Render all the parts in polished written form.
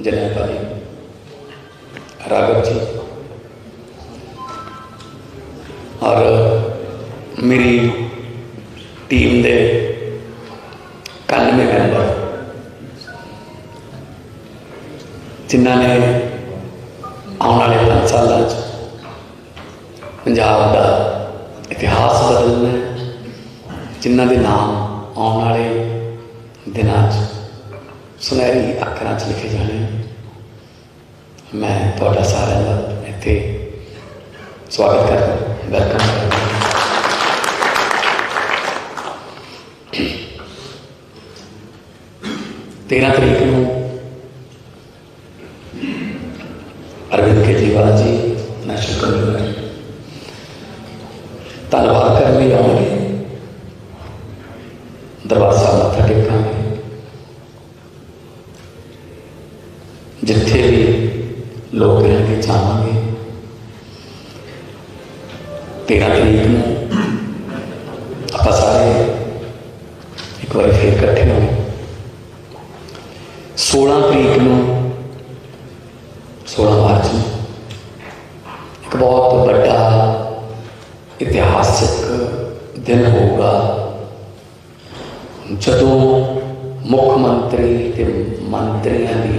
जलियांवाला राघव जी और मेरी टीम के 91 मैंबर जिन्होंने आने वाले 5 सालों पंजाब का इतिहास बदलना है, जिन्हों के नाम आने वाले दिनों सुनहरी अक्षरों च लिखे जाने। मैं तुहाडा सारिआं दा इत्थे स्वागत करदा, वेलकम करदा। 13 तरीक नूं अरविंद केजरीवाल जी नेशनल कन्वीनर धन्यवाद करने भी आएंगे, दरबार साहब मत्था टेकांगे। जिथे भी लोग रहेंगे जावांगे। 13 तरीक नूं आपां सारे एक बार फिर इकट्ठे होंगे। 16 तरीक नूं 16 मार्च में एक बहुत बड़ा इतिहासिक दिन होगा, जदों मुख्यमंत्री ते मंत्रियों दी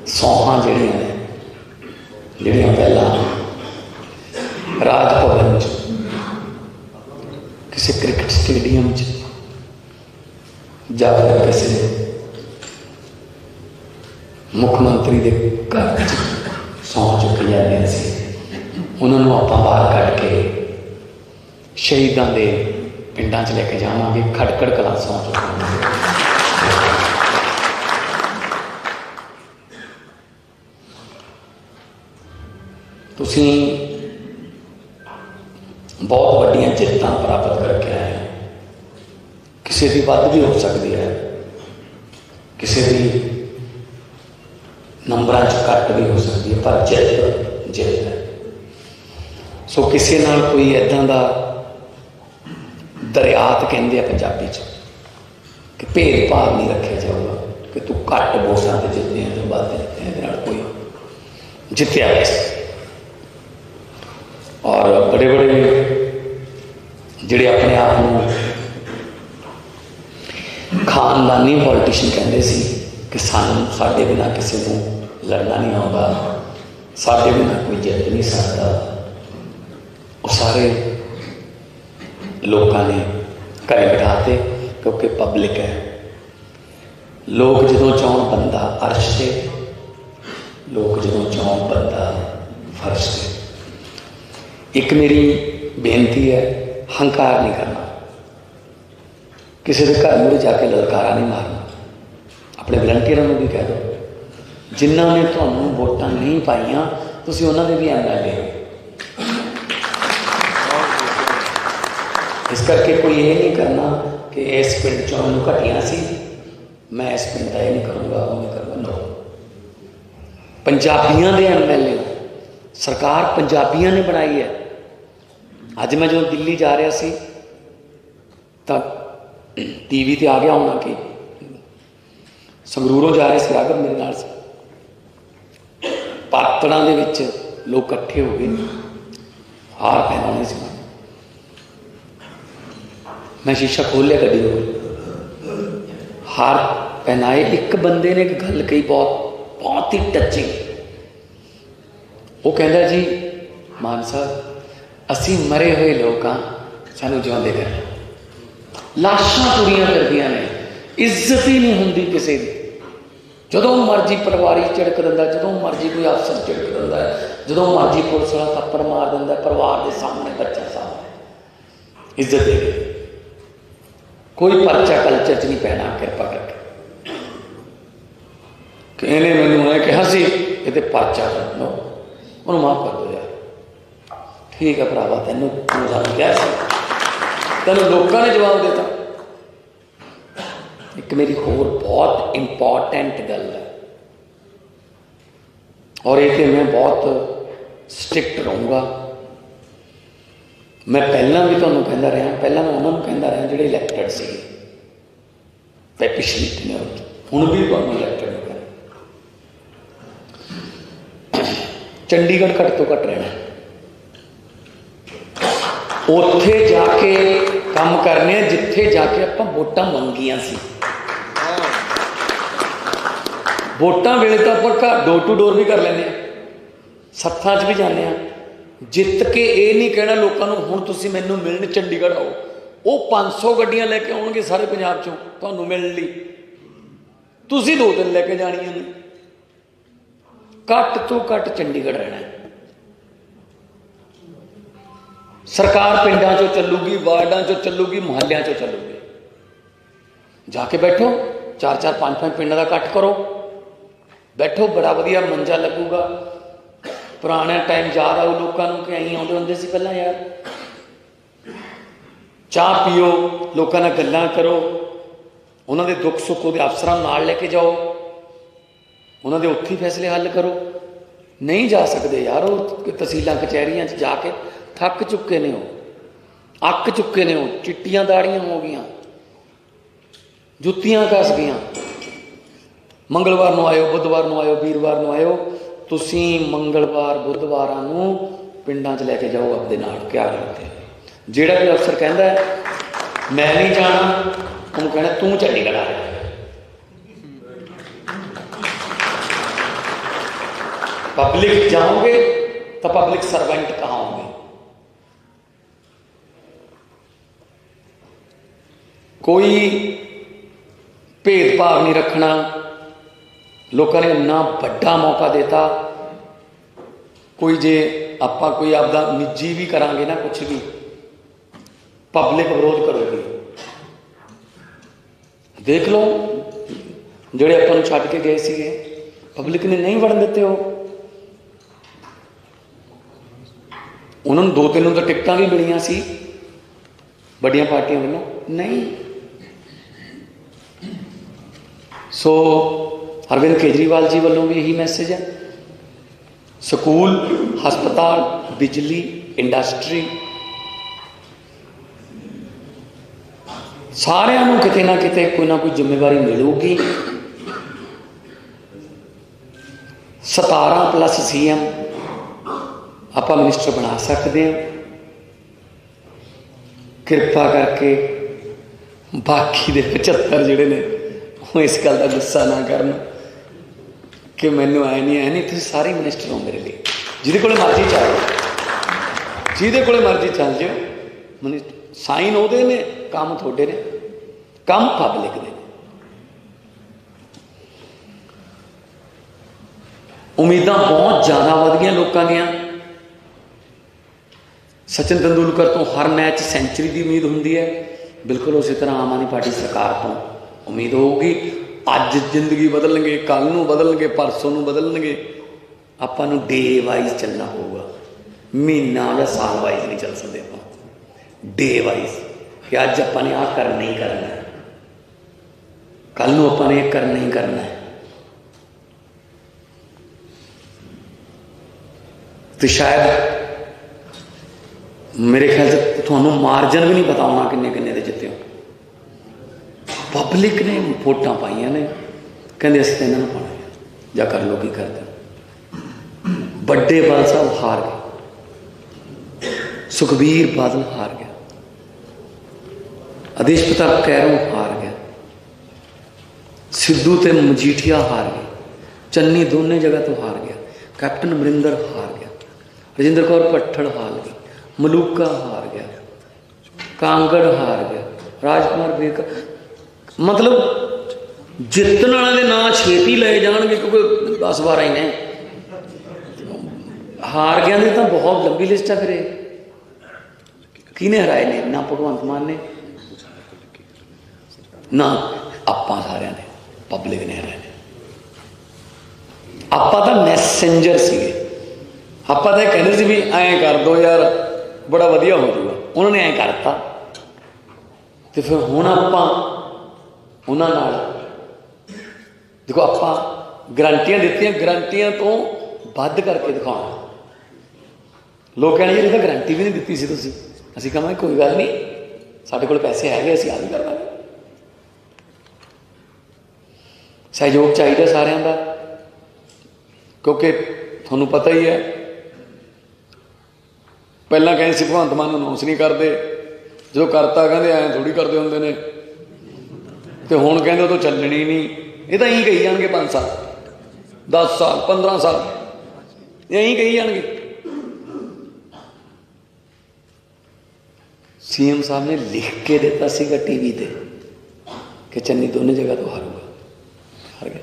सौहां जड़ियां पहला राज भवन किसी क्रिकेट स्टेडियम या फिर किसी मुख्यमंत्री के घर सौं चुकी जाती सी, उन्होंने आप बाहर कढ़ के शहीदों के पिंडों च लेके जावांगे। खड़कड़ कलां सौं चुकी तुसी बहुत वड्डियां जित्तां प्राप्त करके आए हैं। किसी की वध भी हो सकती है, किसी की नंबरां च घट भी हो सकती है, पर जित जित है। सो किसी नाल कोई इदां दा दरियात कहंदे आ पंजाबी च कि भेदभाव नहीं रखा जाऊगा कि तू घट वोटां ते जितने तो वध इहदे नाल कोई जितया वैसे। और बड़े बड़े जिहड़े अपने आप को खानदानी पॉलिटिशियन कहते सी कि साडे बिना किसी को लड़ना नहीं आता, साडे बिना कोई जित नहीं सकता, वो सारे लोगों ने घर बिठाते क्योंकि पब्लिक है। लोग जदों चाहन बंदा अर्श से, लोग जदों चाहन बंदा फर्श से। एक मेरी बेनती है, हंकार नहीं करना, किसी के घर में जाके ललकारा नहीं मारना। अपने वलंटियरों को भी कह दो, जिन्होंने तुहानूं वोटां नहीं पाइयां तुसीं उन्हां दे भी MLA हो। इस करके कोई ये नहीं करना कि इस पिंड चों मैनूं घटिया सी, मैं इस पिंड का ये नहीं करूँगा, वो नहीं करूँगा। नो, पंजाबियों के MLA सरकार पंजाबियों ने बनाई है। अज मैं जो दिल्ली जा रहा सी तो TV ते आ गया होना कि संगरूरों जा रहे थे राघव मेरे नाल से, पातड़ां दे विच लोग इकट्ठे हो गए, हार पहनाने से। मैं शीशा खोलिया गड्डी को, हार पहनाए। एक बंदे ने एक गल कही बहुत ही टचिंग। वो कहता जी मान साहब असी मरे हुए लोग हाँ, सानू जिउंदे कर। लाशां तुरियां करदियां ने, इज्जत ही नहीं होंदी किसी की। जदों मर्जी पटवारी झिड़क दिंदा, जदों मर्जी कोई अफसर झिड़क दिंदा है, जदों मर्जी पुलिस वाला थप्पड़ मार दिंदा परिवार के सामने, बच्चे सामने। इज्जत दे कोई परचा कल्चर च नहीं पैना। कृपा करके कि इन्हें मैनूं ऐ कहा सी ये परचा करनो, उन्होंने माफ कर दो यार। ठीक है भरावा, तेनों सानूं कहा सी, तेनों लोगों ने जवाब देता। एक मेरी होर बहुत इंपॉर्टेंट गल है, और ये मैं बहुत स्ट्रिक्ट रहूँगा। मैं पहला भी तुहानूं कहता रहा, पहला मैं उन्होंने कहता रहा जिहड़े इलैक्टेड से पिछली हुण भी तुहानूं इलैक्टेड हो गए। चंडीगढ़ घट तो घट रहना, उत्थे जाके काम करने जिथे जाके आप वोटां मंगियां सी। वोटां वेले तो आप घर डोर टू डोर भी कर लेंगे, सत्थां च भी जाने, जित के ये नहीं कहना लोगों को हुण तुसीं मैनूं मिलण चंडीगढ़ आओ, वो 500 गड्डियां लैके आउणगे सारे पंजाब चों तुहानूं मिलण लई, तुसीं 2-3 लैके जाणियां ने। घट तो घट चंडीगढ़ रहना है। सरकार पिंडां चों चलूगी, वार्डां चों चलूगी, मुहल्लियां चों चलूगी। जाके बैठो, 4-4 5-5 पिंडां दा इकट्ठ करो, बैठो, बड़ा वधिया मंजा लगूगा। पुराना टाइम याद आओ लोगों को कि अं आउंदे हुंदे सी पहलां यार, चाह पीओ, लोगों नाल गल्लां करो, उन्होंने दुख सुख वो अफसरां नाल लैके जाओ, उन्होंने उत्थे फैसले हल करो। नहीं जा सकते यार, वो तहसीलों कचहरियां जाके थक चुके ने, हो अक चुके ने, हो चिट्टियां दाड़ियां हो गई, जुत्तियां घस गई। मंगलवार को आयो, बुधवार को आयो, वीरवार को आयो, तुसी मंगलवार बुधवार नूं पिंडां च लैके जाओ अपने नाल, क्या करते। जिहड़ा कोई अफसर कहता है मैं नहीं जाना, उन्होंने कहना तू चंडीगढ़ आ रहा। पब्लिक जाओगे तो पब्लिक सर्वेंट कहाँ होंगे। कोई भेदभाव नहीं रखना। लोगों ने इन्ना बड़ा मौका देता, कोई जे आप कोई आपदा निजी भी करांगे ना, कुछ भी पब्लिक विरोध करोगी। देख लो जोड़े अपन छड्ड के गए सीगे, पब्लिक ने नहीं वड़न दिते। हो उन्होंने 2-3 तो टिकटां भी मिलियां सी बड़ियां पार्टियां वालों, नहीं। सो अरविंद केजरीवाल जी वालों भी यही मैसेज है। स्कूल, हस्पताल, बिजली, इंडस्ट्री सारिਆਂ ਨੂੰ किते ना किते कोई ना कोई जिम्मेवारी मिलूगी। 17+ CM आप मिनिस्टर बना सकते हैं। कृपा करके बाकी दे 75 जिहड़े ने वो इस गल का गुस्सा ना करन कि मैनू आए नहीं, तुसीं सारे मिनिस्टर हो मेरे लिए। जिहदे कोले मर्जी चल, जिहदे कोले मर्जी चल जाओ, मिनिस्टर साइन उहदे ने, काम तुहाडे ने, काम पब्लिक दे। उम्मीदां बहुत ज़्यादा वध गईयां लोकां दीयां। सचिन तेंदुलकर तो हर मैच सेंचुरी की उम्मीद होंगी है, बिल्कुल उसी तरह आम आदमी पार्टी सरकार तो उम्मीद होगी। अज जिंदगी बदलणगे, कल नूं बदलणगे, परसों नूं बदलणगे। आपां नूं डे वाइज चलना होगा, महीना या साल वाइज नहीं चल सकते। आप डे वाइज कि अज आपां ने आ करना ही करना है, कल नूं आपां ने करना ही करना है। तो शायद मेरे ख्याल से थानू मार्जन भी नहीं पता होना किन्ने किन्ने दे जिते हो। पब्लिक ने वोटां पाइयां ने, कहते असीं इन्हां नूं पाउणा है, जा कर लो की करते। बड़े बादल साहब हार गए, सुखबीर बादल हार गया, आदेश प्रताप कैरों हार गया, सिद्धू ते मजीठिया हार गए, चन्नी दोनों जगह तो हार गया, कैप्टन अमरिंदर हार गया, राजिंदर कौर भट्टड़ हार गई, मलूका हार गया, कांगड़ हार गया, राजकुमार बेकर। मतलब जितने वाले ना छेती ले जाएंगे क्योंकि 10-12 ही ने, हार गया ने तो बहुत लंबी लिस्ट है। फिर किने हराए ने? ना भगवंत मान ने, ना आपां सारिਆਂ ने, पब्लिक ने हराए ने। आपां तो मैसेंजर सीगे, आपां तो कहते सी भी ऐं कर दो यार बड़ा वधिया हो जाऊगा, उन्होंने ऐं करता। तो फिर हुण आपां उन्हां नाल देखो, आपां गारंटियां दित्तियां, गारंटियां तो वध करके दिखाउणा। लोग कहणे जी तो गारंटी भी नहीं दित्ती सी तुसीं। असीं कहांगे कोई गल नहीं, साडे कोल पैसे हैगे, असीं आ भी कर लांगे। सहयोग चाहिए सारिਆਂ ਦਾ, क्योंकि तुहानूं पता ही है पहला कहें सी भगवंत मान अनाउंस नहीं करते, जो करता कहते ऐ थोड़ी करते होंगे ने, तो हुण कहते तो चलनी नहीं। ये तो यही कही जाएंगे 5 साल 10 साल 15 साल यही कही जाएंगे। सीएम साहब ने लिख के दिता सीगा टीवी ते कि चन्नी दोनों जगह तो हारूगा, हार गया।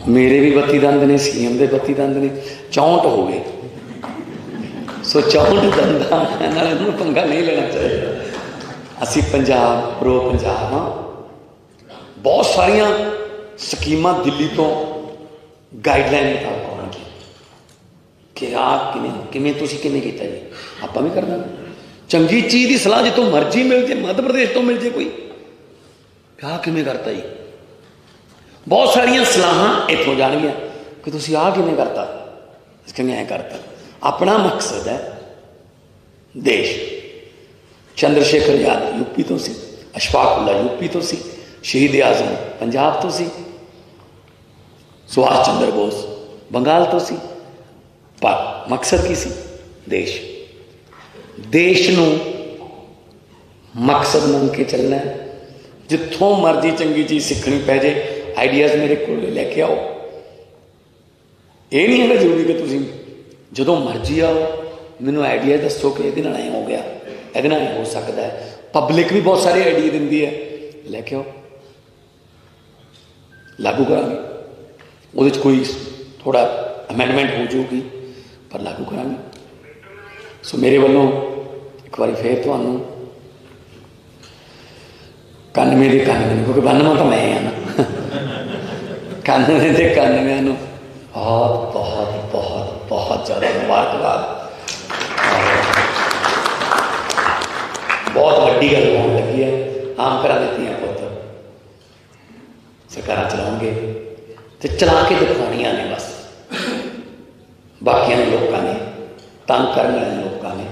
मेरे भी 32 दंद ने, सीएम के 32 दंद ने, 64 हो गए। सो 64 दंदा पंगा नहीं लेना चाहिए। असी पंजाब प्रो पंजाब हाँ, बहुत सारिया स्कीमां दिल्ली तो गाइडलाइन मुताबिक आउणगी कि आप किवें तुसीं किवें कीता जी, आपां भी करना। चंगी चीज़ की सलाह जितों मर्जी मिल जाए, मध्य प्रदेश तो मिल जाए कोई, क्या किवें करता जी, बहुत सारिया सलाहां इत्थों जाणगियां कि तुसीं आह किवें करता, किवें ऐ करता। अपना मकसद है देश। चंद्रशेखर आजाद यूपी तो सी, अशफाक उल्ला यूपी तो सी, शहीद आजम पंजाब तो सी, सुभाष चंद्र बोस बंगाल तो सी, पर मकसद की सी देश। देश नूं मकसद मान के चलना है। जिथों मर्जी चंगी चीज़ सीखनी पै जाए, आइडियाज़ मेरे को लैके आओ। ये नहीं है जरूरी कि तुसीं जो मर्जी आओ मैनू आइडिया दसो कि ये ऐ हो गया, ये हो सकता है। पब्लिक भी बहुत सारे आइडिया दिंदी है, लैके आओ, लागू करांगे। वो कोई थोड़ा अमेंडमेंट हो जाऊगी पर लागू करांगे। सो मेरे वालों एक बार फिर तुहानूं 91 के 91, क्योंकि 92 तो मैं हाँ ना, 91 के 91 बहुत बहुत बहुत बहुत ज़्यादा मुबारकबाद। बहुत वड्डी गल होने लगी है। आम घर दित्तियां पुत्त सरकार चलाउणगे तो चला के दिखाउणियां ने, बस बाकियां लोगों ने तंग करने वाले लोगों ने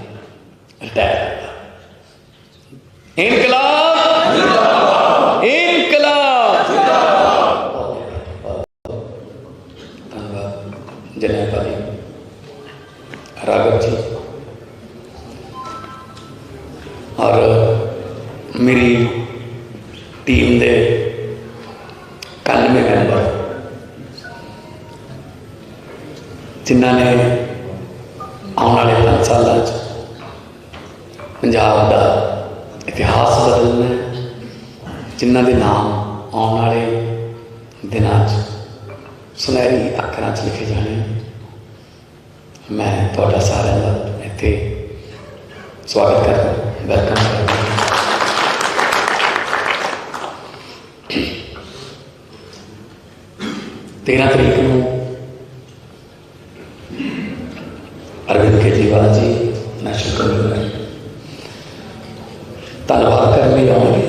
रिटायर करता। इनकलाब इनकलाब। धन्यवाद जनाब राघव जी और मेरी टीम के 91 मैंबर जिन्होंने आने वाले 5 सालों पंजाब का इतिहास बदलना है, जिन्हों के नाम आने वाले दिनों सुनहरी अक्षरों लिखे जाने। मैं थोड़ा सारे का इत्थे स्वागत करता, वेलकम करता। 13 तरीक को अरविंद केजरीवाल जी नेशनल कन्वीनर धन्यवाद करने आएंगे,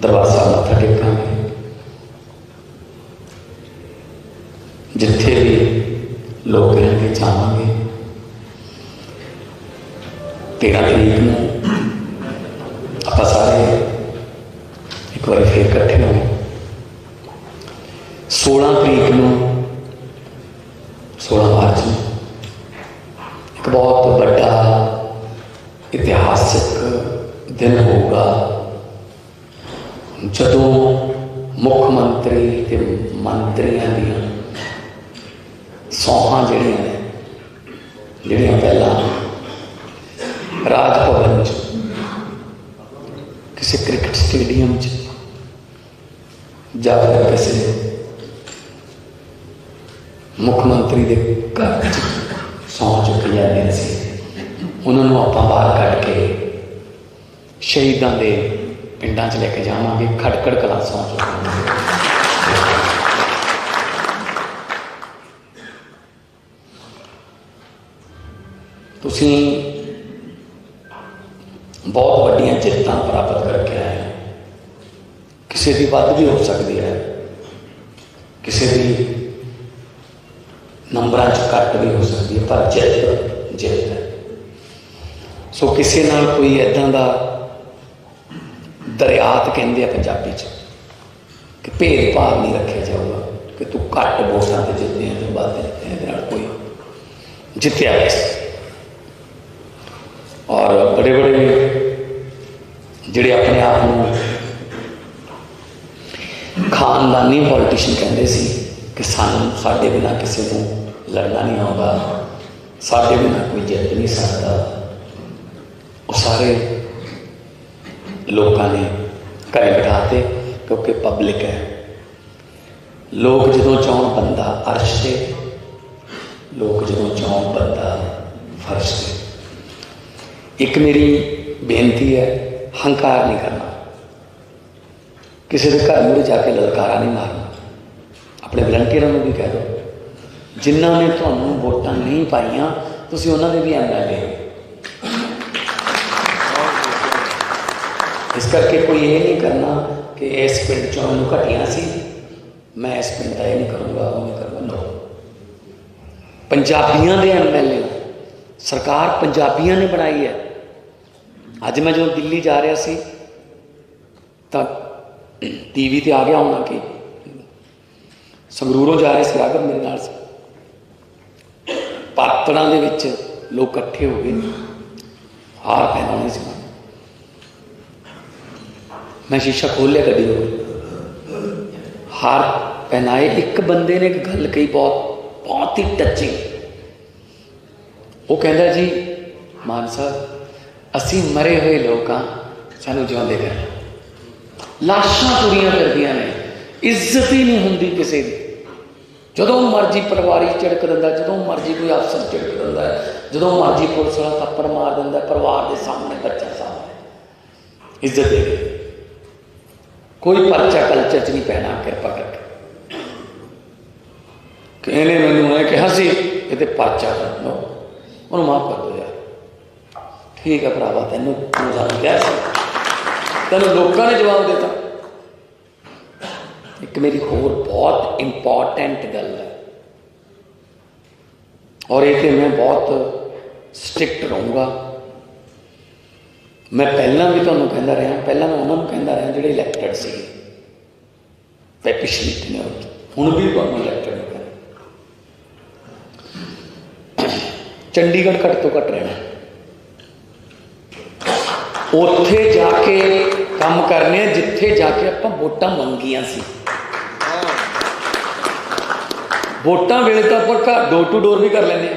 दरबार साहब मत्था टेकांगे। जिथे भी लोग कहेंगे जावांगे। 13 तरीक को आप सारे एक बार फिर इकट्ठे होंगे। 16 तरीक को 16 मार्च में एक बहुत बड़ा इतिहासिक दिन होगा, जदों मुख्यमंत्री ते मंत्रियों दी सौहां जड़ियां पहला राज भवन किसी क्रिकेट स्टेडियम या फिर किसी मुख्यमंत्री के घर सौं चुकी जाती सी, उन्होंने आप बाहर कढ़ के शहीदों के पिंडा च लेके जावांगे। खड़कड़ कलां सौं चुकी। तुसीं बहुत वड्डियां जित्तां प्राप्त करके आए हैं। किसी की वध भी हो सकती है, किसी की नंबरां च घट भी हो सकती है, पर जित जित है। सो किसी नाल कोई इदां दा दरियात कहते हैं पंजाबी च कि भेदभाव नहीं रखा जाऊगा कि तू घट वोटां ते जितने तो वध, कोई जितया और बड़े बड़े जिहड़े अपने आप को खानदानी पॉलिटिशियन कहते सी कि साडे बिना किसी को लड़ना नहीं आउंदा, साडे बिना कोई जित नहीं सकता। वो सारे लोगों ने घरे बिठाते क्योंकि पब्लिक है। लोग जदों चाहण बंदा अर्श से, लोग जदों चाहण बंदा फर्श से। एक मेरी बेनती है, हंकार नहीं करना, किसी के घर मुड़े जाके ललकारा नहीं मारना। अपने वलंटियरों को भी कह दो, जिन्होंने तुहानू वोटां नहीं पाइयां तुसीं उन्हां दे भी MLA। इस करके कोई ये नहीं करना कि इस पिंड चों मैनूं घटिया सी, मैं इस पिंड का ये नहीं करूँगा, वो नहीं करूँगा। नो, पंजाबियों के MLA सरकार पंजाबियों ने बनाई है। अज मैं जो दिल्ली जा रहा सी तो TV ते आ गया होना कि संगरूरों जा रहे थे राघव मेरे नाल से, पातड़ा दे विच लोग इकट्ठे हो गए, हार पहनाने से। मैं शीशा खोल लिया गड्डी को, हार पहनाए। एक बंदे ने एक गल कही बहुत ही टचिंग। वो कहता जी मान साहब असी मरे हुए लोग हाँ, सानू जिउंदे कर। लाशां तुरियां करदियां ने, इज्जत ही नहीं होंदी किसी की। जदों मर्जी पटवारी झिड़क दिंदा, जदों मर्जी कोई अफसर झिड़क दिंदा है, जदों मर्जी पुलिस वाला थप्पड़ मार दिंदा परिवार के सामने, बच्चे सामने। इज्जत दे दे, कोई परचा कल्चर च नहीं पैना। कृपा करके इन्हें मैनू मैं कहा सी ये परचा कर लो, उन्होंने माफ कर दो यार। ठीक है भरावा, तेनों सानू क्या सी, तेनों लोगों ने जवाब देता। एक मेरी होर बहुत इंपॉर्टेंट गल है, और ये मैं बहुत स्ट्रिक्ट रहूँगा। मैं पहला भी तुहानू कहता रहा, पहला मैं उन्होंने कहता रहा जो इलैक्टेड से पिछली टेन्योर, हुण भी तुहानू इलैक्टेड हो। चंडीगढ़ घट तो घट रहना, उत्थे जाके काम करने जिथे जाके आपां वोटां मंगियां सी। वोटां वेले तो आपां घर डोर टू डोर भी कर लेंगे,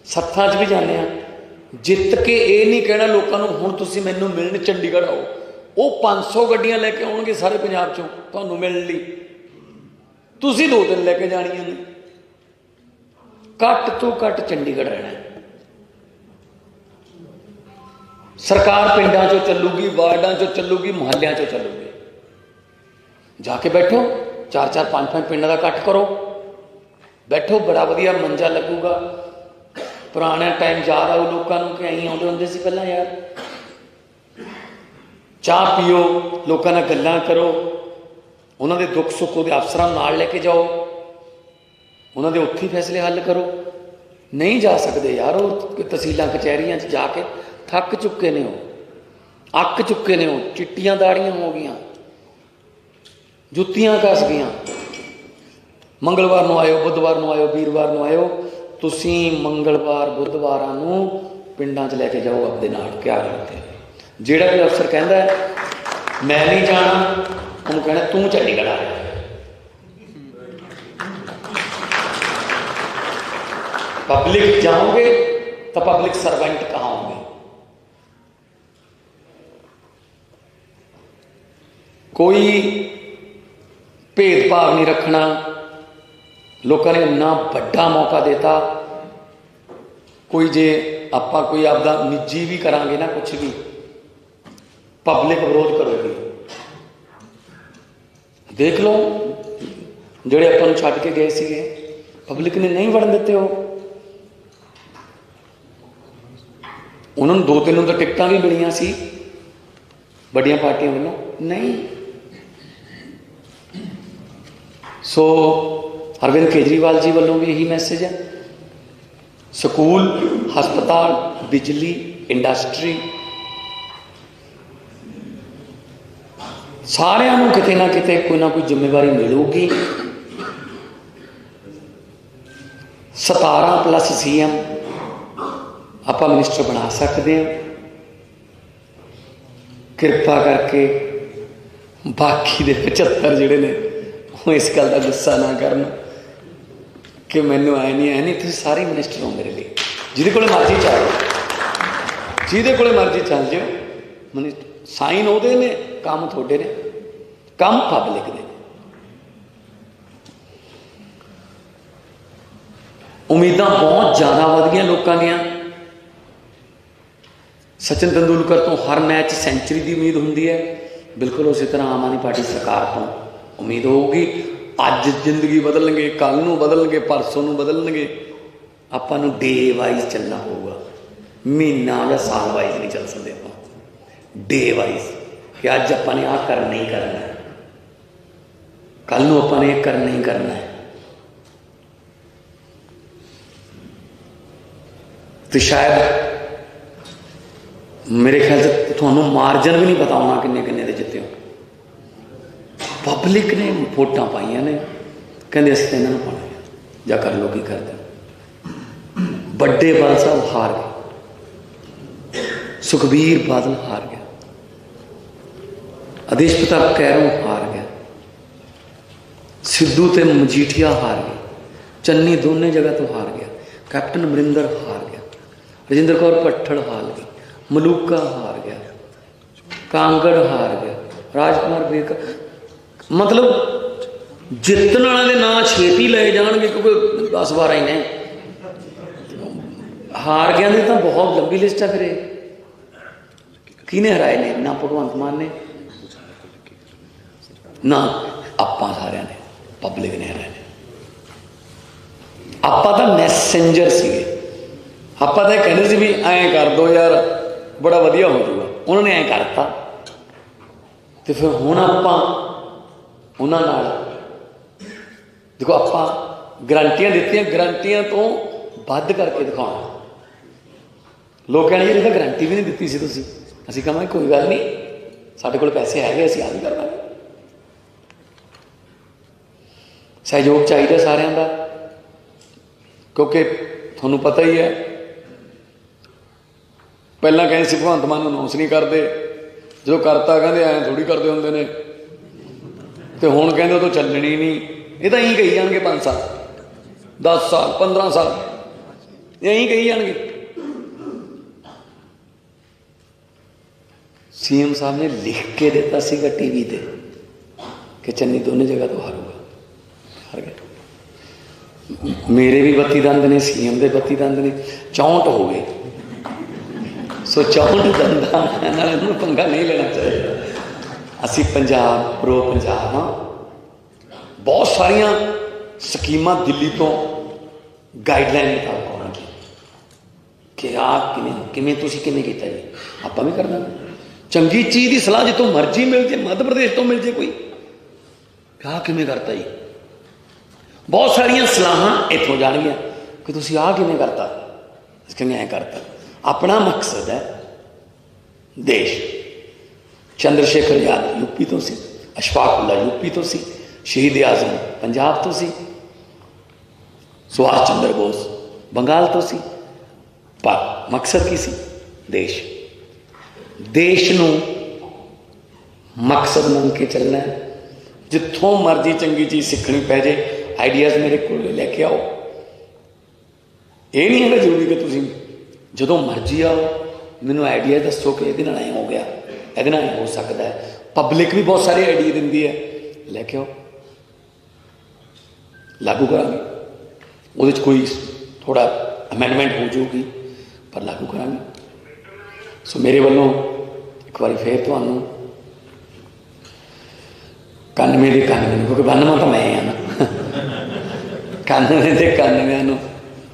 सत्थां च भी जाने। जित के ये नहीं कहना लोगों को हुण तुसीं मैनूं मिलण चंडीगढ़ आओ, वो 500 गड्डियां लैके आउणगे सारे पंजाब चों तुहानूं मिलण लई, तुसीं 2-3 लैके जाणियां ने। घट तो घट चंडीगढ़ रहना। सरकार पिंडां चों चलूगी, वार्डां चों चलूगी, मुहल्लियां चों चलूगी। जाके बैठो, 4-4, 5-5 पिंडां दा इकट्ठ करो, बैठो, बड़ा वधिया मंजा लगूगा। पुराना टाइम याद आओ लोगों को कि अं आउंदे हुंदे सी पहलां यार, चाह पियो, लोगों नाल गल्लां करो, उन्होंने दुख सुख के अफसरां नाल लैके जाओ, उन्होंने उत्थे फैसले हल करो। नहीं जा सकते यार, वो तहसीलों कचहरियां जाके थक चुके ने, हो अक चुके ने, हो चिट्टियां दाड़ियां हो गई, जुत्तियां घस गई। मंगलवार को आयो, बुधवार को आयो, वीरवार को आयो। तुसी मंगलवार बुधवार को पिंडां च लैके जाओ अपने नाल, क्या करते। जिहड़ा कोई अफसर कहता है मैं नहीं जाना, उन्होंने कहना तू चंडीगढ़ आ रहा। पब्लिक जाओगे तो पब्लिक सर्वेंट कहाँ होंगे। कोई भेदभाव नहीं रखना। लोगों ने इन्ना बड़ा मौका देता, कोई जे आपां कोई आपदा निजी भी करांगे ना, कुछ भी पब्लिक विरोध करोगी। देख लो जिहड़े आपां नूं छड्ड के गए सीगे, पब्लिक ने नहीं वड़न दिते। हो उन्होंने 2-3 तो टिकटां भी मिलियां सी बड़ियां पार्टियां वालों, नहीं। सो अरविंद केजरीवाल जी वालों भी यही मैसेज है। स्कूल, हस्पताल, बिजली, इंडस्ट्री सारिਆਂ ਨੂੰ किते ना किते कोई ना कोई जिम्मेवारी मिलूगी। 17+ CM ਆਪਾਂ मिनिस्टर बना सकते हैं। कृपा करके बाकी दे 75 जिहड़े ने वो इस गल का गुस्सा ना करन कि मैनू आए नहीं तुसीं सारे मिनिस्टर हो मेरे लिए, जिहदे कोले मर्जी चल जिहदे कोले मर्जी चल जाओ, मिनिस्टर साइन उहदे ने, काम तुहाडे ने, काम पब्लिक दे। उम्मीदां बहुत ज़्यादा वध गईयां लोकां दीयां। सचिन तेंदुलकर तो हर मैच सेंचुरी की उम्मीद होंगी है, बिल्कुल उसी तरह आम आदमी पार्टी सरकार तो उम्मीद होगी। अज जिंदगी बदलणगे, कल नूं बदलणगे, परसों नूं बदलणगे। आपां नूं डे वाइज चलना होगा, महीना या साल वाइज नहीं चल सकते आप, डे वाइज कि अज आपां ने आह करना ही करना है, कल नूं आपां ने करना ही करना है। तो शायद मेरे ख्याल से तुहानूं मार्जन भी नहीं पता होना किन्ने किन्ने दे जिते हो। पब्लिक ने वोटां पाइयां ने, कहंदे असीं इन्हां नूं पाउणा है, जां कर लो की करदे। बड़े बादल साहब हार गए, सुखबीर बादल हार गया, आदेश प्रताप कैरों हार गया, सिद्धू ते मजीठिया हार गए, चन्नी दोनों जगह तो हार गया, कैप्टन अमरिंदर हार गया, रजिंदर कौर भट्टड़ हार गई, मलूका हार गया, कांगड़ हार गया, राजकुमार बेकर। मतलब जितने वाले नाम छेती ले जाएंगे क्योंकि 10-12 ही ने, हार गया ने तो बहुत लंबी लिस्ट है। फिर किने हराए ने? ना भगवंत मान ने, ना आपां सारिਆਂ ने, पब्लिक ने हराए ने। आपां तो मैसेंजर सीगे, आपां तो कहते सी भी ऐ कर दो यार बड़ा वधिया हो जाऊगा, उन्होंने ऐ करता। तो फिर हुण आपां उन्हां नाल देखो, आपां गारंटियां दित्तियां, गारंटियां तो वध करके दिखाउणा। लोग कहणगे जी तो गारंटी भी नहीं दित्ती सी तुसीं, असीं कहांगे कोई गल नहीं, साडे कोल पैसे हैगे, असीं आ भी कर लांगे। सहयोग चाहिए सारिਆਂ ਦਾ, क्योंकि तुहानूं पता ही है पहला कहें सी भगवंत मान अनाउंस नहीं करते, जो करता कहते ऐ थोड़ी करते होंगे ने, तो हुण कहते तो चलनी नहीं। ये तो यही कही जाएंगे 5 साल 10 साल 15 साल यही कही जाएंगे। सीएम साहब ने लिख के दिता सीगा टीवी ते कि चन्नी दोनों जगह तो हारूगा, हार गया। मेरे भी 32 दंद ने, सीएम के 32 दंद ने, 64 हो गए। सो 64 दंदा पंगा नहीं लेना चाहिए। असी पंजाब प्रो पंजाब हाँ, बहुत सारिया स्कीमां दिल्ली तो गाइडलाइन मुताबिक आउणगी कि आ किवें तुसीं किवें कीता जी, आपां भी करना। चंगी चीज़ की सलाह जितों मर्जी मिल जाए, मध्य प्रदेश तो मिल जाए कोई, आ किवें करता जी, बहुत सारिया सलाहां इत्थों जाणगियां कि तुसीं आ किवें करता, कहेंगे ऐ करता। अपना मकसद है देश। चंद्रशेखर आजाद यूपी तो सी, अशफाक उल्ला यूपी तो सी, शहीद आजम पंजाब तो सी, सुभाष चंद्र बोस बंगाल तो सी, पर मकसद की सी देश। देश नूं मकसद मान के चलना है। जिथों मर्जी चंगी चीज़ सीखनी पै जाए, आइडियाज़ मेरे को लेके आओ। ये नहीं है जरूरी कि तुसीं जो मर्जी आओ मैनू आइडिया दसो कि ये ऐ हो गया, ये हो सकता है। पब्लिक भी बहुत सारे आइडिया दिंदी है, लैके आओ, लागू करांगे। वो कोई थोड़ा अमेंडमेंट हो जाऊगी पर लागू करांगे। सो मेरे वालों एक बार फिर तुहानूं 91 के 91, क्योंकि 92 तो मैं हाँ ना, 91 के 91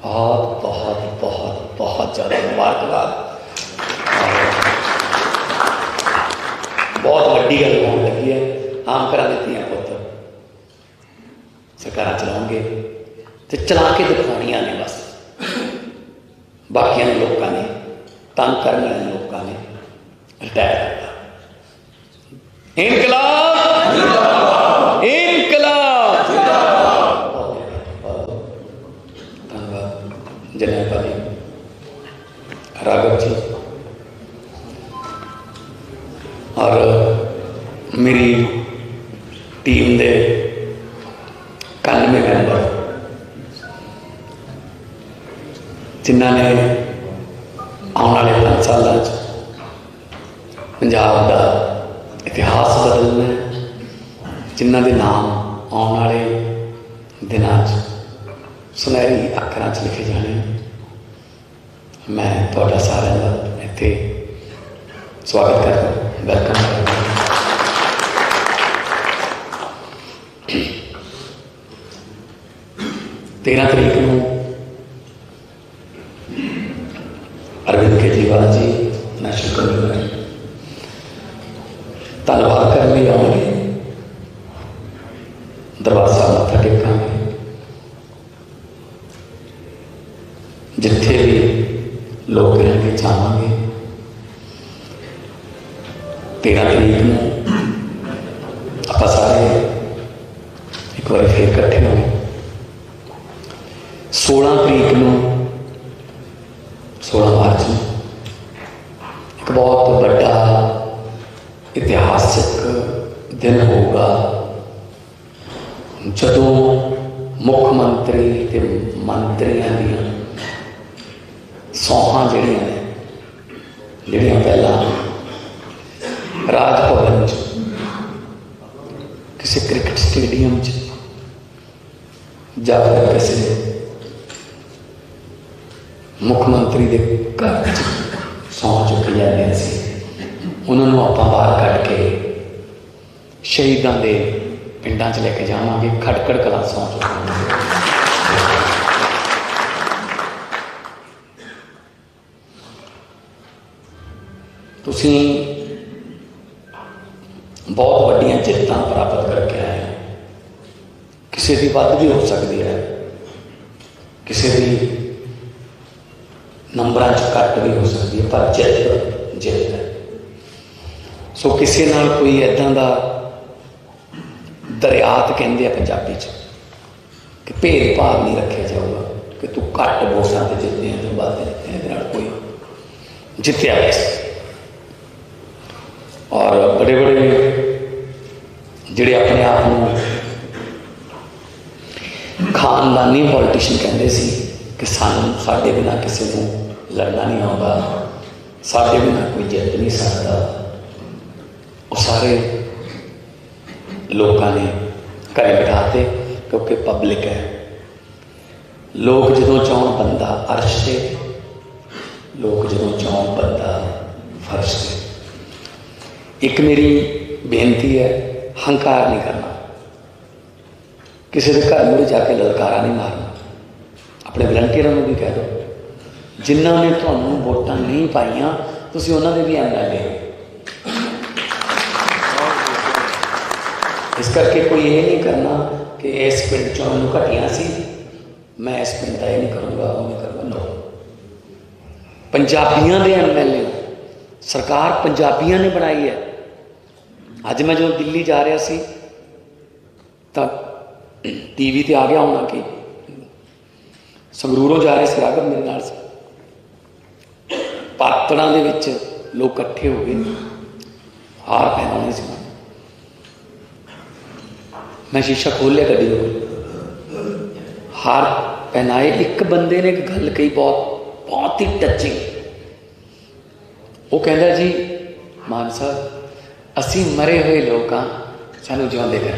बहुत बहुत बहुत बहुत ज़्यादा मुबारकबाद। बहुत वड्डी गल होने लगी है। आम घर दित्तियां पुत्त सरकार चलाउणगे तो चला के दिखाउणियां ने, बस बाकियां ने लोगों ने तंग करने वाले लोगों ने रिटायर करता। इनकलाब इनकलाब। धन्यवाद। मेरी टीम के 91 मैंबर जिन्होंने आने वाले 5 सालों पंजाब का इतिहास बदलना है, जिन्हों के नाम आने वाले दिनों सुनहरी अखरां लिखे जाने। मैं थोड़ा सारे का इत्थे स्वागत करता, वेलकम करता। 13 तरीक को अरविंद केजरीवाल जी नेशनल कन्वीनर धन्यवाद करने लिए आएंगे, दरबार साहब मत्था टेकांगे। जिथे भी लोग रहेंगे जावांगे। 13 तरीक को आप सारे एक बार फिर इकट्ठे होंगे। 16 तरीक को 16 मार्च एक बहुत बड़ा इतिहासिक दिन होगा, जदों मुख्यमंत्री ते मंत्रियों दी सौहां जड़ियां पहला राज भवन किसी क्रिकेट स्टेडियम या फिर किसी मुख्यमंत्री के घर सौं चुकी जाती सी, उन्होंने आप बाहर कढ़ के शहीदों के पिंडों च लेके जावांगे। खटकड़ कलां सौं चुकी तुसी बहुत वड्डियां जित्तां प्राप्त करके आए। किसी की वध भी हो सकती है, किसी की नंबरां च घट भी हो सकती है, पर जित है। सो किसी नाल कोई इदां दा दरियात कहते हैं पंजाबी च कि भेदभाव नहीं रखा जाऊगा कि तू घट वोटां ते जितने तो वध जितने कोई जितया। और बड़े बड़े जिहड़े अपने आप को खानदानी पॉलिटिशियन कहते सी कि साडे बिना किसी को लड़ना नहीं आउंदा, साडे बिना कोई जित नहीं सकता, वो सारे लोगों ने घरे बिठाते क्योंकि पब्लिक है। लोग जदों चाहण बंदा अर्श से, लोग जदों चाहण बंदा फर्श से। एक मेरी बेनती है, हंकार नहीं करना, किसी के घर मुड़े जाके ललकारा नहीं मारना। अपने वलंटियरों को भी कह दो, जिन्होंने तुहानू वोटां नहीं पाइयां तुसीं उन्हां दे भी MLA। इस करके कोई ये नहीं करना कि इस पिंड चों मैनूं घटिया सी, मैं इस पिंड का ये नहीं करूँगा, वो नहीं करूँगा। नो, पंजाबियों के MLA सरकार पंजाबियों ने बनाई है। अज मैं जो दिल्ली जा रहा सी तो TV ते आ गया होना कि संगरूरों जा रहे थे राघव मेरे नाल से, पातड़ा दे विच लोग इकट्ठे हो गए, हार पहनाने से। मैं शीशा खोल लिया गड्डी को, हार पहनाए। एक बंदे ने एक गल कही बहुत ही टचिंग। वो कहता जी मान साहब असी मरे हुए लोग हाँ, सानू जिउंदे कर।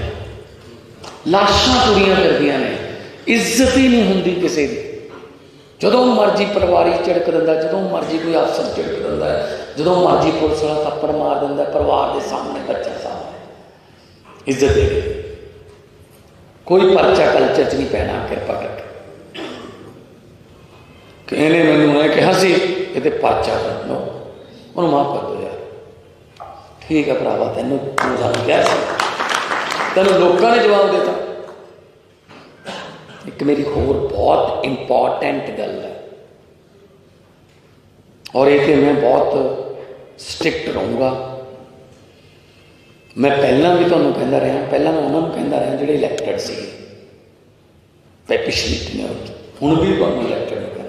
लाशां तुरियां करदियां ने, इज्जत ही नहीं होंदी किसी की। जदों मर्जी पटवारी झिड़क दिंदा, जदों मर्जी कोई अफसर झिड़क दिंदा है, जदों मर्जी पुलिस वाला थप्पड़ मार दिंदा परिवार के सामने, बच्चे सामने। इज्जत दे कोई परचा कल्चर च नहीं पैना। कृपा करके इन्हें मैनूं कहा सी ये परचा कर लो, उन्होंने माफ कर दो यार। ठीक है भरावा, तेनों सानूं क्या सी, तेनों लोगों ने जवाब देता। एक मेरी होर बहुत इंपॉर्टेंट गल है, और ये मैं बहुत स्ट्रिक्ट रहूँगा। मैं पहला भी तुहानूं कहता रहा, पहला मैं उन्होंने कहता रहा जिहड़े इलैक्टेड सी पिछली टेन्योर, हुण भी तुहानूं इलैक्टेड हो गए।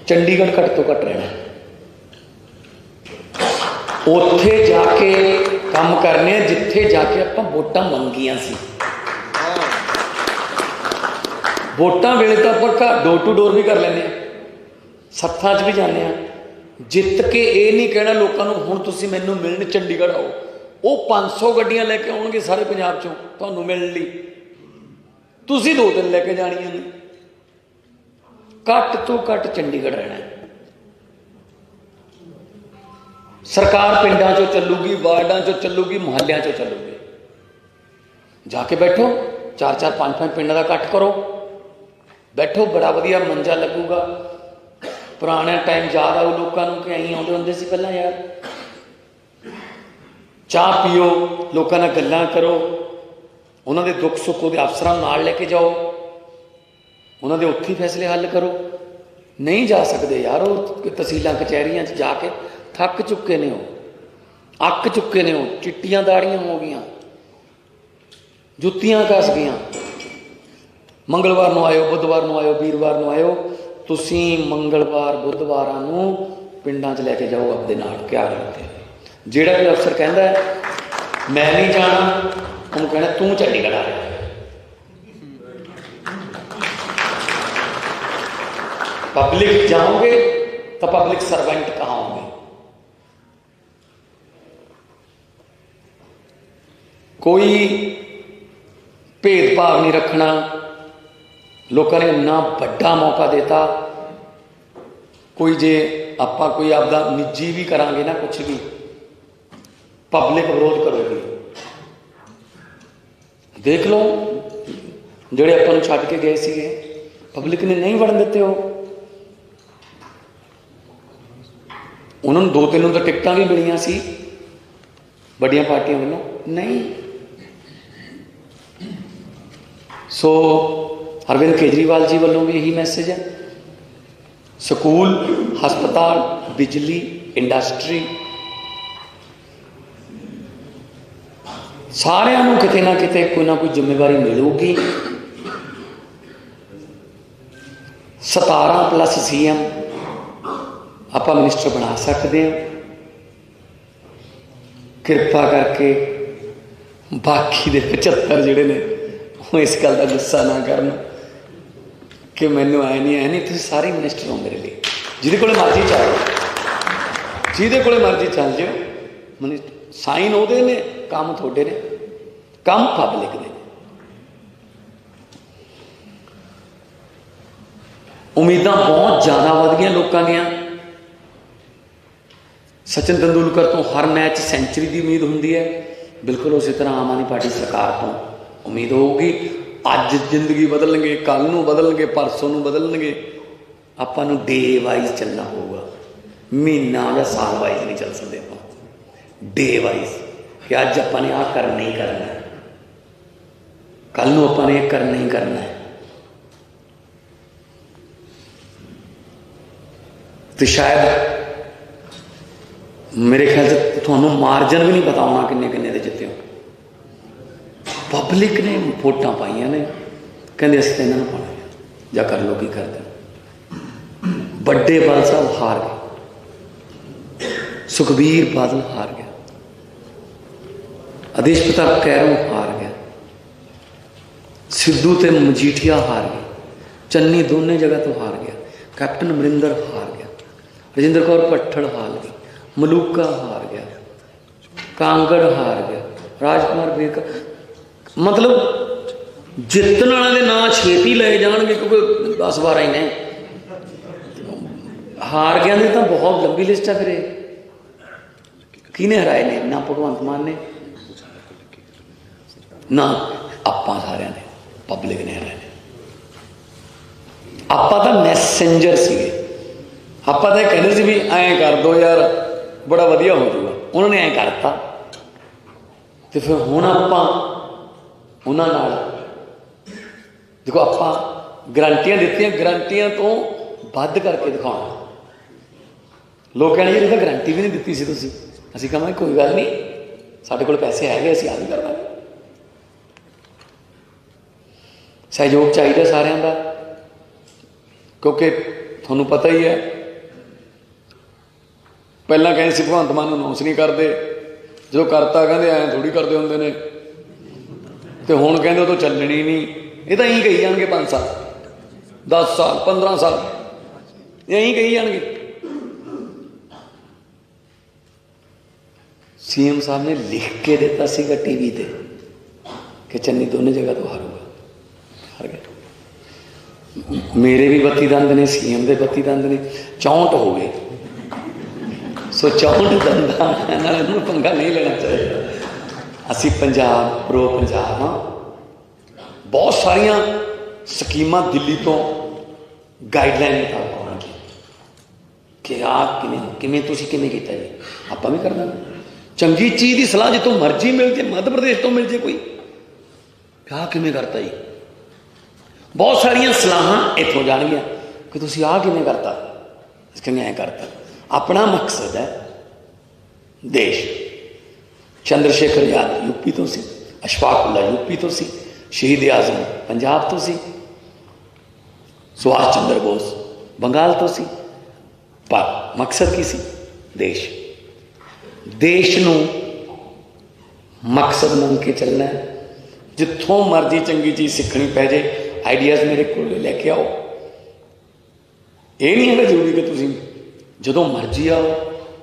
चंडीगढ़ घट तो घट रहना, ਉੱਥੇ ਜਾ ਕੇ ਕੰਮ ਕਰਨੇ ਆ ਜਿੱਥੇ ਜਾ ਕੇ ਆਪਾਂ ਵੋਟਾਂ ਮੰਗੀਆਂ ਸੀ। ਵੋਟਾਂ ਵੇਲੇ ਤਾਂ ਆਪਾਂ ਘਰ ਡੋਰ ਟੂ ਡੋਰ ਵੀ ਕਰ ਲੈਂਦੇ ਹਾਂ, ਸੱਥਾਂ 'ਚ ਵੀ ਜਾਂਦੇ ਹਾਂ। ਜਿੱਤ ਕੇ ਇਹ ਨਹੀਂ ਕਹਿਣਾ ਲੋਕਾਂ ਨੂੰ ਹੁਣ ਤੁਸੀਂ ਮੈਨੂੰ ਮਿਲਣ ਚੰਡੀਗੜ੍ਹ ਆਓ। ਉਹ 500 ਗੱਡੀਆਂ ਲੈ ਕੇ ਆਉਣਗੇ ਸਾਰੇ ਪੰਜਾਬ 'ਚੋਂ ਤੁਹਾਨੂੰ ਮਿਲਣ ਲਈ, ਤੁਸੀਂ 2-3 ਲੈ ਕੇ ਜਾਣੀਆਂ ਨੇ। ਘੱਟ ਤੋਂ ਘੱਟ ਚੰਡੀਗੜ੍ਹ ਰਹਿਣਾ। ਸਰਕਾਰ ਪਿੰਡਾਂ 'ਚੋਂ ਚੱਲੂਗੀ, ਵਾਰਡਾਂ 'ਚੋਂ ਚੱਲੂਗੀ, ਮੁਹੱਲਿਆਂ 'ਚੋਂ ਚੱਲੂਗੀ। ਜਾ ਕੇ ਬੈਠੋ, 4-4 5-5 ਪਿੰਡਾਂ ਦਾ ਇਕੱਠ ਕਰੋ, ਬੈਠੋ, ਬੜਾ ਵਧੀਆ ਮੰਜਾ ਲੱਗੂਗਾ। ਪੁਰਾਣਾ ਟਾਈਮ ਯਾਦ ਆਊ ਲੋਕਾਂ ਨੂੰ ਕਿ ਅਸੀਂ ਆਉਂਦੇ ਹੁੰਦੇ ਸੀ ਪਹਿਲਾਂ ਯਾਰ। ਚਾਹ ਪੀਓ, ਲੋਕਾਂ ਨਾਲ ਗੱਲਾਂ ਕਰੋ, ਉਹਨਾਂ ਦੇ ਦੁੱਖ ਸੁੱਖ ਉਹਦੇ ਅਫਸਰਾਂ ਨਾਲ ਲੈ ਕੇ ਜਾਓ, ਉਹਨਾਂ ਦੇ ਉੱਥੇ ਫੈਸਲੇ ਹੱਲ ਕਰੋ। ਨਹੀਂ ਜਾ ਸਕਦੇ ਯਾਰ, ਉਹ ਤਹਿਸੀਲਾਂ ਕਚਹਿਰੀਆਂ 'ਚ ਜਾ ਕੇ ਥੱਕ ਚੁੱਕੇ ਨੇ, ਉਹ ਅੱਕ ਚੁੱਕੇ ਨੇ, ਉਹ ਚਿੱਟੀਆਂ ਦਾੜੀਆਂ ਹੋ ਗਈਆਂ, ਜੁੱਤੀਆਂ ਘਸ ਗਈਆਂ। ਮੰਗਲਵਾਰ ਨੂੰ ਆਇਓ, ਬੁੱਧਵਾਰ ਨੂੰ ਆਇਓ, ਵੀਰਵਾਰ ਨੂੰ ਆਇਓ। ਤੁਸੀਂ ਮੰਗਲਵਾਰ ਬੁੱਧਵਾਰਾਂ ਨੂੰ ਪਿੰਡਾਂ 'ਚ ਲੈ ਕੇ ਜਾਓ ਆਪਦੇ ਨਾਲ। ਕਿਆ ਕਰਦੇ? ਜਿਹੜਾ ਵੀ ਅਫਸਰ ਕਹਿੰਦਾ ਮੈਂ ਨਹੀਂ ਜਾਣਾ, ਉਹਨੂੰ ਕਹਿਣਾ ਤੂੰ ਚੰਡੀਗੜ੍ਹ ਆ ਰਿਹਾ। पब्लिक जाओगे तो पब्लिक सर्वेंट कहाँ होंगे? कोई भेदभाव नहीं रखना। लोगों ने इन्ना बड़ा मौका देता। कोई जे आपां कोई आपदा निजी भी करांगे ना, कुछ भी पब्लिक विरोध करोगी। देख लो ਜਿਹੜੇ ਆਪਾਂ ਨੂੰ ਛੱਡ ਕੇ ਗਏ ਸੀਗੇ, ਪਬਲਿਕ ਨੇ ਨਹੀਂ ਵੜਨ ਦਿੱਤੇ। ਉਹਨਾਂ ਨੂੰ 2-3 ਨੂੰ ਤਾਂ ਟਿਕਟਾਂ ਵੀ ਮਿਲੀਆਂ ਸੀ ਵੱਡੀਆਂ ਪਾਰਟੀਆਂ ਵੱਲੋਂ, ਨਹੀਂ। ਸੋ ਅਰਵਿੰਦ ਕੇਜਰੀਵਾਲ ਜੀ ਵੱਲੋਂ ਵੀ ਇਹੀ ਮੈਸੇਜ ਹੈ। ਸਕੂਲ, ਹਸਪਤਾਲ, ਬਿਜਲੀ, ਇੰਡਸਟਰੀ, ਸਾਰਿਆਂ ਨੂੰ ਕਿਤੇ ਨਾ ਕਿਤੇ ਕੋਈ ਨਾ ਕੋਈ ਜ਼ਿੰਮੇਵਾਰੀ ਮਿਲੂਗੀ। 17+ CM ਆਪਾਂ ਮਿਨਿਸਟਰ ਬਣਾ ਸਕਦੇ ਹਾਂ। ਕਿਰਪਾ ਕਰਕੇ ਬਾਕੀ ਦੇ 75 ਜਿਹੜੇ ਨੇ ਉਹ ਇਸ ਗੱਲ ਦਾ ਗੁੱਸਾ ਨਾ ਕਰਨ ਕਿ ਮੈਨੂੰ ਆਏ ਨਹੀਂ। ਤੁਸੀਂ ਸਾਰੇ ਮਿਨਿਸਟਰ ਹੋ ਮੇਰੇ ਲਈ। ਜਿਹਦੇ ਕੋਲੇ ਮਰਜ਼ੀ ਚੱਲ, ਜਿਹਦੇ ਕੋਲੇ ਮਰਜ਼ੀ ਚੱਲ ਜਾਓ, ਮਿਨਿਸਟਰ ਸਾਈਨ ਉਹਦੇ ਨੇ, ਕੰਮ ਤੁਹਾਡੇ ਨੇ, ਕੰਮ ਪਬਲਿਕ ਦੇ। ਉਮੀਦਾਂ ਬਹੁਤ ਜ਼ਿਆਦਾ ਵੱਧ ਗਈਆਂ ਲੋਕਾਂ ਦੀਆਂ। ਸਚਿਨ ਤੰਦੂਲਕਰ ਤੋਂ ਹਰ ਮੈਚ ਸੈਂਚਰੀ ਦੀ ਉਮੀਦ ਹੁੰਦੀ ਹੈ। ਬਿਲਕੁਲ ਉਸੇ ਤਰ੍ਹਾਂ ਆਮ ਆਦਮੀ ਪਾਰਟੀ ਸਰਕਾਰ ਤੋਂ ਉਮੀਦ ਹੋਊਗੀ। ਅੱਜ ਜ਼ਿੰਦਗੀ ਬਦਲਣਗੇ, ਕੱਲ੍ਹ ਨੂੰ ਬਦਲਣਗੇ, ਪਰਸੋਂ ਨੂੰ ਬਦਲਣਗੇ। ਆਪਾਂ ਨੂੰ ਡੇ ਵਾਈਜ਼ ਚੱਲਣਾ ਹੋਊਗਾ, ਮਹੀਨਾ ਜਾਂ ਸਾਲ ਵਾਈਜ਼ ਨਹੀਂ ਚੱਲ ਸਕਦੇ ਆਪਾਂ। ਡੇ ਵਾਈਜ਼ ਕਿ ਅੱਜ ਆਪਾਂ ਨੇ ਆਹ ਕਰਨਾ ਹੀ ਕਰਨਾ, ਕੱਲ੍ਹ ਨੂੰ ਆਪਾਂ ਨੇ ਇਹ ਕਰਨਾ ਹੀ ਕਰਨਾ ਹੈ। तो शायद मेरे ख्याल से थानू मार्जन भी नहीं पता होना किन्ने किन्ने दे जिते हो। पब्लिक ने वोटां पाइयां ने, कहते असीं तां इन्हां नूं पाउणा है, जां कर लो की करदे। बड़े बादल साहब हार गए, सुखबीर बादल हार गया, आदेश प्रताप कैरों हार गया, सिद्धू ते मजीठिया हार गए, चन्नी दोनों जगह तो हार गया, कैप्टन अमरिंदर हार गया, राजिंदर कौर भट्टड़ हार गई, मलूका हार गया, कांगड़ हार गया, राजकुमार बेकर। मतलब जितने वाले ना छेती ले जाएंगे क्योंकि 10-12 ही ने हार गया। तो बहुत लंबी लिस्ट है। फिर किने हराए ने? ना भगवंत मान ने, ना आपां सारिਆਂ ने, पब्लिक ने हराए। आपां तां मैसेंजर सीगे, आपां तां कहते सी भी ऐं कर दो यार बड़ा वधिया हो जाऊगा, उन्होंने ऐं करता। तो फिर हुण आपां उन्हां नाल देखो, आपां गारंटियां दित्तियां, गारंटियां तो वध करके दिखाउणा। लोग कहणे जी तो गारंटी भी नहीं दित्ती सी तुसीं। असीं कहांगे कोई गल नहीं, साडे कोल पैसे हैगे, असीं आ भी कर लांगे। सहयोग चाहिए सारिਆਂ ਦਾ, क्योंकि ਤੁਹਾਨੂੰ पता ही है पहला कहें सी भगवंत मान अनाउंस नहीं करते, जो करता कहते ऐ थोड़ी करते होंगे ने, तो हुण कहते तो चलनी नहीं। ये तो यहीं कही जाएंगे 5 साल 10 साल 15 साल यहीं कही जाएंगे। सीएम साहब ने लिख के दिता सीगा टीवी ते कि चन्नी दोनों जगह तो हारूगा, हार गया। मेरे भी 32 दंद ने, सीएम के 32 दंद ने, 64 हो गए। सो 64 दंदा पंगा नहीं लेना चाहिए। असी पंजाब प्रो पंजाब हाँ, बहुत सारिया स्कीमां दिल्ली तो गाइडलाइन मुताबिक आउणगी कि आ किवें तुसीं किवें कीता जी, आपां भी करना। चंगी चीज़ की सलाह जितों मर्जी मिल जाए, मध्य प्रदेश तो मिल जाए कोई, आ किवें करता जी, बहुत सारिया सलाहां इत्थों जाणगियां कि तुसीं आ किवें करता, किवें ऐ करता। अपना मकसद है देश। चंद्रशेखर आजाद यूपी तो सी, अशफाक उल्ला यूपी तो सी, शहीद आजम पंजाब तो सी, सुभाष चंद्र बोस बंगाल तो सी, पर मकसद की सी देश। देश नूं मकसद मान के चलना है। जिथों मर्जी चंगी चीज़ सीखनी पै जाए, आइडियाज़ मेरे को लैके आओ। ये नहीं है जरूरी कि तुसीं जदों मर्जी आओ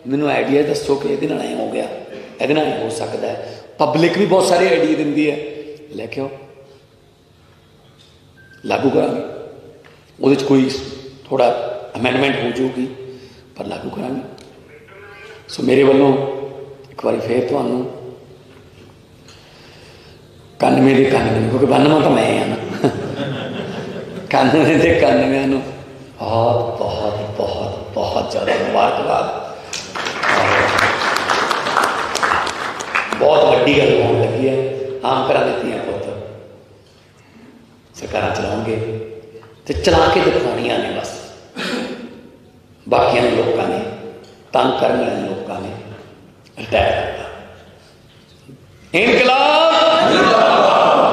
मैनूं आइडिया दसो कि ये ऐ हो गया, ये हो सकता है। पब्लिक भी बहुत सारे आइडिया दिंदी है, लैके आओ, लागू करांगे। उहदे च कोई थोड़ा अमेंडमेंट हो जाऊगी पर लागू करांगे। सो मेरे वालों एक बार फिर तुहानूं 91 के 91, क्योंकि 92 तो मैं हाँ ना, 91 के 91 बहुत बहुत बहुत बहुत ज़्यादा मुबारकबाद। बहुत वड्डी गल होने लगी है। आम घर दित्तियां पुत्त सरकार चलाउणगे तो चला के दिखाउणियां ने, बस बाकियां लोगों ने तंग करने वाले लोगों ने रिटायर करता। इनकलाब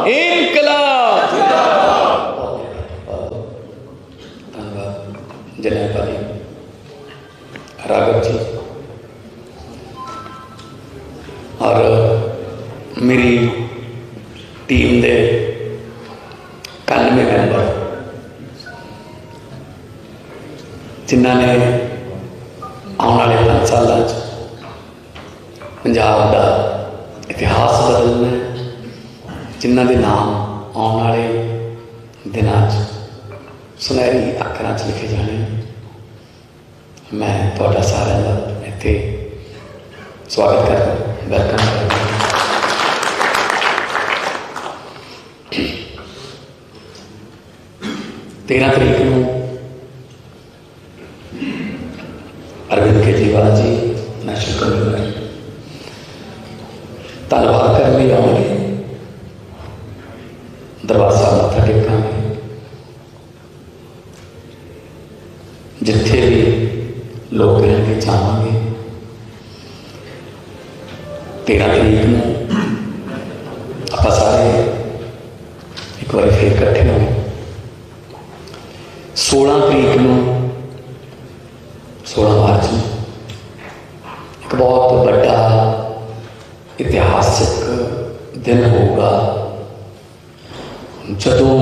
इनकलाब। धन्यवाद जनाब भाई राघव जी और मेरी टीम के 91 मैंबर जिन्होंने आने वाले 5 सालों पंजाब का इतिहास बदलना, जिन्हों के नाम आने वाले दिनों सुनहरी अक्षरों च लिखे जाने। मैं थोड़ा सारा इत्थे स्वागत करता, वेलकम करता। 13 तरीक को अरविंद केजरीवाल जी नेशनल कन्वीनर धन्यवाद करने आएंगे, दरबार साहब मत्था टेकांगे। जिथे भी लोग कहेंगे जावांगे। 13 तरीक को आप सारे एक बार फिर इकट्ठे होंगे। 16 तरीक को 16 मार्च में एक बहुत बड़ा इतिहासिक दिन होगा, जदों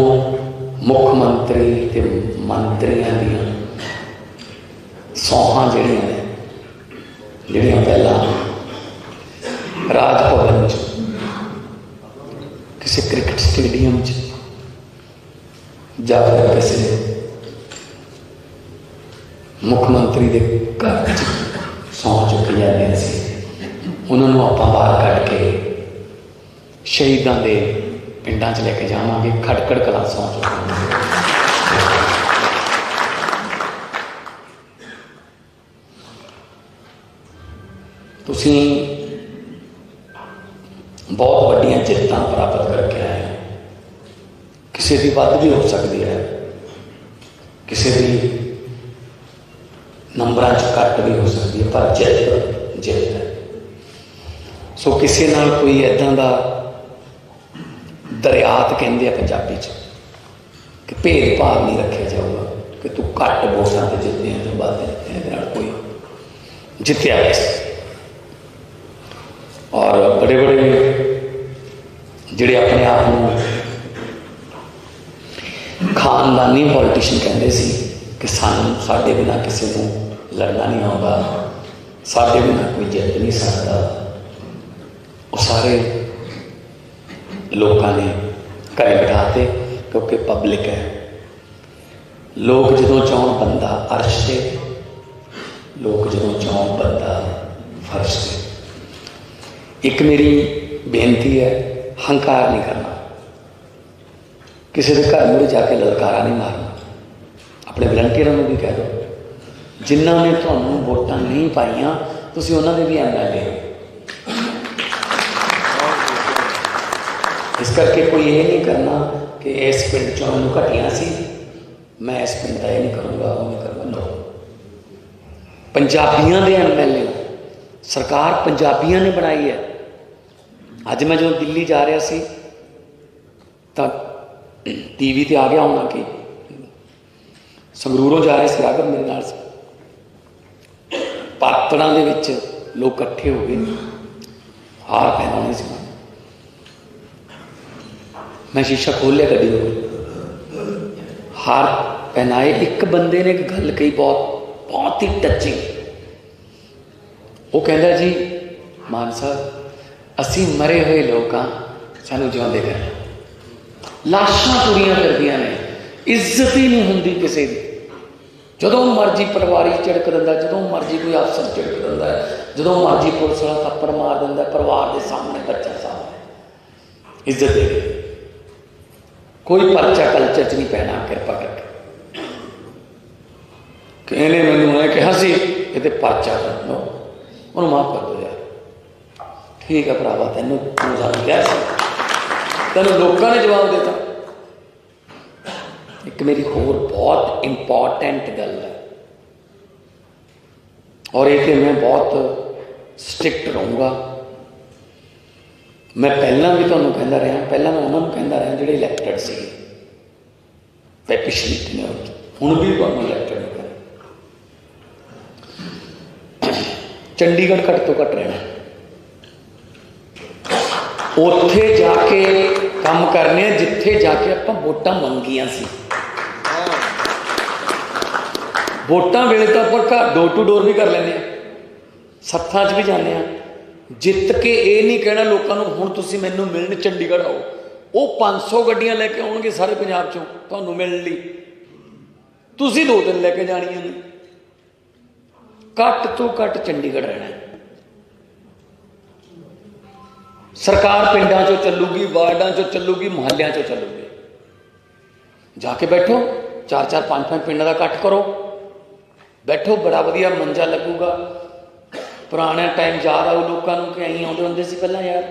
मुख्यमंत्री ते मंत्रियों दी सौहां जड़ियां पहला राज भवन किसी क्रिकेट स्टेडियम या फिर किसी मुख्यमंत्री के घर सौं चुकी जाती सी, उन्होंने आप बाहर कढ़ के शहीदों के पिंडा च लेके जावांगे। खटकड़ कलां सौं चुकी। तुसीं बहुत वड्डियां जित्तां प्राप्त करके आए। किसी की वध भी हो सकती है, किसी की नंबरां च घट भी हो सकती है, पर जित जित है। सो किसी नाल कोई इदां दा दरियात कहते हैं पंजाबी च कि भेदभाव नहीं रखा जाऊगा कि तू घट वोटां ते जितने तो वध जितने, कोई जितया और बड़े बड़े जिहड़े अपने आप को खानदानी पॉलिटिशियन कहते सी कि साडे बिना किसी को लड़ना नहीं आउंदा, साडे बिना कोई जित नहीं सकता, वो सारे लोगों ने घरे बिठाते क्योंकि पब्लिक है। लोग जो चाहन बंदा अर्श से, लोग जो चाहन बंदा फर्श से। एक मेरी बेनती है, हंकार नहीं करना, किसी के घर मुझे जाके ललकारा नहीं मारना। अपने वलंटियरों को भी कह दो, जिन्होंने तुहानू वोटां नहीं पाइयां तुसीं उन्हां दे भी MLA हो। इस करके कोई ये नहीं करना कि इस पिंड चों मैनूं घटिया सी, मैं इस पिंड का ये नहीं करूँगा, वो नहीं करूँगा। नो, पंजाबियों के MLA सरकार पंजाबियों ने बनाई है। अज मैं जो दिल्ली जा रहा सी तो TV ते आ गया होना कि संगरूरों जा रहे थे आगर मेरे नाल पातड़ा दे विच लोग इकट्ठे हो गए, हार पहनाने से मैं शीशा खोल लिया गड्डी को, हार पहनाए। एक बंदे ने एक गल कही बहुत ही टचिंग। वो कहता जी मान साहब असी मरे हुए लोग हाँ, सानू जिउंदे कर, लाशां तुरियां फिरदियां ने, इज्जत ही नहीं होंदी किसी की। जदों मर्जी पटवारी झिड़क दिंदा, जदों मर्जी कोई अफसर झिड़क दिंदा, जदों मर्जी पुलिस वाला थप्पड़ मार दिंदा, परिवार के सामने, बच्चा सामने, इज्जत दे दे। कोई परचा कल्चर च नहीं पैना कृपा करके। कि इन्हें मैनू मैं कहा सी ये परचा कर दो, उन्होंने माफ कर दो यार, ठीक है भरावा तेनों क्या तेन लोगों ने जवाब देता। एक मेरी होर बहुत इंपॉर्टेंट गल है और ये मैं बहुत स्ट्रिक्ट रहूँगा। मैं पहला भी तुहानूं कहता रहा, पहला मैं उन्होंने कहता रहा जिहड़े इलैक्टेड सी पिछली टेन्योर, हुण भी तुहानूं इलैक्टेड नहीं कर। चंडीगढ़ घट तो घट रहना, उत्थे जाके काम करने जिथे जाके आपां वोटां मंगियां सी। वोटां वेले तो आपां घर डोर टू डोर भी कर लैंदे, सत्थां च भी जाने, जित के ये नहीं कहना लोगों को हुण तुसीं मैनूं मिलण चंडीगढ़ आओ। वो 500 गड्डियां लैके आउणगे सारे पंजाब चों तुहानूं मिलण लई, तुसीं 2-3 लैके जाणियां ने। घट तो घट चंडीगढ़ रहना, सरकार पिंडां चों चलूगी, वार्डां चों चलूगी, मुहल्लियां चों चलूगी। जाके बैठो, 4-4 5-5 पिंडां दा इकट्ठ करो, बैठो, बड़ा वधिया मंजा लगूगा। पुराने टाइम याद आओ लोगों को कि अं आते होंगे सी पहला यार,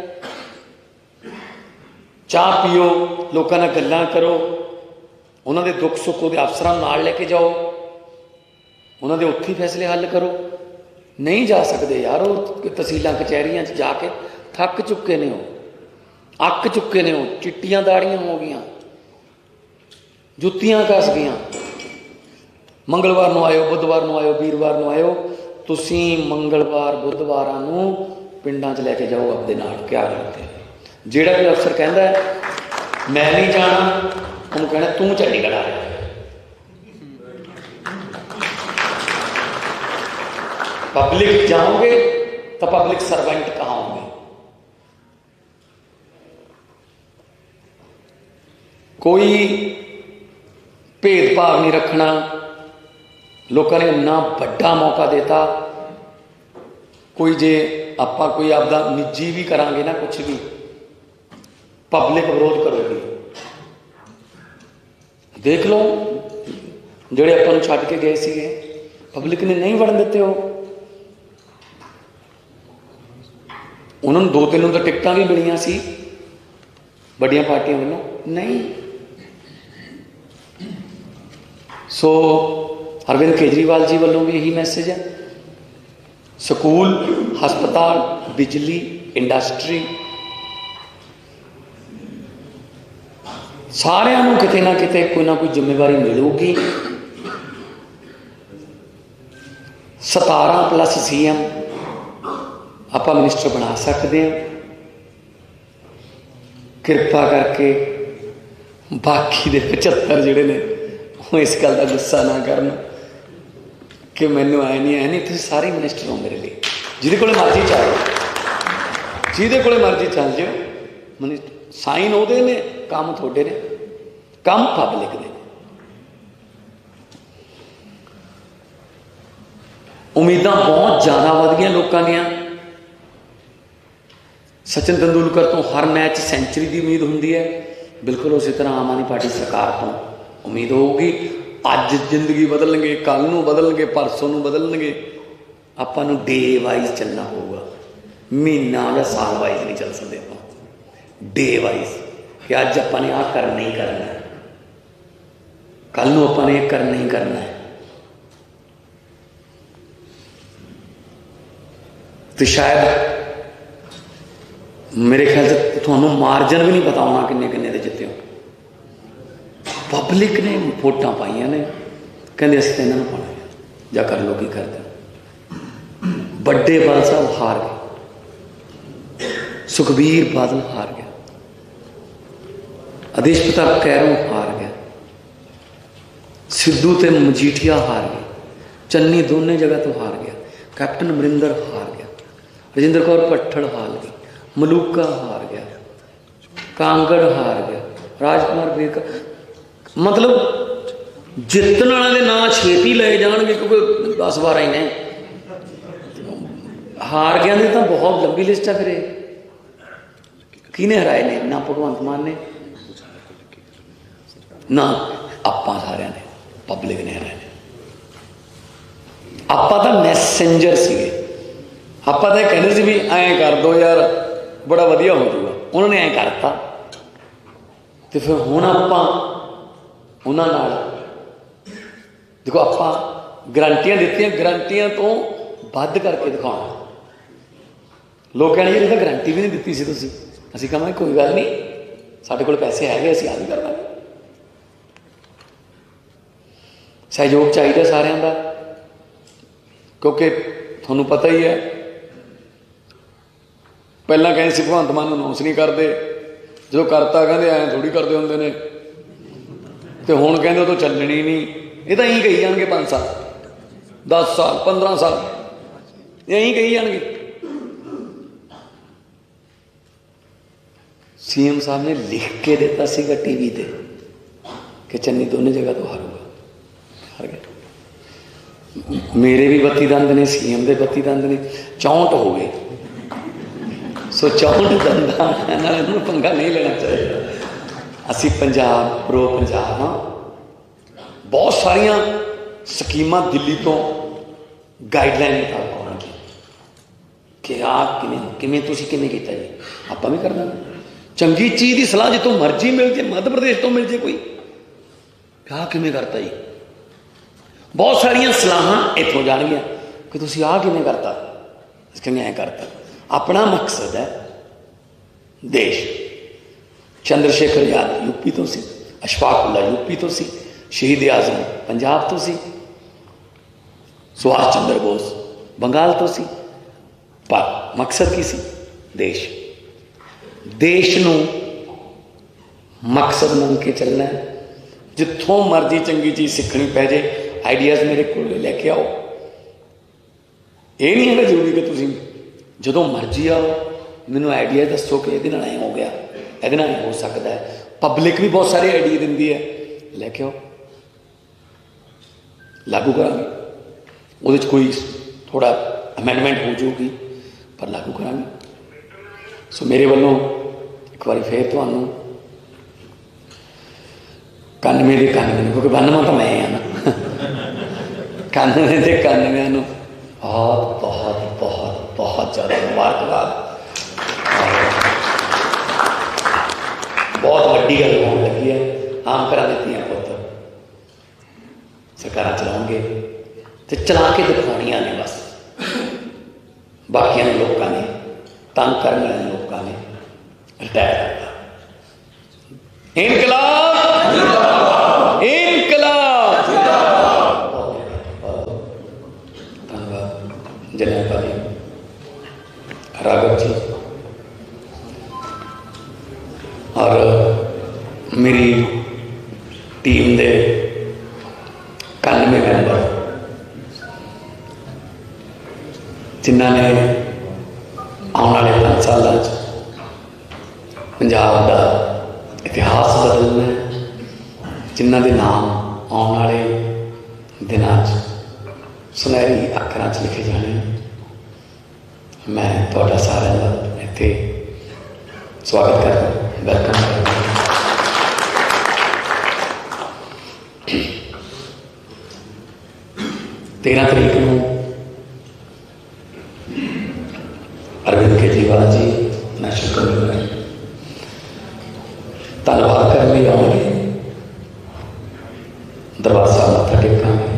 चाह पियो, लोगों नाल गल्लां करो, उन्होंने दुख सुख वो अफसरां नाल लेके जाओ, उन्होंने उत्थे फैसले हल करो। नहीं जा सकते यार, वो तहसीलों कचहरियां जाके थक चुके ने, हो अक चुके ने, हो चिट्टियां दाड़ियां हो गई, जुत्तियां कस गई। मंगलवार को आयो, बुधवार को आयो, वीरवार को आयो, तुसीं मंगलवार बुधवार नूं पिंडां च लैके जाओ अपने नाल। क्या करते जिहड़ा भी अफसर कहता है मैं नहीं जाना, उन्होंने कहना तू चंडीगढ़ आ रहा। पब्लिक जाओगे तो पब्लिक सर्वेंट कहाँ होंगे? कोई भेदभाव नहीं रखना। लोगों ने इन्ना बड़ा मौका देता, कोई जे आपां कोई आपदा निजी भी करांगे ना, कुछ भी पब्लिक विरोध करोगी। देख लो जिहड़े आपां नूं छड्ड के गए सीगे, पब्लिक ने नहीं वड़न दिते। हो उन्होंने 2-3 तो टिकटां भी मिलियां सी बड़ियां पार्टियां वालों, नहीं। सो अरविंद केजरीवाल जी वालों भी यही मैसेज है। स्कूल, हस्पताल, बिजली, इंडस्ट्री, सारिਆਂ ਨੂੰ किते ना किते कोई ना कोई जिम्मेवारी मिलूगी। 17+ CM ਆਪਾਂ मिनिस्टर बना सकते हैं। कृपा करके बाकी दे 75 जिहड़े ने वो इस गल का गुस्सा ना करन कि मैनू आए नहीं तुसीं सारे मिनिस्टर हो मेरे लिए। जिहदे कोले मर्जी चल जिहदे कोले मर्जी चल जाओ, मिनिस्टर साइन उहदे ने, काम तुहाडे ने, काम पब्लिक दे। उम्मीदां बहुत ज़्यादा वध गईयां लोकां दीयां। सचिन तेंदुलकर तो हर मैच सेंचुरी की उम्मीद होंगी है, बिल्कुल उसी तरह आम आदमी पार्टी सरकार तो उम्मीद होगी। अज जिंदगी बदलणगे, कल नूं बदलणगे, परसों नूं बदलणगे। आपां नूं डे वाइज चलना होगा, महीना या साल वाइज नहीं चल सकते आप, डे वाइज कि अज आपां ने आ करना ही करना है, कल नूं आपां ने करना ही करना है। तो शायद मेरे ख्याल से थानू मार्जन भी नहीं पता होना किन्ने किन्ने दे जिते हो। पब्लिक ने वोटां पाइया ने, कहते असीं तो इन्होंने पाना है, जा कर लो की करते। बड़े बादल साहब हार गए, सुखबीर बादल हार गया, आदेश प्रताप कैरों हार गया, सिद्धू ते मजीठिया हार गए, चन्नी दोनों जगह तो हार गया, कैप्टन अमरिंदर हार गया, रजिंदर कौर भट्टड़ हार गई, मलूका हार गया, कांगड़ हार गया, राजकुमार बेका। मतलब जितने वाले ना छेती ले जाएंगे क्योंकि 10-12 ही ने, हार गया ने तो बहुत लंबी लिस्ट है। फिर किने हराए ने? ना भगवंत मान ने, ना आपां सारिया ने, पब्लिक ने हराए। आपां तो मैसेंजर सीगे, आपां तो कहते सी भी ऐ कर दो यार बड़ा वधिया हो जाऊगा, उन्होंने ऐ करता। तो फिर हुण आपां उन्हां नाल देखो, आपां गारंटियां दित्तियां, गारंटियां तो वध करके दिखाउणा। लोग कहणे जी तो गारंटी भी नहीं दित्ती सी तुसीं। असीं कहांगे कोई गल नहीं, साडे कोल पैसे हैगे, असीं आ भी कर लांगे। सहयोग चाहिए सारिਆਂ ਦਾ, क्योंकि तुहानूं पता ही है पहला कहें सी भगवंत मान अनाउंस नहीं करते, जो करता कहते ऐ थोड़ी करते होंगे ने, तो हुण कहते तो चलनी ही नहीं। ये तो यहीं कही जाएंगे 5 साल 10 साल 15 साल यहीं कही जाएंगे। सीएम साहब ने लिख के दिता सीगा टीवी ते कि चन्नी दोनों जगह तो हारूगा, हार गया। मेरे भी 32 दंद ने, सीएम के 32 दंद ने, 64 हो गए। सो 64 दंदा पंगा नहीं लेना चाहिए। असी पंजाब प्रो पंजाब हाँ, बहुत सारिया स्कीमां दिल्ली तो गाइडलाइन मुताबिक आउणगी कि आ किवें तुसीं किवें कीता जी, आपां भी कर देंगे। चंगी चीज़ की सलाह जितों मर्जी मिल जाए, मध्य प्रदेश तो मिल जाए कोई, क्या किवें करता जी, बहुत सारिया सलाहां इत्थों जाणगियां कि तुसीं आ किवें करता, कहेंगे ऐ करता। अपना मकसद है देश। चंद्रशेखर आजाद यूपी तो सी, अशफाक उल्ला यूपी तो सी, शहीद आजम पंजाब तो सी, सुभाष चंद्र बोस बंगाल तो सी, पर मकसद की सी देश। देश नूं मकसद मन के चलना है। जिथों मर्जी चंगी चीज़ सीखनी पै जाए, आइडियाज़ मेरे को लैके आओ। ये नहीं है जरूरी कि तुसीं जो मर्जी आओ मैनू आइडिया दसो कि ये ऐ हो गया, ये हो सकता है। पब्लिक भी बहुत सारे आइडिया दिंदी है, लैके आओ, लागू करांगे। वो कोई थोड़ा अमेंडमेंट हो जाऊगी पर लागू करांगे। सो मेरे वालों एक बार फिर तुहानूं 91 के 91, क्योंकि 92 तो मैं हाँ ना, 91 के 91 बहुत बहुत बहुत बहुत ज़्यादा मुबारकबाद। बहुत वड्डी गल होने लगी है। आम घर दित्तियां पुत्त सरकार चलाओगे तो चला के दिखानियां ने, बस बाकिया लोगों ने तंग करने वाले लोगों ने रिटायर करता। इनकलाब इनकलाब। धन्यवाद। और मेरी टीम के 91 मैंबर जिन्होंने आने वाले 5 सालों पंजाब का इतिहास बदलना है, जिन्हों के नाम आने वाले दिनों सुनहरी अक्षरों च लिखे जाने। मैं थोड़ा सारे का इत्थे स्वागत करता, वेलकम करता। 13 तरीक को अरविंद केजरीवाल जी नेशनल कन्वीनर धन्यवाद करने लिए आएंगे, दरबार साहब मत्था टेकांगे।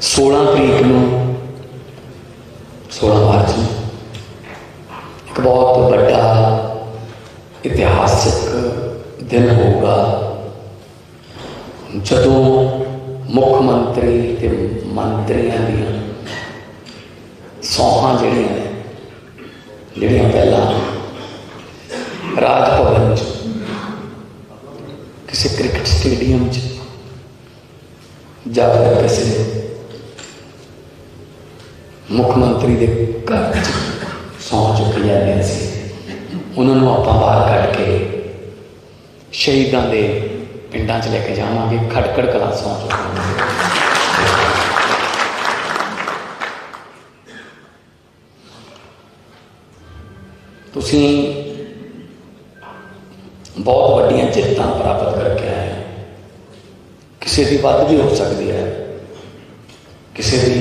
16 तरीक को 16 मार्च में एक बहुत बड़ा इतिहासिक दिन होगा जदों मुख्यमंत्री ते मंत्रियों दी सौहां जड़ियां ने जड़ियां पहला राज भवन किसी क्रिकेट स्टेडियम जाकर किसी मुख्यमंत्री के घर सौं चुकी जाती सी, उन्होंने आप बाहर कट के शहीदों के पिंडा च लेके जावांगे। खटकड़ कला सौं चुकी तुसीं बहुत वड्डियां जित्तां प्राप्त करके आए हैं। किसी की वध भी हो सकती है, किसी की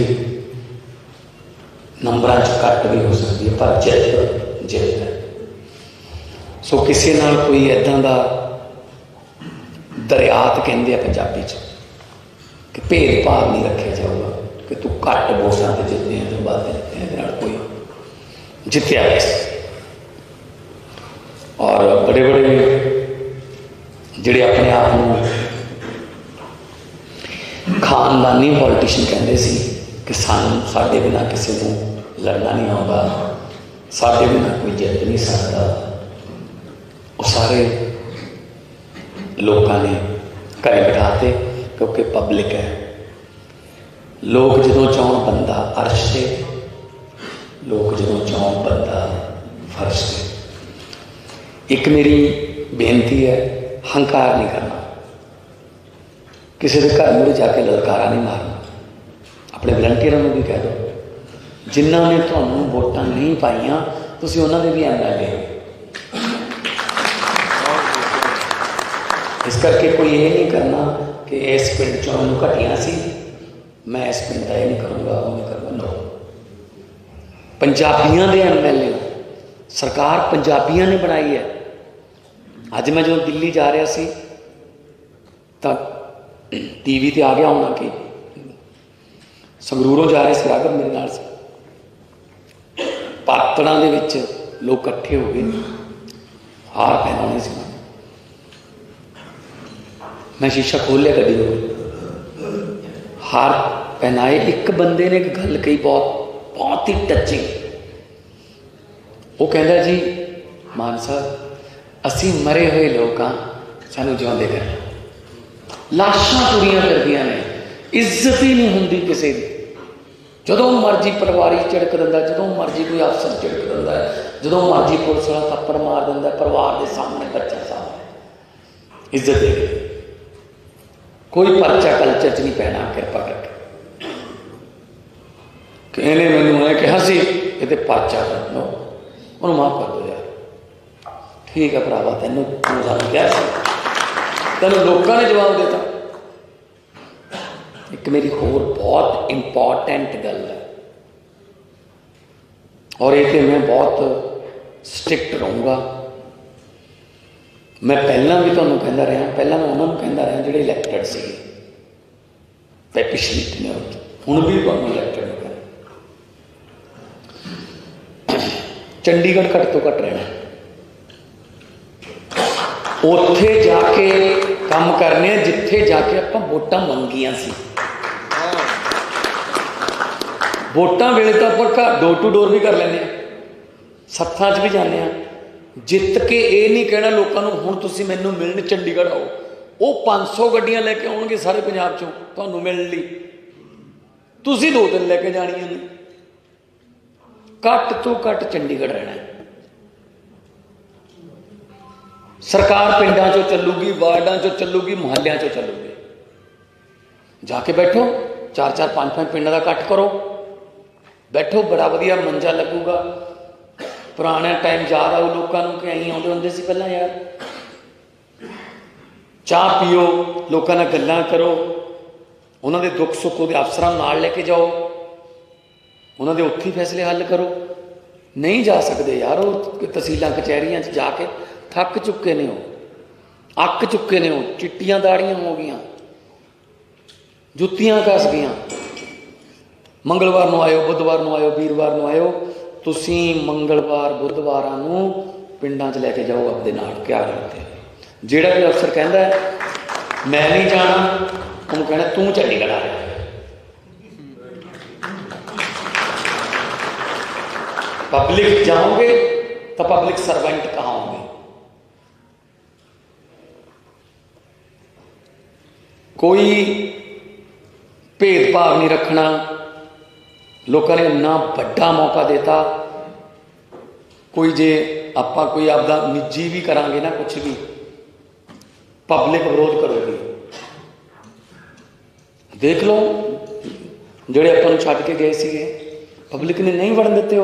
नंबरां च घट भी हो सकती है, पर जित जित है। सो किसी नाल कोई इदां दा दरियात कहते हैं पंजाबी च कि भेदभाव नहीं रखा जाऊगा कि तू घट वोटां ते जितने हैं तो वध जितने हैं, कोई जितया वैसे। और बड़े बड़े जिहड़े अपने आप को खानदानी पॉलिटिशियन कहते सी कि सानू साडे बिना किसी को लड़ना नहीं आउंदा, साडे बिना कोई जित नहीं सकता, वो सारे लोगों ने घरे बिठाते क्योंकि पब्लिक है। लोग जदों चाहन बंदा अर्श से, लोग जदों चाहन बंदा फर्श से। एक मेरी बेनती है, हंकार नहीं करना, किसी के घर में जाके ललकारा नहीं मारना। अपने वलंटियरों को भी कह दो जिन्होंने तुहानू वोटां नहीं पाइया तुसीं उन्हां दे भी MLA हो। इस करके कोई ये नहीं करना कि इस पिंड चों मैनूं घटिया सी, मैं इस पिंड का ये नहीं करूँगा वो नहीं करूँगा। नो, पंजाबियों के MLA सरकार पंजाबियों ने बनाई है। अज मैं जो दिल्ली जा रहा सी तो TV ते आ गया होना कि संगरूरों जा रहे सी, राघव मेरे नाल से पातड़ा दे विच लोग इकट्ठे हो गए, हार पहनाने से। मैं शीशा खोल लिया गड्डी को, हार पहनाए। एक बंदे ने एक गल कही बहुत ही टचिंग। वो कहता जी मान साहब असी मरे हुए लोग हाँ, सानू जिउंदे कर। लाशां तुरियां करदियां ने, इज्जत ही नहीं होंदी किसी की। जदों मर्जी पटवारी झिड़क दिंदा, जदों मर्जी कोई अफसर झिड़क दिंदा है, जदों मर्जी पुलिस वाला थप्पड़ मार दिंदा परिवार के सामने, बच्चा सामने। इज्जत दे कोई परचा कल्चर च नहीं पैना कृपा करके। कि इन्हें मैनूं कहा सी ये परचा नो उन्होंने माफ कर दो यार, ठीक है भरावा तेनों सानूं क्या सी, तेनों लोगों ने जवाब देता। एक मेरी होर बहुत इंपॉर्टेंट गल है, और ये मैं बहुत स्ट्रिक्ट रहूँगा। मैं पहला भी तुहानूं कहता रहा, पहला मैं उन्होंने कहता रहा जिहड़े इलैक्टेड सी पिछली टेन्योर, हुण भी तुहानूं इलैक्टेड हो गया। चंडीगढ़ घट तो घट रहना, उत्थे जाके काम करने जिथे जाके आपां वोटां मंगियां सी। वोटां वेले तो आप घर डोर टू डोर भी कर लें, सत्थां च भी जाने, जित के ये नहीं कहना लोगों को हुण तुसीं मैनूं मिलण चंडीगढ़ आओ, वो 500 गड्डियां लैके आउणगे सारे पंजाब चों तुहानूं मिलण लई, तुसीं 2-3 लैके जाणियां ने। घट तो घट चंडीगढ़ रहना है। सरकार पिंडां चों चलूगी, वार्डां चों चलूगी, मुहल्लियां चों चलूगी। जाके बैठो, 4-4 5-5 पिंडां दा इकट्ठ करो, बैठो, बड़ा वधिया मंजा लगूगा। पुराने टाइम याद आओ लोगों को कि अं आउंदे हुंदे सी पहलां यार, चाह पीओ, लोगों नाल गल्लां करो, उन्हां दे दुख सुख उहदे अफसरां नाल लैके जाओ, उन्हां दे उत्थे फैसले हल करो। नहीं जा सकते यार, वो तहसीलां कचहरियां जाके थक चुके ने, हो अक चुके ने, हो चिट्टियां दाड़ियां हो गई, जुत्तियां घस गई। मंगलवार नूं आयो, बुधवार नूं आयो, वीरवार नूं आयो, तुसीं मंगलवार बुधवारां नूं पिंडां 'च लैके जाओ अपने नाल। क्या करते जिहड़ा भी अफसर कहता है मैं नहीं जाना, उन्होंने कहना तू चंडीगढ़ आ रहा। पब्लिक जाओगे तो पब्लिक सर्वेंट कहाँ होंगे? कोई भेदभाव नहीं रखना। लोगों ने इन्ना बड़ा मौका देता, कोई जे आपां कोई आपदा निजी भी करांगे ना, कुछ भी पब्लिक विरोध करोगी। देख लो ਜਿਹੜੇ ਆਪਾਂ ਨੂੰ ਛੱਡ ਕੇ ਗਏ ਸੀਗੇ, ਪਬਲਿਕ ਨੇ नहीं ਵੜਨ ਦਿੱਤੇ।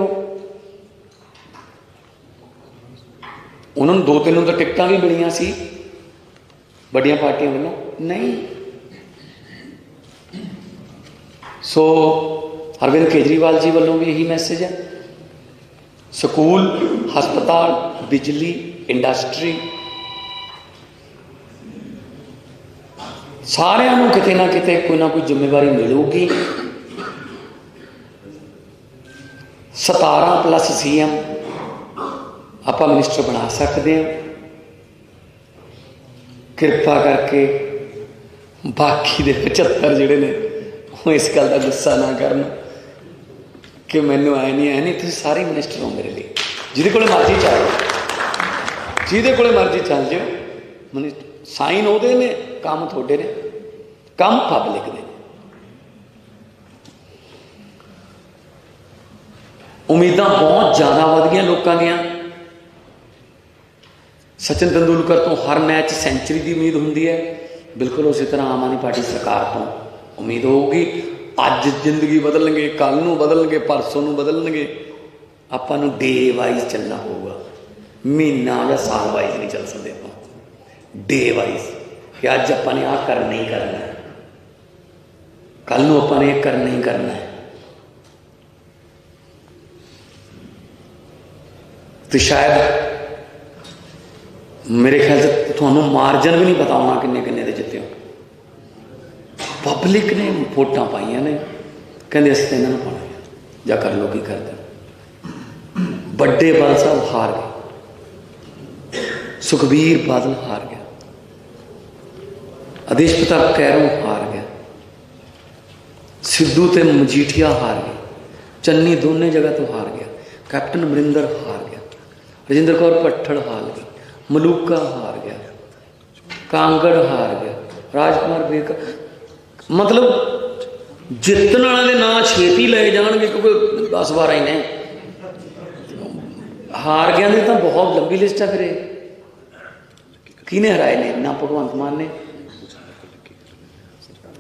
ਉਹਨਾਂ ਨੂੰ 2-3 ਨੂੰ ਤਾਂ ਟਿਕਟਾਂ ਵੀ ਮਿਲੀਆਂ ਸੀ ਵੱਡੀਆਂ ਪਾਰਟੀਆਂ ਵੱਲੋਂ, नहीं। सो अरविंद केजरीवाल जी वालों भी यही मैसेज है। स्कूल, हस्पताल, बिजली, इंडस्ट्री सारिਆਂ ਨੂੰ किते ना किते कोई ना कोई जिम्मेवारी मिलूगी। 17+ CM ਆਪਾਂ मिनिस्टर बना सकते हैं। कृपा करके बाकी दे 75 ਜਿਹੜੇ ਨੇ ਉਹ इस गल का गुस्सा ना करन कि मैनू आए नहीं, तुम सारे मिनिस्टर हो मेरे लिए। जिहदे कोले मर्जी चल जाओ, जिहदे कोले मर्जी चल जाओ, मिनिस्टर साइन उहदे ने, काम तुहाडे ने, काम पब्लिक दे। उम्मीदां बहुत ज़्यादा वध गईयां लोकां दीयां। सचिन तेंदुलकर तो हर मैच सेंचुरी की उम्मीद होंगी है, बिल्कुल उसी तरह आम आदमी पार्टी सरकार तो उम्मीद होगी। अज जिंदगी बदलणगे, कल नूं बदलणगे, परसों नूं बदलणगे। आपां नूं डे वाइज चलना होगा, महीना या साल वाइज नहीं चल सकते। आप डे वाइज कि अज आपां ने आह करना ही करना है, कल नूं आपां ने करना ही करना है। तो शायद मेरे ख्याल से तुहानूं मार्जन भी नहीं पता होना किन्ने किन्ने दे जिते हो। पब्लिक ने वोटां पाइयां ने, कहते असीं तां इन्हां नूं पाउणा है, जां कर लो की करदे। बड़े बादल साहब हार गए, सुखबीर बादल हार गया, आदेश प्रताप कैरों हार गया, सिद्धू ते मजीठिया हार गए, चन्नी दोनों जगह तो हार गया, कैप्टन अमरिंदर हार गया, राजिंदर कौर पट्ठड़ हार गई, मलूका हार गया, कांगड़ हार गया, राजकुमार बेकर। मतलब जितने वाले ना छेती ले जाएंगे क्योंकि 10-12 ही ने, हार गया ने तो बहुत लंबी लिस्ट है। फिर किने हराए ने? ना भगवंत मान ने,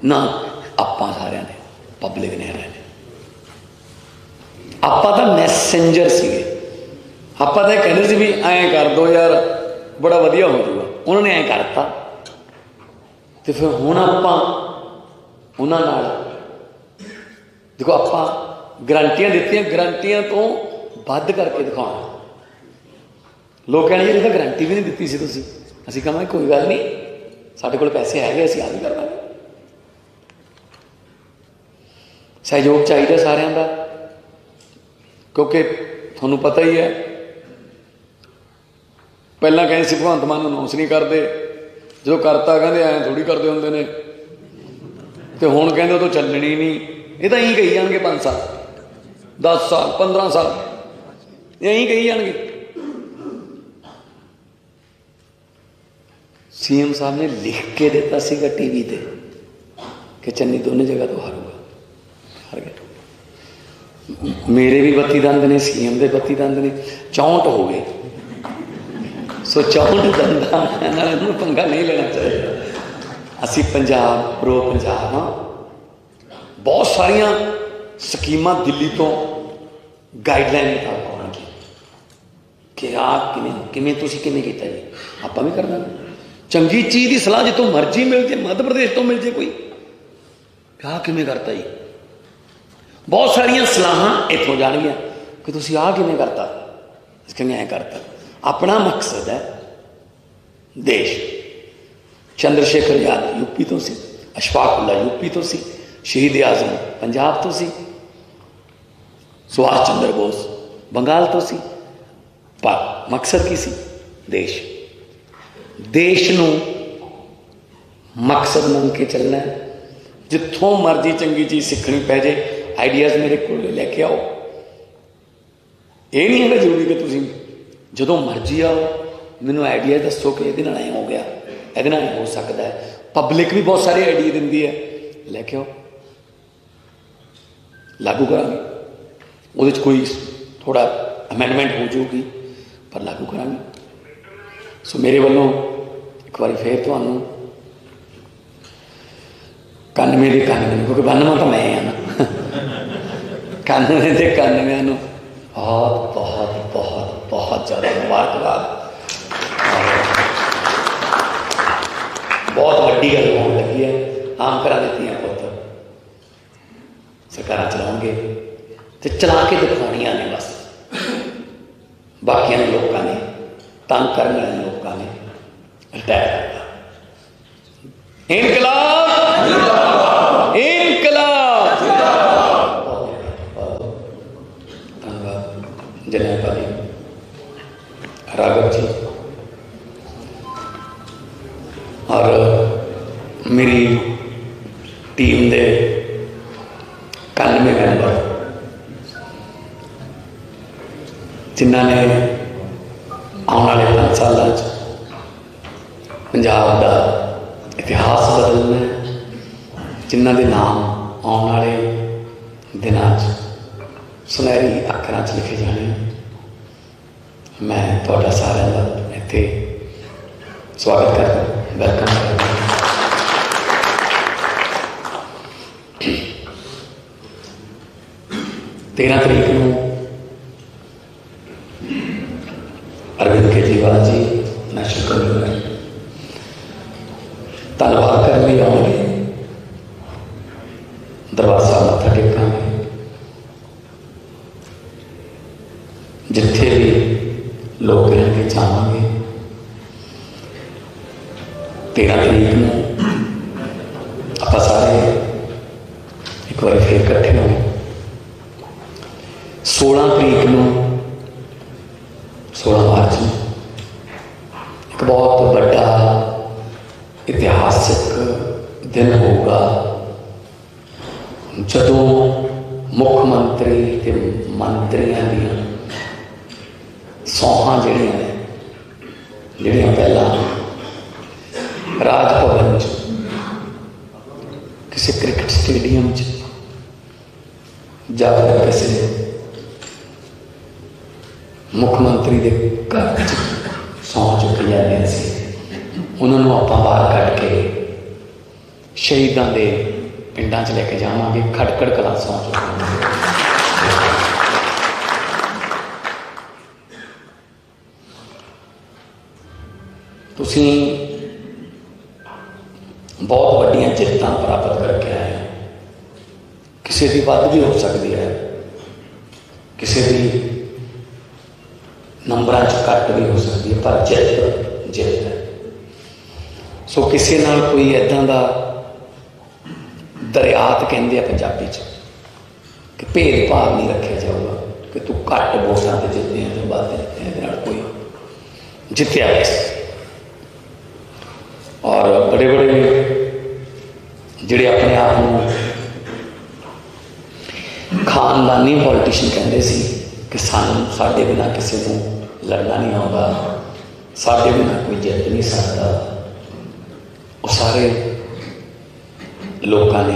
ना आपां सारिਆਂ ने, पब्लिक ने हराए ने। आपां तो मैसेंजर सीगे, आपां तो कहते सी भी ऐं कर दो यार बड़ा वधिया हो जाऊगा, उन्होंने ऐं करता। तो फिर हुण आपां उन्हां नाल देखो, आपां गारंटियां दित्तियां, गारंटियां तो वध करके दिखाउणा। लोग कहणे जी तो गारंटी भी नहीं दित्ती सी तुसीं। असीं कहांगे कोई गल नहीं, साडे कोल पैसे हैगे, असीं आ भी कर लांगे। सहयोग चाहिए सारिਆਂ ਦਾ, क्योंकि तुहानूं पता ही है पहला कहते सी भगवंत मान अनाउंस नहीं करते, जो करता कहते ऐ थोड़ी करते होंगे ने, तो हुण कहते तो चलनी नहीं। ये तो यही कही जाएंगे 5 साल 10 साल 15 साल यही कही जाएंगे। सीएम साहब ने लिख के दिता सीगा टीवी ते कि चन्नी दोनों जगह तो हारूगा, हार गया। मेरे भी 32 दंद ने, सीएम के 32 दंद ने, 64 हो गए। सो 64 दंदा नाल पंगा नहीं लेना चाहिए। असी पंजाब प्रो पंजाब हाँ, बहुत सारिया स्कीमां दिल्ली तो गाइडलाइन मुताबिक आउणगी कि आप किवें तुसीं किवें कीता जी, आपां भी कर देंगे। चंगी चीज़ की सलाह जितों मर्जी मिल जाए, मध्य प्रदेश तो मिल जाए कोई, क्या किवें करता जी, बहुत सारिया सलाहां इत्थों जाणगियां कि तुसीं आह किवें करता, किवें ऐ करता। अपना मकसद है देश। चंद्रशेखर आजाद यूपी तो सी, अशफाक उल्ला यूपी तो सी, शहीद आजम पंजाब तो सी, सुभाष चंद्र बोस बंगाल तो सी, पर मकसद की सी देश। देश नूं मकसद मन के चलना है। जिथों मर्जी चंगी चीज़ सीखनी पै जाए, आइडियाज़ मेरे को लैके आओ। ये नहीं है जरूरी कि तुसीं जदों मर्जी आओ मैनू आइडिया दसो कि ये ऐ हो गया, ये हो सकता है। पब्लिक भी बहुत सारे आइडिया दिंदी है, लैके आओ, लागू करांगे। वो कोई थोड़ा अमेंडमेंट हो जाऊगी पर लागू करांगे। सो मेरे वालों एक बार फिर तुहानूं 91 के 91, क्योंकि 92 तो मैं हाँ ना, 91 के 91 बहुत बहुत बहुत बहुत ज़्यादा मुबारकबाद। बहुत वड्डी गल होने लगी है। आम करा दी पुत सरकार चलाओगे तो चला के दिखानिया ने, बस बाकिया लोगों ने तंग करने वाले लोगों ने रिटायर करना। इनकलाब इनकलाब। धन्यवाद जनाब राघव जी और मेरी टीम के 91 मैंबर जिन्होंने आने वाले 5 सालों पंजाब का इतिहास बदलना है, जिन्हों के नाम आने वाले दिनों सुनहरी अखरां लिखे जाने। मैं तुहाडा सारिआं दा इत्थे स्वागत करदा, वेलकम करदा। 13 तरीक को अरविंद केजरीवाल जी नेशनल कन्वीनर धन्यवाद करने लिए आएंगे, दरबार साहब मत्था टेकांगे। जिथे भी लोग रहेंगे जावांगे। 13 तरीक को आप सारे एक बार फिर इकट्ठे होंगे। 16 तरीक को 16 मार्च में एक बहुत बड़ा इतिहासिक दिन होगा, जदों मुख्यमंत्री ते मंत्रियों दी सौहां जड़ियां पहला राज भवन किसी क्रिकेट स्टेडियम जाकर किसी मुख्यमंत्री के घर सौं चुकी जाती सी, उन्होंने आप बाहर कट के शहीदों के पिंडा च लेके जावांगे। खटकड़ कलां सौं चुकी। तुसीं बहुत वड्डियां जित्तां प्राप्त करके आए हो। किसी की वध भी हो सकती है, किसी की नंबरां च घट भी हो सकती है, पर जित जित है। सो किसी नाल कोई इदां दा दरियात कहते हैं पंजाबी च कि भेदभाव नहीं रखा जाऊगा कि तू घट वोटां ते जितने तो वध जितने, कोई जितया बस। और बड़े बड़े जिहड़े अपने आप खानदानी पॉलिटिशियन कहते सी कि साडे बिना किसी को लड़ना नहीं आउंदा, साडे बिना कोई जित नहीं सकता, वो सारे लोगों ने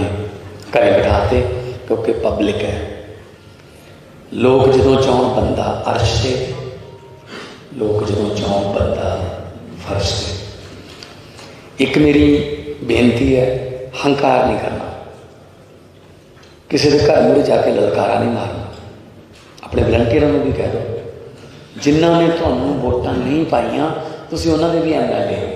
घरे बिठाते, क्योंकि पब्लिक है। लोग जदों चाहन बंदा अर्श से, लोग जदों चाहन बंदा फर्श से। एक मेरी बेनती है, हंकार नहीं करना, किसी के घर मुड़े जाके ललकारा नहीं मारना। अपने वलंटियरों को भी कह दो, जिन्होंने तुहानू वोटां नहीं पाइयां तुसीं उन्हां दे भी MLA हो।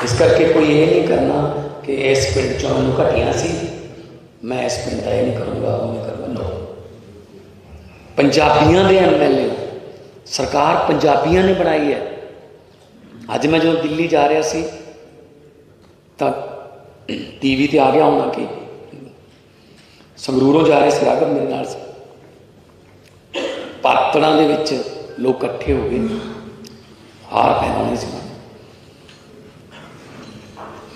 इस करके कोई ये नहीं करना कि इस पिंड चों मैनूं घटिया सी, मैं इस पिंड का ये नहीं करूँगा, वो नहीं करूँगा। नो, पंजाबियों के MLA सरकार पंजाबियों ने बनाई है। अज मैं जो दिल्ली जा रहा सी तो TV ते आ गया होना कि संगरूरों जा रहे थे, राघव मेरे नाल से, पातड़ा दे विच लोग इकट्ठे हो गए, हार पहनाने से।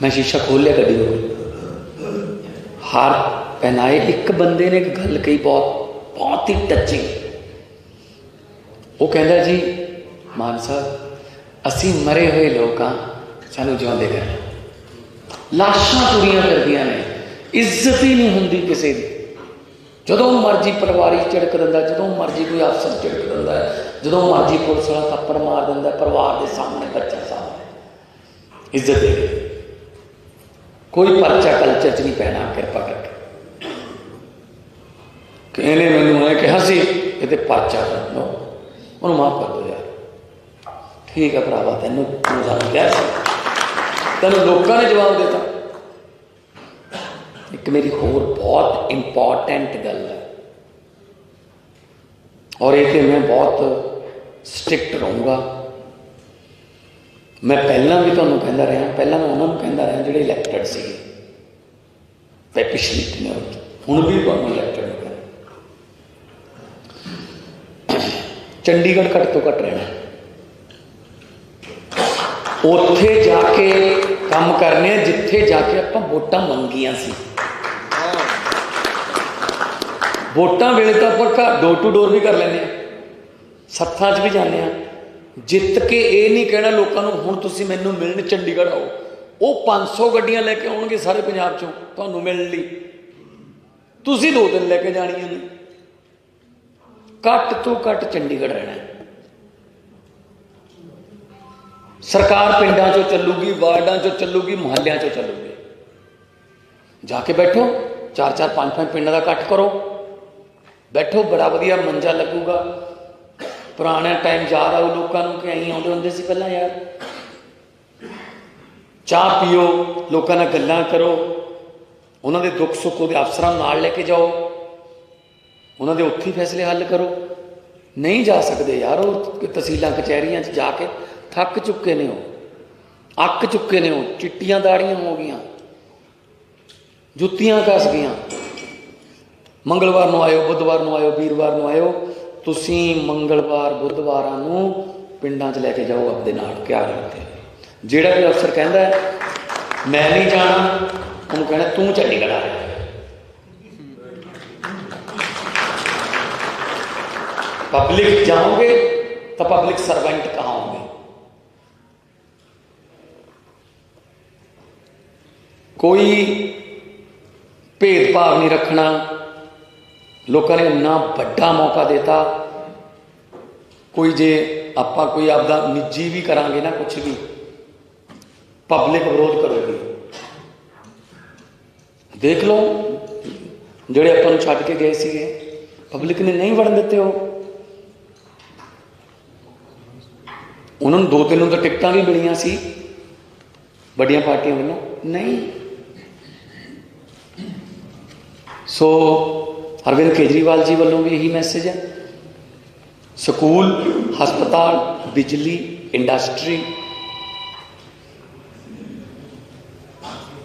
मैं शीशा खोल लिया गड्डी को, हार पहनाए। एक बंदे ने एक गल कही बहुत ही टचिंग। वो कहता जी मान साहब, असी मरे हुए लोग हाँ, सानू जिउंदे कर। लाशां तुरियां करदियां ने, इज्जत ही नहीं होंदी किसी की। जदों मर्जी पटवारी झिड़क दिंदा, जदों मर्जी कोई अफसर झिड़क दिंदा है, जदों मर्जी पुलिस वाला थप्पड़ मार दिंदा परिवार के सामने, बच्चा सामने। इज्जत दे कोई परचा कल्चर च नहीं पैना। कृपा करके कहने मैनू मैं कहा सी ये परचा कर लो, उन्होंने माफ कर दो यार। ठीक है भरावा, तेनों क्या तेन लोगों ने जवाब देता। एक मेरी होर बहुत इंपॉर्टेंट गल है, और ये मैं बहुत स्ट्रिक्ट रहूँगा। मैं पहला भी तुहानूं कहता रहा, पहला मैं उन्होंने कहता रहा जो इलैक्टेड से पिछली टेन्योर, हुण भी तुहानूं इलैक्टेड नहीं कहना। चंडीगढ़ घट तो घट रहना, उत्थे जाके काम करने जिथे जाके आपां वोटां मंगियां सी। वोटां वेले तो आप घर डोर टू डोर भी कर लें, सत्थां च भी जाने, जित के ये नहीं कहना लोगों को हुण तुसीं मैनूं मिलण चंडीगढ़ आओ। वो 500 गड्डियां लैके आउणगे सारे पंजाब चों तुहानूं मिलण लई, तुसीं 2 दिन लैके जाणियां ने। घट तो घट चंडीगढ़ रहना है। सरकार पिंडां चों चलूगी, वार्डां चों चलूगी, मुहल्लियां चों चलूगी। जाके बैठो, 4-4 5-5 पिंडां दा इकट्ठ करो, बैठो, बड़ा वधिया मंजा लगूगा। पुराना टाइम याद आओ लोगों को कि अं आउंदे हुंदे सी पहलां यार, चाह पियो, लोगों नाल गल्लां करो, उन्होंने दुख सुख वो अफसरां नाल लैके जाओ, उन्होंने उत्थे ही फैसले हल करो। नहीं जा सकते यार, वो तहसीलां कचहरियां जाके थक चुके ने, हो अक चुके ने, हो चिट्टियां दाड़ियां हो गई, जुत्तियां घस गई। मंगलवार नूं आयो, बुधवार नूं आयो, वीरवार नूं आयो। तुसीं मंगलवार बुधवार नूं पिंडां च लैके जाओ अपने नाल, क्या करते। जिहड़ा भी अफसर कहता है मैं नहीं जाना, उन्होंने कहना तू चंडीगढ़ आ रहा है। पब्लिक जाओगे तो पब्लिक सर्वेंट कहाँ होंगे। कोई भेदभाव नहीं रखना। लोगों ने इन्ना बड़ा मौका देता, कोई जे आपां कोई आपदा निजी भी करांगे ना, कुछ भी पब्लिक विरोध करेगी। देख लो जिहड़े आपां नूं छड्ड के गए सीगे, पब्लिक ने नहीं वड़न दिते। हो उन्होंने 2-3 तो टिकटां भी मिलियां सी बड़ियां पार्टियां वालों, नहीं। सो अरविंद केजरीवाल जी वालों भी यही मैसेज है। स्कूल, हस्पताल, बिजली, इंडस्ट्री,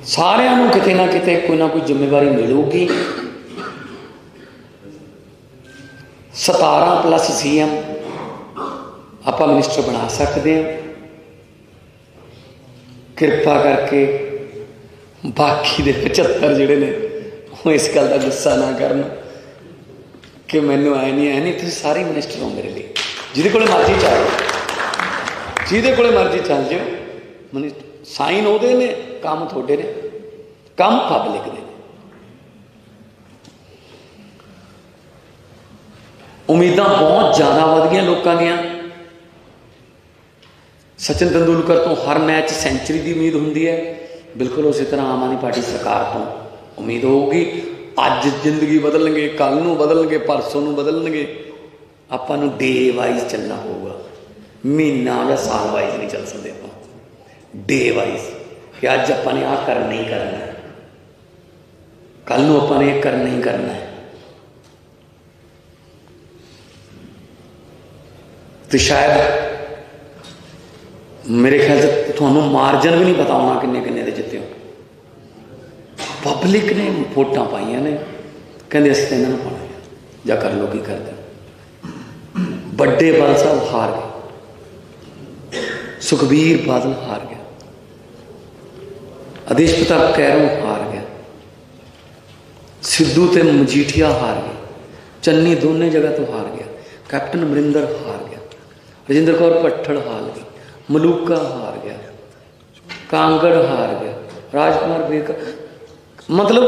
सारिਆਂ ਨੂੰ किते ना किते कोई ना कोई जिम्मेवारी मिलूगी। 17+ CM आप मिनिस्टर बना सकते हैं। कृपा करके बाकी दे 75 जिहड़े ने वो इस गल का गुस्सा ना करन कि मैनू ऐ नहीं तुसीं सारे मिनिस्टर हो मेरे लिए, जिहदे कोल मर्जी चाहे। ਜਿਹਦੇ ਕੋਲੇ ਮਰਜ਼ੀ ਚੱਲ ਜਿਓ, ਮਨੀ ਸਾਈਨ ਉਹਦੇ ਨੇ, ਕੰਮ ਤੁਹਾਡੇ ਨੇ, ਕੰਮ ਪਬਲਿਕ ਦੇ ਨੇ। ਉਮੀਦਾਂ ਬਹੁਤ ਜ਼ਿਆਦਾ ਵਧ ਗਈਆਂ ਲੋਕਾਂ ਦੀਆਂ। ਸਚਿਨ ਤੰਦੂਲਕਰ ਤੋਂ ਹਰ ਮੈਚ ਸੈਂਚਰੀ ਦੀ ਉਮੀਦ ਹੁੰਦੀ ਹੈ, ਬਿਲਕੁਲ ਉਸੇ ਤਰ੍ਹਾਂ ਆਮ ਆਦਮੀ ਪਾਰਟੀ ਸਰਕਾਰ ਤੋਂ ਉਮੀਦ ਹੋਊਗੀ। ਅੱਜ ਜ਼ਿੰਦਗੀ ਬਦਲਣਗੇ, ਕੱਲ੍ਹ ਨੂੰ ਬਦਲਣਗੇ, ਪਰਸੋਂ ਨੂੰ ਬਦਲਣਗੇ। ਆਪਾਂ ਨੂੰ ਡੇ ਵਾਈਜ਼ ਚੱਲਣਾ ਪਊਗਾ, ਮਹੀਨਾ ਜਾਂ ਸਾਲ ਵਾਈਜ਼ ਨਹੀਂ ਚੱਲ ਸਕਦੇ ਆਪਾਂ, ਡੇ ਵਾਈਜ਼, ਕਿ ਅੱਜ ਆਪਾਂ ਨੇ ਆਹ ਕਰਨਾ ਹੀ ਕਰਨਾ, ਕੱਲ੍ਹ ਨੂੰ ਆਪਾਂ ਨੇ ਇਹ ਕਰਨਾ ਹੀ ਕਰਨਾ ਹੈ। ਤੇ ਸ਼ਾਇਦ ਮੇਰੇ ਖਿਆਲ 'ਚ ਤੁਹਾਨੂੰ ਮਾਰਜਨ ਵੀ ਨਹੀਂ ਪਤਾ ਹੋਣਾ ਕਿੰਨੇ ਕਿੰਨੇ ਦੇ ਜਿੱਤੇ ਹੋ। ਪਬਲਿਕ ਨੇ ਵੋਟਾਂ ਪਾਈਆਂ ਨੇ, ਕਹਿੰਦੇ ਅਸੀਂ ਤਾਂ ਇਹਨਾਂ ਨੂੰ ਪਾਉਣਾ, ਜਾਂ ਕਰ ਲਓ ਕੀ ਕਰਦੇ। ਵੱਡੇ ਬਾਦਲ ਸਾਹਿਬ ਹਾਰ ਗਏ, ਸੁਖਬੀਰ ਬਾਦਲ ਹਾਰ ਗਿਆ, ਆਦੇਸ਼ ਪ੍ਰਤਾਪ ਕੈਰੋਂ ਹਾਰ ਗਿਆ, ਸਿੱਧੂ ਤੇ ਮਜੀਠੀਆ ਹਾਰ ਗਏ, ਚੰਨੀ ਦੋਨੇ ਜਗ੍ਹਾ ਤੋਂ ਹਾਰ ਗਿਆ, ਕੈਪਟਨ ਅਮਰਿੰਦਰ ਹਾਰ ਗਿਆ, ਰਜਿੰਦਰ ਕੌਰ ਭੱਠੜ ਹਾਰ ਗਈ, ਮਲੂਕਾ ਹਾਰ ਗਿਆ, ਕਾਂਗੜ ਹਾਰ ਗਿਆ, ਰਾਜਕੁਮਾਰ ਬੇਕ, ਮਤਲਬ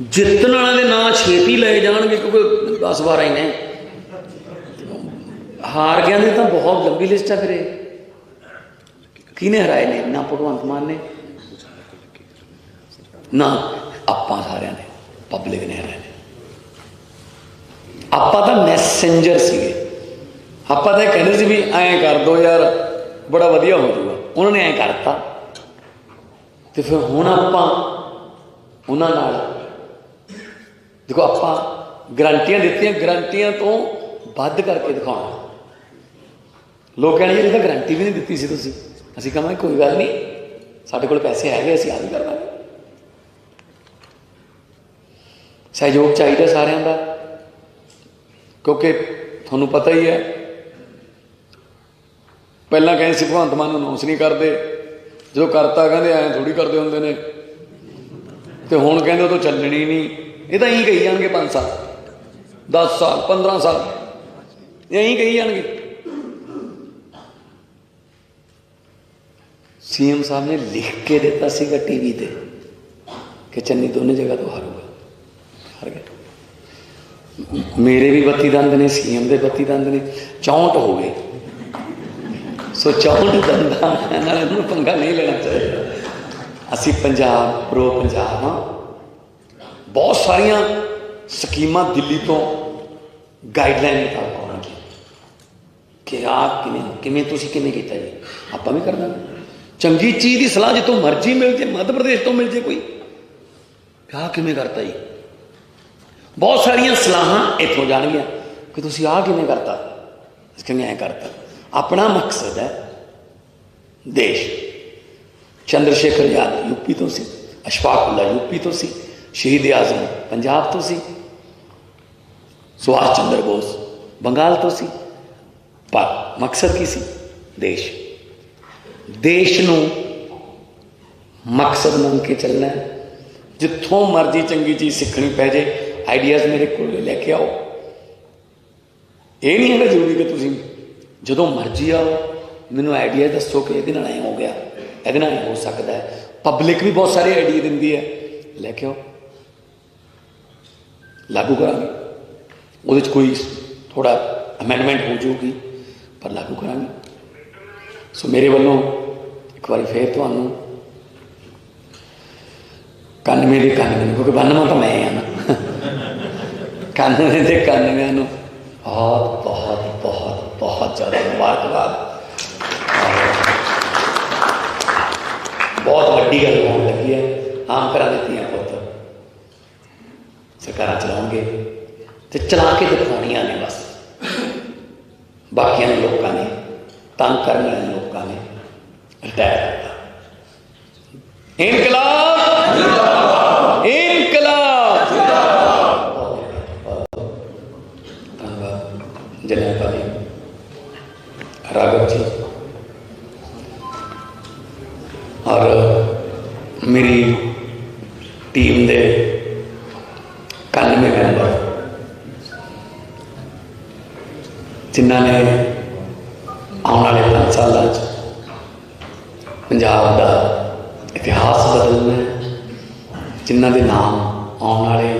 ਜਿੱਤਣ ਵਾਲਿਆਂ ਦੇ ਨਾਂ ਛੇਤੀ ਲਏ ਜਾਣਗੇ, ਕਿਉਂਕਿ 10-12 ਹੀ ਨੇ। ਹਾਰ ਗਿਆ ਦੀ ਤਾਂ ਬਹੁਤ ਲੰਬੀ ਲਿਸਟ ਹੈ। ਫਿਰ ਕਿਹਨੇ ਹਰਾਏ ਨੇ? ਨਾ ਭਗਵੰਤ ਮਾਨ ਨੇ, ਨਾ ਆਪਾਂ ਸਾਰਿਆਂ ਨੇ, ਪਬਲਿਕ ਨੇ ਹਰਾਏ ਨੇ। ਆਪਾਂ ਤਾਂ ਮੈਸੇਂਜਰ ਸੀਗੇ, ਆਪਾਂ ਤਾਂ ਇਹ ਕਹਿੰਦੇ ਸੀ ਵੀ ਐਂ ਕਰ ਦੋ ਯਾਰ, ਬੜਾ ਵਧੀਆ ਹੋ ਜਾਊਗਾ। ਉਹਨਾਂ ਨੇ ਐਂ ਕਰਤਾ, ਤੇ ਫਿਰ ਹੁਣ ਆਪਾਂ ਉਹਨਾਂ ਨਾਲ ਦੇਖੋ, ਆਪਾਂ ਗਰੰਟੀਆਂ ਦਿੱਤੀਆਂ, ਗਰੰਟੀਆਂ ਤੋਂ ਵੱਧ ਕਰਕੇ ਦਿਖਾਉਣਾ। ਲੋਕ ਕਹਿੰਦੇ ਜਿਹੜੀ ਤਾਂ ਗਰੰਟੀ ਵੀ ਨਹੀਂ ਦਿੱਤੀ ਸੀ ਤੁਸੀਂ। ਅਸੀਂ ਕਹਾਂਗੇ ਕੋਈ ਗੱਲ ਨਹੀਂ, ਸਾਡੇ ਕੋਲ ਪੈਸੇ ਹੈਗੇ, ਅਸੀਂ ਆਹ ਵੀ ਕਰ ਲਾਂਗੇ। ਸਹਿਯੋਗ ਚਾਹੀਦਾ ਸਾਰਿਆਂ ਦਾ, ਕਿਉਂਕਿ ਤੁਹਾਨੂੰ ਪਤਾ ਹੀ ਹੈ, ਪਹਿਲਾਂ ਕਹਿੰਦੇ ਸੀ ਭਗਵੰਤ ਮਾਨ ਨੂੰ ਅਨਾਉਂਸ ਨਹੀਂ ਕਰਦੇ, ਜਦੋਂ ਕਰਤਾ ਕਹਿੰਦੇ ਐਂ ਥੋੜ੍ਹੀ ਕਰਦੇ ਹੁੰਦੇ ਨੇ, ਤੇ ਹੁਣ ਕਹਿੰਦੇ ਉਹ ਤਾਂ ਚੱਲਣੀ ਨਹੀਂ। ਇਹ ਤਾਂ ਇਹੀ ਕਹੀ ਜਾਣਗੇ 5 ਸਾਲ 10 ਸਾਲ 15 ਸਾਲ, ਇਹੀ ਕਹੀ ਜਾਣਗੇ। ਸੀਐਮ ਸਾਹਿਬ ਨੇ ਲਿਖ ਕੇ ਦਿੱਤਾ ਸੀਗਾ ਟੀਵੀ ਤੇ ਕਿ ਚੰਨੀ ਦੋਨੇ ਜਗ੍ਹਾ ਤੋਂ ਹਾਰੂਗਾ, ਹਾਰ ਗਿਆ। ਮੇਰੇ ਵੀ 32 ਦੰਦ ਨੇ, ਸੀਐਮ ਦੇ 32 ਦੰਦ ਨੇ, 64 ਹੋ ਗਏ। ਸੋ 64 ਦੰਦਾਂ ਨਾਲ ਇਹਨੂੰ ਪੰਗਾ ਨਹੀਂ ਲੈਣਾ ਚਾਹੀਦਾ। ਅਸੀਂ ਪੰਜਾਬ, ਪ੍ਰੋ ਪੰਜਾਬ ਹਾਂ। ਬਹੁਤ ਸਾਰੀਆਂ ਸਕੀਮਾਂ ਦਿੱਲੀ ਤੋਂ ਗਾਈਡਲਾਈਨ ਨਿਕਾਲ ਪਾਉਣਗੇ ਕਿ ਆਹ ਕਿਵੇਂ ਤੁਸੀਂ ਕਿਵੇਂ ਕੀਤਾ ਜੀ, ਆਪਾਂ ਵੀ ਕਰ ਦਾਂਗੇ। ਚੰਗੀ ਚੀਜ਼ ਦੀ ਸਲਾਹ ਜਿੱਥੋਂ ਮਰਜ਼ੀ ਮਿਲ ਜੇ, ਮੱਧ ਪ੍ਰਦੇਸ਼ ਤੋਂ ਮਿਲ ਜੇ ਕੋਈ, ਆਹ ਕਿਵੇਂ ਕਰਤਾ ਜੀ, ਬਹੁਤ ਸਾਰੀਆਂ ਸਲਾਹਾਂ ਇੱਥੋਂ ਜਾਣਗੀਆਂ ਕਿ ਤੁਸੀਂ ਆਹ ਕਿਵੇਂ ਕਰਤਾ, ਅਸੀਂ ਕਹਿੰਦੇ ਐਂ ਕਰਤਾ। ਆਪਣਾ ਮਕਸਦ ਹੈ ਦੇਸ਼। ਚੰਦਰ ਸ਼ੇਖਰ ਆਜ਼ਾਦ ਯੂਪੀ ਤੋਂ ਸੀ, ਅਸ਼ਫਾਕ ਉੱਲਾ ਯੂਪੀ ਤੋਂ ਸੀ, ਸ਼ਹੀਦ ਆਜ਼ਮ ਪੰਜਾਬ ਤੋਂ ਸੀ, ਸੁਭਾਸ਼ ਚੰਦਰ ਬੋਸ ਬੰਗਾਲ ਤੋਂ ਸੀ। ਪਰ ਮਕਸਦ ਕੀ ਸੀ? ਦੇਸ਼। ਦੇਸ਼ ਨੂੰ ਮਕਸਦ ਮੰਨ ਕੇ ਚੱਲਣਾ। ਜਿੱਥੋਂ ਮਰਜ਼ੀ ਚੰਗੀ ਚੀਜ਼ ਸਿੱਖਣੀ ਪੈ ਜੇ, ਆਈਡੀਆਜ਼ ਮੇਰੇ ਕੋਲ ਲੈ ਕੇ ਆਓ। ਇਹ ਨਹੀਂ ਹੈਗਾ ਜ਼ਰੂਰੀ ਕਿ ਤੁਸੀਂ ਜਦੋਂ ਮਰਜ਼ੀ ਆਓ ਮੈਨੂੰ ਆਈਡੀਆ ਦੱਸੋ ਕਿ ਇਹਦੇ ਨਾਲ ਐਂ ਹੋ ਗਿਆ, ਇਹਦੇ ਨਾਲ ਹੋ ਸਕਦਾ ਹੈ। ਪਬਲਿਕ ਵੀ ਬਹੁਤ ਸਾਰੇ ਆਈਡੀਆ ਦਿੰਦੀ ਹੈ, ਲੈ ਕੇ ਆਓ, ਲਾਗੂ ਕਰਾਂਗੇ। ਉਹਦੇ 'ਚ ਕੋਈ ਥੋੜ੍ਹਾ ਅਮੈਂਡਮੈਂਟ ਹੋ ਜਾਊਗੀ, ਪਰ ਲਾਗੂ ਕਰਾਂਗੇ। ਸੋ ਮੇਰੇ ਵੱਲੋਂ ਇੱਕ ਵਾਰੀ ਫੇਰ ਤੁਹਾਨੂੰ 91 ਦੇ 91, ਕਿਉਂਕਿ 92 ਤਾਂ ਮੈਂ ਹਾਂ ਨਾ, 91 ਦੇ 91 ਨੂੰ ਬਹੁਤ ਬਹੁਤ ਬਹੁਤ ਬਹੁਤ ਜ਼ਿਆਦਾ ਮੁਬਾਰਕਬਾਦ। ਬਹੁਤ ਵੱਡੀ ਗੱਲ ਹੋਣ ਲੱਗੀ ਹੈ। ਆਮ ਘਰਾਂ ਦੇ ਧੀਆਂ ਪੁੱਤ ਸਰਕਾਰਾਂ ਚਲਾਉਣਗੇ ਤੇ ਚਲਾ ਕੇ ਦਿਖਾਉਣੀਆਂ ਨੇ ਬਸ। ਬਾਕੀਆਂ ਨੇ ਲੋਕਾਂ ਨੇ, ਤੰਗ ਕਰਨ ਵਾਲੇ ਲੋਕਾਂ ਨੇ ਰਿਟਾਇਰ ਕਰਤਾ। ਇਨਕਲਾਬ ਇਨਕਲਾਬ। ਧੰਨਵਾਦ ਜਨਾਬ ਭਾਜੀ, ਰਾਘਵ ਜੀ ਔਰ ਮੇਰੀ ਟੀਮ ਦੇ 91 ਮੈਂਬਰ ਜਿਨ੍ਹਾਂ ਨੇ ਆਉਣ ਵਾਲੇ 5 सालों पंजाब का इतिहास बदलना है, जिन्हों के नाम आने वाले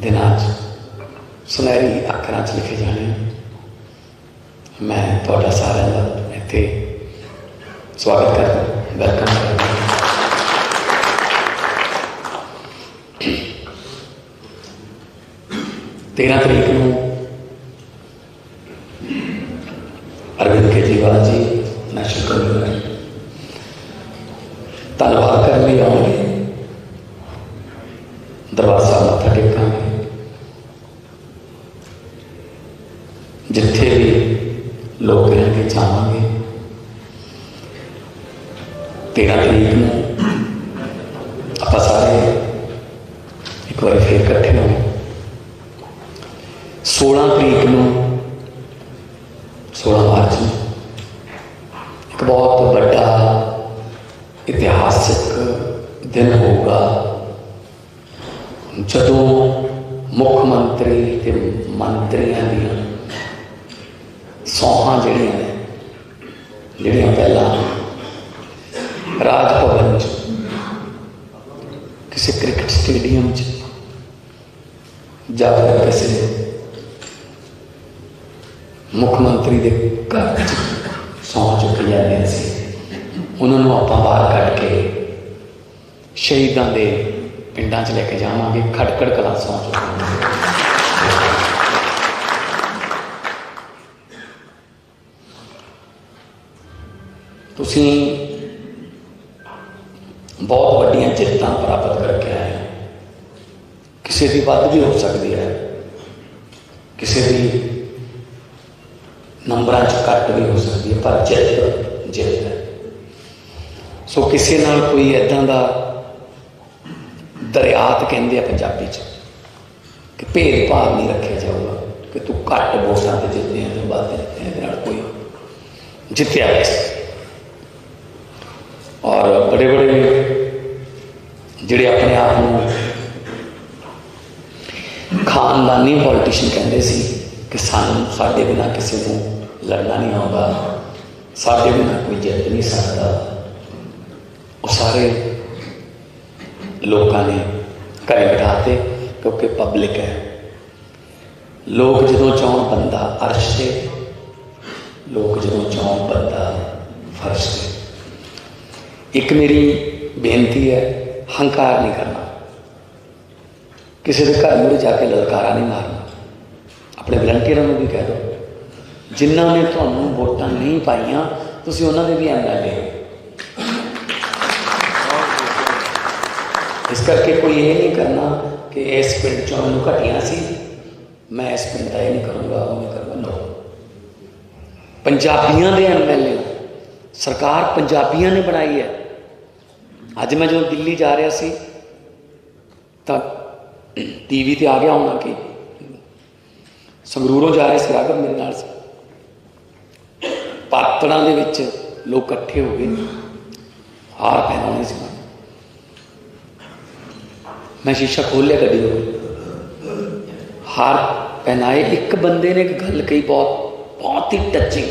दिनों सुनहरी अखरां च लिखे जाने। मैं तुहाडा सारिਆਂ ਦਾ ਇੱਥੇ स्वागत करता, वेलकम करता। 13 तरीक को अरविंद केजरीवाल जी नेशनल कन्वीनर धन्यवाद करने लिए आएंगे, दरबार साहब मत्था टेकांगे। जिथे भी लोग रहेंगे जावांगे। 13 तरीक को आप सारे एक बार फिर इकट्ठे होंगे। 16 तरीक को 16 मार्च में एक बहुत बड़ा इतिहासिक दिन होगा, जदों मुख्यमंत्री ते मंत्रियों दी सौहां जड़ियां पहला राज भवन किसी क्रिकेट स्टेडियम जाकर किसी मुख्यमंत्री के घर सौं चुकी जाती सी, उन्होंने आप बाहर कढ़ के शहीदों के पिंडों च लेके जावांगे। खटकड़ कलां सौं चुकी तुसी बहुत वड्डियां जित्तां प्राप्त करके आए। किसी की वध भी हो सकती है, किसी की नंबरां च घट भी हो सकती है, पर जित जित है। सो किसी नाल कोई इदां दा दरियात कहते हैं पंजाबी च कि भेदभाव नहीं रखा जाऊगा कि तू घट वोटां ते जितने तो वध जितने, कोई जितया। और बड़े बड़े जिहड़े अपने आप को खानदानी पॉलिटिशियन कहते सी कि साडे बिना किसी को लड़ना नहीं आउंदा, साडे बिना कोई जित नहीं सकता, वो सारे लोगों ने घरे बिठाते क्योंकि पब्लिक है। लोग जदों चाहण बंदा अर्श से, लोग जदों चाहण बंदा फर्श से। एक मेरी बेनती है, हंकार नहीं करना, किसी के घर मुड़े जाके ललकारा नहीं मारना। अपने वलंटियरों को भी कह दो, जिन्होंने तुहानू वोटां नहीं पाइयां तुसीं उन्होंने भी MLA हो। इस करके कोई ये नहीं करना कि इस पिंड चों मैनूं घटिया सी, मैं इस पिंड का ये नहीं करूँगा, वो नहीं करूँगा। नो, पंजाबियों के MLA सरकार पंजाबियों ने बनाई है। अज मैं जो दिल्ली जा रहा सी तो TV ते आ गया होना कि संगरूरों जा रहे थे राघव मेरे नाल से, पातड़ा दे विच लोग इकट्ठे हो गए, हार पहनाने से। मैं शीशा खोल लिया गड्डी को, हार पहनाए। एक बंदे ने एक गल कही बहुत ही टचिंग।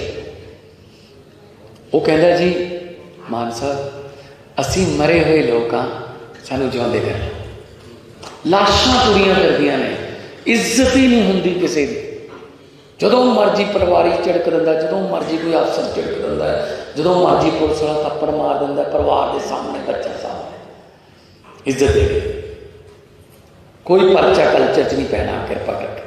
वो कहता जी मान साहब असी मरे हुए लोग हाँ, सानू जिउंदे कर। लाशां तुरियां करदियां ने, इज्जत ही नहीं होंदी किसी की। जदों मर्जी परिवारी झिड़क दिंदा, जदों मर्जी कोई अफसर झिड़क दिंदा, जदों मर्जी पुलिस वाला थप्पड़ मार दिंदा परिवार के सामने, बच्चा सामने। इज्जत दे कोई परचा कल्चर च नहीं पैना। कृपा करके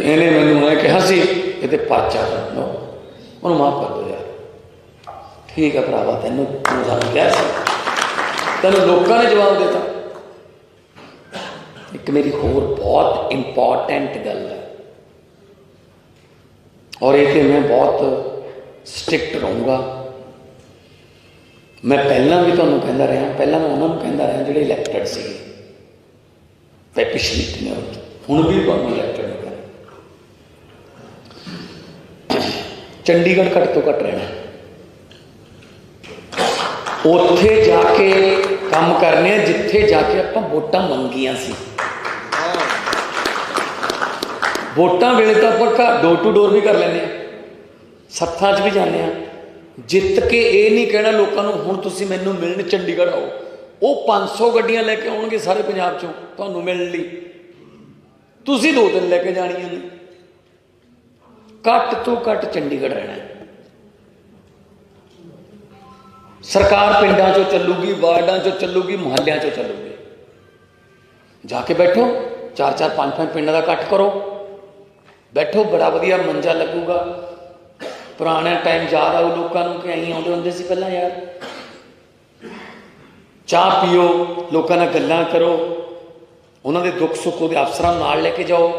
इन्हें मैनू मैं कहा सी ये परचा नो, उन्होंने माफ कर दो यार, ठीक है भरावा, तेनों सानू क्या सी, तेनों लोगों ने जवाब देता। एक मेरी होर बहुत इंपॉर्टेंट गल है, और ये मैं बहुत स्ट्रिक्ट रहूँगा। मैं पहला भी तुहानूं कहता रहा, पहला मैं उन्होंने कहता रहा जिहड़े इलैक्टेड सी पिछली टेन्योर, हुण भी तुहानूं इलैक्टेड हो गए। चंडीगढ़ घट तो घट रहना, उत्थे जाके काम करने जिथे जाके आपां वोटां मंगियां सी। वोटां वेले तो आप घर डोर टू डोर भी कर लेंगे, सत्थां 'च भी जाने जित के ये नहीं कहना लोगों को हुण तुसीं मैनूं मिलण चंडीगढ़ आओ, वो 500 गड्डियां लैके आउणगे सारे पंजाब चों तुहानूं मिलण लई, तुसीं 2-3 लैके जाणियां ने। घट तो घट चंडीगढ़ रहना है। सरकार पिंडां चों चलूगी, वार्डां चों चलूगी, मुहल्लियां चों चलूगी। जाके बैठो, 4-4 5-5 पिंडां दा इकट्ठ करो, बैठो, बड़ा वधिया मंजा लगूगा। पुराने टाइम याद आऊ लोगों को कि अं आउंदे हुंदे सी पहलां यार, चाह पियो, लोगों नाल गल्लां करो, उन्होंने दुख सुख उहदे अफसरां नाल लैके जाओ,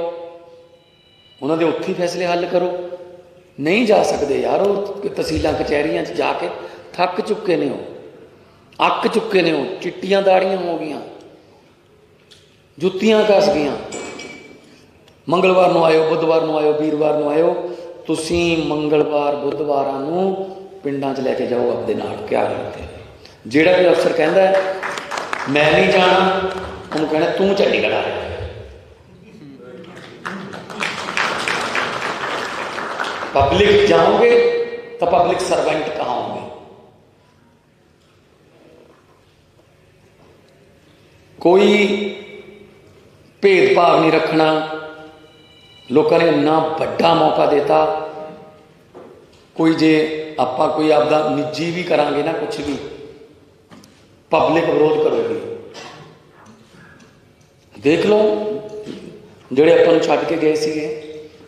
उन्होंने उत्थे फैसले हल करो। नहीं जा सकते यार, वो तहसीलों कचहरियां जाके थक चुके ने, हो अक चुके ने, हो चिट्टियां दाड़ियां हो गई, जुत्तियां घस गई। मंगलवार नूं आयो, बुधवार नूं आयो, वीरवार नूं आयो, तुसीं मंगलवार बुधवार नूं पिंडां 'च लैके जाओ अपने नाल। क्या करते जिहड़ा भी अफसर कहता है मैं नहीं जाना, उन्होंने कहना तू चंडीगढ़ आ रहा। पब्लिक जाओगे तो पब्लिक सर्वेंट कहाँ होंगे? कोई भेदभाव नहीं रखना। लोगों ने इन्ना बड़ा मौका देता, कोई जे आपां कोई आपदा निजी भी करांगे ना, कुछ भी पब्लिक विरोध करोगी। देख लो ਜਿਹੜੇ ਆਪਾਂ ਨੂੰ ਛੱਡ ਕੇ गए ਸੀਗੇ,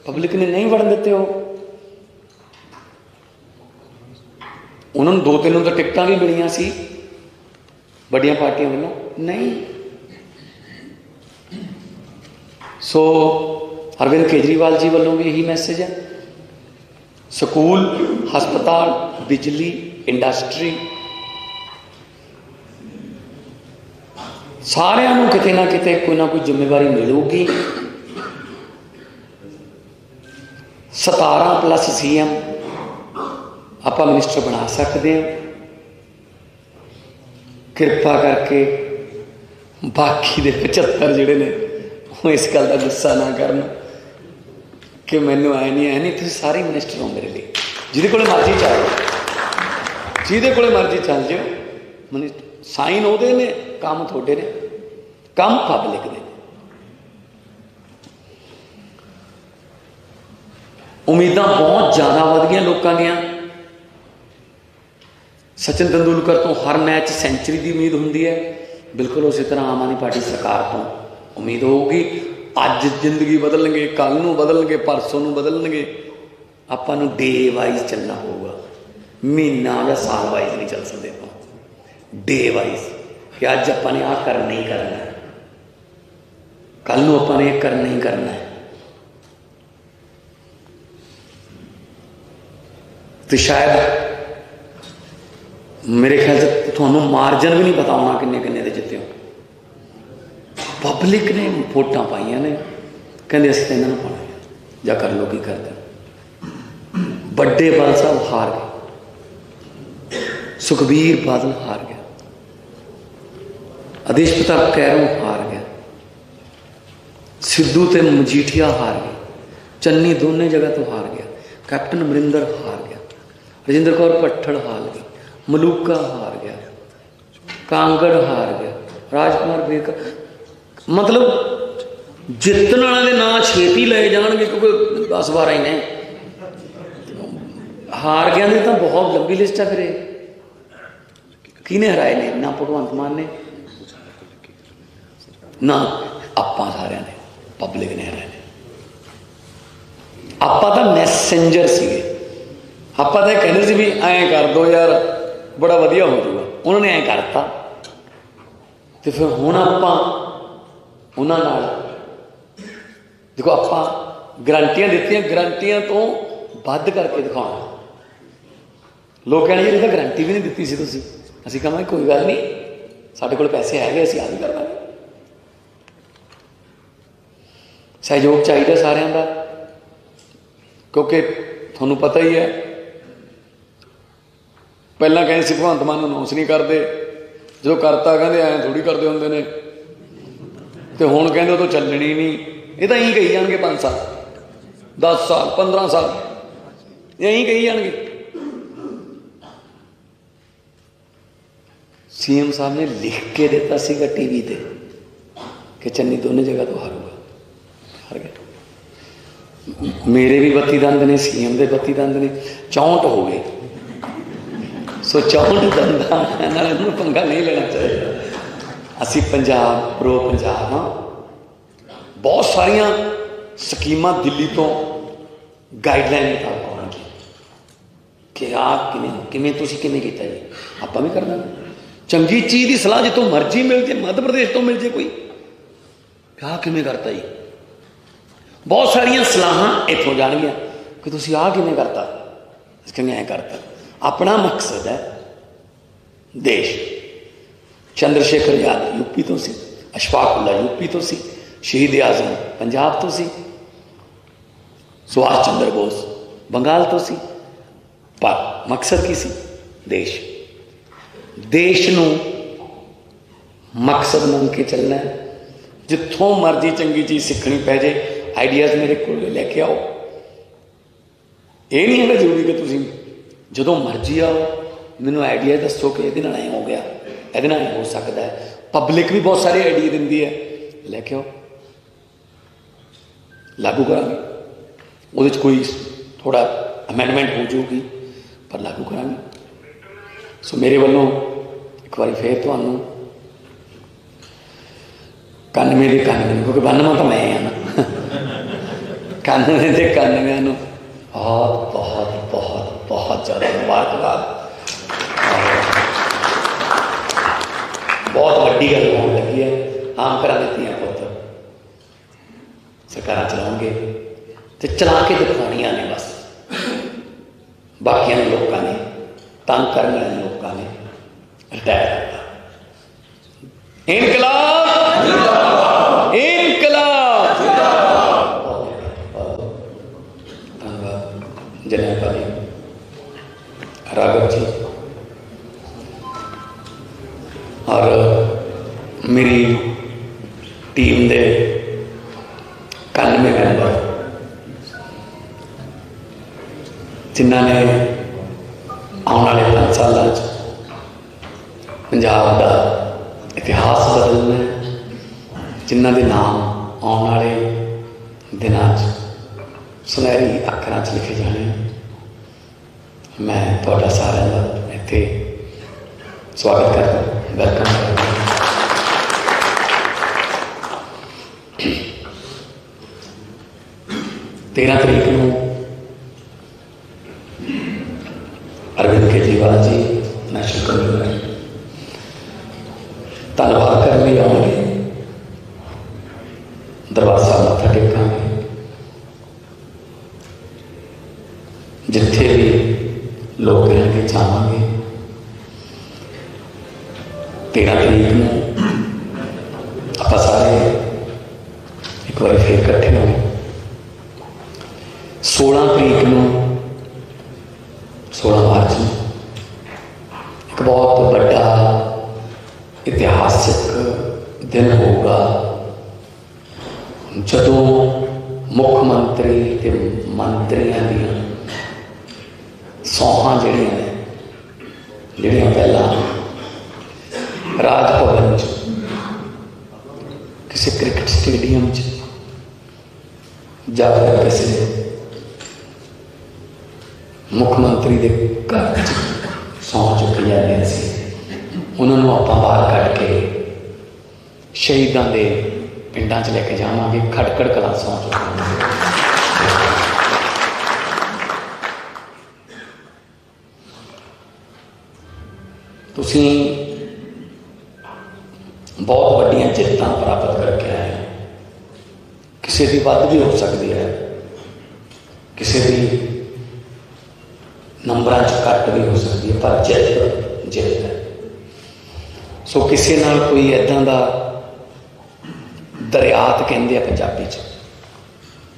पब्लिक ने नहीं वड़न दिते। हो उन्होंने 2-3 ਨੂੰ ਤਾਂ ਟਿਕਟਾਂ भी मिलियां सी ਵੱਡੀਆਂ ਪਾਰਟੀਆਂ ਵੱਲੋਂ, नहीं। सो अरविंद केजरीवाल जी वालों भी यही मैसेज है। स्कूल, हस्पताल, बिजली, इंडस्ट्री सारिਆਂ ਨੂੰ किते ना किते कोई ना कोई जिम्मेवारी मिलूगी। 17+ CM आप मिनिस्टर बना सकते हैं। कृपा करके बाकी दे 75 जिहड़े ने वो इस गल का गुस्सा ना करन कि मैनू आए नहीं, तुसीं सारे मिनिस्टर हो मेरे लिए। जिहदे कोले मर्जी चल, जिहदे कोले मर्जी चल जाओ, मिनिस्टर साइन उहदे ने, काम तुहाडे ने, काम पब्लिक दे। उम्मीदां बहुत ज़्यादा वध गईयां लोकां दीयां। सचिन तेंदुलकर तो हर मैच सेंचुरी की उम्मीद होंदी है, बिल्कुल उसी तरह आम आदमी पार्टी सरकार तो उम्मीद होगी। अज जिंदगी बदलणगे, कल नूं बदलणगे, परसों नूं बदलणगे। आपां नूं डे वाइज चलना होगा, महीना या साल वाइज नहीं चल सकते। डे वाइज कि अज आपां ने आह करना ही करना है, कल नूं आपां ने करना ही करना है। तो शायद मेरे ख्याल से तुहानूं मार्जन भी नहीं पता होना किन्ने किन्ने दे जिते हो। पब्लिक ने वोटां पाइयां ने, कहंदे असीं तां इन्हां नूं पाउणा है, जां कर लो की करदे। बड़े बादल साहब हार गए, सुखबीर बादल हार गया, आदेश प्रताप कैरों हार गया, सिद्धू ते मजीठिया हार गए, चन्नी दोनों जगह तो हार गया, कैप्टन अमरिंदर हार गया, राजिंदर कौर भट्टड़ हार गई, मलूका हार गया, कांगड़ हार गया, राजकुमार बेकर। मतलब जितने वाले नाम छेती ले जाएंगे, क्योंकि 10-12 ही ने। हार गया ने तो बहुत लंबी लिस्ट है। फिर किने हराए ने? ना भगवंत मान ने, ना आपां सारिਆਂ ने, पब्लिक ने हराए ने। आपां तो मैसेंजर सीगे, आपां तो कहते सी भी ऐं कर दो यार बड़ा वधिया हो जाऊगा, उन्होंने ऐं करता। तो फिर हुण आपां उन्हां नाल देखो, आपां गारंटियां दित्तियां, गारंटियां तो वध करके दिखाउणा। लोग कहणे जी तो गारंटी भी नहीं दित्ती सी तुसीं। असीं कहांगे कोई गल नहीं, साडे कोल पैसे हैगे, असीं आ भी कर लांगे। सहयोग चाहिए सारिਆਂ ਦਾ, क्योंकि तुहानूं पता ही है पहलां कहते सी भगवंत मान अनाउंस नहीं करते, जो करता कहते ऐ थोड़ी करते होंदे ने, तो हुण कहते तो चलनी नहीं। ये तो यही कही जाएंगे 5 साल 10 साल 15 साल, यही कही जाएंगे। सीएम साहब ने लिख के दिता सीगा टीवी ते कि चन्नी दोनों जगह तो हारूगा, हार गया। मेरे भी 32 दंद ने, सीएम के 32 दंद ने, 64 हो गए। सो 64 दंदा पंगा नहीं लेना चाहिए। असी पंजाब प्रो पंजाब हाँ, बहुत सारिया स्कीमां दिल्ली तो गाइडलाइन मुताबिक आउणगियां कि आ किवें तुसीं किवें कीता जी, आपां भी करना। चंगी चीज़ की सलाह जितों मर्जी मिल जाए, मध्य प्रदेश तो मिल जाए कोई, क्या किवें करता जी। बहुत सारिया सलाहां इत्थों जाणगियां कि तुसीं आ किवें करता, किवें ऐ करता। अपना मकसद है देश। चंद्रशेखर आजाद यूपी तो सी, अशफाक उल्ला यूपी तो सी, शहीद आजम पंजाब तो सी, सुभाष चंद्र बोस बंगाल तो सी, पर मकसद की सी देश। देश नूं मकसद मान के चलना है। जिथों मर्जी चंगी चीज़ सीखनी पै जाए, आइडियाज़ मेरे को लैके आओ। ये नहीं है जरूरी कि तुसीं जदों मर्जी आओ मैनूं आइडिया दसो कि ये ऐ हो गया, ये हो सकता है। पब्लिक भी बहुत सारे आइडिया दिंदी है, लैके आओ, लागू करांगे। उहदे च कोई थोड़ा अमेंडमेंट हो जाऊगी, पर लागू करांगे। सो मेरे वालों एक बार फिर तुहानूं 91 के 91, क्योंकि 92 तो मैं हाँ ना, 91 के 91 बहुत बहुत बहुत बहुत ज़्यादा मुबारकबाद। बहुत वड्डी गल होने लगी है। आम घर दियाँ पुत सरकार चलाओगे तो चला के दिखानिया ने, बस बाकिया लोगों ने तंग करने वाले लोगों ने रिटायर करता। इनकलाब इनकलाब। धन्यवाद जनाब राघव जी और मेरी टीम के 91 मैंबर जिन्होंने आने वाले 5 सालों पंजाब का इतिहास बदलना है, जिन्हों के नाम आने वाले दिनों सुनहरी अखरां च लिखे जाने। मैं थोड़ा सारा का इत्थे स्वागत करता, वेलकम करता। 13 तरीक को अरविंद केजरीवाल जी नेशनल कन्वीनर धन्यवाद करने आएंगे, दरबार साहब मत्था टेकांगे। जिथे भी लोग कहेंगे जावांगे। 13 तरीक को आप सारे एक बार फिर इकट्ठे होंगे। 16 तरीक को 16 मार्च एक बहुत बड़ा इतिहासिक दिन होगा, जदों मुख्यमंत्री के मंत्रियों दी सौहां जड़ियां पहला राज भवन किसी क्रिकेट स्टेडियम जाकर किसी मुख्यमंत्री के घर सौं चुकी जाती सी, उन्होंने आप बाहर कढ़ के शहीदों के पिंडा च लेके जावांगे। खटकड़ कलां सौं चुकी। तुसीं बहुत वड्डियां जित्तां प्राप्त करके आए। किसी की वध भी हो सकती है, किसी की नंबरां च घट भी हो सकती है, पर जित जित है। सो किसी नाल कोई इदां दा दरियात कहते हैं पंजाबी च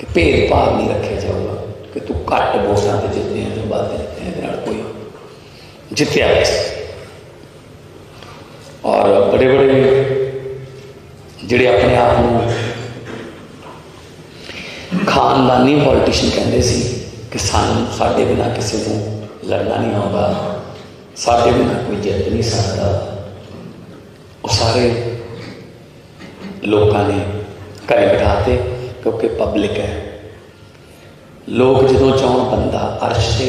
कि भेदभाव नहीं रखे जाऊगा कि तू घट वोटां ते जितने तो वध जितने कोई जितया। और बड़े बड़े जिहड़े अपने आप को खानदानी पॉलिटिशियन कहते सी, कि साडे बिना किसी को लड़ना नहीं आउंदा, साडे बिना कोई जित नहीं सकता। वो सारे लोगों ने घरे बिठाते क्योंकि पब्लिक है। लोग जदों चाहण बंदा अर्श से,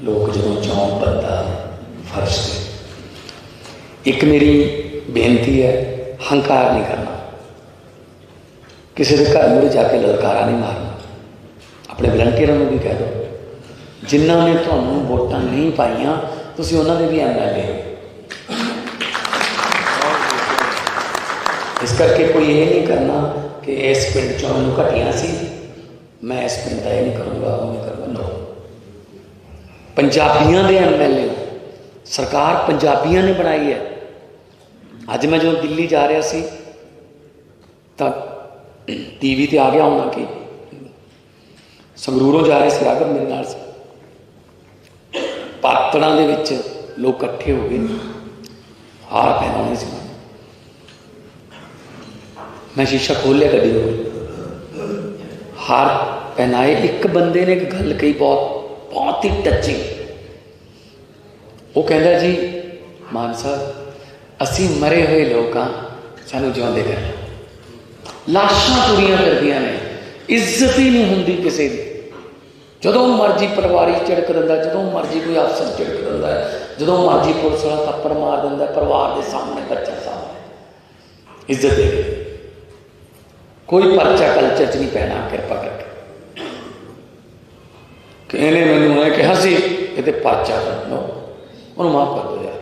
लोग जदों चाहण बंदा फर्श से। एक मेरी बेनती है, हंकार नहीं करना, किसी के घर में जाके ललकारा नहीं मारना। अपने वलंटियरों को भी कह दो, जिन्होंने तुहानू वोटां नहीं पाइयां तुसीं उन्हां दे भी MLA हो। इस करके कोई ये नहीं करना कि इस पिंड चों मैनूं घटिया सी, मैं इस पिंड का ये नहीं करूँगा, वो नहीं करूँगा। नो, पंजाबियों के MLA सरकार पंजाबियों ने बनाई है। अज मैं जो दिल्ली जा रहा सी तो TV ते आ गया होना कि संगरूरों जा रहे थे आगर मेरे नाल पातड़ा दे विच लोग इकट्ठे हो गए, हार पहनाने से। मैं शीशा खोल लिया गड्डी को, हार पहनाए। एक बंदे ने एक गल कही बहुत ही टचिंग। वो कहता जी मान साहब असी मरे हुए लोग हाँ, सानू जिउंदे कर। लाशां तुरियां करदियां ने, इज्जत ही नहीं होंदी किसी की। जदों मर्जी पटवारी झिड़क दिंदा, जदों मर्जी कोई अफसर झिड़क दिंदा है, जदों मर्जी पुलिस वाला थप्पड़ मार दिंदा परिवार के सामने, बच्चा सामने। इज्जत दे कोई परचा कल्चर च नहीं पैना कृपा करके। कि इन्हें मैनू मैं कहा सी ये परचा कर दो, उन्होंने माफ कर दो यार।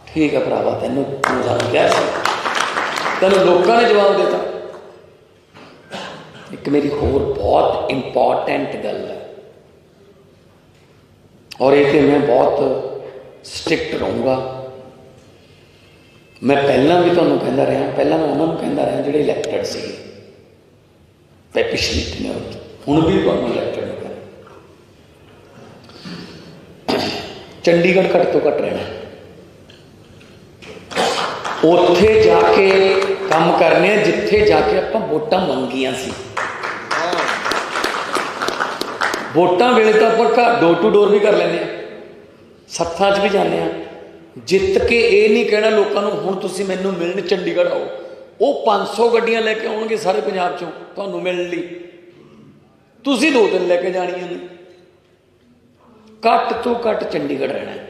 ठीक है भरावा, तेनों क्या तेन लोगों ने जवाब देता। एक मेरी होर बहुत इंपॉर्टेंट गल है, और ये मैं बहुत स्ट्रिक्ट रहूँगा। मैं पहला भी तुहानूं कहता रहा, पहला मैं उन्होंने कहता रहा जिहड़े इलैक्टेड से पिछली टेन्योर, हुण भी तुहानूं इलैक्टेड हो। चंडीगढ़ घट तो घट रहना, उत्थे जाके काम करने जिथे जाके आपां वोटां मंगियां सी। वोटां वेले तो आपां घर डोर टू डोर भी कर लैंदे, सत्थां च भी जाने, जित के ये नहीं कहना लोगों को हुण तुसीं मैनूं मिलण चंडीगढ़ आओ। वो 500 गड्डियां लैके आउणगे सारे पंजाब चों तुहानूं मिलण लई, तुसीं 2-3 लैके जाणियां ने। घट तो घट चंडीगढ़ रहना है।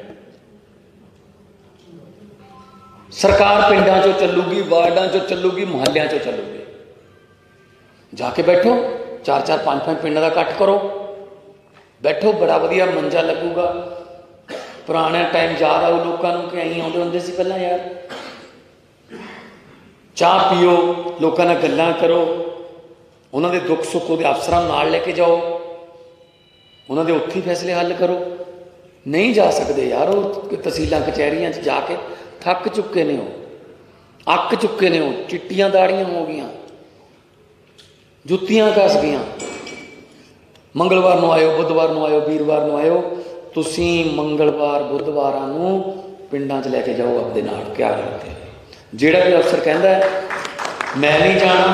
सरकार पिंडां चों चलूगी, वार्डां चों चलूगी, मुहल्लियां चों चलूगी। जाके बैठो, 4-4, 5-5 पिंडां दा इकट्ठ करो, बैठो, बड़ा वधिया मंजा लगूगा। पुराने टाइम याद आओ लोगों को कि अं आउंदे हुंदे सी पहलां यार, चाह पियो, लोगों नाल गल्लां करो, उन्होंने दुख सुख उहदे अफसरां नाल लैके जाओ, उन्होंने उत्थे फैसले हल करो। नहीं जा सकते यार, वो तहसीलां कचहरियां च जाके थक चुके ने, हो अक चुके ने, हो चिट्टियां दाड़ियां हो गई, जुत्तियां कस गई। मंगलवार नूं आयो, बुधवार नूं आयो, वीरवार नूं आयो। तुसीं मंगलवार बुधवारां नूं पिंडां च लैके जाओ अपने नाल, क्या करते। जिहड़ा भी अफसर कहता है मैं नहीं जाना,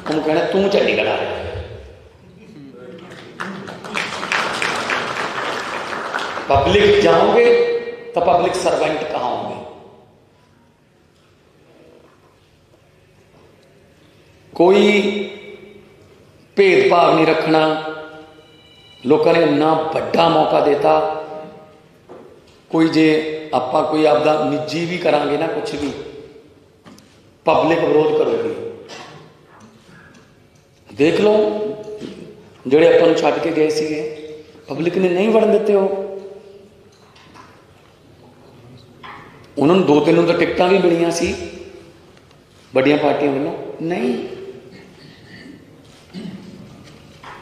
उन्होंने कहना तू चंडीगढ़ आ रहा है। पब्लिक जाओगे तो पब्लिक सर्वेंट कहाँ होंगे। कोई भेदभाव नहीं रखना। लोगों ने इन्ना बड़ा मौका देता, कोई जे आपां कोई आपदा निजी भी करांगे ना, कुछ भी पब्लिक विरोध करोगी। देख लो जिहड़े आपां नूं छड्ड के गए सीगे, पब्लिक ने नहीं वड़न दिते। हो उन्होंने 2-3 तो टिकटां भी मिलियां सी बड़ियां पार्टियां वालों, नहीं।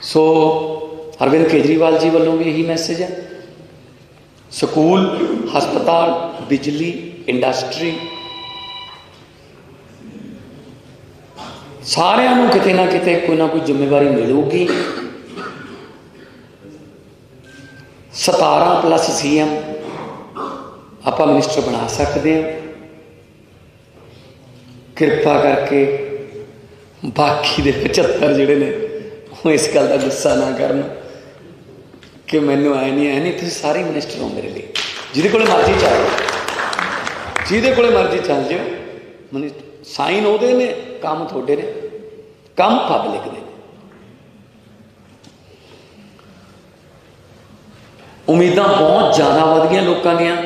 सो अरविंद केजरीवाल जी वालों भी यही मैसेज है। स्कूल, हस्पताल, बिजली, इंडस्ट्री, सारिਆਂ ਨੂੰ किते ना किते कोई ना कोई जिम्मेवारी मिलूगी। 17+ CM आप मिनिस्टर बना सकते हैं। कृपा करके बाकी दे 75 जिहड़े ने वो इस गल का गुस्सा ना करन कि मैनू आए नहीं तुसीं सारे मिनिस्टर हो मेरे लिए, जिहदे कोले मर्जी चल जाओ, जिहदे कोले मर्जी चल जाओ, मिनिस्टर साइन उहदे ने, काम तुहाडे ने, काम पब्लिक दे। उम्मीदां बहुत ज़्यादा वध गईयां लोकां दीयां।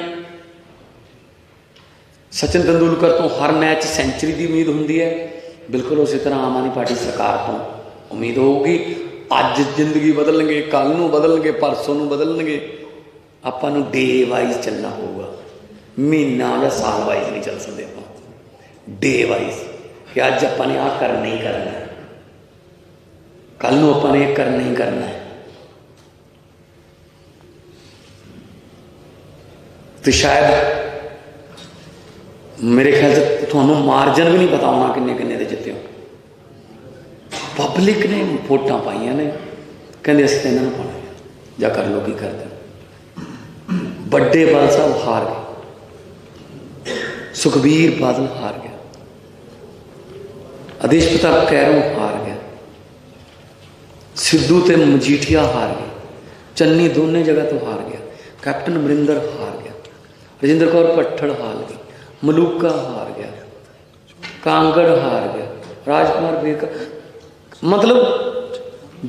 सचिन तेंदुलकर तो हर मैच सेंचुरी की उम्मीद होंदी है, बिल्कुल उसी तरह आम आदमी पार्टी सरकार तो उम्मीद होगी। अज जिंदगी बदलणगे, कल नूं बदलणगे, परसों नूं बदलणगे, आपां नूं डे वाइज चलना होगा, महीना या साल वाइज नहीं चल सकते आप, डे वाइज कि अज आपां ने आह करना ही करना है, कल नूं आपां ने करना ही करना है। तो शायद मेरे ख्याल से थानू मार्जन भी नहीं पता होना किन्ने किन्ने दे जिते हो। पब्लिक ने वोटां पाइया ने, कहते असीं तो इन्होंने पाना है, जा कर लो की करते। बड़े बादल साहब हार गए, सुखबीर बादल हार गया, आदेश प्रताप कैरों हार गया, सिद्धू ते मजीठिया हार गए, चन्नी दोनों जगह तो हार गया, कैप्टन अमरिंदर हार गया, रजिंदर कौर भट्टड़ हार गई, मलूका हार गया, कांगड़ हार गया, राजकुमार बेकर, मतलब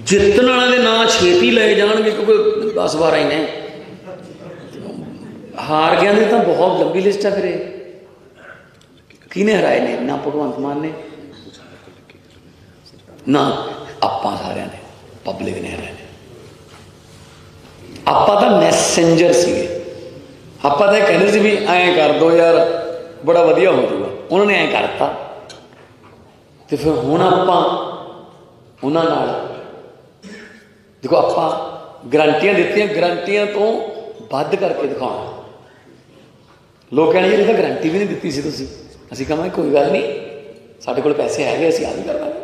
जितने वाले ना छेती ले जाएंगे क्योंकि 10-12 ही ने, हार गया ने तो बहुत लंबी लिस्ट है। फिर किने हराए ने? ना भगवंत मान ने, ना आपां सारिया ने, पब्लिक ने हराए ने। आपां तो मैसेंजर सीगे, आपां तो कहते सी भी ऐ कर दो यार बड़ा वधिया हो जाऊगा, उन्होंने ऐ करता। तो फिर हुण आपां उन्हां नाल देखो, आपां गारंटियां दित्तियां, गारंटियां तो वध करके दिखाउणा। लोग कहणे जी तो गारंटी भी नहीं दित्ती सी तुसीं, असीं कहांगे कोई गल नहीं, साडे कोल पैसे हैगे, असीं आ भी कर लांगे।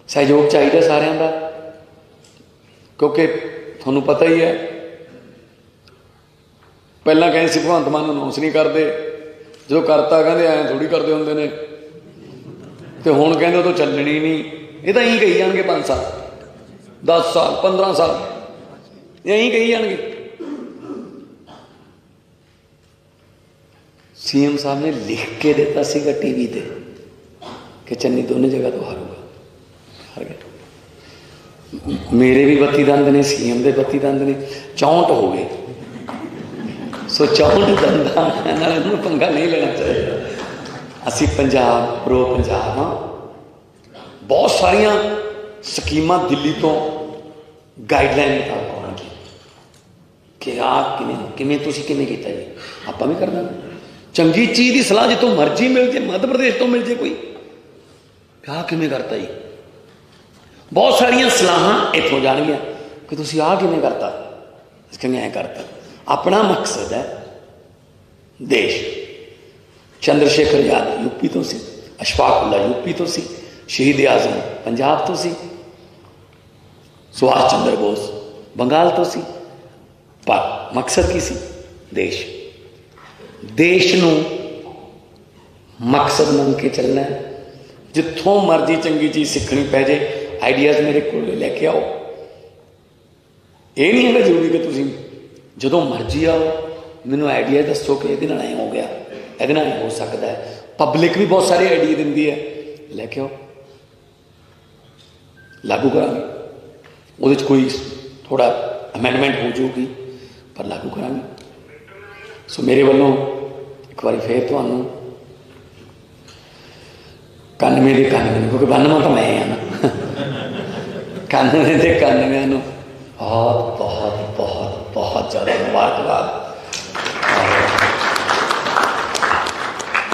सहयोग चाहिए सारिਆਂ ਦਾ, क्योंकि तुहानूं पता ही है पहलां कहे सी भगवंत मान अनाउंस नहीं करते, जो करता कहते ऐ थोड़ी करते होंगे ने, तो हुण कहते तो चलनी ही नहीं। ये तो यहीं कही जाएंगे 5 साल 10 साल 15 साल यहीं कही जाएंगे। सीएम साहब ने लिख के दिता सीगा टीवी ते कि चन्नी दोनों जगह तो हारूगा, हार गया। मेरे भी 32 दंद ने, सीएम के 32 दंद ने, 64 हो गए। सो 64 दंदा पंगा नहीं लेना चाहिए। असी पंजाब प्रो पंजाब हाँ, बहुत सारिया स्कीमां दिल्ली तो गाइडलाइन मुताबिक आउणगी कि आ किवें तुसीं किवें कीता जी, आपां भी कर देंगे। चंगी चीज़ की सलाह जितों मर्जी मिल जाए, मध्य प्रदेश तो मिल जाए कोई, आ किवें करता जी, बहुत सारिया सलाहां इत्थों जाणगियां कि तुसीं आ किवें करता, कहेंगे ऐ करता। अपना मकसद है देश। चंद्रशेखर आजाद यूपी तो सी, अशफाक उल्ला यूपी तो सी, शहीद आजम पंजाब तो सी, सुभाष चंद्र बोस बंगाल तो सी, पर मकसद की सी देश। देश नूं मकसद मन के चलना है। जिथों मर्जी चंगी चीज़ सीखनी पै जाए, आइडियाज़ मेरे को लैके आओ। ये नहीं है जरूरी कि तुसीं जो मर्जी आओ मैनू आइडिया दसो कि ये ऐ हो गया, ये हो सकता है। पब्लिक भी बहुत सारे आइडिया दिंदी है, लैके आओ, लागू करांगे। वो कोई थोड़ा अमेंडमेंट हो जाऊगी पर लागू करांगे। सो मेरे वालों एक बार फिर तुहानूं 91 के 91, क्योंकि 92 तो मैं हाँ ना, 91 के 91 बहुत बहुत बहुत बहुत ज़्यादा मुबारकबाद।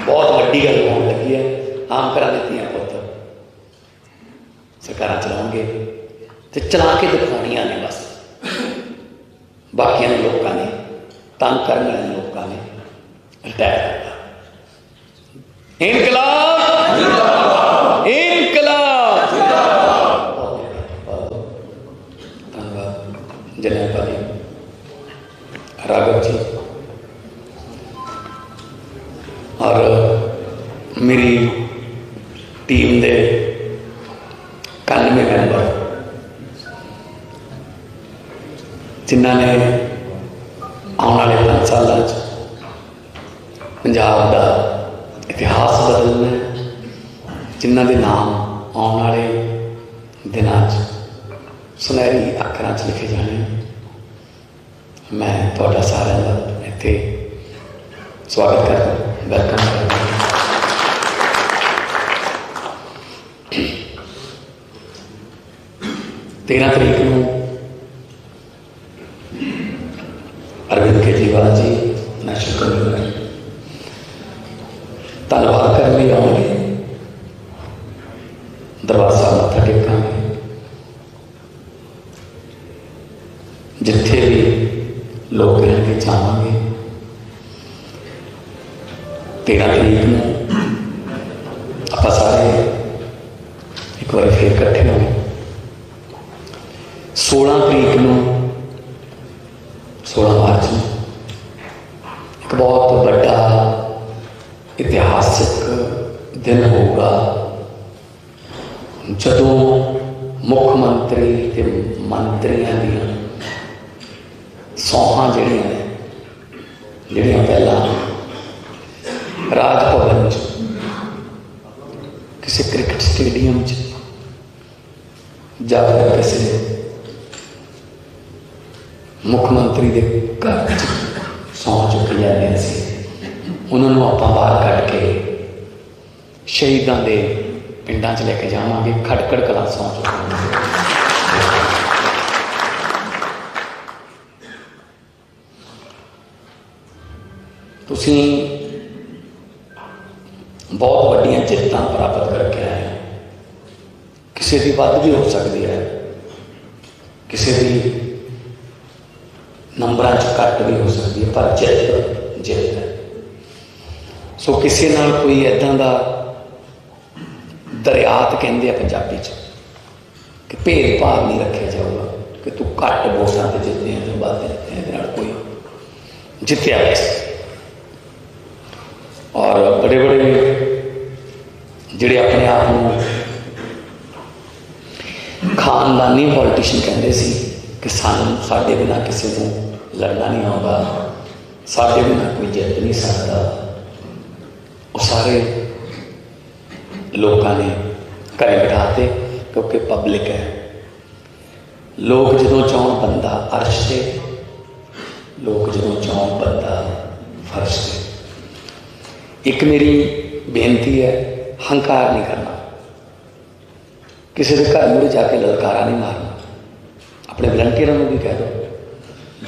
बहुत वड्डी गल होने लगी है। आम करा देती हैं पुत सरकार चलाओगे तो चला के दिखानिया ने, बस बाकिया ने लोगों ने तंग करने वाले लोगों ने रिटायर करता। इनकलाब इनकलाब। धन्यवाद जनाब राघव जी और मेरी टीम दे 99 मैंबर जिन्होंने आने वाले 5 सालों पंजाब का इतिहास बदलना, जिन्हों के नाम आने वाले दिनों सुनहरी अक्षरों लिखे जाने। मैं थोड़ा सारा का इत्थे स्वागत करता, वेलकम करता। 13 तरीक को अरविंद केजरीवाल जी नेशनल कन्वीनर धन्यवाद करने आएंगे, दरबार साहब मत्था टेकांगे। जिथे भी लोग कहेंगे जावांगे। 13 तरीक को आप सारे एक बार फिर इकट्ठे होंगे। 16 तरीक को 16 मार्च में एक बहुत बड़ा इतिहासिक दिन होगा, जदों मुख्यमंत्री ते मंत्रियों दी सौहां जड़ियां पहला राज भवन किसी क्रिकेट स्टेडियम जाकर किसी मुख्यमंत्री के घर सौं चुकी जाती सी, उन्होंने आप बाहर कढ़ के शहीदों के पिंडा च लेके जावांगे। खटकड़ कलां सौं चुकी तुसीं बहुत वड्डियां जित्तां प्राप्त करके आए हो। किसी की वध भी हो सकती है, किसी की नंबर घट भी हो सकती है, पर जित जित है। सो किसी नाल कोई इदां दा दरियात कहते हैं पंजाबी च कि भेदभाव नहीं रखा जाऊगा कि तू घट वोटां ते जितने तो वध जितने, कोई जितया वैसे। और बड़े बड़े जिहड़े अपने आप को खानदानी पॉलिटिशियन कहते सी कि साडे बिना किसी को लड़ना नहीं आऊगा, साडे बिना कोई जित नहीं सकता, वो सारे लोगों ने घरे बिठाते क्योंकि पब्लिक है। लोग जो चाहन बंदा अर्श से, लोग जो चाहन बंदा फर्श से। एक मेरी बेनती है, हंकार नहीं करना, किसी के घर मुड़े जाके ललकारा नहीं मारना। अपने वलंटियरों को भी कह दो,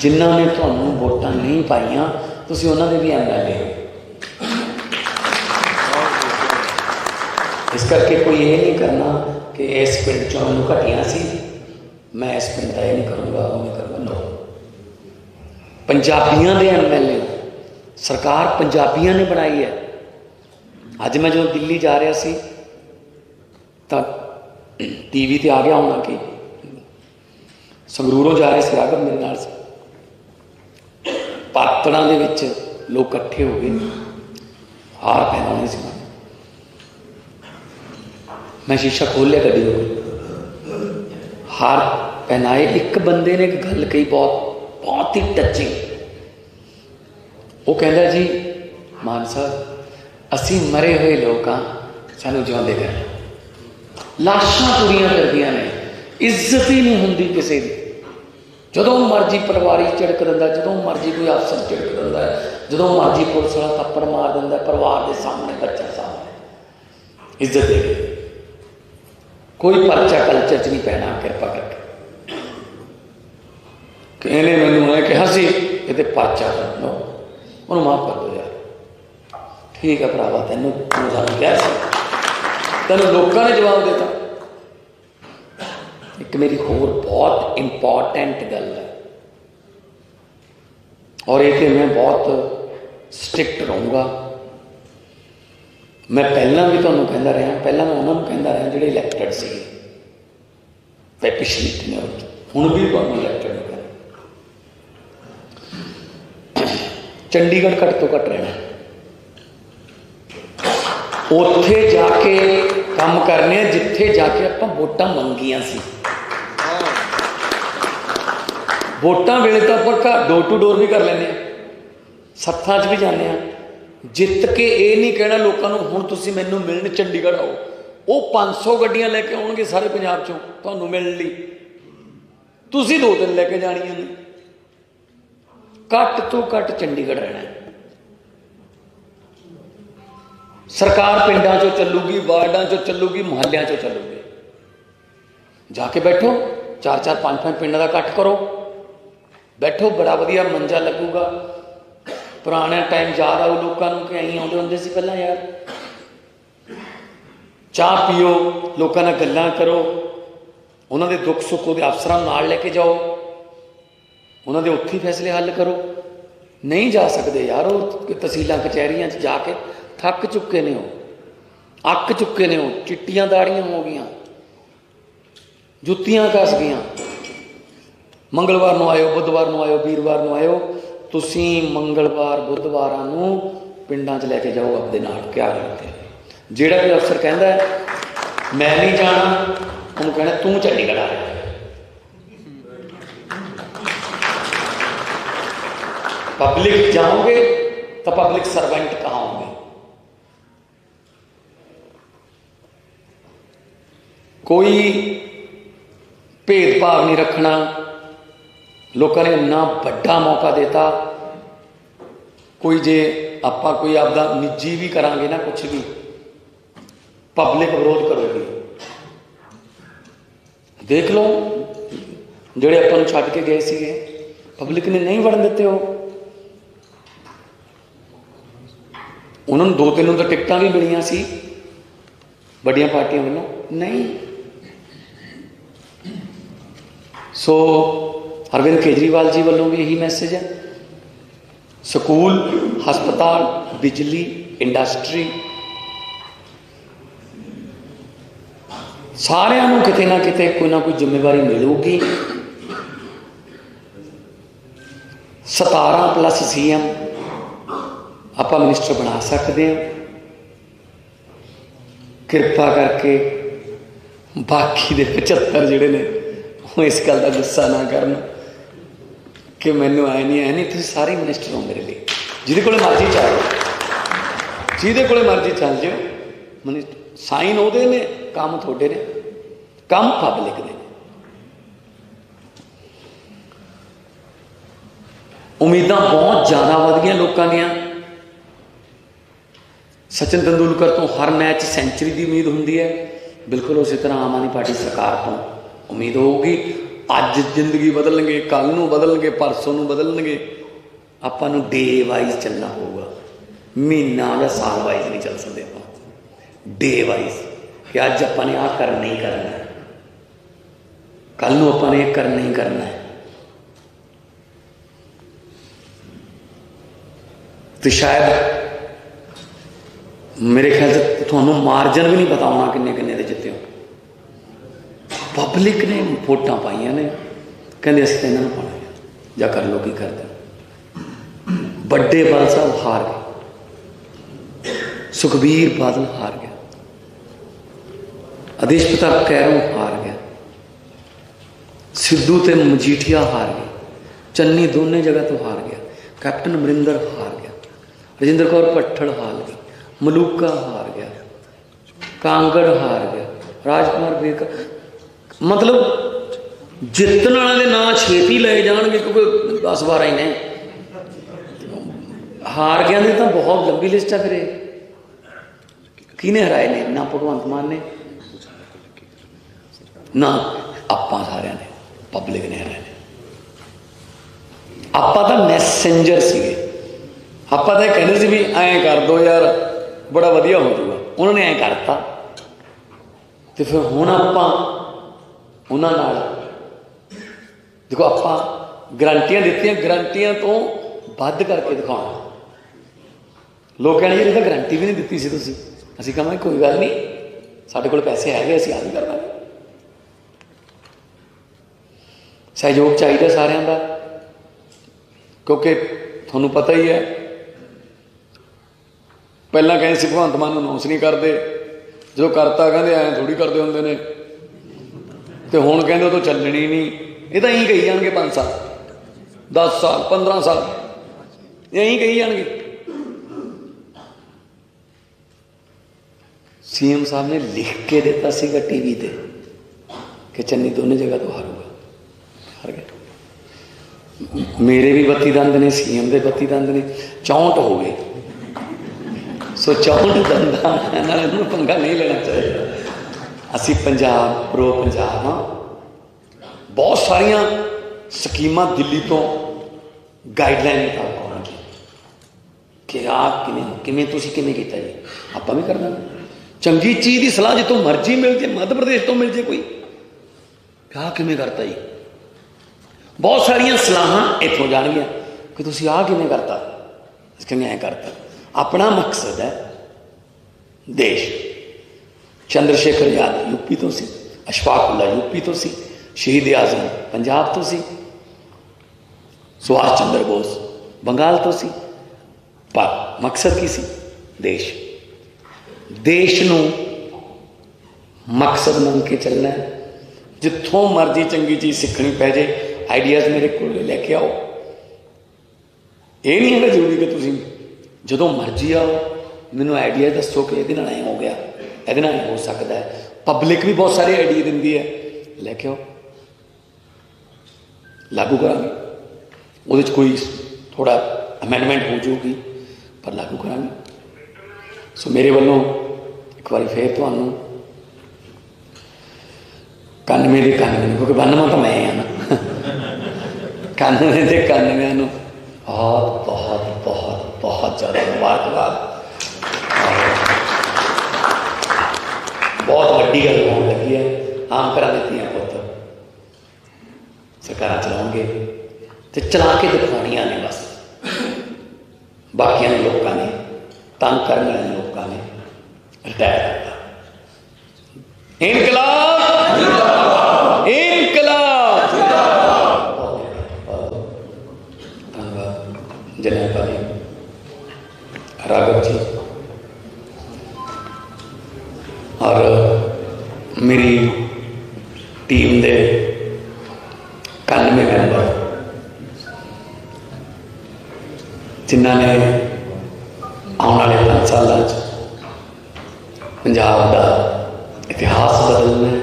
जिन्होंने तुहानू वोटां नहीं पाइया तुसीं उन्होंने भी MLA हो। इस करके कोई ये नहीं करना कि इस पिंड चों मैनूं घटिया सी, मैं इस पिंड का ये नहीं करूँगा, वो नहीं करूँगा। नो, पंजाबियों के MLA सरकार पंजाबियों ने बनाई है। अज मैं जो दिल्ली जा रहा सी तो TV ते आ गया होना कि संगरूरों जा रहे थे, राघव मेरे नाल से, पातड़ा दे विच लोग इकट्ठे हो गए, हार पहनाने से। मैं शीशा खोलिया गड्डी को, हार पहनाए। एक बंदे ने एक गल कही बहुत ही टचिंग। वो कहता जी मान साहब असी मरे हुए लोग हाँ, सानू जिउंदे कर, लाशां तुरियां करदियां ने, इज्जत ही नहीं होंदी किसी की। जदों मर्जी पटवारी झिड़क दिंदा, जदों मर्जी कोई अफसर झिड़क दिंदा, जदों मर्जी पुलिस वाला थप्पड़ मार दिंदा, परिवार के सामने, बच्चा सामने। इज्जत दे कोई परचा कल्चर च नहीं पैना कृपा करके। कि इन्हें मैनू कहा सी ये परचा करना, उन्होंने माफ कर दो यार, ठीक है भरावा, तेनों क्या तेन लोगों ने जवाब देता। एक मेरी होर बहुत इंपॉर्टेंट गल है, और ये मैं बहुत स्ट्रिक्ट रहूँगा। मैं पहला भी तुहानू कहता रहा, पहला मैं उन्होंने कहता रहा जो इलैक्टेड से पिछली ने, हुण भी तुहानू इलैक्टेड नहीं कहना। चंडीगढ़ घट तो घट रहना, उत्थे जाके ਕੰਮ ਕਰਨੇ ਆ ਜਿੱਥੇ ਜਾ ਕੇ ਆਪਾਂ ਵੋਟਾਂ ਮੰਗੀਆਂ ਸੀ। ਵੋਟਾਂ ਵੇਲੇ ਤਾਂ ਆਪਾਂ ਘਰ ਡੋਰ ਟੂ ਡੋਰ ਵੀ ਕਰ ਲੈਂਦੇ ਹਾਂ, ਸੱਥਾਂ 'ਚ ਵੀ ਜਾਂਦੇ ਹਾਂ। ਜਿੱਤ ਕੇ ਇਹ ਨਹੀਂ ਕਹਿਣਾ ਲੋਕਾਂ ਨੂੰ ਹੁਣ ਤੁਸੀਂ ਮੈਨੂੰ ਮਿਲਣ ਚੰਡੀਗੜ੍ਹ ਆਓ। ਉਹ 500 ਗੱਡੀਆਂ ਲੈ ਕੇ ਆਉਣਗੇ ਸਾਰੇ ਪੰਜਾਬ 'ਚੋਂ ਤੁਹਾਨੂੰ ਮਿਲਣ ਲਈ, ਤੁਸੀਂ 2-3 ਲੈ ਕੇ ਜਾਣੀਆਂ ਨੇ। ਘੱਟ ਤੋਂ ਘੱਟ ਚੰਡੀਗੜ੍ਹ ਰਹਿਣਾ ਹੈ। ਸਰਕਾਰ ਪਿੰਡਾਂ 'ਚੋਂ ਚੱਲੂਗੀ, ਵਾਰਡਾਂ 'ਚੋਂ ਚੱਲੂਗੀ, ਮੁਹੱਲਿਆਂ 'ਚੋਂ ਚੱਲੂਗੀ। ਜਾ ਕੇ ਬੈਠੋ, 4-4 5-5 ਪਿੰਡਾਂ ਦਾ ਇਕੱਠ ਕਰੋ, ਬੈਠੋ, ਬੜਾ ਵਧੀਆ ਮੰਜਾ ਲੱਗੂਗਾ। ਪੁਰਾਣਾ ਟਾਈਮ ਯਾਦ ਆਊ ਲੋਕਾਂ ਨੂੰ ਕਿ ਅਸੀਂ ਆਉਂਦੇ ਹੁੰਦੇ ਸੀ ਪਹਿਲਾਂ ਯਾਰ। ਚਾਹ ਪੀਓ, ਲੋਕਾਂ ਨਾਲ ਗੱਲਾਂ ਕਰੋ, ਉਹਨਾਂ ਦੇ ਦੁੱਖ ਸੁੱਖ ਉਹਦੇ ਅਫਸਰਾਂ ਨਾਲ ਲੈ ਕੇ ਜਾਓ, ਉਹਨਾਂ ਦੇ ਉੱਥੇ ਫੈਸਲੇ ਹੱਲ ਕਰੋ। ਨਹੀਂ ਜਾ ਸਕਦੇ ਯਾਰ, ਉਹ ਤਹਿਸੀਲਾਂ ਕਚਹਿਰੀਆਂ 'ਚ ਜਾ ਕੇ ਥੱਕ ਚੁੱਕੇ ਨੇ, ਉਹ ਅੱਕ ਚੁੱਕੇ ਨੇ, ਉਹ ਚਿੱਟੀਆਂ ਦਾੜੀਆਂ ਹੋ ਗਈਆਂ, ਜੁੱਤੀਆਂ ਕੱਸ ਗਈਆਂ। ਮੰਗਲਵਾਰ ਨੂੰ ਆਇਓ, ਬੁੱਧਵਾਰ ਨੂੰ ਆਇਓ, ਵੀਰਵਾਰ ਨੂੰ ਆਇਓ। ਤੁਸੀਂ ਮੰਗਲਵਾਰ ਬੁੱਧਵਾਰਾਂ ਨੂੰ ਪਿੰਡਾਂ 'ਚ ਲੈ ਕੇ ਜਾਓ ਆਪਦੇ ਨਾਲ। ਕਿਆ ਕਰਦੇ ਜਿਹੜਾ ਵੀ ਅਫਸਰ ਕਹਿੰਦਾ ਮੈਂ ਨਹੀਂ ਜਾਣਾ, ਉਹਨੂੰ ਕਹਿਣਾ ਤੂੰ ਚੰਡੀਗੜ੍ਹ ਆ ਰਿਹਾ। पब्लिक जाओगे तो पब्लिक सर्वेंट कहाँ होंगे? कोई भेदभाव नहीं रखना। लोगों ने इन्ना बड़ा मौका देता, कोई जे आपां कोई आपदा निजी भी करांगे ना, कुछ भी पब्लिक विरोध करोगी। देख लो ਜਿਹੜੇ ਆਪਾਂ ਨੂੰ ਛੱਡ ਕੇ ਗਏ ਸੀਗੇ, ਪਬਲਿਕ ਨੇ ਨਹੀਂ ਵੜਨ ਦਿੱਤੇ। ਉਹਨਾਂ ਨੂੰ 2-3 ਨੂੰ ਤਾਂ ਟਿਕਟਾਂ ਵੀ ਮਿਲੀਆਂ ਸੀ ਵੱਡੀਆਂ ਪਾਰਟੀਆਂ ਵੱਲੋਂ, ਨਹੀਂ। ਸੋ ਅਰਵਿੰਦ ਕੇਜਰੀਵਾਲ ਜੀ ਵੱਲੋਂ ਵੀ ਇਹੀ ਮੈਸੇਜ ਹੈ। ਸਕੂਲ, ਹਸਪਤਾਲ, ਬਿਜਲੀ, ਇੰਡਸਟਰੀ, ਸਾਰਿਆਂ ਨੂੰ ਕਿਤੇ ਨਾ ਕਿਤੇ ਕੋਈ ਨਾ ਕੋਈ ਜ਼ਿੰਮੇਵਾਰੀ ਮਿਲੂਗੀ। 17+ CM ਆਪਾਂ ਮਿਨਿਸਟਰ ਬਣਾ ਸਕਦੇ ਹਾਂ। ਕਿਰਪਾ ਕਰਕੇ ਬਾਕੀ ਦੇ 75 ਜਿਹੜੇ ਨੇ ਉਹ ਇਸ ਗੱਲ ਦਾ ਗੁੱਸਾ ਨਾ ਕਰਨ ਕਿ ਮੈਨੂੰ ਐ ਨਹੀਂ ਤੁਸੀਂ ਸਾਰੇ ਮਿਨਿਸਟਰ ਹੋ ਮੇਰੇ ਲਈ। ਜਿਹਦੇ ਕੋਲੇ ਮਰਜ਼ੀ ਚੱਲ ਜਾਓ, ਜਿਹਦੇ ਕੋਲੇ ਮਰਜ਼ੀ ਚੱਲ ਜਾਓ, ਮਿਨਿਸਟਰ ਸਾਈਨ ਉਹਦੇ ਨੇ, ਕੰਮ ਤੁਹਾਡੇ ਨੇ, ਕੰਮ ਪਬਲਿਕ ਦੇ। ਉਮੀਦਾਂ ਬਹੁਤ ਜ਼ਿਆਦਾ ਵਧ ਗਈਆਂ ਲੋਕਾਂ ਦੀਆਂ। ਸਚਿਨ ਤੰਦੂਲਕਰ ਤੋਂ ਹਰ ਮੈਚ ਸੈਂਚਰੀ ਦੀ ਉਮੀਦ ਹੁੰਦੀ ਹੈ। ਬਿਲਕੁਲ ਉਸੇ ਤਰ੍ਹਾਂ ਆਮ ਆਦਮੀ ਪਾਰਟੀ ਸਰਕਾਰ ਤੋਂ ਉਮੀਦ ਹੋਊਗੀ। ਅੱਜ ਜ਼ਿੰਦਗੀ ਬਦਲਣਗੇ, ਕੱਲ੍ਹ ਨੂੰ ਬਦਲਣਗੇ, ਪਰਸੋਂ ਨੂੰ ਬਦਲਣਗੇ। ਆਪਾਂ ਨੂੰ ਡੇ ਵਾਈਜ਼ ਚੱਲਣਾ ਹੋਊਗਾ, ਮਹੀਨਾ ਜਾਂ ਸਾਲ ਵਾਈਜ਼ ਨਹੀਂ ਚੱਲ ਸਕਦੇ ਆਪਾਂ। ਡੇ ਵਾਈਜ਼ ਕਿ ਅੱਜ ਆਪਾਂ ਨੇ ਆਹ ਕਰਨਾ ਹੀ ਕਰਨਾ, ਕੱਲ੍ਹ ਨੂੰ ਆਪਾਂ ਨੇ ਇਹ ਕਰਨਾ ਹੀ ਕਰਨਾ ਹੈ। ਤੇ ਸ਼ਾਇਦ ਮੇਰੇ ਖਿਆਲ 'ਚ ਤੁਹਾਨੂੰ ਮਾਰਜਨ ਵੀ ਨਹੀਂ ਪਤਾ ਹੋਣਾ ਕਿੰਨੇ ਦੇ ਜਿੱਤੇ ਹੋ। ਪਬਲਿਕ ਨੇ ਵੋਟਾਂ ਪਾਈਆਂ ਨੇ, ਕਹਿੰਦੇ ਅਸੀਂ ਤਾਂ ਇਹਨਾਂ ਨੂੰ ਪਾਉਣਾ ਜਾਂ ਕਰ ਲਓ ਕੀ ਕਰਦੇ। ਵੱਡੇ ਬਾਦਲ ਸਾਹਿਬ ਹਾਰ ਗਏ, ਸੁਖਬੀਰ ਬਾਦਲ ਹਾਰ ਗਿਆ, ਆਦੇਸ਼ ਪ੍ਰਤਾਪ ਕੈਰੋਂ ਹਾਰ ਗਿਆ, ਸਿੱਧੂ ਤੇ ਮਜੀਠੀਆ ਹਾਰ ਗਏ, ਚੰਨੀ ਦੋਨੇ ਜਗ੍ਹਾ ਤੋਂ ਹਾਰ ਗਿਆ, ਕੈਪਟਨ ਅਮਰਿੰਦਰ ਹਾਰ ਗਿਆ, ਰਜਿੰਦਰ ਕੌਰ ਭੱਠੜ ਹਾਰ ਗਈ, ਮਲੂਕਾ ਹਾਰ ਗਿਆ, ਕਾਂਗੜ ਹਾਰ ਗਿਆ, ਰਾਜਕੁਮਾਰ ਬੇਕ। ਮਤਲਬ ਜਿੱਤਣ ਵਾਲਿਆਂ ਦੇ ਨਾਂ ਛੇਤੀ ਲਏ ਜਾਣਗੇ ਕਿਉਂਕਿ 10-12 ਹੀ ਨੇ। ਹਾਰ ਗਿਆ ਦੀ ਤਾਂ ਬਹੁਤ ਲੰਬੀ ਲਿਸਟ ਆ। ਫਿਰ ਕਿਹਨੇ ਹਰਾਏ ਨੇ? ਨਾ ਭਗਵੰਤ ਮਾਨ ਨੇ, ਨਾ ਆਪਾਂ ਸਾਰਿਆਂ ਨੇ, ਪਬਲਿਕ ਨੇ ਹਰਾਏ ਨੇ। ਆਪਾਂ ਤਾਂ ਮੈਸੇਂਜਰ ਸੀਗੇ। ਆਪਾਂ ਤਾਂ ਇਹ ਕਹਿੰਦੇ ਸੀ ਵੀ ਐਂ ਕਰ ਦੋ ਯਾਰ, ਬੜਾ ਵਧੀਆ ਹੋ ਜਾਊਗਾ। ਉਹਨਾਂ ਨੇ ਐਂ ਕਰਤਾ ਤੇ ਫਿਰ ਹੁਣ ਆਪਾਂ ਉਹਨਾਂ ਨਾਲ ਦੇਖੋ, ਆਪਾਂ ਗਰੰਟੀਆਂ ਦਿੱਤੀਆਂ, ਗਰੰਟੀਆਂ ਤੋਂ ਵੱਧ ਕਰਕੇ ਦਿਖਾਉਣਾ। ਲੋਕ ਕਹਿੰਦੇ ਯਾਰ ਇਹ ਤਾਂ ਗਰੰਟੀ ਵੀ ਨਹੀਂ ਦਿੱਤੀ ਸੀ ਤੁਸੀਂ। ਅਸੀਂ ਕਹਾਂਗੇ ਕੋਈ ਗੱਲ ਨਹੀਂ, ਸਾਡੇ ਕੋਲ ਪੈਸੇ ਹੈਗੇ, ਅਸੀਂ ਆਹ ਵੀ ਕਰ ਲਾਂਗੇ। ਸਹਿਯੋਗ ਚਾਹੀਦਾ ਸਾਰਿਆਂ ਦਾ, ਕਿਉਂਕਿ ਤੁਹਾਨੂੰ ਪਤਾ ਹੀ ਹੈ ਪਹਿਲਾਂ ਕਹਿੰਦੇ ਸੀ ਭਗਵੰਤ ਮਾਨ ਨੂੰ ਅਨਾਉਂਸ ਨਹੀਂ ਕਰਦੇ, जो करता कहते ऐ थोड़ी करते होंगे ने, तो हुण कहते तो चलनी नहीं। ये तो यहीं कही जाएंगे 5 साल 10 साल 15 साल यहीं कही जाएंगे। सीएम साहब ने लिख के दिता सीगा टीवी ते कि चन्नी दोनों जगह तो हारूगा, हार गया। मेरे भी 32 दंद ने, सीएम के 32 दंद ने, 64 हो गए। सो 64 दंदा पंगा नहीं लेना चाहिए। असी पंजाब प्रो पंजाब हाँ, बहुत सारिया स्कीम दिल्ली तो गाइडलाइन मुताबिक आउणगी कि आप किमें तुसीं किमें कीता जी, आप भी कर देंगे। चंगी चीज़ की सलाह जितों मर्जी मिल जाए, मध्य प्रदेश तो मिल जाए कोई, क्या किमें करता जी। बहुत सारिया सलाह इतों जाणगियां कि तुसीं आ किमें करता, कहेंगे ऐ करता। अपना मकसद है देश। चंद्रशेखर यादव यूपी तो सी, अशफाक उल्ला यूपी तो सी, शहीद आजम पंजाब तो सी, सुभाष चंद्र बोस बंगाल तो सी, पर मकसद की सी देश। देश नूं मकसद मान के चलना है। जिथों मर्जी चंगी चीज़ सीखनी पै जाए, आइडियाज़ मेरे को लेके आओ। ये नहीं है जरूरी कि तुसीं जदों मर्जी आओ मैनू आइडिया दसो कि ये ऐ हो गया, ये हो सकता है। पब्लिक भी बहुत सारे आइडिया दिंदी है, लैके आओ, लागू करांगे। वो कोई थोड़ा अमेंडमेंट हो जाऊगी पर लागू करांगे। सो मेरे वालों एक बार फिर तुहानू 91 के 91, क्योंकि 92 तो मैं हाँ ना, 91 के 91 बहुत बहुत बहुत बहुत ज़्यादा मुबारकबाद। बहुत वड्डी गल होने लगी है। आम घर दित्तियां पुत सरकार चलाओगे तो चला के दिखानिया ने, बस बाकिया लोगों ने तंग करने वाले लोगों ने रिटायर करता। इनकलाब इनकलाब। जनाब राघव जी और मेरी टीम के 91 मैंबर जिन्होंने आने वाले 5 सालों पंजाब का इतिहास बदलना है,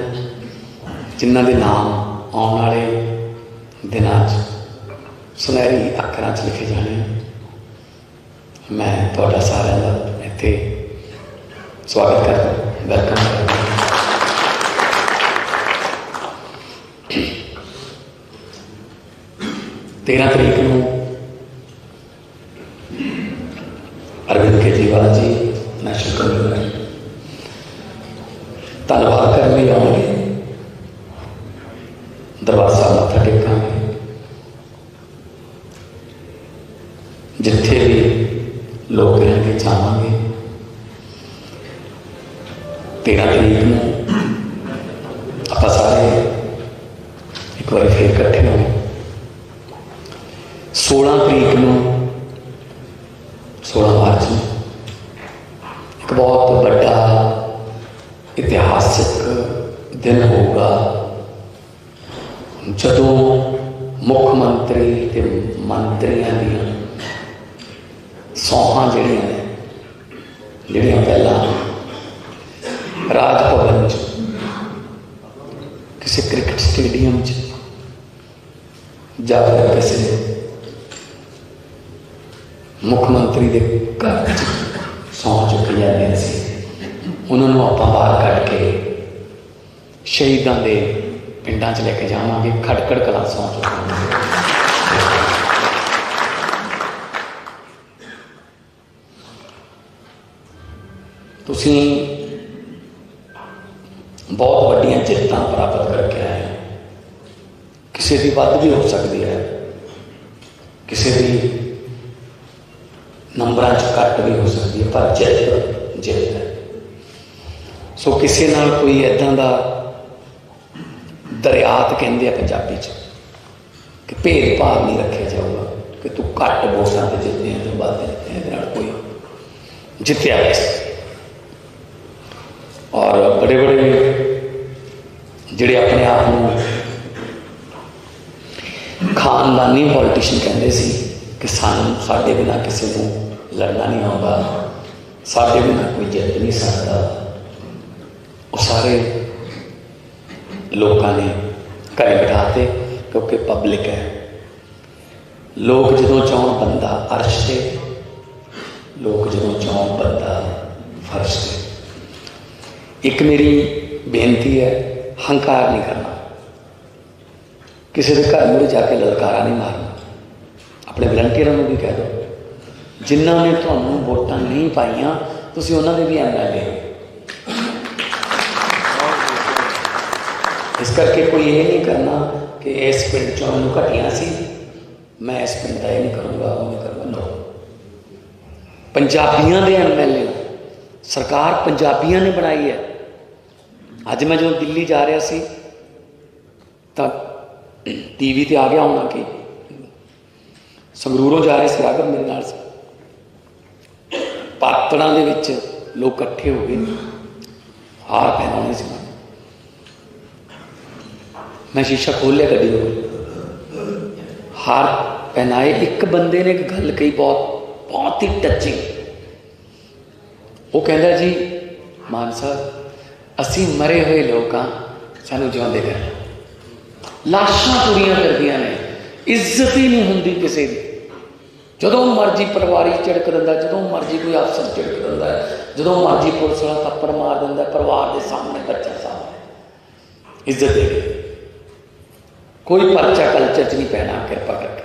जिन्हों के नाम आने वाले दिनों सुनहरी अखरां च लिखे जाने। मैं तुहाडा सारिआं दा इत्थे स्वागत करदा, वेलकम करदा। 13 तरीक को अरविंद केजरीवाल जी नेशनल कन्वीनर धन्यवाद करने आएंगे, दरबार साहब मत्था टेकांगे। जिथे भी लोग रहेंगे जावांगे। 13 तरीक को आप सारे एक बार फिर इकट्ठे होंगे। 16 तरीक को 16 मार्च में एक बहुत बड़ा इतिहासिक दिन होगा, जदों मुख्यमंत्री ते मंत्रियों दी सौहां जड़ियां पहला राज भवन किसी क्रिकेट स्टेडियम जाकर किसी मुख्यमंत्री के घर सौं चुकी जाती सी, उन्होंने आप बाहर कट के शहीदों के पिंडा च लेके जावांगे। खटकड़ कलां सौं चुकी। तुसीं बहुत वड्डियां जित्तां प्राप्त करके आए हो। किसी की वध भी हो सकती है, किसी की नंबरां घट भी हो सकती है, पर जित जित है। सो किसी नाल कोई इदां दा दरियात कहते हैं पंजाबी च कि भेदभाव नहीं रखा जाऊगा कि तू घट वोटां ते जितने हैं तो वध जितने, कोई जितया और बड़े बड़े जिहड़े अपने आप को खानदानी पॉलिटिशियन कहते सी कि सानू साडे बिना किसी को लड़ना नहीं आउंदा, साडे बिना कोई जित नहीं सकता, वो सारे लोगों ने घरे बिठाते क्योंकि पब्लिक है। लोग जदों चाहण बंदा अर्श से, लोग जदों चाहण बंदा फर्श से। एक मेरी बेनती है, हंकार नहीं करना, किसी के घर मुड़े जाके ललकारा नहीं मारना। अपने वलंटियरों को भी कह दो, जिन्होंने तुहानू वोटां नहीं पाइयां तुसीं उन्हां दे भी MLA हो। इस करके कोई ये नहीं करना कि इस पिंड चों मैनूं घटिया सी, मैं इस पिंड का ये नहीं करूँगा, वो नहीं करूँगा। नो, पंजाबियों के MLA सरकार पंजाबियों ने बनाई है। अज मैं जो दिल्ली जा रहा सी तो TV ते आ गया होना कि संगरूरों जा रहे सी, राघव मेरे नाल सी, पातड़ा दे विच लोग इकट्ठे हो गए, हार पहनाने से। मैं शीशा खोल लिया गड्डी को, हार पहनाए। एक बंदे ने एक गल कही बहुत ही टचिंग। वो कहता जी मान साहब असी मरे हुए लोग हाँ, सानू जिउंदे कर। लाशां पूरियां करदियां ने, इज्जत ही नहीं होंदी किसी की। जदों मर्जी परिवारी झिड़क दिंदा, जदों मर्जी कोई अफसर झिड़क दिंदा है, जदों मर्जी पुलिस वाला थप्पड़ मार दिंदा परिवार के सामने, बच्चा सामने। इज्जत दे गई, कोई परचा कल्चर च नहीं पैना। कृपा करके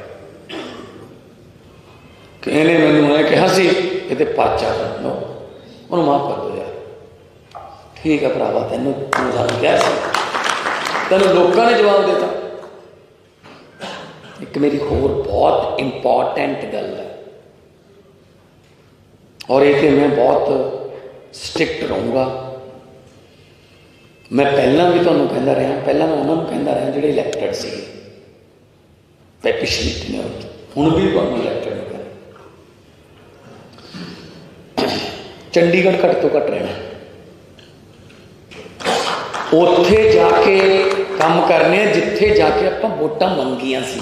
कि इन्हें मैनू मैं कहा सी ये परचा कर लो, उन्होंने माफ कर दो यार। ठीक है भरावा, तेनों सानू क्या सी, तेनों लोगों ने जवाब देता। एक मेरी होर बहुत इंपॉर्टेंट गल है, और ये मैं बहुत स्ट्रिक्ट रहूँगा। मैं पहला भी तुहानू कहता रहा, पहला मैं उन्होंने कहता रहा जिहड़े इलैक्टेड सी, पिछली टेन्योर हुण भी तुहानू इलैक्टेड हो गया। चंडीगढ़ घट तो घट रहना, उत्थे जाके काम करने जिथे जाके आपां वोटां मंगियां सी।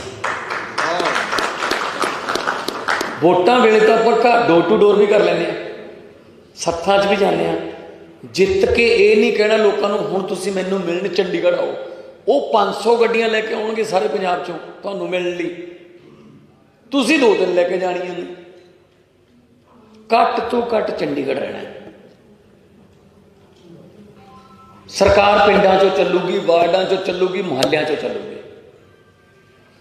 वोटां वेले तो आपां घर डोर टू डोर भी कर लैंदे, सत्थां च भी जाने, जित के ये नहीं कहना लोगों को हुण तुसीं मैनूं मिलण चंडीगढ़ आओ। वो 500 गड्डियां लैके आउणगे सारे पंजाब चों तुहानूं मिलण लई, तुसीं 2-3 लैके जाणियां ने। घट तो घट चंडीगढ़ रहना है। सरकार पिंडां चों चलूगी, वार्डां चों चलूगी, मुहल्लियां चों चलूगी।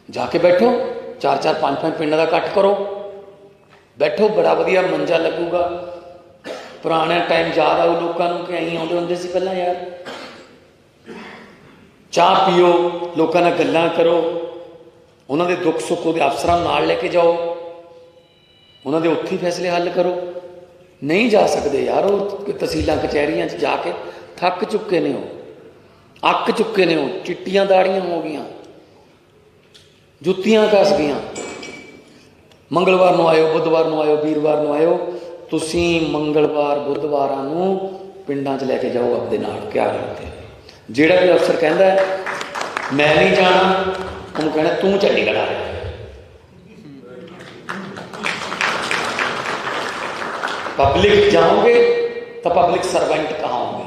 जाके बैठो, 4-4 5-5 पिंडां दा इकट्ठ करो, बैठो, बड़ा वधिया मंजा लगूगा। पुराने टाइम याद आओ लोगों को कि अं आते होंगे सी पहला यार, चाह पीओ, लोगों नाल गल्लां करो, उन्होंने दुख सुख वो अफसरां नाल लेके जाओ, उन्होंने उत्थे ही फैसले हल करो। नहीं जा सकते यार, वो तहसीलां कचहरियां जाके थक चुके ने, हो अक चुके ने, हो चिट्टियां दाड़ियां हो गई, जुत्तियां घस गई। मंगलवार नूं आयो, बुधवार नूं आयो, वीरवार नूं आयो। तुसीं मंगलवार बुधवारां नूं पिंडां च लैके जाओ अपने नाल, क्या करते। जिहड़ा भी अफसर कहता है मैं नहीं जाना, उन्होंने कहना तू चंडीगढ़ आ रहा है। पब्लिक जाओगे तो पब्लिक सर्वेंट कहाँ होंगे।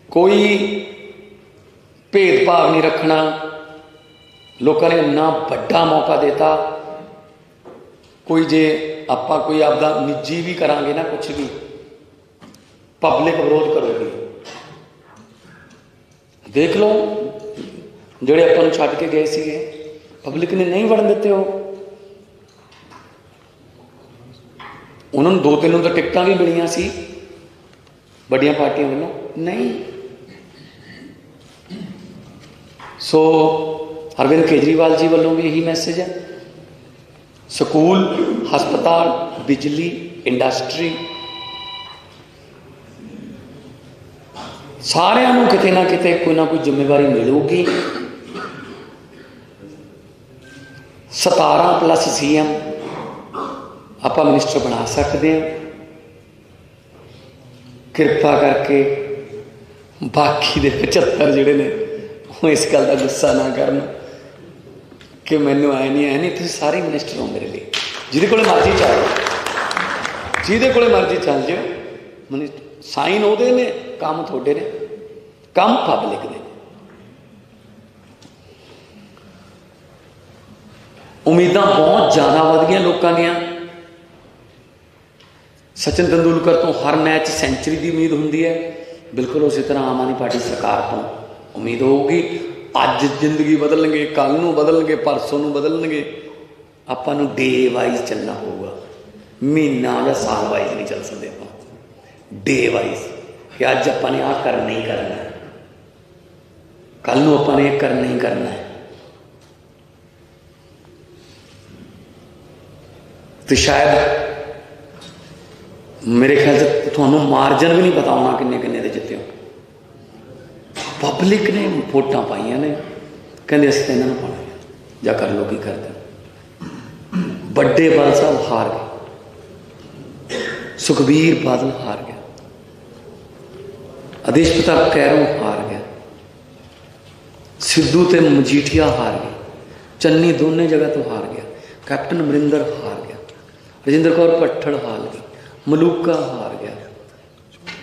कोई भेदभाव नहीं रखना। लोगों ने इन्ना बड़ा मौका देता, कोई जे आपां कोई आपदा निजी भी करांगे ना, कुछ भी पब्लिक विरोध करोगी। देख लो जिहड़े आपां नूं छड्ड के गए सीगे, पब्लिक ने नहीं वड़न दिते। हो उन्होंने 2-3 तो टिकटां भी मिलियां सी बड़ियां पार्टियां वालों, नहीं। सो अरविंद केजरीवाल जी वालों भी यही मैसेज है। स्कूल, हस्पताल, बिजली, इंडस्ट्री, सारिਆਂ ਨੂੰ किते ना किते कोई ना कोई जिम्मेवारी मिलूगी। 17+ CM ਆਪਾਂ ਮਿਨਿਸਟਰ ਬਣਾ ਸਕਦੇ ਹਾਂ। ਕਿਰਪਾ ਕਰਕੇ ਬਾਕੀ ਦੇ 75 ਜਿਹੜੇ ਨੇ ਉਹ ਇਸ ਗੱਲ ਦਾ ਗੁੱਸਾ ਨਾ ਕਰਨ ਕਿ ਮੈਨੂੰ ਐ ਨਹੀਂ ਤੁਸੀਂ ਸਾਰੇ ਮਿਨਿਸਟਰ ਹੋ ਮੇਰੇ ਲਈ। ਜਿਹਦੇ ਕੋਲੇ ਮਰਜ਼ੀ ਚੱਲ ਜਾਓ, ਜਿਹਦੇ ਕੋਲੇ ਮਰਜ਼ੀ ਚੱਲ ਜਾਓ, ਮਿਨਿਸਟਰ ਸਾਈਨ ਉਹਦੇ ਨੇ, ਕੰਮ ਤੁਹਾਡੇ ਨੇ, ਕੰਮ ਪਬਲਿਕ ਦੇ ਨੇ। ਉਮੀਦਾਂ ਬਹੁਤ ਜ਼ਿਆਦਾ ਵਧ ਗਈਆਂ ਲੋਕਾਂ ਦੀਆਂ। ਸਚਿਨ ਤੰਦੂਲਕਰ ਤੋਂ ਹਰ ਮੈਚ ਸੈਂਚਰੀ ਦੀ ਉਮੀਦ ਹੁੰਦੀ ਹੈ, ਬਿਲਕੁਲ ਉਸੇ ਤਰ੍ਹਾਂ ਆਮ ਆਦਮੀ ਪਾਰਟੀ ਸਰਕਾਰ ਤੋਂ ਉਮੀਦ ਹੋਊਗੀ। ਅੱਜ ਜ਼ਿੰਦਗੀ ਬਦਲਣਗੇ, ਕੱਲ੍ਹ ਨੂੰ ਬਦਲਣਗੇ, ਪਰਸੋਂ ਨੂੰ ਬਦਲਣਗੇ। ਆਪਾਂ ਨੂੰ ਡੇ ਵਾਈਜ਼ ਚੱਲਣਾ ਹੋਊਗਾ, ਮਹੀਨਾ ਜਾਂ ਸਾਲ ਵਾਈਜ਼ ਨਹੀਂ ਚੱਲ ਸਕਦੇ ਆਪਾਂ। ਡੇ ਵਾਈਜ਼ ਕਿ ਅੱਜ ਆਪਾਂ ਨੇ ਆਹ ਕਰਨਾ ਹੀ ਕਰਨਾ, ਕੱਲ੍ਹ ਨੂੰ ਆਪਾਂ ਨੇ ਇਹ ਕਰਨਾ ਹੀ ਕਰਨਾ ਹੈ। ਤੇ ਸ਼ਾਇਦ ਮੇਰੇ ਖਿਆਲ 'ਚ ਤੁਹਾਨੂੰ ਮਾਰਜਨ ਵੀ ਨਹੀਂ ਪਤਾ ਹੋਣਾ ਕਿੰਨੇ ਕਿੰਨੇ ਦੇ ਜਿੱਤੇ ਹੋ। ਪਬਲਿਕ ਨੇ ਵੋਟਾਂ ਪਾਈਆਂ ਨੇ, ਕਹਿੰਦੇ ਅਸੀਂ ਤਾਂ ਇਹਨਾਂ ਨੂੰ ਪਾਉਣਾ, ਜਾਂ ਕਰ ਲਓ ਕੀ ਕਰਦੇ। ਵੱਡੇ ਬਾਦਲ ਸਾਹਿਬ ਹਾਰ ਗਏ, ਸੁਖਬੀਰ ਬਾਦਲ ਹਾਰ ਗਿਆ, ਆਦੇਸ਼ ਪ੍ਰਤਾਪ ਕੈਰੋਂ ਹਾਰ ਗਿਆ, ਸਿੱਧੂ ਤੇ ਮਜੀਠੀਆ ਹਾਰ ਗਏ, ਚੰਨੀ ਦੋਨੇ ਜਗ੍ਹਾ ਤੋਂ ਹਾਰ ਗਿਆ, ਕੈਪਟਨ ਅਮਰਿੰਦਰ ਹਾਰ ਗਿਆ, ਰਜਿੰਦਰ ਕੌਰ ਭੱਠੜ ਹਾਰ ਗਈ, ਮਲੂਕਾ ਹਾਰ ਗਿਆ,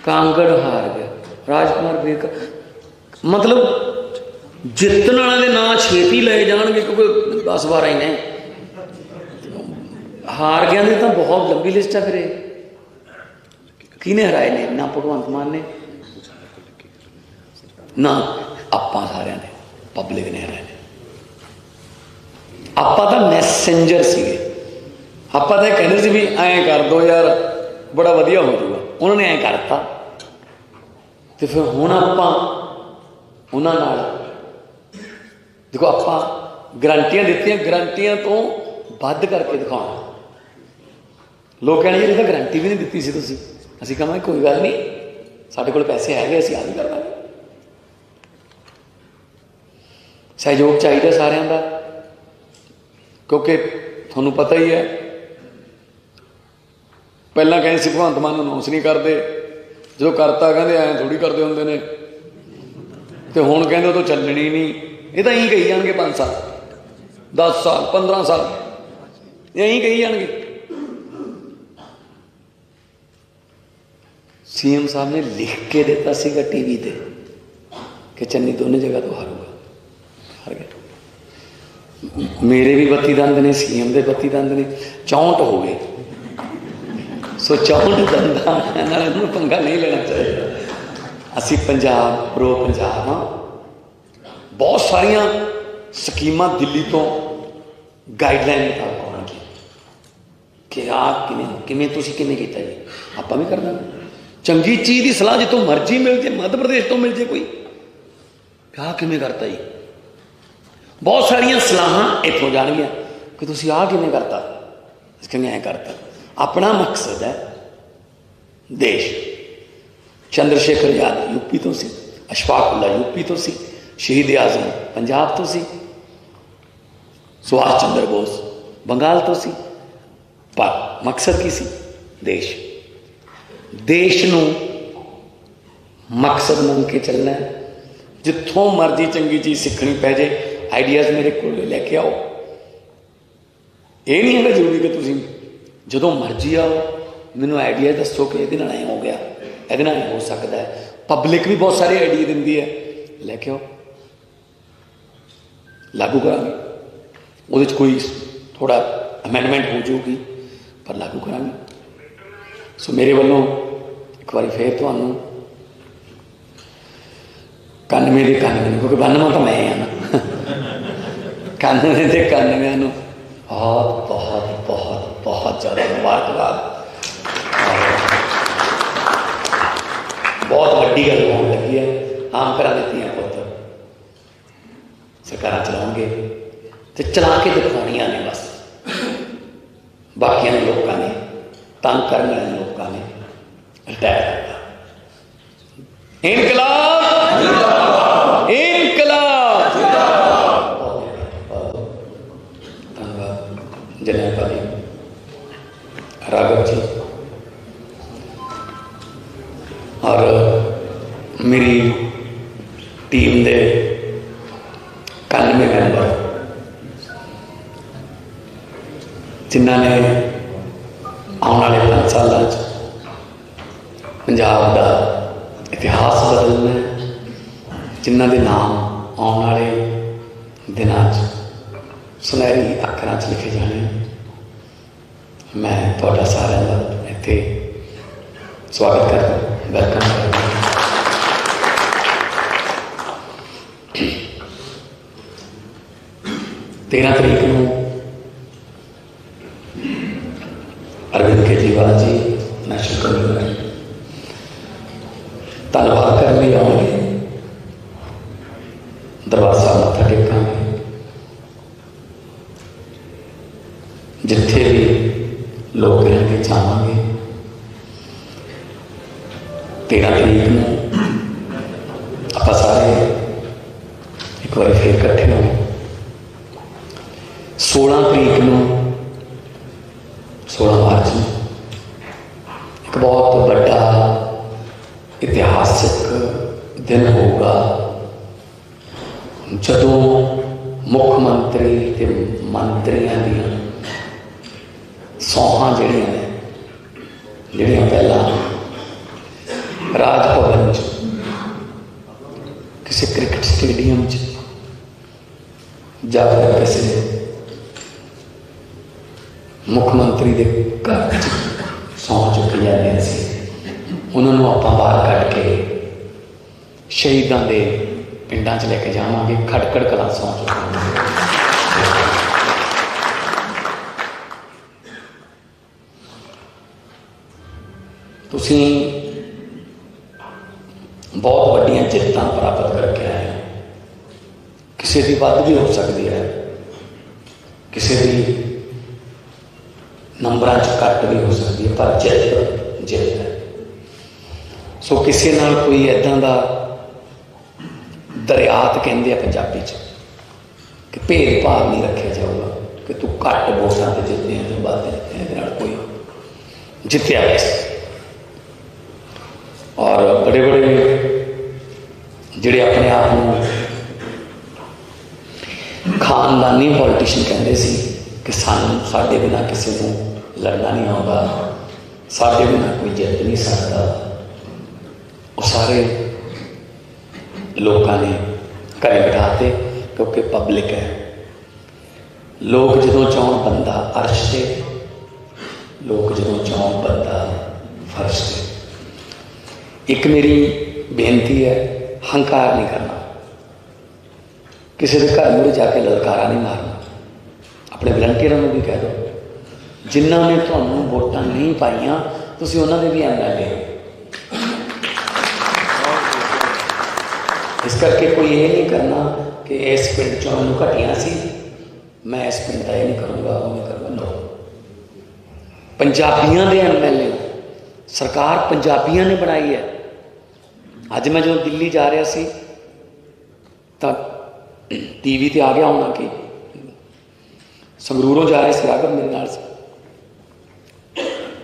ਕਾਂਗੜ ਹਾਰ ਗਿਆ, ਰਾਜਕੁਮਾਰ ਬੇਕ। ਮਤਲਬ ਜਿੱਤਣ ਵਾਲਿਆਂ ਦੇ ਨਾਂ ਛੇਤੀ ਲਏ ਜਾਣਗੇ ਕਿਉਂਕਿ 10-12 ਹੀ ਨੇ, ਹਾਰ ਗਿਆ ਦੀ ਤਾਂ ਬਹੁਤ ਲੰਬੀ ਲਿਸਟ ਹੈ। ਫਿਰ ਇਹ ਕਿਹਨੇ ਹਰਾਏ ਨੇ? ਨਾ ਭਗਵੰਤ ਮਾਨ ਨੇ, ਨਾ ਆਪਾਂ ਸਾਰਿਆਂ ਨੇ, ਪਬਲਿਕ ਨੇ ਹਰਾਏ ਨੇ। ਆਪਾਂ ਤਾਂ ਮੈਸੇਂਜਰ ਸੀਗੇ, ਆਪਾਂ ਤਾਂ ਇਹ ਕਹਿੰਦੇ ਸੀ ਵੀ ਐਂ ਕਰ ਦੋ ਯਾਰ, ਬੜਾ ਵਧੀਆ ਹੋ ਜਾਊਗਾ। ਉਹਨਾਂ ਨੇ ਐਂ ਕਰਤਾ ਤੇ ਫਿਰ ਹੁਣ ਆਪਾਂ ਉਹਨਾਂ ਨਾਲ ਦੇਖੋ, ਆਪਾਂ ਗਰੰਟੀਆਂ ਦਿੱਤੀਆਂ, ਗਰੰਟੀਆਂ ਤੋਂ ਵੱਧ ਕਰਕੇ ਦਿਖਾਉਣਾ। ਲੋਕ ਕਹਿੰਦੇ ਜਿਹੜੀ ਤਾਂ ਗਰੰਟੀ ਵੀ ਨਹੀਂ ਦਿੱਤੀ ਸੀ ਤੁਸੀਂ। ਅਸੀਂ ਕਹਾਂਗੇ ਕੋਈ ਗੱਲ ਨਹੀਂ, ਸਾਡੇ ਕੋਲ ਪੈਸੇ ਹੈਗੇ, ਅਸੀਂ ਆਹ ਵੀ ਕਰ ਲਾਂਗੇ। ਸਹਿਯੋਗ ਚਾਹੀਦਾ ਸਾਰਿਆਂ ਦਾ, ਕਿਉਂਕਿ ਤੁਹਾਨੂੰ ਪਤਾ ਹੀ ਹੈ ਪਹਿਲਾਂ ਕਹਿੰਦੇ ਸੀ ਭਗਵੰਤ ਮਾਨ ਨੂੰ ਅਨਾਉਂਸ ਨਹੀਂ ਕਰਦੇ, ਜਦੋਂ ਕਰਤਾ ਕਹਿੰਦੇ ਐਂ ਥੋੜ੍ਹੀ ਕਰਦੇ ਹੁੰਦੇ ਨੇ, ਤੇ ਹੁਣ ਕਹਿੰਦੇ ਉਹ ਤਾਂ ਚੱਲਣੀ ਨਹੀਂ। ਇਹ ਤਾਂ ਇਹੀ ਕਹੀ ਜਾਣਗੇ 5 ਸਾਲ 10 ਸਾਲ 15 ਸਾਲ ਇਹੀ ਕਹੀ ਜਾਣਗੇ। ਸੀਐਮ ਸਾਹਿਬ ਨੇ ਲਿਖ ਕੇ ਦਿੱਤਾ ਸੀਗਾ ਟੀਵੀ ਤੇ ਕਿ ਚੰਨੀ ਦੋਨੇ ਜਗ੍ਹਾ ਤੋਂ ਹਾਰੂਗਾ, ਹਾਰ ਗਿਆ। ਮੇਰੇ ਵੀ 32 ਦੰਦ ਨੇ, ਸੀਐਮ ਦੇ 32 ਦੰਦ ਨੇ, 64 ਹੋ ਗਏ। ਸੋ 64 ਦੰਦਾਂ ਨਾਲ ਇਹਨੂੰ ਪੰਗਾ ਨਹੀਂ ਲੈਣਾ ਚਾਹੀਦਾ। ਅਸੀਂ ਪੰਜਾਬ, ਪ੍ਰੋ ਪੰਜਾਬ ਹਾਂ। ਬਹੁਤ ਸਾਰੀਆਂ ਸਕੀਮਾਂ ਦਿੱਲੀ ਤੋਂ ਗਾਈਡਲਾਈਨ ਮੁਤਾਬਕ ਆਉਣਗੀਆਂ ਕਿ ਆਹ ਕਿਵੇਂ ਤੁਸੀਂ ਕਿਵੇਂ ਕੀਤਾ ਜੀ, ਆਪਾਂ ਵੀ ਕਰ ਦਾਂਗੇ। ਚੰਗੀ ਚੀਜ਼ ਦੀ ਸਲਾਹ ਜਿੱਥੋਂ ਮਰਜ਼ੀ ਮਿਲ ਜੇ, ਮੱਧ ਪ੍ਰਦੇਸ਼ ਤੋਂ ਮਿਲ ਜੇ ਕੋਈ, ਆਹ ਕਿਵੇਂ ਕਰਤਾ ਜੀ। ਬਹੁਤ ਸਾਰੀਆਂ ਸਲਾਹਾਂ ਇੱਥੋਂ ਜਾਣਗੀਆਂ ਕਿ ਤੁਸੀਂ ਆਹ ਕਿਵੇਂ ਕਰਤਾ, ਅਸੀਂ ਕਹਿੰਦੇ ਐਂ ਕਰਤਾ। ਆਪਣਾ ਮਕਸਦ ਹੈ ਦੇਸ਼। ਚੰਦਰਸ਼ੇਖਰ ਆਜ਼ਾਦ ਯੂਪੀ ਤੋਂ ਸੀ, ਅਸ਼ਫਾਕ ਉੱਲਾ ਯੂਪੀ ਤੋਂ ਸੀ, ਸ਼ਹੀਦ ਆਜ਼ਮ ਪੰਜਾਬ ਤੋਂ ਸੀ, ਸੁਭਾਸ਼ ਚੰਦਰ ਬੋਸ ਬੰਗਾਲ ਤੋਂ ਸੀ। ਪਰ ਮਕਸਦ ਕੀ ਸੀ? ਦੇਸ਼। ਦੇਸ਼ ਨੂੰ ਮਕਸਦ ਮੰਨ ਕੇ ਚੱਲਣਾ। ਜਿੱਥੋਂ ਮਰਜ਼ੀ ਚੰਗੀ ਚੀਜ਼ ਸਿੱਖਣੀ ਪੈ ਜੇ, ਆਈਡੀਆਜ਼ ਮੇਰੇ ਕੋਲ ਲੈ ਕੇ ਆਓ। ਇਹ ਨਹੀਂ ਹੈਗਾ ਜ਼ਰੂਰੀ ਕਿ ਤੁਸੀਂ ਜਦੋਂ ਮਰਜ਼ੀ ਆਓ ਮੈਨੂੰ ਆਈਡੀਆ ਦੱਸੋ ਕਿ ਇਹਦੇ ਨਾਲ ਐਂ ਹੋ ਗਿਆ, ਇਹਦੇ ਨਾਲ ਹੋ ਸਕਦਾ ਹੈ। ਪਬਲਿਕ ਵੀ ਬਹੁਤ ਸਾਰੇ ਆਈਡੀਆ ਦਿੰਦੀ ਹੈ, ਲੈ ਕੇ ਆਓ, ਲਾਗੂ ਕਰਾਂਗੇ। ਉਹਦੇ 'ਚ ਕੋਈ ਥੋੜ੍ਹਾ ਅਮੈਂਡਮੈਂਟ ਹੋ ਜਾਊਗੀ, ਪਰ ਲਾਗੂ ਕਰਾਂਗੇ। ਸੋ ਮੇਰੇ ਵੱਲੋਂ ਇੱਕ ਵਾਰੀ ਫੇਰ ਤੁਹਾਨੂੰ 91 ਦੇ 91, ਕਿਉਂਕਿ 92 ਤਾਂ ਮੈਂ ਹਾਂ ਨਾ, 91 ਦੇ 91 ਨੂੰ ਬਹੁਤ ਬਹੁਤ ਬਹੁਤ ਬਹੁਤ ਜ਼ਿਆਦਾ ਮੁਬਾਰਕਬਾਦ। ਬਹੁਤ ਵੱਡੀ ਗੱਲ ਹੋਣ ਲੱਗੀ ਹੈ। ਆਮ ਘਰਾਂ ਦੇ ਧੀਆਂ ਪੁੱਤ ਸਰਕਾਰਾਂ ਚਲਾਉਣਗੇ ਤੇ ਚਲਾ ਕੇ ਦਿਖਾਉਣੀਆਂ ਨੇ ਬਸ। ਬਾਕੀਆਂ ਨੇ ਲੋਕਾਂ ਨੇ, ਤੰਗ ਕਰਨ ਵਾਲੇ ਲੋਕਾਂ ਨੇ ਰਿਟਾਇਰ ਕਰਤਾ। ਇਨਕਲਾਬ ਇਨਕਲਾਬ। ਧੰਨਵਾਦ ਜਨਾਬ ਭਾਜੀ। राघव जी और मेरी टीम के 91 मैंबर जिन्होंने आने वाले 5 सालों पंजाब का इतिहास बदलना है, जिन्हों के नाम आने वाले दिनों सुनहरी अखरां लिखे जाने। मैं थोड़ा सारे का इत्थे स्वागत करता, वेलकम करता। 13 तरीक को अरविंद केजरीवाल जी नेशनल कन्वीनर धन्यवाद करने आएंगे, दरबार साहब मत्था टेकांगे। जिथे भी लोग कहेंगे जावांगे। 13 तरीक को आप सारे एक बार फिर इकट्ठे होंगे। 16 तरीक को 16 मार्च में एक बहुत बड़ा इतिहासिक दिन होगा जदों मुख्यमंत्री ते मंत्रियों दी सौहां जड़ियां पहला राज भवन किसी क्रिकेट स्टेडियम जाकर किसी मुख्यमंत्री के घर सौं चुकी जाती सी, उन्होंने आप बाहर कट के शहीदों के पिंडा च लेके जावांगे। खटकड़ कलां सौं चुकी तुसीं बहुत वड्डियां जित्तां प्राप्त करके आए हो। किसी की वध भी हो सकती है, किसी की नंबरां च घट भी हो सकती है, पर जित जित है। सो किसी नाल कोई इदां दा दरियात कहते हैं पंजाबी च कि भेदभाव नहीं रखा जाऊगा कि तू घट वोटां ते जितने तो वध जितने कोई जितया वैसे। और बड़े बड़े जिहड़े अपने आप को खानदानी पॉलिटिशियन कहते सी कि साडे बिना किसी को लड़ना नहीं आउगा, साडे बिना कोई जित नहीं सकता, वो सारे लोगों ने घर बिठाते क्योंकि पब्लिक है। लोग जो चाहन बंदा अर्श से, लोग जो चाहन बंदा फर्श से। एक मेरी बेनती है, हंकार नहीं करना, किसी के घर मुड़े जाके ललकारा नहीं मारना। अपने वलंटियरों भी कह दो जिन्होंने तुहानू वोटां नहीं पाइया तुसीं उन्होंने भी MLA। इस करके कोई ये नहीं करना कि इस पिंड चों मैनूं घटिया सी, मैं इस पिंड का ये नहीं करूँगा वो नहीं करूँगा। नो, पंजाबियों के MLA सरकार पंजाबियों ने बनाई है। अज मैं जो दिल्ली जा रहा सी तो TV ते आ गया होना कि संगरूरों जा रहे थे राघव मेरे नाल से,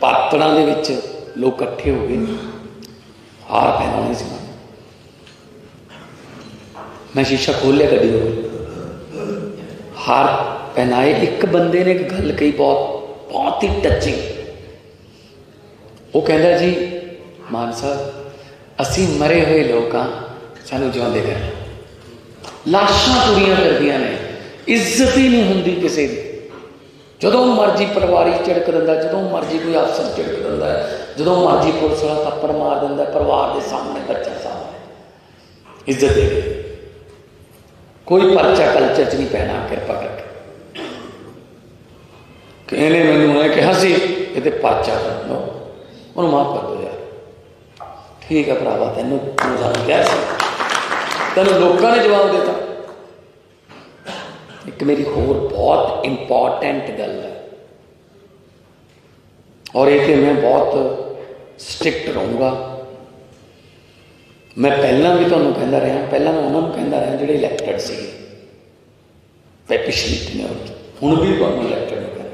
पातड़ा दे विच लोग इकट्ठे हो गए, हार पहनाने से मैं शीशा खोल लिया गड्डी को, हार पहनाए। एक बंदे ने एक गल कही बहुत ही टचिंग। वो कहता जी मान साहब असी मरे हुए लोग हाँ, सानू जिउंदे कर, लाशां तुरियां करदियां ने, इज्जत ही नहीं होंदी किसी की। जदों मर्जी पटवारी झिड़क दिंदा, जदों मर्जी कोई अफसर झिड़क दिंदा, जदों मर्जी पुलिस वाला थप्पड़ मार दिंदा, परिवार के सामने बच्चा सामने इज्जत दे गई। कोई परचा कल्चर च नहीं पैना कृपा करके। कहने मैनू मैं कहा सी ये परचा कर दो, उन्होंने माफ कर दो यार, ठीक है भरावा तेनों क्या तेन लोगों ने जवाब देता। एक मेरी होर बहुत इंपॉर्टेंट गल है और ये मैं बहुत स्ट्रिक्ट रहूँगा। मैं पहला भी तुहानूं कहता रहा, पहला मैं उन्होंने कहता रहा जिहड़े इलैक्टेड सी पिछली हुण भी तुहानूं इलैक्टेड हो गए।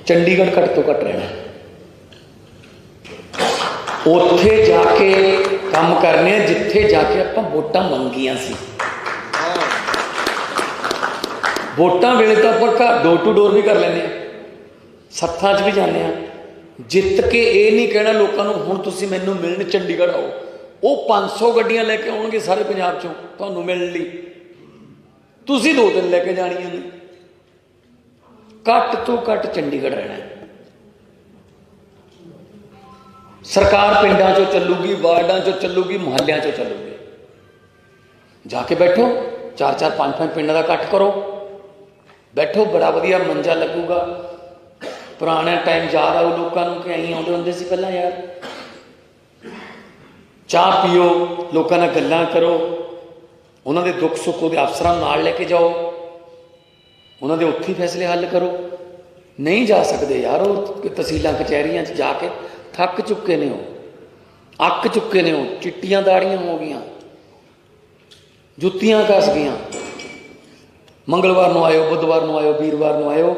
चंडीगढ़ घट तो घट रहना, उत्थे जाके काम करने जिथे जाके आप वोटां मंगियां सी। वोटां वेले तो आप घर डोर टू डोर भी कर लें, सत्थां 'च भी जाने, जित के ये नहीं कहना लोगों को हुण तुसीं मैनूं मिलण चंडीगढ़ आओ, वो 500 गड्डियां लैके आउणगे सारे पंजाब चों तुहानूं मिलण लई, तुसीं 2 दिन लैके जाणियां ने। घट तो घट चंडीगढ़ रहना है। सरकार पिंडां चों चलूगी, वार्डां चों चलूगी, मुहल्लियां चों चलूगी। जाके बैठो, 4-4 5-5 पिंडां दा इकट्ठ करो, बैठो, बड़ा वधिया मंजा लगूगा। पुराने टाइम याद आओ लोगों को कि अं आउंदे हुंदे सी पहलां यार, चाह पीओ, लोगों नाल गल्लां करो, उन्होंने दुख सुख उहदे अफसरां नाल लैके जाओ, उन्होंने उत्थे ही फैसले हल करो। नहीं जा सकते यार, वो तहसीलां कचहरियां जाके थक चुके ने, हो अक चुके ने, हो चिट्टियां दाड़ियां हो गई, जुत्तियां घस गई। मंगलवार नूं आयो, बुधवार नूं आयो, वीरवार नूं आयो,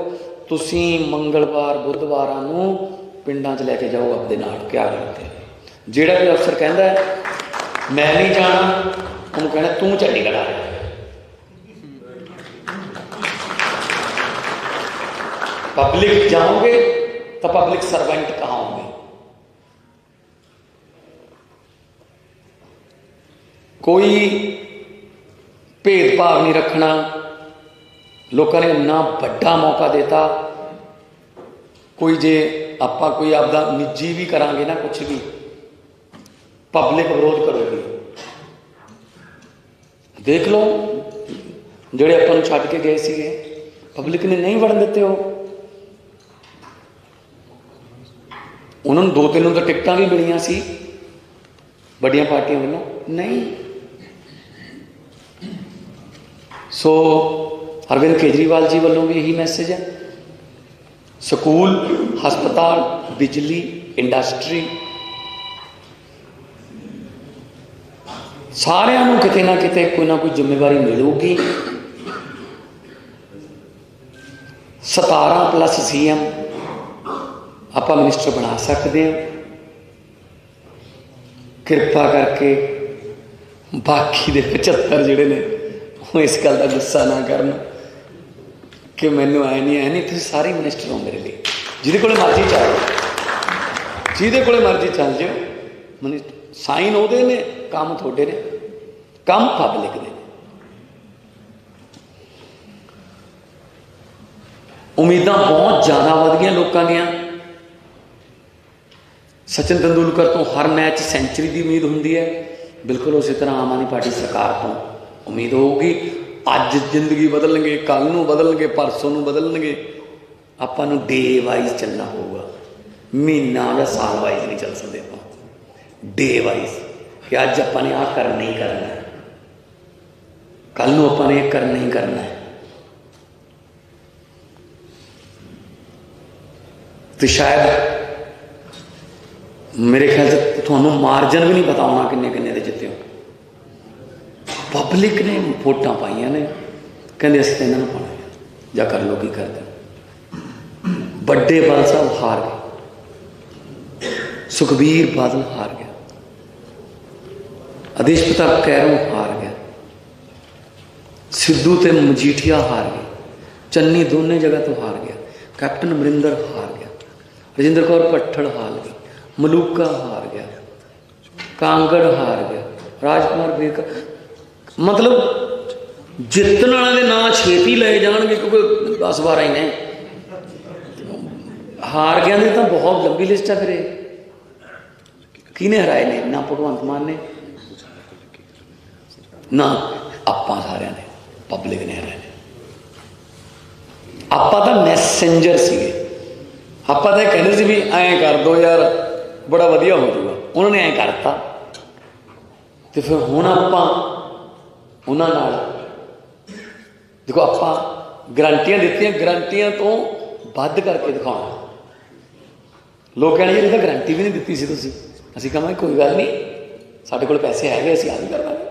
तुसीं मंगलवार बुधवारां नूं पिंडां 'च लैके जाओ अपने नाल। क्या करते जिहड़ा कोई अफसर कहता है मैं नहीं जाना, उन्होंने कहना तू चंडीगढ़ आ रहा। पब्लिक जाओगे तो पब्लिक सर्वेंट कहाँ होंगे? कोई भेदभाव नहीं रखना। लोगों ने इन्ना बड़ा मौका देता, कोई जे आपां कोई आपदा निजी भी करांगे ना, कुछ भी पब्लिक विरोध करोगी। देख लो जिहड़े आपां नूं छड्ड के गए सीगे, पब्लिक ने नहीं वड़न दिते। हो उन्होंने 2-3 तो टिकटां भी मिलियां सी बड़ियां पार्टियां वालों, नहीं। सो अरविंद केजरीवाल जी वालों भी यही मैसेज है। स्कूल, हस्पताल, बिजली, इंडस्ट्री, सारिਆਂ ਨੂੰ किते ना किते कोई ना कोई जिम्मेवारी मिलूगी। 17+ CM आप मिनिस्टर बना सकते हैं। कृपा करके बाकी दे 75 जिहड़े ने वो इस गल का गुस्सा ना करन कि मैनू ऐ नहीं तुसीं सारे मिनिस्टर हो मेरे लिए। जिहदे कोले मर्जी चल जाओ, जिहदे कोले मर्जी चल जाओ, मिनिस्टर साइन उहदे ने, काम तुहाडे ने, काम पब्लिक दे। उम्मीदां बहुत ज़्यादा वध गईयां लोकां दीयां। सचिन तेंदुलकर तो हर मैच सेंचुरी की उम्मीद होंगी है, बिल्कुल उसी तरह आम आदमी पार्टी सरकार तो उम्मीद होगी। अज जिंदगी बदलणगे, कल नूं बदलणगे, परसों नूं बदलणगे। आपां नूं डे वाइज चलना होगा, महीना या साल वाइज नहीं चल सकते। आप डे वाइज कि अज आपां ने आह करना ही करना है, कल नूं आपां ने करना ही करना है। तो शायद मेरे ख्याल से थानू मार्जन भी नहीं पता होना किन्ने किन्ने दे जिते हो। पब्लिक ने वोटां पाइयां ने, कहते असं तो इन्होंने पाना है, जा कर लो की करते। बड़े बादल साहब हार गए, सुखबीर बादल हार गया, आदेश प्रताप कैरों हार गया, सिद्धू ते मजीठिया हार गए, चन्नी दोनों जगह तो हार गया, कैप्टन अमरिंदर हार गया, राजिंदर कौर भट्टड़ हार गई, मलूका हार गया, कांगड़ हार गया, राजकुमार बेका। मतलब जितने वाले के नाम छेती ले जाएंगे क्योंकि 10-12 ही ने। हार गया ने तो बहुत लंबी लिस्ट है। फिर किने हराए ने? ना भगवंत मान ने, ना आपां सारिਆਂ ने, पब्लिक ने हराए ने। आपां तो मैसेंजर सीगे, आपां तो कहते सी भी ऐं कर दो यार बड़ा वधिया हो जाऊगा, उन्होंने ऐं करता। तो फिर हुण आपां उन्हां नाल देखो, आपां गारंटियां दित्तियां, गारंटियां तो वध करके दिखाउणा। लोग कहणे जी तो गारंटी भी नहीं दित्ती सी तुसीं। असीं कहांगे कोई गल नहीं, साडे कोल पैसे हैगे, असीं आ भी कर लांगे।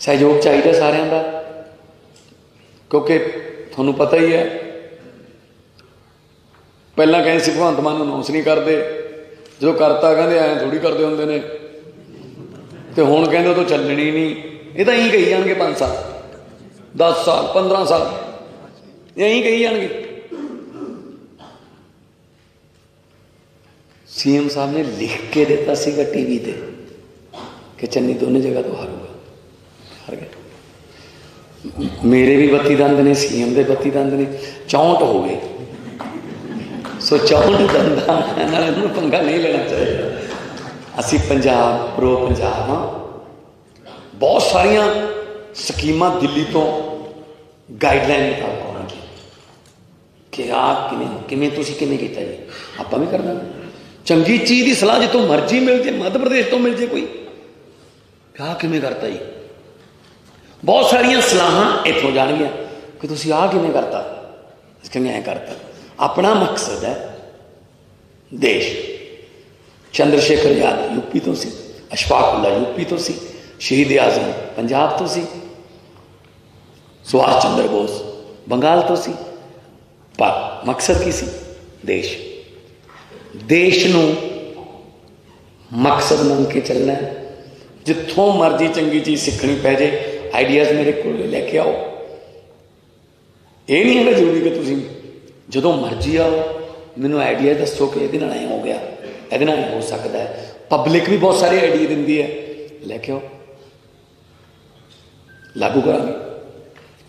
सहयोग चाहिए सारिਆਂ ਦਾ, क्योंकि तुहानूं पता ही है ਪਹਿਲਾਂ ਕਹਿੰਦੇ ਸੀ ਭਗਵੰਤ ਮਾਨ ਨੂੰ ਅਨਾਉਂਸ ਨਹੀਂ ਕਰਦੇ, ਜਦੋਂ ਕਰਤਾ ਕਹਿੰਦੇ ਐਂ ਥੋੜ੍ਹੀ ਕਰਦੇ ਹੁੰਦੇ ਨੇ, ਤੇ ਹੁਣ ਕਹਿੰਦੇ ਉਹ ਤਾਂ ਚੱਲਣੀ ਨਹੀਂ। ਇਹ ਤਾਂ ਇਹੀ ਕਹੀ ਜਾਣਗੇ 5 ਸਾਲ 10 ਸਾਲ 15 ਸਾਲ ਇਹੀ ਕਹੀ ਜਾਣਗੇ। ਸੀਐਮ ਸਾਹਿਬ ਨੇ ਲਿਖ ਕੇ ਦਿੱਤਾ ਸੀਗਾ ਟੀਵੀ ਤੇ ਕਿ ਚੰਨੀ ਦੋਨੇ ਜਗ੍ਹਾ ਤੋਂ ਹਾਰੂਗਾ, ਹਾਰ ਗਿਆ। ਮੇਰੇ ਵੀ 32 ਦੰਦ ਨੇ, ਸੀਐਮ ਦੇ 32 ਦੰਦ ਨੇ, 64 ਹੋ ਗਏ। ਸੋ 64 ਦੰਦਾਂ ਨਾਲ ਇਹਨੂੰ ਪੰਗਾ ਨਹੀਂ ਲੈਣਾ ਚਾਹੀਦਾ। ਅਸੀਂ ਪੰਜਾਬ ਪ੍ਰੋ ਪੰਜਾਬ ਹਾਂ। ਬਹੁਤ ਸਾਰੀਆਂ ਸਕੀਮਾਂ ਦਿੱਲੀ ਤੋਂ ਗਾਈਡਲਾਈਨ ਨਿਕਾਲ ਪਾਉਣਗੇ ਕਿ ਆਹ ਕਿਵੇਂ ਤੁਸੀਂ ਕਿਵੇਂ ਕੀਤਾ ਜੀ, ਆਪਾਂ ਵੀ ਕਰਨਾ। ਚੰਗੀ ਚੀਜ਼ ਦੀ ਸਲਾਹ ਜਿੱਥੋਂ ਮਰਜ਼ੀ ਮਿਲ ਜੇ, ਮੱਧ ਪ੍ਰਦੇਸ਼ ਤੋਂ ਮਿਲ ਜੇ ਕੋਈ, ਆਹ ਕਿਵੇਂ ਕਰਤਾ ਜੀ, ਬਹੁਤ ਸਾਰੀਆਂ ਸਲਾਹਾਂ ਇੱਥੋਂ ਜਾਣਗੀਆਂ ਕਿ ਤੁਸੀਂ ਆਹ ਕਿਵੇਂ ਕਰਤਾ, ਕਿਵੇਂ ਐਂ ਕਰਤਾ। ਆਪਣਾ ਮਕਸਦ ਹੈ ਦੇਸ਼। ਚੰਦਰ ਸ਼ੇਖਰ ਆਜ਼ਾਦ ਯੂਪੀ ਤੋਂ ਸੀ, ਅਸ਼ਫਾਕ ਉੱਲਾ ਯੂਪੀ ਤੋਂ ਸੀ, ਸ਼ਹੀਦ ਆਜ਼ਮ ਪੰਜਾਬ ਤੋਂ ਸੀ, ਸੁਭਾਸ਼ ਚੰਦਰ ਬੋਸ ਬੰਗਾਲ ਤੋਂ ਸੀ। ਪਰ ਮਕਸਦ ਕੀ ਸੀ? ਦੇਸ਼। ਦੇਸ਼ ਨੂੰ ਮਕਸਦ ਮੰਨ ਕੇ ਚੱਲਣਾ। ਜਿੱਥੋਂ ਮਰਜ਼ੀ ਚੰਗੀ ਚੀਜ਼ ਸਿੱਖਣੀ ਪੈ ਜੇ, ਆਈਡੀਆਜ਼ ਮੇਰੇ ਕੋਲ ਲੈ ਕੇ ਆਓ। ਇਹ ਨਹੀਂ ਹੈਗਾ ਜ਼ਰੂਰੀ ਕਿ ਤੁਸੀਂ ਜਦੋਂ ਮਰਜ਼ੀ ਆਓ ਮੈਨੂੰ ਆਈਡੀਆ ਦੱਸੋ ਕਿ ਇਹਦੇ ਨਾਲ ਐਂ ਹੋ ਗਿਆ, ਇਹਦੇ ਨਾਲ ਹੋ ਸਕਦਾ ਹੈ। ਪਬਲਿਕ ਵੀ ਬਹੁਤ ਸਾਰੇ ਆਈਡੀਆ ਦਿੰਦੀ ਹੈ, ਲੈ ਕੇ ਆਓ, ਲਾਗੂ ਕਰਾਂਗੇ।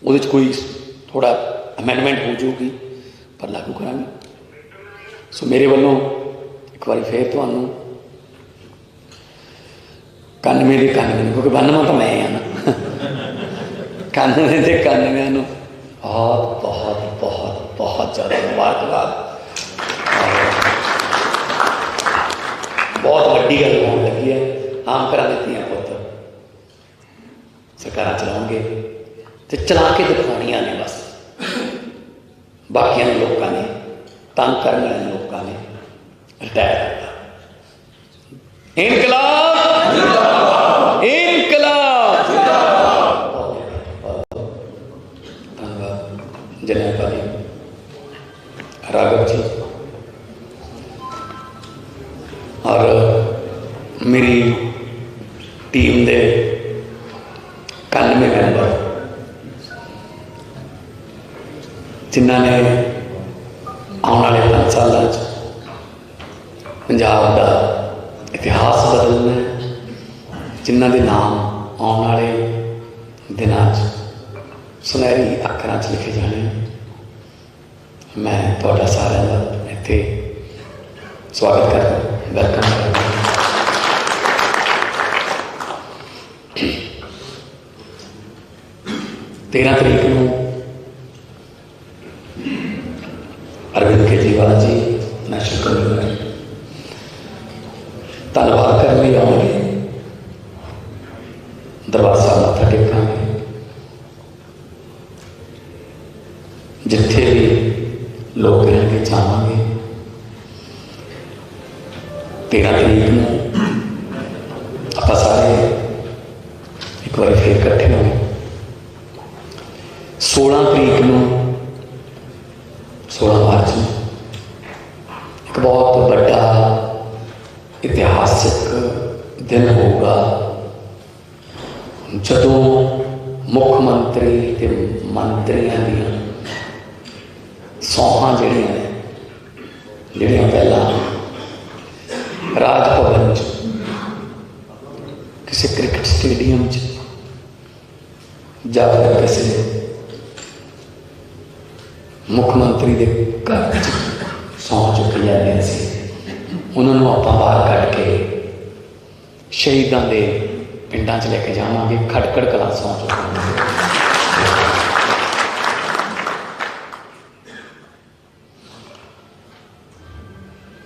ਉਹਦੇ 'ਚ ਕੋਈ ਥੋੜ੍ਹਾ ਅਮੈਂਡਮੈਂਟ ਹੋ ਜਾਊਗੀ, ਪਰ ਲਾਗੂ ਕਰਾਂਗੇ। ਸੋ ਮੇਰੇ ਵੱਲੋਂ ਇੱਕ ਵਾਰੀ ਫੇਰ ਤੁਹਾਨੂੰ 91 ਦੇ 91, ਕਿਉਂਕਿ 92 ਤਾਂ ਮੈਂ ਹਾਂ ਨਾ, 91 ਦੇ 91 ਨੂੰ ਬਹੁਤ ਬਹੁਤ ਬਹੁਤ ਬਹੁਤ ਜ਼ਿਆਦਾ ਮੁਬਾਰਕਬਾਦ। ਬਹੁਤ ਵੱਡੀ ਗੱਲ ਹੋਣ ਲੱਗੀ ਹੈ। ਆਮ ਘਰਾਂ ਦੇ ਧੀਆਂ ਪੁੱਤ ਸਰਕਾਰਾਂ ਚਲਾਉਣਗੇ ਤੇ ਚਲਾ ਕੇ ਦਿਖਾਉਣੀਆਂ ਨੇ ਬਸ। ਬਾਕੀਆਂ ਨੇ ਲੋਕਾਂ ਨੇ, ਤੰਗ ਕਰਨ ਵਾਲੇ ਲੋਕਾਂ ਨੇ ਰਿਟਾਇਰ ਕਰਤਾ। ਇਨਕਲਾਬ ਇਨਕਲਾਬ। ਧੰਨਵਾਦ ਜਨਾਬ ਭਾਜੀ ਰਾਘਵ ਜੀ ਔਰ ਮੇਰੀ ਟੀਮ ਦੇ 91 ਮੈਂਬਰ ਜਿਨ੍ਹਾਂ ਨੇ ਆਉਣ ਵਾਲੇ 5 ਸਾਲਾਂ 'ਚ ਪੰਜਾਬ ਦਾ ਇਤਿਹਾਸ ਬਦਲਣਾ, ਜਿਨ੍ਹਾਂ ਦੇ ਨਾਮ ਆਉਣ ਵਾਲੇ ਦਿਨਾਂ 'ਚ ਸੁਨਹਿਰੀ ਅੱਖਰਾਂ 'ਚ ਲਿਖੇ ਜਾਣੇ। ਮੈਂ ਤੁਹਾਡਾ ਸਾਰਿਆਂ ਦਾ ਇੱਥੇ ਸਵਾਗਤ ਕਰਦਾ, ਵੈਲਕਮ ਕਰਦਾ। 13 ਤਰੀਕ ਨੂੰ ਅਰਵਿੰਦ ਕੇਜਰੀਵਾਲ ਜੀ ਨੈਸ਼ਨਲ ਕਨਵੀਨਰ ਧੰਨਵਾਦ ਕਰਨ ਲਈ ਆਉਣਗੇ। ਦਰਬਾਰ ਸਾਹਿਬ ਮੱਥਾ ਟੇਕਾਂਗੇ। ਜਿੱਥੇ ਵੀ ਲੋਕ ਰਹਿਣਗੇ ਜਾਵਾਂਗੇ। 13 ਤਰੀਕ ਨੂੰ ਆਪਾਂ ਸਾਰੇ ਇੱਕ ਵਾਰੀ ਫੇਰ ਇਕੱਠੇ ਹੋਵਾਂਗੇ। 16 ਤਰੀਕ ਨੂੰ 16 ਮਾਰਚ ਨੂੰ ਇੱਕ ਬਹੁਤ ਵੱਡਾ ਇਤਿਹਾਸਿਕ ਦਿਨ ਹੋਊਗਾ, ਜਦੋਂ ਮੁੱਖ ਮੰਤਰੀ ਤੇ ਮੰਤਰੀਆਂ ਦੀਆਂ ਸੌਹਾਂ ਜਿਹੜੀਆਂ ਪਹਿਲਾਂ ਰਾਜ ਭਵਨ 'ਚ, ਕਿਸੇ ਕ੍ਰਿਕਟ ਸਟੇਡੀਅਮ 'ਚ ਜਾਂ ਫਿਰ ਕਿਸੇ ਮੁੱਖ ਮੰਤਰੀ ਦੇ ਘਰ 'ਚ ਸਹੁੰ ਚੁੱਕੀ ਜਾਂਦੀਆਂ ਸੀ, ਉਹਨਾਂ ਨੂੰ ਆਪਾਂ ਬਾਹਰ ਕੱਢ ਕੇ ਸ਼ਹੀਦਾਂ ਦੇ ਪਿੰਡਾਂ 'ਚ ਲੈ ਕੇ ਜਾਵਾਂਗੇ। ਖਟਕੜ ਕਲਾਂ ਸਹੁੰ ਚੁੱਕਾਂਗੇ।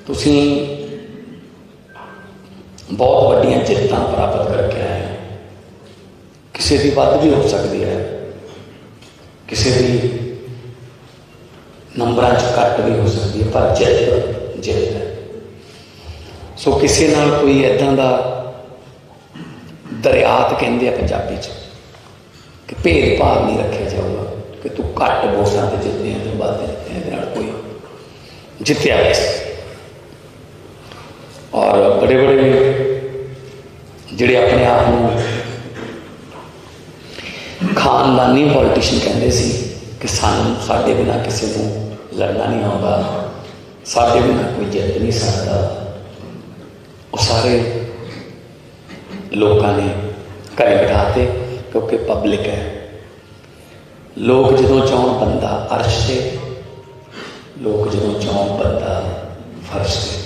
ਤੁਸੀਂ ਬਹੁਤ ਵੱਡੀਆਂ ਜਿੱਤਾਂ ਪ੍ਰਾਪਤ ਕਰਕੇ ਆਏ ਹੋ। ਕਿਸੇ ਦੀ ਵੱਧ ਵੀ ਹੋ ਸਕਦੀ ਹੈ, ਕਿਸੇ ਦੀ ਨੰਬਰਾਂ 'ਚ ਘੱਟ ਵੀ ਹੋ ਸਕਦੀ ਹੈ, ਪਰ ਜਿੱਤ ਹੈ। ਸੋ ਕਿਸੇ ਨਾਲ ਕੋਈ ਇੱਦਾਂ ਦਾ ਦਰਿਆਤ ਕਹਿੰਦੇ ਆ ਪੰਜਾਬੀ 'ਚ ਕਿ ਭੇਦਭਾਵ ਨਹੀਂ ਰੱਖਿਆ ਜਾਊਗਾ ਕਿ ਤੂੰ ਘੱਟ ਵੋਟਾਂ 'ਤੇ ਜਿੱਤੇ ਆ, ਤੂੰ ਵੱਧ ਜਿੱਤੇ, ਇਹਦੇ ਨਾਲ ਕੋਈ जितया बस। और बड़े बड़े जिहड़े अपने आप को खानदानी पॉलिटिशियन कहते सी कि साडे बिना किसी को लड़ना नहीं आता, साडे बिना कोई जित नहीं सकता, वो सारे लोगों ने घर बिठाते क्योंकि पब्लिक है। लोग जदों चाहन बंदा अर्श से, लोग जदों चाहन बंदा फर्श से।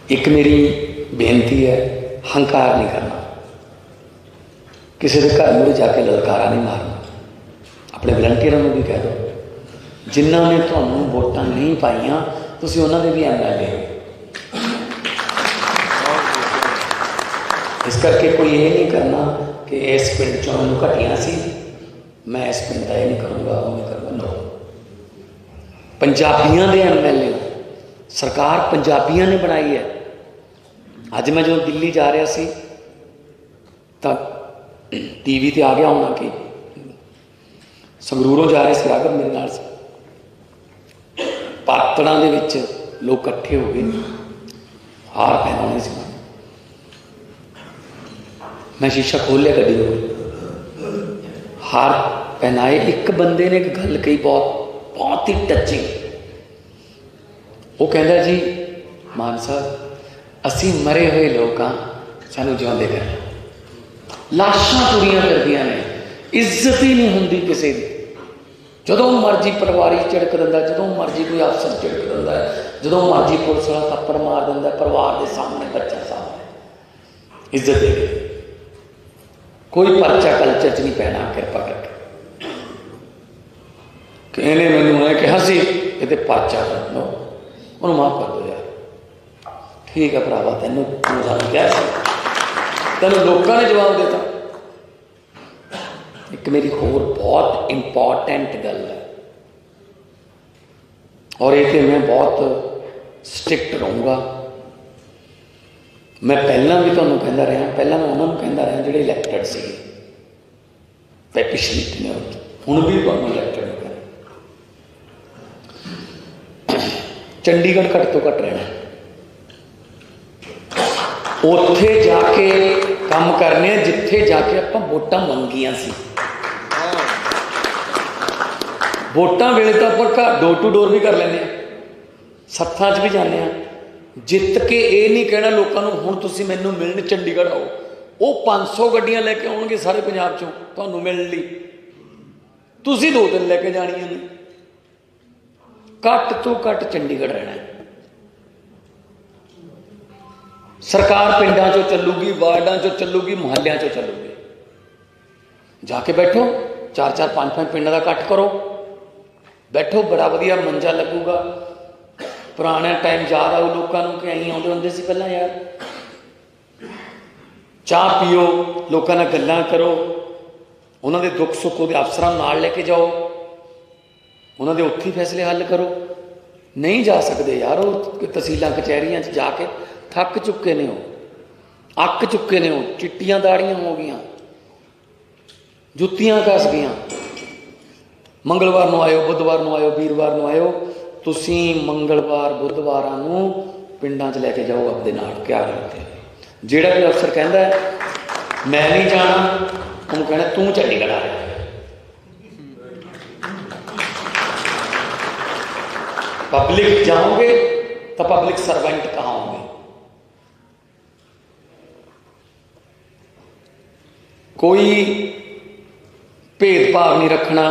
एक मेरी बेनती है, हंकार नहीं करना, किसी के घर में जाके ललकारा नहीं मारना। अपने वलंटियरों को भी कह दो, जिन्होंने तुहानू वोटां नहीं पाइयां तुसीं उन्हां दे भी MLA हो। इस करके कोई ये नहीं करना कि इस पिंड चों मैनूं घटिया सी, मैं इस पिंड का ये नहीं करूँगा, वो नहीं करूँगा। नो, पंजाबियों के MLA सरकार पंजाबियों ने बनाई है। अज मैं जो दिल्ली जा रहा सी तो TV ते आ गया होना कि संगरूरों जा रहे थे आकर मेरे नाल पातड़ा दे विच लोग इकट्ठे हो गए, हार पहनाने से। मैं शीशा खोल लिया गड्डी को, हार पहनाए। एक बंदे ने एक गल कही बहुत ही टचिंग। वो कहता जी मान साहब असी मरे हुए लोग हाँ, सानू जिउंदे कर। लाशां तुरियां करदियां ने, इज्जत ही नहीं होंदी किसी की। जदों मर्जी पटवारी झिड़क दिंदा, जदों मर्जी कोई अफसर झिड़क दिंदा है, जदों मर्जी पुलिस वाला थप्पड़ मार दिंदा परिवार के सामने, बच्चा सामने। इज्जत दे कोई परचा कल्चर च नहीं पैना। कृपा करके कहने मैनू मैं कहा सी ये परचा कर दो, उन्होंने माफ कर दो यार। ठीक है भरावा, तेनों सानू क्या तेनों लोगों ने जवाब देता। एक मेरी होर बहुत इंपॉर्टेंट गल है, और ये मैं बहुत स्ट्रिक्ट रहूँगा। मैं पहला भी तुहानूं कहता रहा, पहला मैं उन्होंने कहता रहा जिहड़े इलैक्टेड से पिछली हुण भी तुहानूं इलैक्टेड हो गए। चंडीगढ़ घट तो घट रहना, उत्थे जाके काम करने जिथे जाके आपां वोटां मंगियां सी। वोटां वेले तो आपां घर डोर टू डोर भी कर लैंदे, सत्थां च भी जाने। जित के ये नहीं कहना लोगों को हुण तुसीं मैनूं मिलण चंडीगढ़ आओ, वो 500 गड्डियां लैके आउणगे सारे पंजाब चों तुहानूं मिलण लई, तुसीं 2-3 लैके जाणियां ने। घट तो घट चंडीगढ़ रहना है। सरकार पिंडां चों चलूगी, वार्डां चों चलूगी, मुहल्लियां चों चलूगी। जाके बैठो, 4-4 5-5 पिंडां दा इकट्ठ करो, बैठो, बड़ा वधिया मंजा लगूगा। पुराना टाइम याद आओ लोगों को कि अं आते होंगे सी पहला यार, चाह पियो, लोगों नाल गल्लां करो, उन्होंने दुख सुख के अफसरां नाल लेके जाओ, उन्होंने उत्थे फैसले हल करो। नहीं जा सकते यार, वो तहसीलां कचहरियां जाके थक चुके ने, हो अक चुके ने, हो चिट्टियां दाड़ियां हो गई, जुत्तियां घस गई। मंगलवार को आयो, बुधवार को आयो, वीरवार को आयो। तुसी मंगलवार बुधवार नूं पिंडां च लैके जाओ अपने नाल, क्या करते। जिहड़ा कोई अफसर कहता है मैं नहीं जाना, उन्होंने कहना तू चंडीगढ़ आ रहा है। पब्लिक जाओगे तो पब्लिक सर्वेंट कहाँ होंगे। कोई भेदभाव नहीं रखना।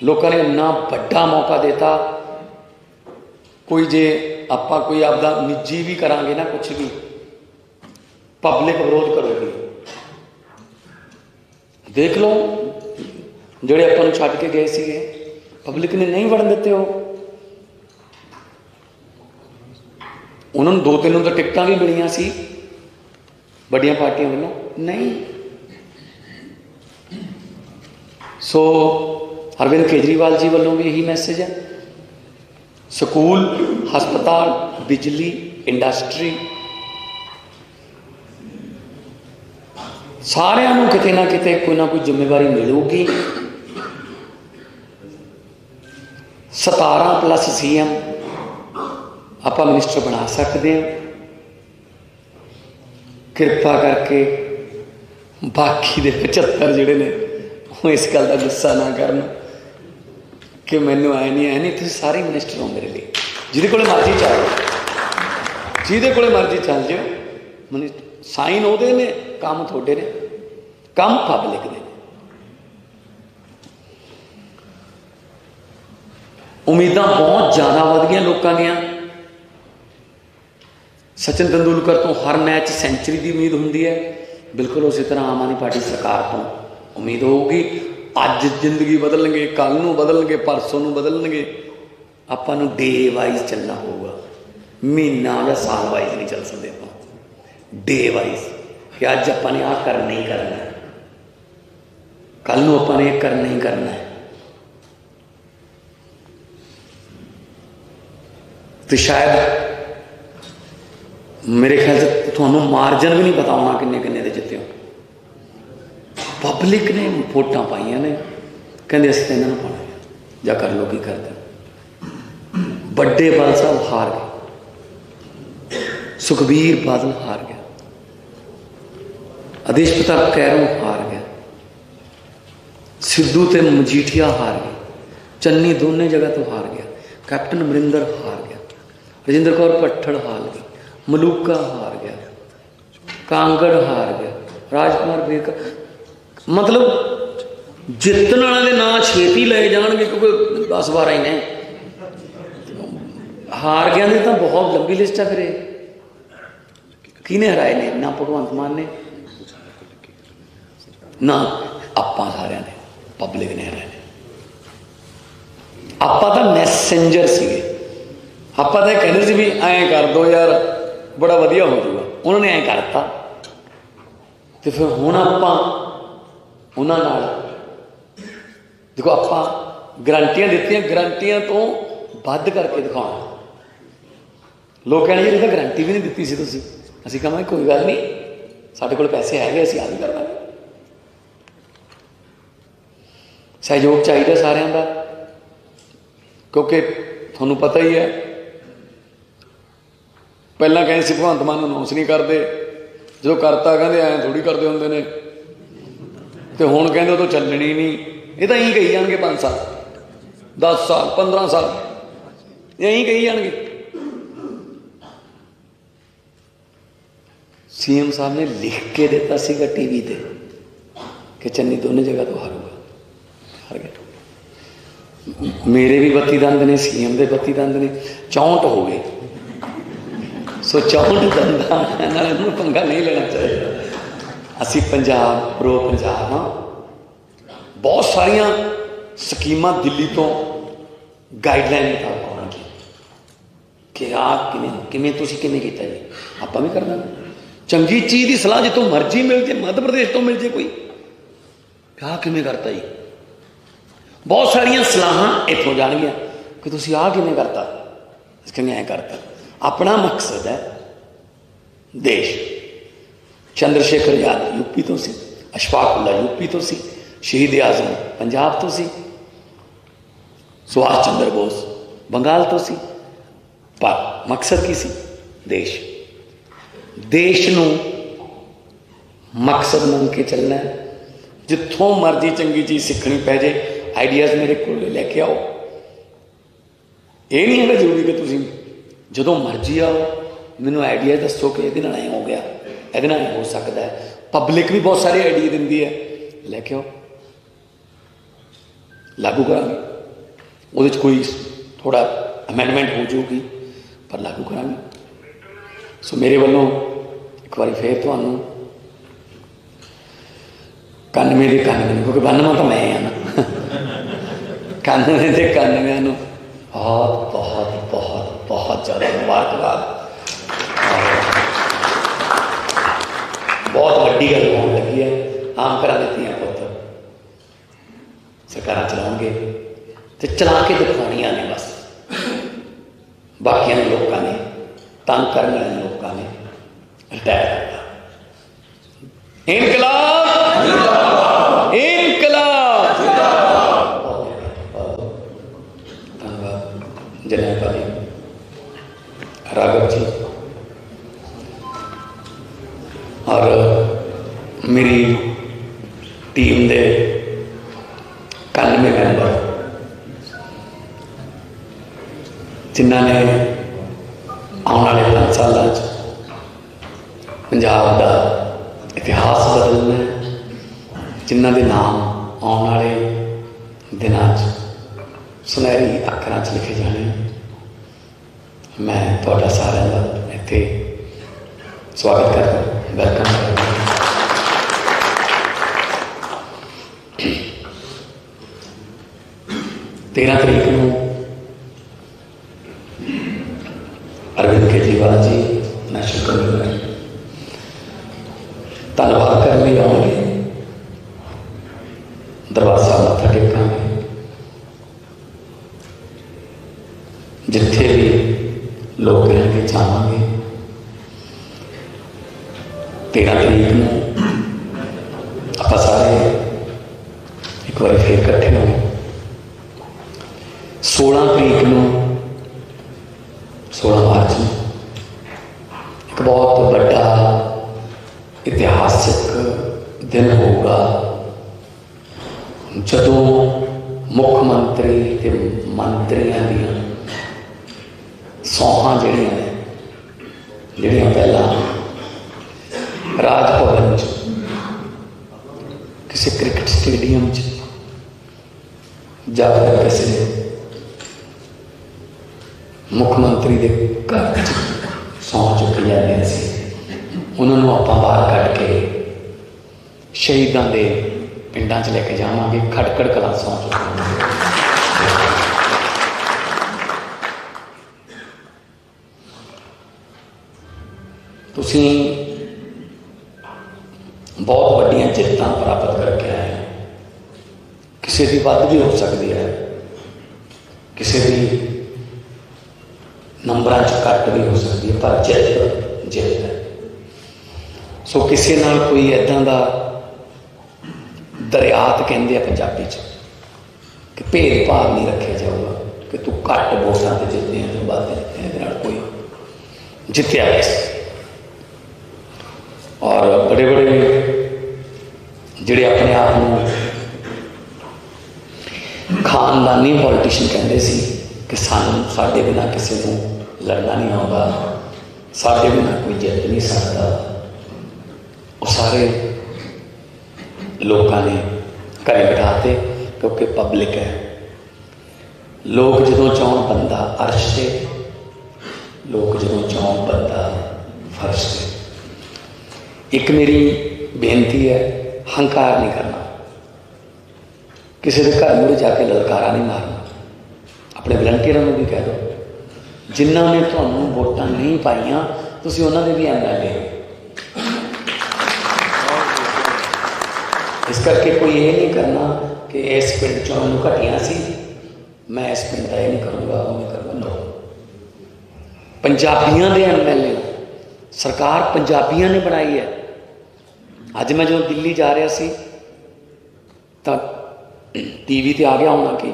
लोगों ने इन्ना बड़ा मौका देता, कोई जे आपां कोई आपदा निजी भी करांगे ना, कुछ भी पब्लिक विरोध करोगी। देख लो जिहड़े आपां नूं छड्ड के गए सीगे, पब्लिक ने नहीं वड़न दिते। हो उन्होंने 2-3 तो टिकटां भी मिलियां सी बड़ियां पार्टियां वालों, नहीं। सो अरविंद केजरीवाल जी वालों भी यही मैसेज है। स्कूल, हस्पताल, बिजली, इंडस्ट्री सारिਆਂ ਨੂੰ किते ना किते कोई ना कोई जिम्मेवारी मिलूगी। 17+ CM ਆਪਾਂ ਮਿਨਿਸਟਰ ਬਣਾ ਸਕਦੇ ਹਾਂ। ਕਿਰਪਾ ਕਰਕੇ ਬਾਕੀ ਦੇ 75 ਜਿਹੜੇ ਨੇ ਉਹ ਇਸ ਗੱਲ ਦਾ ਗੁੱਸਾ ਨਾ ਕਰਨ ਕਿ ਮੈਨੂੰ ਆਏ ਨਹੀਂ ਤੁਸੀਂ ਸਾਰੇ ਮਿਨਿਸਟਰ ਹੋ ਮੇਰੇ ਲਈ। ਜਿਹਦੇ ਕੋਲੇ ਮਰਜ਼ੀ ਚੱਲ ਜਿਹਦੇ ਕੋਲੇ ਮਰਜ਼ੀ ਚੱਲ ਜਾਓ, ਸਾਈਨ ਉਹਦੇ ਨੇ, ਕੰਮ ਤੁਹਾਡੇ ਨੇ, ਕੰਮ ਪਬਲਿਕ ਦੇ। ਉਮੀਦਾਂ ਬਹੁਤ ਜ਼ਿਆਦਾ ਵਧ ਗਈਆਂ ਲੋਕਾਂ ਦੀਆਂ। ਸਚਿਨ ਤੰਦੂਲਕਰ ਤੋਂ ਹਰ ਮੈਚ ਸੈਂਚਰੀ ਦੀ ਉਮੀਦ ਹੁੰਦੀ ਹੈ। ਬਿਲਕੁਲ ਉਸੇ ਤਰ੍ਹਾਂ ਆਮ ਆਦਮੀ ਪਾਰਟੀ ਸਰਕਾਰ ਤੋਂ ਉਮੀਦ ਹੋਊਗੀ। ਅੱਜ ਜ਼ਿੰਦਗੀ ਬਦਲਣਗੇ, ਕੱਲ੍ਹ ਨੂੰ ਬਦਲਣਗੇ, ਪਰਸੋਂ ਨੂੰ ਬਦਲਣਗੇ। ਆਪਾਂ ਨੂੰ ਡੇ ਵਾਈਜ਼ ਚੱਲਣਾ ਹੋਊਗਾ, ਮਹੀਨਾ ਜਾਂ ਸਾਲ ਵਾਈਜ਼ ਨਹੀਂ ਚੱਲ ਸਕਦੇ ਆਪਾਂ। ਡੇ ਵਾਈਜ਼ ਕਿ ਅੱਜ ਆਪਾਂ ਨੇ ਆਹ ਕਰਨਾ ਹੀ ਕਰਨਾ, ਕੱਲ੍ਹ ਨੂੰ ਆਪਾਂ ਨੇ ਇਹ ਕਰਨਾ ਹੀ ਕਰਨਾ ਹੈ। तो शायद मेरे ख्याल से थानू मार्जन भी नहीं पता होना किन्ने किन्ने दे जिते हो। पब्लिक ने वोटां पाइयां ने, कहते असीं इन्हां नूं पाउणा जां कर लो की करदे। बड़े बादल साहब हार गए, सुखबीर बादल हार गया, आदेश प्रताप कैरों हार गया, सिद्धू ते मजीठिया हार गए, चन्नी दोनों जगह तो हार गया, कैप्टन अमरिंदर हार गया, रजिंदर कौर भट्टड़ हार गई, मलूका हार गया, कांगड़ हार गया, राजकुमार बेकर। मतलब जितने वाले ना छेती ले जाएंगे क्योंकि 10-12 ही ने, हार गया ने तो बहुत लंबी लिस्ट है। फिर किने हराए ने? ना भगवंत मान ने, ना आपां सारिਆਂ ने, पब्लिक ने हराए ने। आपां तो मैसेंजर सीगे, ਆਪਾਂ ਤਾਂ ਕਹਿੰਦੇ ਸੀ ਵੀ ਐਂ ਕਰ ਦੋ ਯਾਰ ਬੜਾ ਵਧੀਆ ਹੋ ਜਾਊਗਾ, ਉਹਨਾਂ ਨੇ ਐਂ ਕਰਤਾ। ਤੇ ਫਿਰ ਹੁਣ ਆਪਾਂ ਉਹਨਾਂ ਨਾਲ ਦੇਖੋ, ਆਪਾਂ ਗਰੰਟੀਆਂ ਦਿੱਤੀਆਂ, ਗਰੰਟੀਆਂ ਤੋਂ ਵੱਧ ਕਰਕੇ ਦਿਖਾਉਣਾ। ਲੋਕ ਕਹਿੰਦੇ ਜੀ ਇਹ ਤਾਂ ਗਰੰਟੀ ਵੀ ਨਹੀਂ ਦਿੱਤੀ ਸੀ ਤੁਸੀਂ। ਅਸੀਂ ਕਹਾਂਗੇ ਕੋਈ ਗੱਲ ਨਹੀਂ, ਸਾਡੇ ਕੋਲ ਪੈਸੇ ਹੈਗੇ, ਅਸੀਂ ਆਹ ਵੀ ਕਰ ਦਾਂਗੇ। ਸਹਿਯੋਗ ਚਾਹੀਦਾ ਸਾਰਿਆਂ ਦਾ, ਕਿਉਂਕਿ ਤੁਹਾਨੂੰ ਪਤਾ ਹੀ ਹੈ ਪਹਿਲਾਂ ਕਹਿੰਦੇ ਸੀ ਭਗਵੰਤ ਮਾਨ ਨੂੰ ਅਨਾਉਂਸ ਨਹੀਂ ਕਰਦੇ, ਜਦੋਂ ਕਰਤਾ ਕਹਿੰਦੇ ਐਂ ਥੋੜ੍ਹੀ ਕਰਦੇ ਹੁੰਦੇ ਨੇ, ਤੇ ਹੁਣ ਕਹਿੰਦੇ ਉਹ ਤਾਂ ਚੱਲਣੀ ਨਹੀਂ। ਇਹ ਤਾਂ ਇਹੀ ਕਹੀ ਜਾਣਗੇ 5 ਸਾਲ 10 ਸਾਲ 15 ਸਾਲ ਇਹੀ ਕਹੀ ਜਾਣਗੇ। सीएम साहब ने लिख के देता सीगा टीवी ते कि चन्नी दोनों जगह तो हारूगा, हार गया। मेरे भी 32 दंद ने, सीएम के 32 दंद ने, 64 हो गए। सो 64 दंदा पंगा नहीं लेना चाहिए। असी पंजाब प्रो पंजाब हाँ, बहुत सारिया स्कीमां दिल्ली तो गाइडलाइन मुताबिक आउणगी कि आ किवें तुसीं किवें कीता जी, आपां भी करना। चंगी चीज़ की सलाह जितों मर्जी मिल जाए, मध्य प्रदेश तो मिल जाए कोई, आ किवें करता जी। बहुत सारिया सलाह इत्थों जाणगियां कि तुसीं आ किवें करता, किवें ऐ करता। अपना मकसद है देश। चंद्रशेखर आजाद यूपी तो सी, अशफाक उल्ला यूपी तो सी, शहीद आजम पंजाब तो सी, सुभाष चंद्र बोस बंगाल तो सी, पर मकसद की सी देश। देश नूं मकसद मान के चलना है। जिथों मर्जी चंगी चीज़ सीखनी पै जाए, आइडियाज़ मेरे को लैके आओ। ये नहीं है जरूरी कि तुसीं जदों मर्जी आओ मैनूं आइडिया दसो कि ये नाल हो गया, ये नाल हो सकता है। पब्लिक भी बहुत सारे आइडिया दिंदी है, लैके आओ, लागू करांगे। उहदे च कोई थोड़ा अमेंडमेंट हो जाऊगी पर लागू करांगे। सो मेरे वालों एक बार फिर तुहानूं 91 के 91, क्योंकि 92 तो मैं हाँ ना, 91 के 91 बहुत बहुत बहुत बहुत ज़्यादा मुबारकबाद। बहुत वड्डी गल होने लगी है। आम करा देती हैं पुत सरकार चलाउणगे ते चला के दिखाउणियां ने, बस बाकियां ने लोगों ने तंग करने वाले लोगों ने रिटायर करता। इनकलाब इनकलाब। धन्यवाद। जनेपा जी, राघव जी और मेरी टीम के 91 मैंबर जिन्होंने आने वाले 5 सालों पंजाब का इतिहास बदलना है, जिन्हों के नाम आने वाले दिनों सुनहरी अक्षरों च लिखे जाने। मैं थोड़ा सारा का इत्थे स्वागत करता, वेलकम करता। 13 तरीक को अरविंद केजरीवाल जी नेशनल कन्वीनर धन्यवाद करने आएंगे, दरबार साहब मत्था टेकांगे। जिथे भी लोग कहेंगे जावांगे। 13 तरीक को आप सारे एक बार फिर इकट्ठे होंगे। 16 तरीक को 16 मार्च में एक बहुत बड़ा इतिहासिक दिन होगा, जदों मुख्यमंत्री ते मंत्रियों दी सौहां जड़ियां पहला राज भवन किसी क्रिकेट स्टेडियम जाकर किसी मुख्यमंत्री के घर सौं चुकी जाती सी, उन्होंने आप बाहर कढ़ के शहीदों के पिंडा च लेके जावांगे। खड़कड़ कलां सौं चुकी तुसी बहुत वड्डियां जित्तां प्राप्त करके आए। किसी की वध भी हो सकती है, किसी की नंबरां च घट भी हो सकती है, पर जित जित है। सो किसी नाल कोई इदां दा दरियात कहते हैं पंजाबी च कि भेदभाव नहीं रखे जाऊगा कि तू घट वोटां ते जितने तो वध जितने कोई जितया। और बड़े बड़े जिहड़े अपने आप को खानदानी पॉलिटिशियन कहते सी कि साडे बिना किसी को लड़ना नहीं आउगा, साडे बिना कोई जित नहीं सकता, वो सारे लोगों ने घरे बिठाते क्योंकि पब्लिक है। लोग जदों चाहन बंदा अर्श से, लोग जदों चाहन बंदा फर्श से। एक मेरी बेनती है, हंकार नहीं करना, किसी के घर मुड़े जाके ललकारा नहीं मारना। अपने वलंटियरों को भी कह दो, जिन्होंने तुहानू वोटां नहीं पाइयां तुसीं उन्हां दे भी MLA। इस करके कोई ये नहीं करना कि इस पिंड चों मैनूं घटिया सी, मैं इस पिंड का ये नहीं करूँगा, वो नहीं करूँगा। नो, पंजाबियों के MLA सरकार पंजाबियों ने बनाई है। अज मैं जो दिल्ली जा रहा सी तो TV ते आ गया होना कि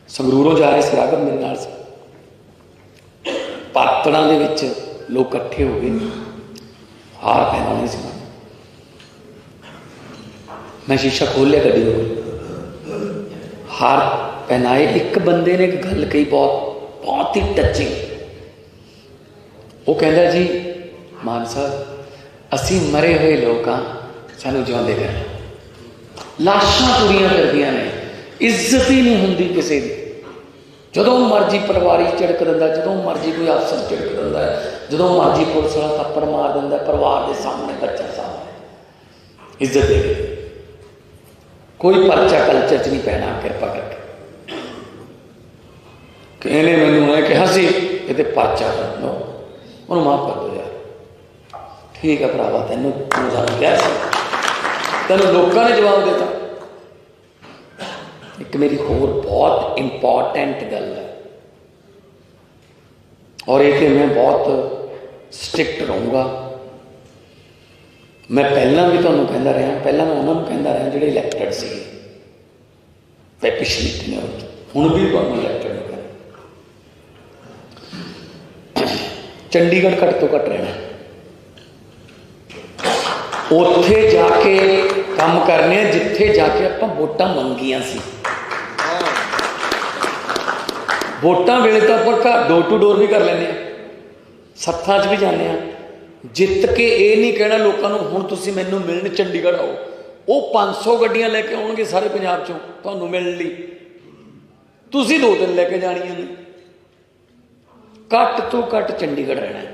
संगरूरों जा रहे थे, राघव मेरे नाल से पातड़ा दे विच लोग इकट्ठे हो गए, हार पहनाने से। मैं शीशा खोल लिया गड्डी को, हार पहनाए। एक बंदे ने एक गल कही बहुत ही टचिंग। वो कहता जी मान साहब असी मरे हुए लोग हाँ, सानू जिउंदे कर। लाशां तुरियां करदियां ने, इज्जत ही नहीं होंदी किसी की। जदों मर्जी पटवारी झिड़क दिंदा, जदों मर्जी कोई अफसर झिड़क दिंदा है, जदों मर्जी पुलिस वाला थप्पड़ मार दिंदा परिवार के सामने, बच्चा सामने। इज्जत दे कोई परचा कल्चर च नहीं पैना कृपा करके। कि इन्हें मैनू कहा सी ये परचा कर दो, उन्होंने माफ कर दो यार। ठीक है भरावा, तेनों जान क्या तेनों लोगों ने जवाब देता। एक मेरी होर बहुत इंपॉर्टेंट गल है, और ये मैं बहुत स्ट्रिक्ट रहूँगा। मैं पहला भी तुहानूं कहता रहा, पहला मैं उन्होंने कहता रहा जिहड़े इलैक्टेड सी पिछली टेन्योर, हुण भी तुहानूं इलैक्टेड हो गए। चंडीगढ़ घट तो घट रहना, उत्थे जाके काम करने जिथे जाके आपां वोटां मंगियां सी। वोटां वेले तो आपां घर डोर टू डोर भी कर लैंदे आ, सत्थां 'च भी जाने आ, जित के ये नहीं कहना लोगों को हुण तुसीं मैनूं मिलण चंडीगढ़ आओ। वो 500 गड्डियां लैके आउणगे सारे पंजाब चों तुहानूं मिलण लई, तुसीं 2-3 लैके जाणियां ने। घट तो घट चंडीगढ़ रहना है।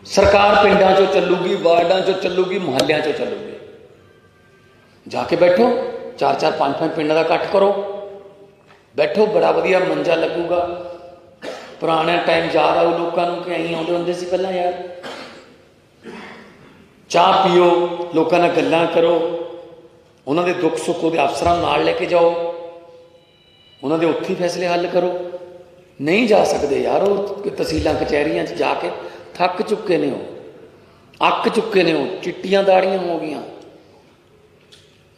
सरकार पिंडां चों चलूगी, वार्डां चों चलूगी, मुहल्लियां चों चलूगी। जाके बैठो, 4-4 5-5 पिंडां दा इकट्ठ करो, बैठो, बड़ा वधिया मंजा लगूगा। पुराने टाइम याद आऊ लोगों को कि अं आउंदे हुंदे सी पहलां यार, चाह पीओ, लोगों नाल गल्लां करो, उन्होंने दुख सुख उहदे अफसरां नाल लैके जाओ, उन्होंने उत्थे फैसले हल करो। नहीं जा सकते यार, वो तहसीलों कचहरियां जाके थक चुके ने, हो अक चुके ने, हो चिट्टियां दाड़ियां हो गई,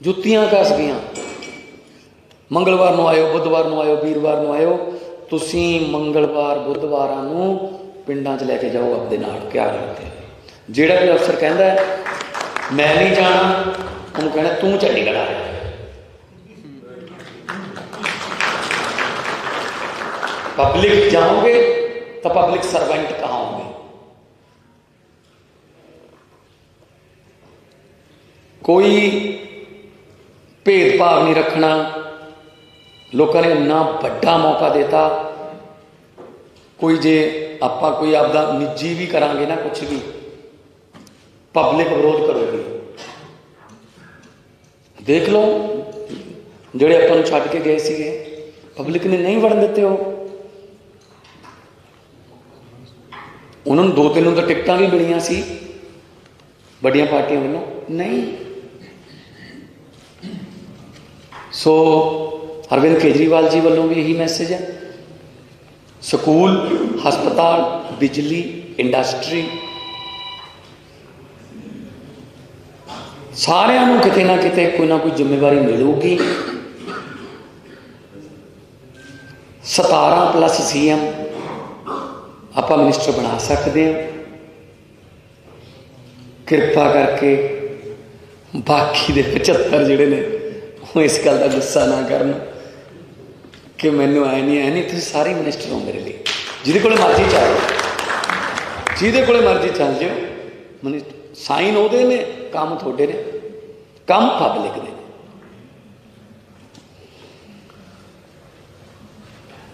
जुत्तियां कस गई। मंगलवार नूं आयो, बुधवार नूं आयो, वीरवार नूं आयो, तुसीं मंगलवार बुधवारां नूं पिंडां 'च लैके जाओ अपने नाल। क्या करते जिहड़ा भी अफसर कहता है मैं नहीं जाना, उन्होंने कहना तू चंडीगढ़ आ रहा। पब्लिक जाओगे तो पब्लिक सर्वेंट कहाँ होंगे? कोई भेदभाव नहीं रखना। लोगों ने इन्ना बड़ा मौका देता, कोई जे आपां कोई आपदा निजी भी करांगे ना, कुछ भी पब्लिक विरोध करोगी। देख लो ਜਿਹੜੇ ਆਪਾਂ ਨੂੰ ਛੱਡ ਕੇ ਗਏ ਸੀਗੇ, ਪਬਲਿਕ ਨੇ नहीं ਵੜਨ ਦਿੱਤੇ। ਉਹਨਾਂ ਨੂੰ 2-3 ਨੂੰ ਤਾਂ ਟਿਕਟਾਂ ਵੀ ਮਿਲੀਆਂ ਸੀ ਵੱਡੀਆਂ ਪਾਰਟੀਆਂ ਵੱਲੋਂ, नहीं। सो अरविंद केजरीवाल जी वालों भी यही मैसेज है। स्कूल, हस्पताल, बिजली, इंडस्ट्री सारिਆਂ ਨੂੰ किते ना किते कोई ना कोई जिम्मेवारी मिलूगी। 17+ CM आप मिनिस्टर बना सकते हैं। कृपा करके बाकी दे 75 जिहड़े ने वो इस गल का गुस्सा ना करन कि मैनू आए नहीं, तुसीं सारे मिनिस्टर हो मेरे लिए। जिहदे कोले मर्जी चल, जिहदे कोले मर्जी चल जाओ, मिनिस्टर साइन उहदे ने, काम तुहाडे ने, काम पब्लिक दे।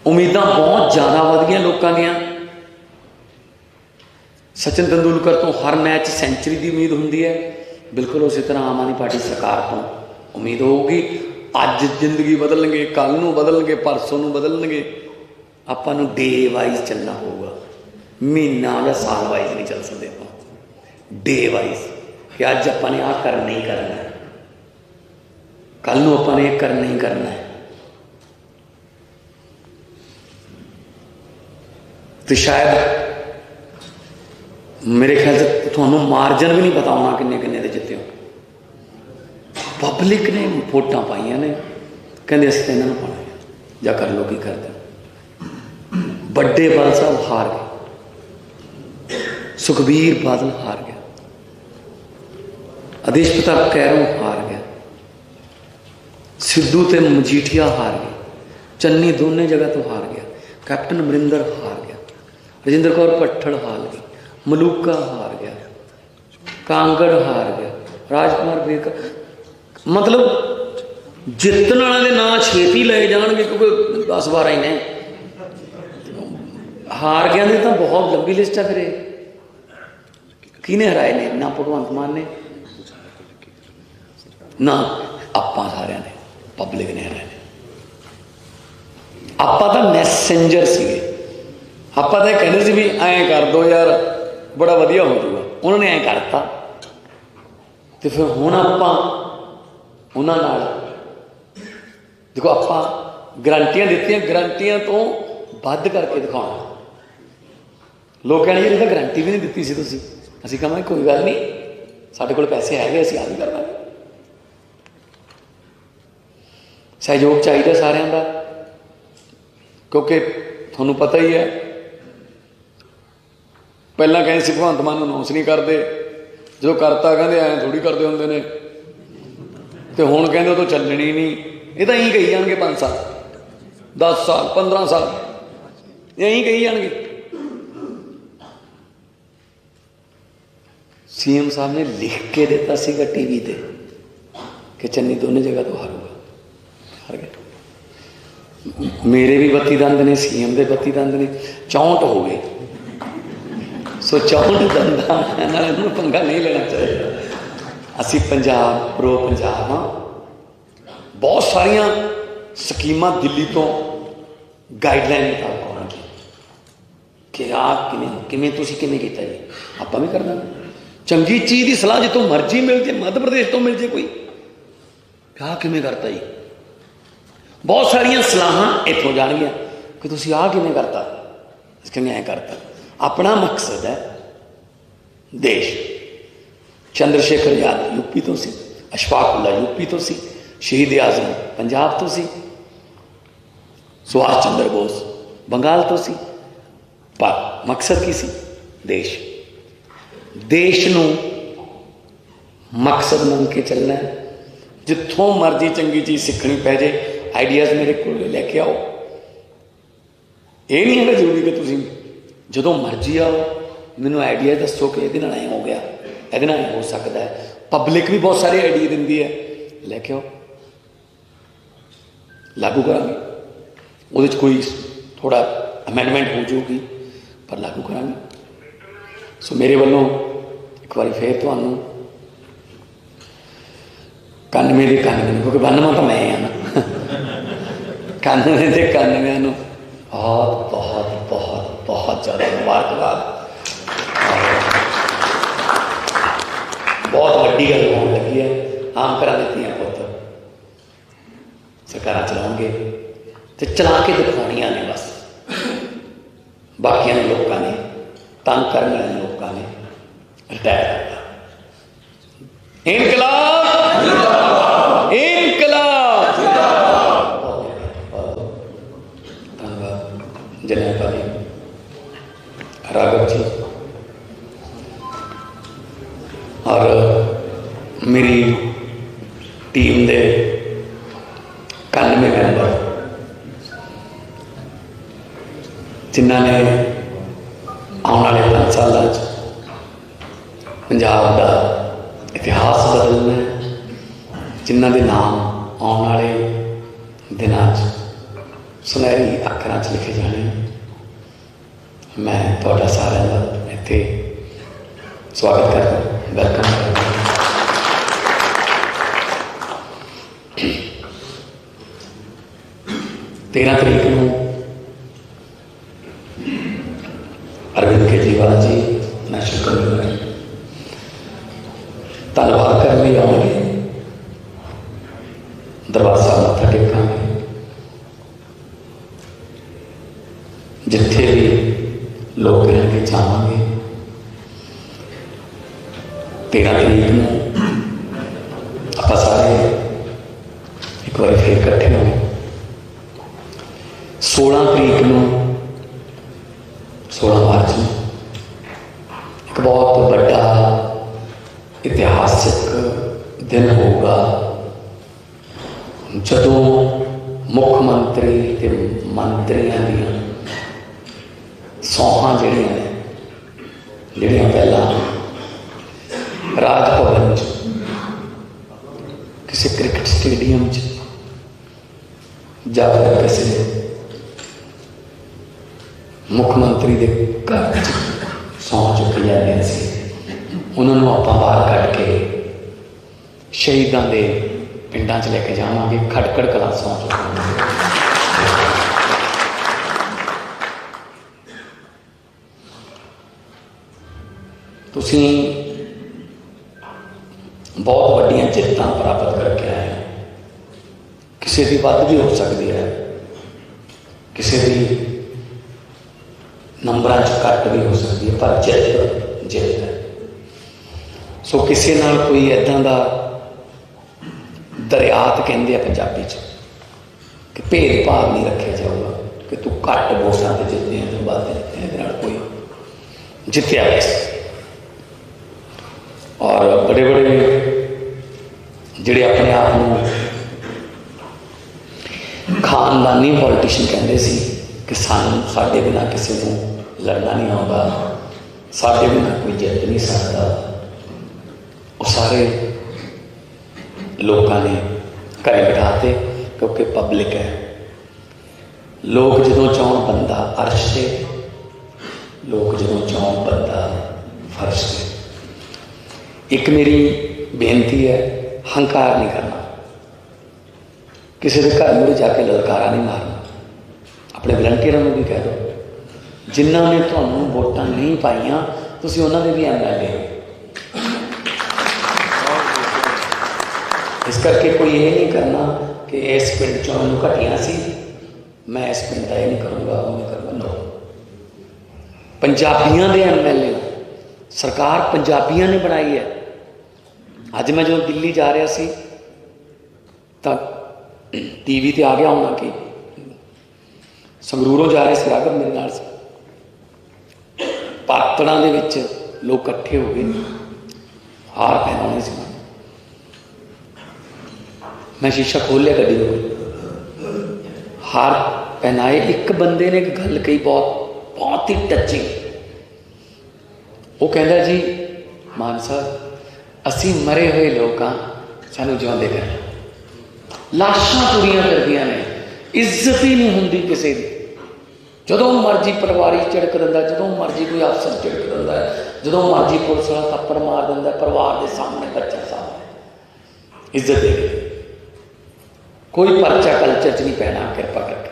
उम्मीदां बहुत ज़्यादा वध गईयां लोकां दीयां। सचिन तेंदुलकर तो हर मैच सेंचुरी की उम्मीद होंदी है, बिल्कुल उसी तरह आम आदमी पार्टी सरकार तो उम्मीद होगी। अज जिंदगी बदलणगे, कल नूं बदलणगे, परसों नूं बदलणगे। आपां नूं डे वाइज चलना होगा, महीना या साल वाइज नहीं चल सकते। आप डे वाइज कि अज आपां ने आह करना ही करना है, कल नूं आपां ने करना ही करना है। तो शायद मेरे ख्याल से तुहानूं मार्जन भी नहीं पता होना किन्ने किन्ने दे जिते हो। पब्लिक ने वोटां पाइयां ने, कहंदे असीं तां इन्हां नूं पाउणा है, जां कर लो की करदे। बड़े बादल साहब हार गए, सुखबीर बादल हार गया, आदेश प्रताप कैरों हार गया, सिद्धू ते मजीठिया हार गए, चन्नी दोनों जगह तो हार गया, कैप्टन अमरिंदर हार गया, राजिंदर कौर भट्टड़ हार गई, मलूका हार गया, कांगड़ हार गया, राजकुमार बेकर। मतलब जितने वाले ना छेती ले जाएंगे क्योंकि 10-12 ही ने हार गया। तो बहुत लंबी लिस्ट है। फिर किने हराए ने? ना भगवंत मान ने, ना आपां सारिਆਂ ने, पब्लिक ने हराए। आपां तो मैसेंजर सीगे, आपां तो कहते सी भी ऐं कर दो यार बड़ा वधिया हो जाऊगा, उन्होंने ऐ करता। तो फिर हुण आपां उन्हां नाल देखो, आपां गारंटियां दित्तियां, गारंटियां तो वध करके दिखाउणा। लोग कहणे जी तो गारंटी भी नहीं दित्ती सी तुसीं। असीं कहांगे कोई गल नहीं, साडे कोल पैसे हैगे, असीं आ भी कर लांगे। सहयोग चाहिए सारिਆਂ ਦਾ, क्योंकि तुहानूं पता ही है ਪਹਿਲਾਂ ਕਹਿੰਦੇ ਸੀ ਭਗਵੰਤ ਮਾਨ ਨੂੰ ਅਨਾਉਂਸ ਨਹੀਂ ਕਰਦੇ, ਜਦੋਂ ਕਰਤਾ ਕਹਿੰਦੇ ਐਂ ਥੋੜ੍ਹੀ ਕਰਦੇ ਹੁੰਦੇ ਨੇ, ਤੇ ਹੁਣ ਕਹਿੰਦੇ ਉਹ ਤਾਂ ਚੱਲਣੀ ਨਹੀਂ। ਇਹ ਤਾਂ ਇਹੀ ਕਹੀ ਜਾਣਗੇ 5 ਸਾਲ 10 ਸਾਲ 15 ਸਾਲ ਇਹੀ ਕਹੀ ਜਾਣਗੇ। ਸੀਐਮ ਸਾਹਿਬ ਨੇ ਲਿਖ ਕੇ ਦਿੱਤਾ ਸੀਗਾ ਟੀਵੀ ਤੇ ਕਿ ਚੰਨੀ ਦੋਨੇ ਜਗ੍ਹਾ ਤੋਂ ਹਾਰੂਗਾ, ਹਾਰ ਗਿਆ। ਮੇਰੇ ਵੀ 32 ਦੰਦ ਨੇ, ਸੀਐਮ ਦੇ 32 ਦੰਦ ਨੇ, 64 ਹੋ ਗਏ। ਸੋ 64 ਦੰਦਾਂ ਨਾਲ ਇਹਨੂੰ ਪੰਗਾ ਨਹੀਂ ਲੈਣਾ ਚਾਹੀਦਾ। ਅਸੀਂ ਪੰਜਾਬ ਪ੍ਰੋ ਪੰਜਾਬ ਹਾਂ। ਬਹੁਤ ਸਾਰੀਆਂ ਸਕੀਮਾਂ ਦਿੱਲੀ ਤੋਂ ਗਾਈਡਲਾਈਨ ਮੁਤਾਬਕ ਆਉਣਗੀਆਂ ਕਿ ਆਹ ਕਿਵੇਂ ਤੁਸੀਂ ਕਿਵੇਂ ਕੀਤਾ ਜੀ, ਆਪਾਂ ਵੀ ਕਰ ਦਾਂਗੇ। ਚੰਗੀ ਚੀਜ਼ ਦੀ ਸਲਾਹ ਜਿੱਥੋਂ ਮਰਜ਼ੀ ਮਿਲ ਜੇ, ਮੱਧ ਪ੍ਰਦੇਸ਼ ਤੋਂ ਮਿਲ ਜੇ ਕੋਈ, ਆਹ ਕਿਵੇਂ ਕਰਤਾ ਜੀ, ਬਹੁਤ ਸਾਰੀਆਂ ਸਲਾਹਾਂ ਇੱਥੋਂ ਜਾਣਗੀਆਂ ਕਿ ਤੁਸੀਂ ਆਹ ਕਿਵੇਂ ਕਰਤਾ, ਕਿਵੇਂ ਐਂ ਕਰਤਾ। ਆਪਣਾ ਮਕਸਦ ਹੈ ਦੇਸ਼। ਚੰਦਰ ਸ਼ੇਖਰ ਆਜ਼ਾਦ ਯੂਪੀ ਤੋਂ ਸੀ, ਅਸ਼ਫਾਕੁੱਲਾ ਯੂਪੀ ਤੋਂ ਸੀ, ਸ਼ਹੀਦ ਆਜ਼ਮ ਪੰਜਾਬ ਤੋਂ ਸੀ, ਸੁਭਾਸ਼ ਚੰਦਰ ਬੋਸ ਬੰਗਾਲ ਤੋਂ ਸੀ। ਪਰ ਮਕਸਦ ਕੀ ਸੀ? ਦੇਸ਼। ਦੇਸ਼ ਨੂੰ ਮਕਸਦ ਮੰਨ ਕੇ ਚੱਲਣਾ। ਜਿੱਥੋਂ ਮਰਜ਼ੀ ਚੰਗੀ ਚੀਜ਼ ਸਿੱਖਣੀ ਪੈ ਜੇ, ਆਈਡੀਆਜ਼ ਮੇਰੇ ਕੋਲ ਲੈ ਕੇ ਆਓ। ਇਹ ਨਹੀਂ ਹੈਗਾ ਜ਼ਰੂਰੀ ਕਿ ਤੁਸੀਂ ਜਦੋਂ ਮਰਜ਼ੀ ਆਓ ਮੈਨੂੰ ਆਈਡੀਆ ਦੱਸੋ ਕਿ ਇਹਦੇ ਨਾਲ ਐਂ ਹੋ ਗਿਆ, ਇਹਦੇ ਨਾਲ ਐਂ ਹੋ ਸਕਦਾ ਹੈ। ਪਬਲਿਕ ਵੀ ਬਹੁਤ ਸਾਰੇ ਆਈਡੀਆ ਦਿੰਦੀ ਹੈ, ਲੈ ਕੇ ਆਓ, ਲਾਗੂ ਕਰਾਂਗੇ। ਉਹਦੇ 'ਚ ਕੋਈ ਥੋੜ੍ਹਾ ਅਮੈਂਡਮੈਂਟ ਹੋ ਜਾਊਗੀ, ਪਰ ਲਾਗੂ ਕਰਾਂਗੇ। ਸੋ ਮੇਰੇ ਵੱਲੋਂ ਇੱਕ ਵਾਰੀ ਫੇਰ ਤੁਹਾਨੂੰ 91 ਦੇ 91, ਕਿਉਂਕਿ 92 ਤਾਂ ਮੈਂ ਹਾਂ ਨਾ, 91 ਦੇ 91 ਨੂੰ ਬਹੁਤ ਬਹੁਤ ਬਹੁਤ ਬਹੁਤ ਜ਼ਿਆਦਾ ਮੁਬਾਰਕਬਾਦ। ਬਹੁਤ ਵੱਡੀ ਗੱਲ ਹੋਣ ਲੱਗੀ ਹੈ। ਆਮ ਘਰਾਂ ਦੇ ਧੀਆਂ ਪੁੱਤ ਸਰਕਾਰਾਂ ਚਲਾਉਣਗੇ ਤੇ ਚਲਾ ਕੇ ਦਿਖਾਉਣੀਆਂ ਨੇ ਬਸ। ਬਾਕੀਆਂ ਨੇ ਲੋਕਾਂ ਨੇ, ਤੰਗ ਕਰਨ ਵਾਲੇ ਲੋਕਾਂ ਨੇ ਰਿਟਾਇਰ ਕਰਤਾ। ਇਨਕਲਾਬ ਇਨਕਲਾਬ। ਧੰਨਵਾਦ ਜਨਾਬ ਭਾਈ ਰਾਘਵ ਜੀ ਔਰ ਮੇਰੀ ਟੀਮ ਦੇ 91 ਮੈਂਬਰ ਜਿਨ੍ਹਾਂ ਨੇ ਆਉਣ ਵਾਲੇ 5 ਸਾਲਾਂ 'ਚ ਪੰਜਾਬ ਦਾ ਇਤਿਹਾਸ ਬਦਲਣਾ, ਜਿਨ੍ਹਾਂ ਦੇ ਨਾਮ ਆਉਣ ਵਾਲੇ ਦਿਨਾਂ 'ਚ ਸੁਨਹਿਰੀ ਅੱਖਰਾਂ 'ਚ ਲਿਖੇ ਜਾਣੇ। ਮੈਂ ਤੁਹਾਡਾ ਸਾਰਿਆਂ ਦਾ ਇੱਥੇ ਸਵਾਗਤ ਕਰਦਾ, ਵੈਲਕਮ ਕਰਦਾ। 13 ਤਰੀਕ ਨੂੰ ਅਰਵਿੰਦ ਕੇਜਰੀਵਾਲ ਜੀ ਨੈਸ਼ਨਲ ਕਨਵੀਨਰ ਧੰਨਵਾਦ ਕਰਨ ਲਈ ਆਉਣਗੇ। ਦਰਬਾਰ ਸਾਹਿਬ ਮੱਥਾ ਟੇਕਾਂਗੇ। ਜਿੱਥੇ ਵੀ ਲੋਕ ਰਹਿਣਗੇ ਜਾਵਾਂਗੇ। 13 ਤਰੀਕ ਨੂੰ ਆਪਾਂ ਸਾਰੇ ਇੱਕ ਵਾਰੀ ਫਿਰ ਇਕੱਠੇ ਹੋਏ। 16 ਤਰੀਕ ਨੂੰ 16 ਮਾਰਚ ਨੂੰ ਇੱਕ ਬਹੁਤ ਵੱਡਾ ਇਤਿਹਾਸਿਕ ਦਿਨ ਹੋਊਗਾ, ਜਦੋਂ ਮੁੱਖ ਮੰਤਰੀ ਤੇ ਮੰਤਰੀਆਂ ਦੀਆਂ ਸੌਹਾਂ ਜਿਹੜੀਆਂ ਪਹਿਲਾਂ ਰਾਜ ਭਵਨ 'ਚ ਕਿਸੇ ਕ੍ਰਿਕਟ ਸਟੇਡੀਅਮ 'ਚ ਜਾਂ ਫਿਰ ਕਿਸੇ ਮੁੱਖ ਮੰਤਰੀ ਦੇ ਘਰ 'ਚ ਸਹੁੰ ਚੁੱਕੀ ਜਾਂਦੀਆਂ ਸੀ, ਉਹਨਾਂ ਨੂੰ ਆਪਾਂ ਬਾਹਰ ਕੱਢ ਕੇ ਸ਼ਹੀਦਾਂ ਦੇ ਪਿੰਡਾਂ 'ਚ ਲੈ ਕੇ ਜਾਵਾਂਗੇ। ਖਟਕੜ ਕਲਾਂ ਸਹੁੰ ਚੁੱਕਾਂਗੇ। ਤੁਸੀਂ ਬਹੁਤ ਵੱਡੀਆਂ ਜਿੱਤਾਂ ਪ੍ਰਾਪਤ ਕਰਕੇ ਆਏ ਹੋ। ਕਿਸੇ ਦੀ ਵੱਧ ਵੀ ਹੋ ਸਕਦੀ ਹੈ, ਕਿਸੇ ਦੀ ਨੰਬਰਾਂ 'ਚ ਘੱਟ ਵੀ ਹੋ ਸਕਦੀ ਹੈ, ਪਰ ਜਿੱਤ ਹੈ। ਸੋ ਕਿਸੇ ਨਾਲ ਕੋਈ ਇੱਦਾਂ ਦਾ ਦਰਿਆਤ ਕਹਿੰਦੇ ਆ ਪੰਜਾਬੀ 'ਚ ਕਿ ਭੇਦਭਾਵ ਨਹੀਂ ਰੱਖਿਆ ਜਾਊਗਾ ਕਿ ਤੂੰ ਘੱਟ ਵੋਟਾਂ 'ਤੇ ਜਿੱਤੇ ਜਾਂ ਵੱਧ ਜਿੱਤੇ। ਇਹਦੇ ਨਾਲ ਕੋਈ जितया और बड़े बड़े जिहड़े अपने आप को खानदानी पॉलिटिशियन कहते सी कि साडे बिना किसी को लड़ना नहीं आता, साडे बिना कोई जित नहीं सकता, वो सारे लोगों ने घरे बिठाते क्योंकि पब्लिक है। लोग जो चाहन बंदा अर्श से, लोग जो चाहन बंदा फर्श से। एक मेरी बेनती है, हंकार नहीं करना, किसी के घर में जाके ललकारा नहीं मारना। अपने वलंटियरों को भी कह दो, जिन्होंने तुहानू वोटां नहीं पाइयां तुसीं उन्हां दे भी MLA हो। इस करके कोई ये नहीं करना कि इस पिंड चों मैनूं घटिया सी, मैं इस पिंड का ये नहीं करूँगा, वो नहीं करूँगा। नो, पंजाबियों के MLA सरकार पंजाबियों ने बनाई है। अज मैं जो दिल्ली जा रहा सी तो TV ते आ गया होना कि संगरूरों जा रहे थे राघव मेरे नाल से, पातड़ा दे विच लोग इकट्ठे हो गए, हार पहनाने से। मैं शीशा खोल लिया गड्डी को, हार पहनाए। एक बंदे ने एक गल कही बहुत ही टचिंग। वो कहता जी मान साहब असी मरे हुए लोग हाँ, सानू जिउंदे कर, लाशां तुरियां करदियां ने, इज्जत ही नहीं होंदी किसी की। जदों मर्जी पटवारी झिड़क दिंदा, जदों मर्जी कोई अफसर झिड़क दिंदा, जदों मर्जी पुलिस वाला थप्पड़ मार दिंदा, परिवार के सामने, बच्चे सामने। इज्जत दे कोई परचा कल्चर च नहीं पैना कृपा करके।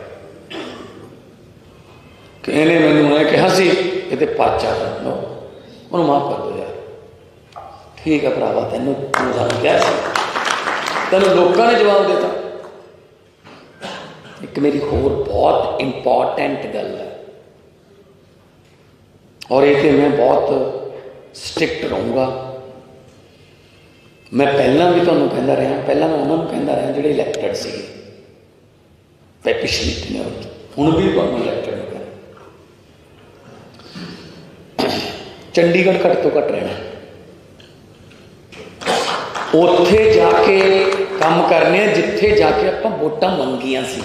कि इन्हें मैनू मैं कहा सी ये परचा कर दो, उन्होंने माफ कर दो यार, ठीक है भरावा, तेनों क्या तेन लोगों ने जवाब देता। एक मेरी होर बहुत इंपॉर्टेंट गल है, और ये मैं बहुत स्ट्रिक्ट रहूँगा। मैं पहला भी तुहानूं कहता रहा, पहला मैं उन्होंने कहता रहा जिहड़े इलैक्टेड सी पिछली टेन्योर, हुण भी तुहानूं इलैक्टेड हो गया। चंडीगढ़ घट तो घट रहना, उत्थे जाके काम करने जिथे जाके आपां वोटां मंगियां सी।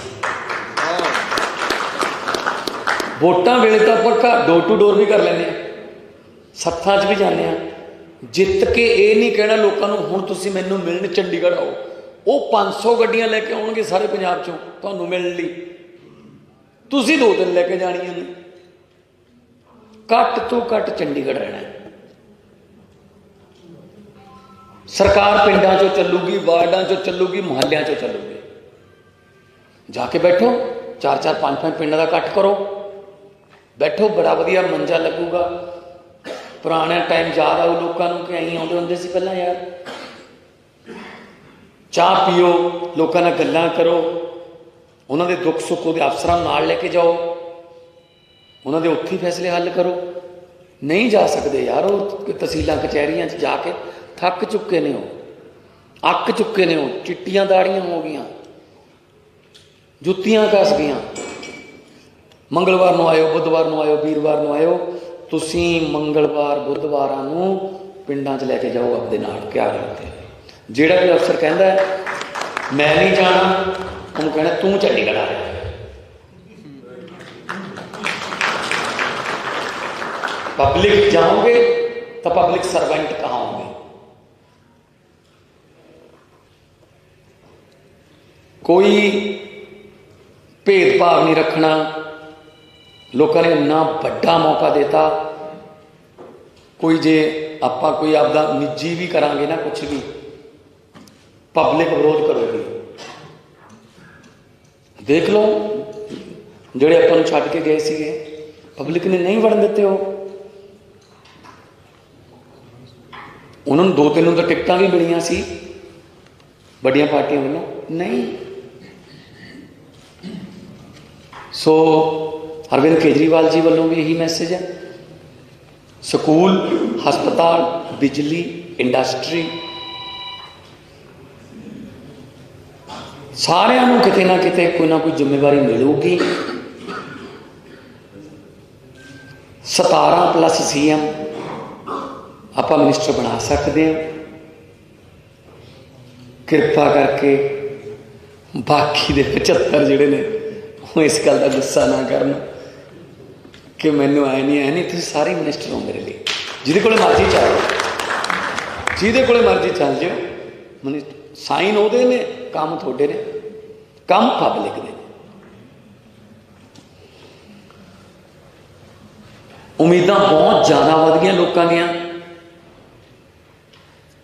वोटां वेले तो आपां घर डोर टू डोर भी कर लैंदे, सत्थां च भी जाने, जित के ये नहीं कहना लोगों को हुण तुसीं मैनूं मिलण चंडीगढ़ आओ। वो 500 गड्डियां लैके आउणगे सारे पंजाब चों तुहानूं मिलण लई, तुसीं 2-3 लैके जाणियां ने। घट तो घट चंडीगढ़ रहना है। सरकार पिंडां चों चलूगी, वार्डां चों चलूगी, मुहल्लियां चों चलूगी। जाके बैठो, 4-4 5-5 पिंडां दा इकट्ठ करो, बैठो, बड़ा वधिया मंजा लगूगा। पुराने टाइम याद आओ लोगों को कि अं आते होंगे सी पहला यार, चाह पियो, लोगों नाल गल्लां करो, उन्होंने दुख सुख वो अफसरां नाल लेके जाओ, उन्होंने उत्थे ही फैसले हल करो। नहीं जा सकते यार, वो तहसीलां कचहरियां जाके थक चुके ने, हो अक चुके ने, हो चिट्टियां दाड़ियां हो गई, जुत्तियां घस गई। मंगलवार नूं आयो, बुधवार नूं आयो, वीरवार नूं आयो, तुसीं मंगलवार बुधवारां नूं पिंडां च लैके जाओ अपने नाल। क्या करते जिहड़ा भी अफसर कहता है मैं नहीं जाना, उन्होंने कहना तू चंडीगढ़ आ रहा। पब्लिक जाओगे तो पब्लिक सर्वेंट कहाँ होंगे? कोई भेदभाव नहीं रखना। लोगों ने इन्ना बड़ा मौका देता, कोई जे आपां कोई आपदा निजी भी करांगे ना, कुछ भी पब्लिक विरोध करोगी। देख लो जिहड़े आपां नूं छड्ड के गए सीगे, पब्लिक ने नहीं वड़न दिते। हो उन्होंने 2-3 तो टिकटां भी मिलियां सी बड़ियां पार्टियां वालों, नहीं। सो अरविंद केजरीवाल जी वालों भी यही मैसेज है। स्कूल, हस्पताल, बिजली, इंडस्ट्री, सारिਆਂ ਨੂੰ किते ना किते कोई ना कोई जिम्मेवारी मिलूगी। 17+ CM ਆਪਾਂ ਮਿਨਿਸਟਰ ਬਣਾ ਸਕਦੇ ਹਾਂ। ਕਿਰਪਾ ਕਰਕੇ ਬਾਕੀ ਦੇ 75 ਜਿਹੜੇ ਨੇ ਉਹ ਇਸ ਗੱਲ ਦਾ ਗੁੱਸਾ ਨਾ ਕਰਨ ਕਿ ਮੈਨੂੰ ਐ ਨਹੀਂ ਤੁਸੀਂ ਸਾਰੇ ਮਿਨਿਸਟਰ ਹੋ ਮੇਰੇ ਲਈ। ਜਿਹਦੇ ਕੋਲੇ ਮਰਜ਼ੀ ਚੱਲ ਜਾਓ, ਜਿਹਦੇ ਕੋਲੇ ਮਰਜ਼ੀ ਚੱਲ ਜਾਓ, ਮਿਨਿਸਟਰ ਸਾਈਨ ਉਹਦੇ ਨੇ, ਕੰਮ ਤੁਹਾਡੇ ਨੇ, ਕੰਮ ਪਬਲਿਕ ਦੇ। ਉਮੀਦਾਂ ਬਹੁਤ ਜ਼ਿਆਦਾ ਵਧ ਗਈਆਂ ਲੋਕਾਂ ਦੀਆਂ।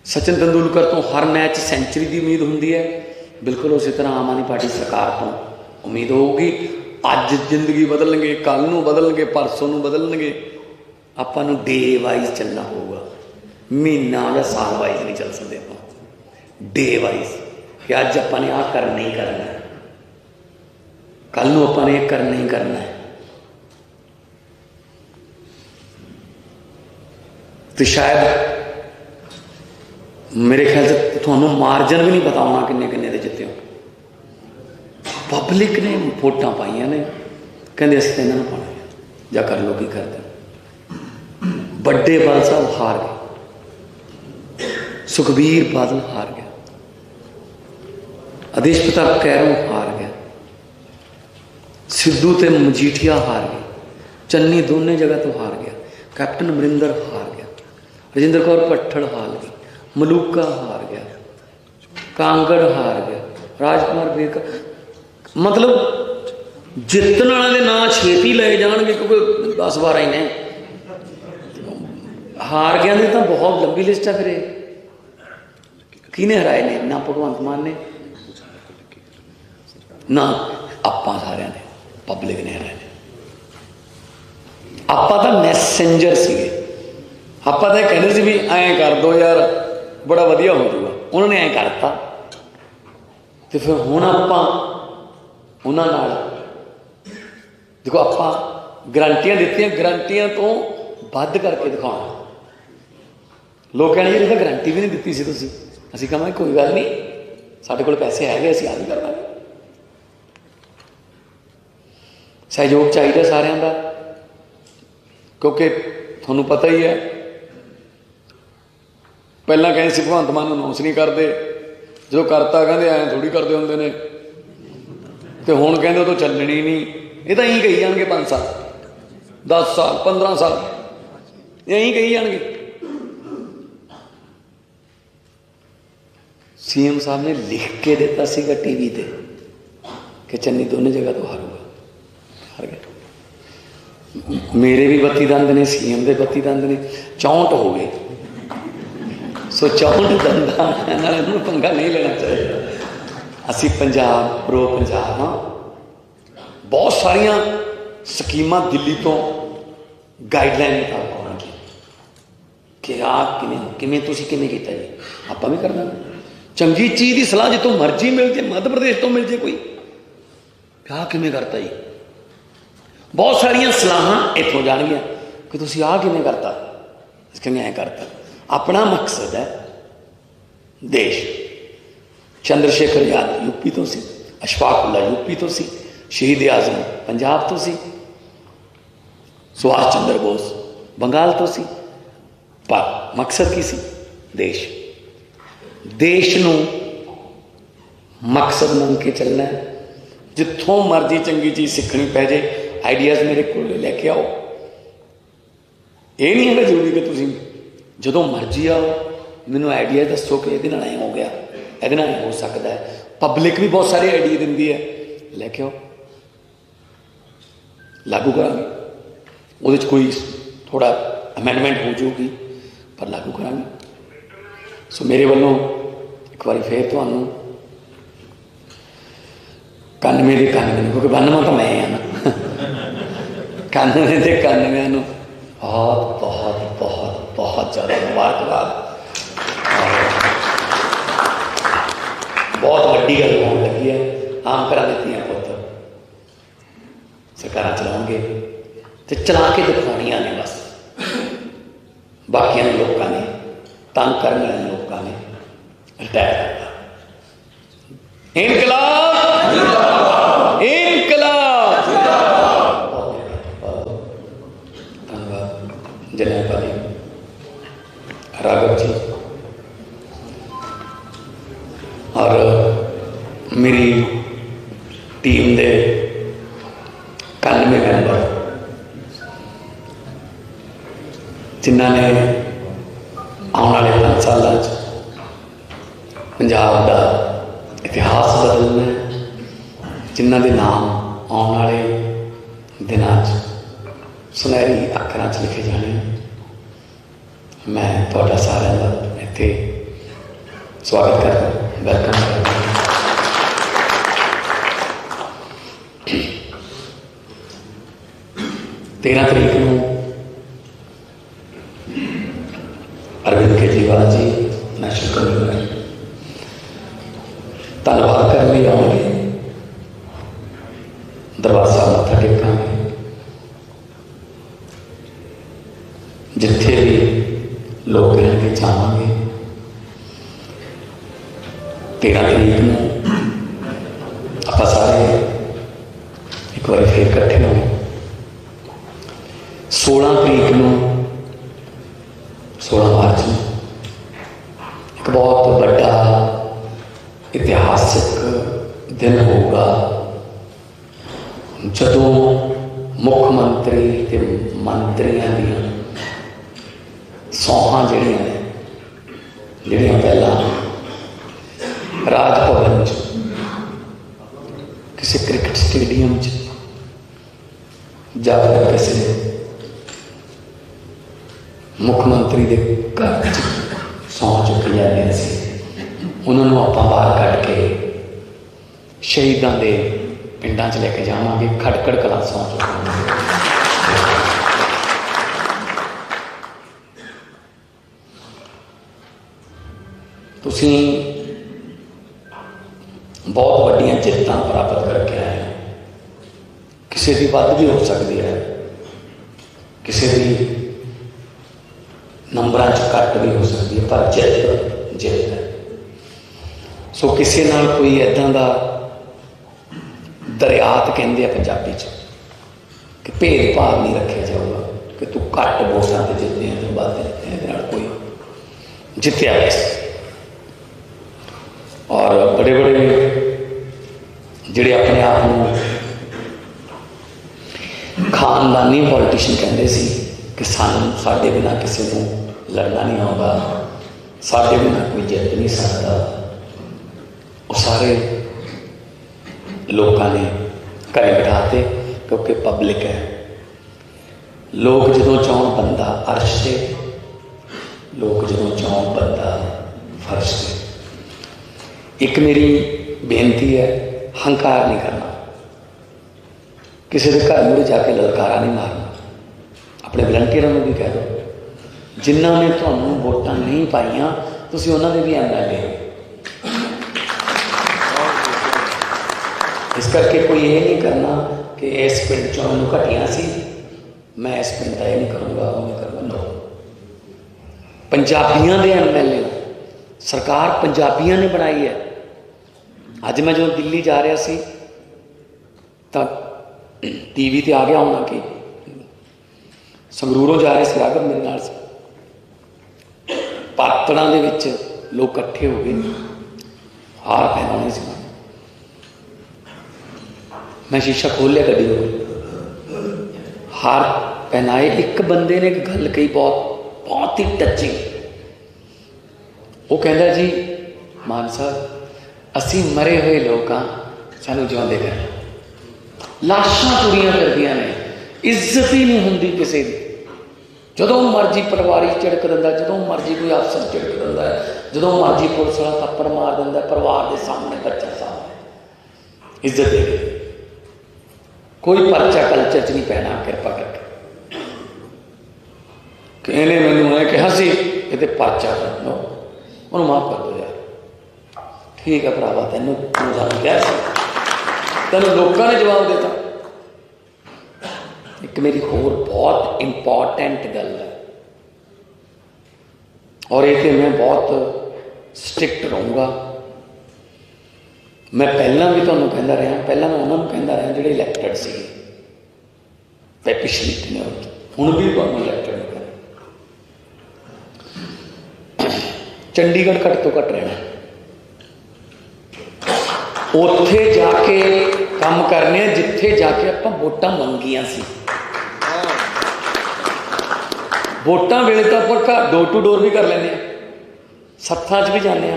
ਸਚਿਨ ਤੰਦੂਲਕਰ ਤੋਂ ਹਰ ਮੈਚ ਸੈਂਚਰੀ ਦੀ ਉਮੀਦ ਹੁੰਦੀ ਹੈ, ਬਿਲਕੁਲ ਉਸੇ ਤਰ੍ਹਾਂ ਆਮ ਆਦਮੀ ਪਾਰਟੀ ਸਰਕਾਰ ਤੋਂ ਉਮੀਦ ਹੋਊਗੀ। ਅੱਜ ਜ਼ਿੰਦਗੀ ਬਦਲਣਗੇ, ਕੱਲ੍ਹ ਨੂੰ ਬਦਲਣਗੇ, ਪਰਸੋਂ ਨੂੰ ਬਦਲਣਗੇ। ਆਪਾਂ ਨੂੰ ਡੇ ਵਾਈਜ਼ ਚੱਲਣਾ ਹੋਊਗਾ, ਮਹੀਨਾ ਜਾਂ ਸਾਲ ਵਾਈਜ਼ ਨਹੀਂ ਚੱਲ ਸਕਦੇ ਆਪਾਂ, ਡੇ ਵਾਈਜ਼ ਕਿ ਅੱਜ ਆਪਾਂ ਨੇ ਆਹ ਕਰਨਾ ਹੀ ਕਰਨਾ, ਕੱਲ੍ਹ ਨੂੰ ਆਪਾਂ ਨੇ ਇਹ ਕਰਨਾ ਹੀ ਕਰਨਾ ਹੈ। तो शायद मेरे ख्याल से थानू मार्जन भी नहीं पता होना किन्ने किन्ने दे जिते हो। पब्लिक ने वोटां पाइया ने, कहते असीं तां इन्हां नूं पाउणा है, जां कर लो की करदे। बड़े बादल साहब हार गए, सुखबीर बादल हार गया, आदेश प्रताप कैरों हार गया, सिद्धू ते मजीठिया हार गए, चन्नी दोनों जगह तो हार गया, कैप्टन अमरिंदर हार गया, राजिंदर कौर पट्ठड़ हार गई, मलूका हार गया, कांगड़ हार गया, राजकुमार बेकर। मतलब जितने वाले ना छेती ले जाएंगे क्योंकि 10-12 ही ने, हार गया ने तो बहुत लंबी लिस्ट है। फिर किने हराए ने? ना भगवंत मान ने, ना आपां सारिਆਂ ने, पब्लिक ने हराए। आपां तां मैसेंजर सीगे, आपां तां कहते सी भी ऐं कर दो यार बड़ा वधिया हो जाऊगा, उन्होंने ऐं करता। तो फिर हुण आपां उन्हां नाल देखो, आपां गारंटियां दित्तियां, गारंटियां तो वध करके दिखाउणा। लोग कहणे यार ये गारंटी भी नहीं दित्ती सी तुसीं। असीं कहांगे कोई गल नहीं, साडे कोल पैसे हैगे, असीं आ भी कर लांगे। सहयोग चाहिए सारिਆਂ ਦਾ, क्योंकि ਤੁਹਾਨੂੰ पता ही है पहला कहें सी भगवंत मान अनाउंस नहीं करते, जो करता कहते ऐ थोड़ी करते होंगे ने, तो हुण कहते तो चलनी ही नहीं। ये तो यहीं कही जाएंगे 5 साल 10 साल 15 साल यहीं कही जाएंगे। सीएम साहब ने लिख के दिता सीगा टीवी ते कि चन्नी दोनों जगह तो हारूगा, हार गया। मेरे भी 32 दंद ने, सीएम के 32 दंद ने, 64 हो गए। सो 64 दंदा पंगा नहीं लेना चाहिए। असी पंजाब प्रो पंजाब हाँ, बहुत सारिया स्कीम दिल्ली तो गाइडलाइन मुताबिक आउणगी कि आ किवें तुसीं किवें कीता जी, आपां भी कर देंगे। चंगी चीज़ की सलाह जितों मर्जी मिल जाए, मध्य प्रदेश तो मिल जाए कोई, आ किवें करता जी, बहुत सारिया सलाहां इत्थों जाणगियां कि तुसीं आ किवें करता, कहेंगे ऐ करता। अपना मकसद है देश। चंद्रशेखर आजाद यूपी तो सी, अशफाक उल्ला यूपी तो सी, शहीद आजम पंजाब तो सी, सुभाष चंद्र बोस बंगाल तो सी, पर मकसद की सी देश। देश नूं मकसद मान के चलना है। जिथों मर्जी चंगी चीज़ सीखनी पै जाए, आइडियाज़ मेरे को लैके आओ। ये नहीं है जरूरी कि तुसीं जदों मर्जी आओ मैनूं आइडिया दसो कि ये ऐ हो गया, ये हो सकता है। पब्लिक भी बहुत सारे आइडिया दिंदी है, लैके आओ, लागू करांगे। उहदे च कोई थोड़ा अमेंडमेंट हो जाऊगी पर लागू करांगे। सो मेरे वालों एक बार फिर तुहानूं 91 के 91, क्योंकि 92 तो मैं हाँ ना, 91 के 91 बहुत बहुत बहुत बहुत ज़्यादा मुबारकबाद। बहुत वड्डी गल होने लगी है। आम घर दित्तियां पुत्त सरकार चलाउणगे ते चला के दिखाउणियां ने, बस बाकियां लोगों ने तंग करने वाले लोगों ने रिटायर करता। इनकलाब इनकलाब। धन्यवाद। जनेपदी राघव जी और मेरी टीम के 91 मैंबर जिन्होंने आने वाले 5 सालों पंजाब का इतिहास बदलना, जिन्हों के नाम आने वाले दिनों सुनहरी अक्षरों लिखे जाने। मैं थोड़ा सारे का इत्थे स्वागत करता, वेलकम करता। 13 तरीक को अरविंद केजरीवाल जी नेशनल कन्वीनर धन्यवाद करने आएंगे, दरबार साहब मत्था टेकांगे। जिथे भी लोग कहेंगे जावांगे। 13 तरीक को आप सारे एक बार फिर इकट्ठे होंगे। 16 तरीक को 16 मार्च में एक बहुत बड़ा इतिहासिक दिन होगा, जदों मुख्यमंत्री ते मंत्रियों दी सौहां जड़ियां पहला राज भवन किसी क्रिकेट स्टेडियम जाकर किसी मुख्यमंत्री के घर सौं चुकी जाती सी, उन्होंने आप बाहर कढ़ के शहीदों के पिंडा च लेके जावांगे। खड़कड़ कला सौं चुकी तुसीं बहुत वड्डियां जित्तां प्राप्त करके आए हैं। किसी की वध भी हो सकती है, किसी की नंबर घट भी हो सकती है, पर जित जित है। सो किसी नाल कोई इदां दा दरियात कहते हैं पंजाबी च कि भेदभाव नहीं रखा जाऊगा कि तू घट वोटां ते जितने तो वध जितने कोई जितया बस। और बड़े बड़े जिहड़े अपने आप को खानदानी पॉलिटिशियन कहते सी कि सानू साडे बिना किसी को लड़ना नहीं आउगा, साडे बिना कोई जित नहीं सकता, वो सारे लोगों ने घरे बिठाते क्योंकि पब्लिक है। लोग जदों चाहन बंदा अर्श से, लोग जदों चाहन बंदा फर्श से। एक मेरी बेनती है, हंकार नहीं करना, किसी के घर मुड़े जाके ललकारा नहीं मारना। अपने वलंटियरों को भी कह दो, जिन्होंने तुहानू वोटां नहीं पाइया तुसीं उन्हां दे भी MLA। इस करके कोई ये नहीं करना कि इस पिंड चों मैनूं घटिया सी, मैं इस पिंड का ये नहीं करूँगा, वो नहीं करूँगा। नो, पंजाबियों के MLA सरकार पंजाबियों ने बनाई है। अज मैं जो दिल्ली जा रहा सी तो TV ते आ गया होना कि संगरूरों जा रहे थे, राघव मेरे नाल सी, पातड़ा दे विच लोग इकट्ठे हो गए, हार पहनाने से। मैं शीशा खोल लिया गड्डी को, हार पहनाए। एक बंदे ने एक गल कही बहुत ही टचिंग। वो कहता जी मान साहब असी मरे हुए लोग हाँ, सानू जिउंदे कर। लाशां तुरियां करदियां ने, इज्जत ही नहीं होंदी किसी की। जदों मर्जी पटवारी झिड़क दिंदा, जदों मर्जी कोई अफसर झिड़क दिंदा है, जदों मर्जी पुलिस वाला थप्पड़ मार दिंदा परिवार के सामने, बच्चा सामने। इज्जत दे कोई परचा कल्चर च नहीं पैना कृपा करके। कि इन्हें मैनू मैं कहा सी ये परचा नो उन्होंने माफ कर दो यार, ठीक है भरावा तेनों क्या तेन लोगों ने जवाब देता। एक मेरी होर बहुत इंपॉर्टेंट गल है और ये मैं बहुत स्ट्रिक्ट रहूँगा। मैं पहला भी तुहानूं कहता रहा, पहला मैं उन्होंने कहता रहा जिहड़े इलैक्टेड सी, पिछली ने हुण भी तुहानूं इलैक्टेड नहीं करना। चंडीगढ़ घट तो घट रहना, उत्थे जाके काम करने जिथे जाके आपां वोटां मंगियां सी। वोटां वेले तो आपां घर डोर टू डोर भी कर लैंदे, सत्थां 'च भी जाने,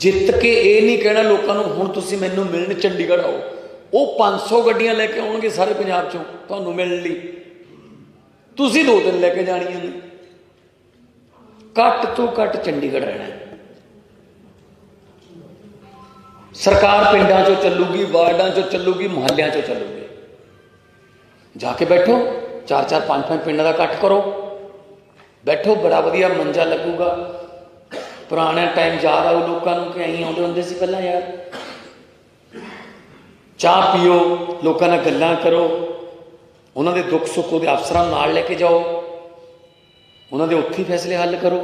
जित के ये नहीं कहना लोगों को हुण तुसीं मैनूं मिलण चंडीगढ़ आओ, वो 500 गड्डियां लैके आउणगे सारे पंजाब चों तुहानूं मिलण लई, तुसीं 2-3 लैके जाणियां ने। घट तो घट चंडीगढ़ रहना है। सरकार पिंडां चों चलूगी, वार्डां चों चलूगी, मुहल्लियां चों चलूगी। जाके बैठो, 4-4 5-5 पिंडां दा इकट्ठ करो, बैठो, बड़ा वधिया मंजा लगूगा। पुराने टाइम याद आओ लोगों को कि अं आउंदे हुंदे सी पहलां यार, चाह पीओ, लोगों नाल गल्लां करो, उन्होंने दुख सुख उहदे अफसरां नाल लैके जाओ, उन्होंने उत्थे ही फैसले हल करो।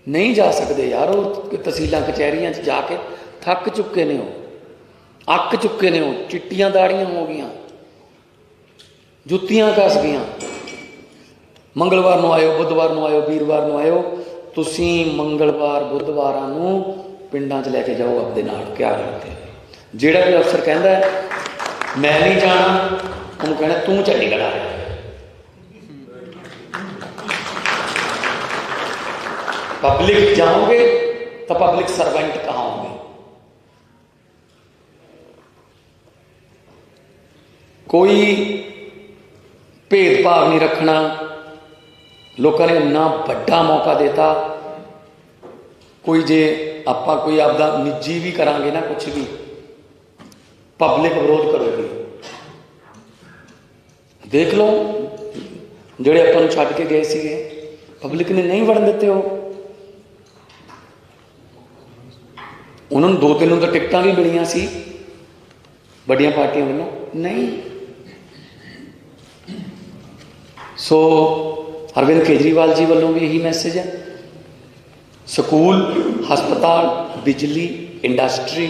नहीं जा सकते यार, वो तहसीलां कचहरियां जाके थक चुके ने, हो अक चुके ने, हो चिट्टियां दाड़ियां हो गई, जुत्तियां घस गई। मंगलवार नूं आयो, बुधवार नूं आयो, वीरवार नूं आयो, तुसीं मंगलवार बुधवारां नूं पिंडां 'च लैके जाओ अपने नाल, क्या करते। जिहड़ा कोई अफसर कहता है मैं नहीं जाना, उन्होंने कहना तू चंडीगढ़ आ। पब्लिक जाओगे तो पब्लिक सर्वेंट कहाँ होंगे। कोई भेदभाव नहीं रखना, लोगों ने इन्ना बड़ा मौका देता। कोई जे आपां कोई आपदा निजी भी करांगे ना, कुछ भी पब्लिक विरोध करोगी। देख लो ਜਿਹੜੇ ਆਪਾਂ ਨੂੰ ਛੱਡ के गए ਸੀਗੇ, पब्लिक ने नहीं वड़न दिते। हो उन्होंने 2-3 तो टिकटां भी मिलियां सी बड़ियां पार्टियां वालों, नहीं। सो अरविंद केजरीवाल जी वालों भी यही मैसेज है, स्कूल, हस्पताल, बिजली, इंडस्ट्री,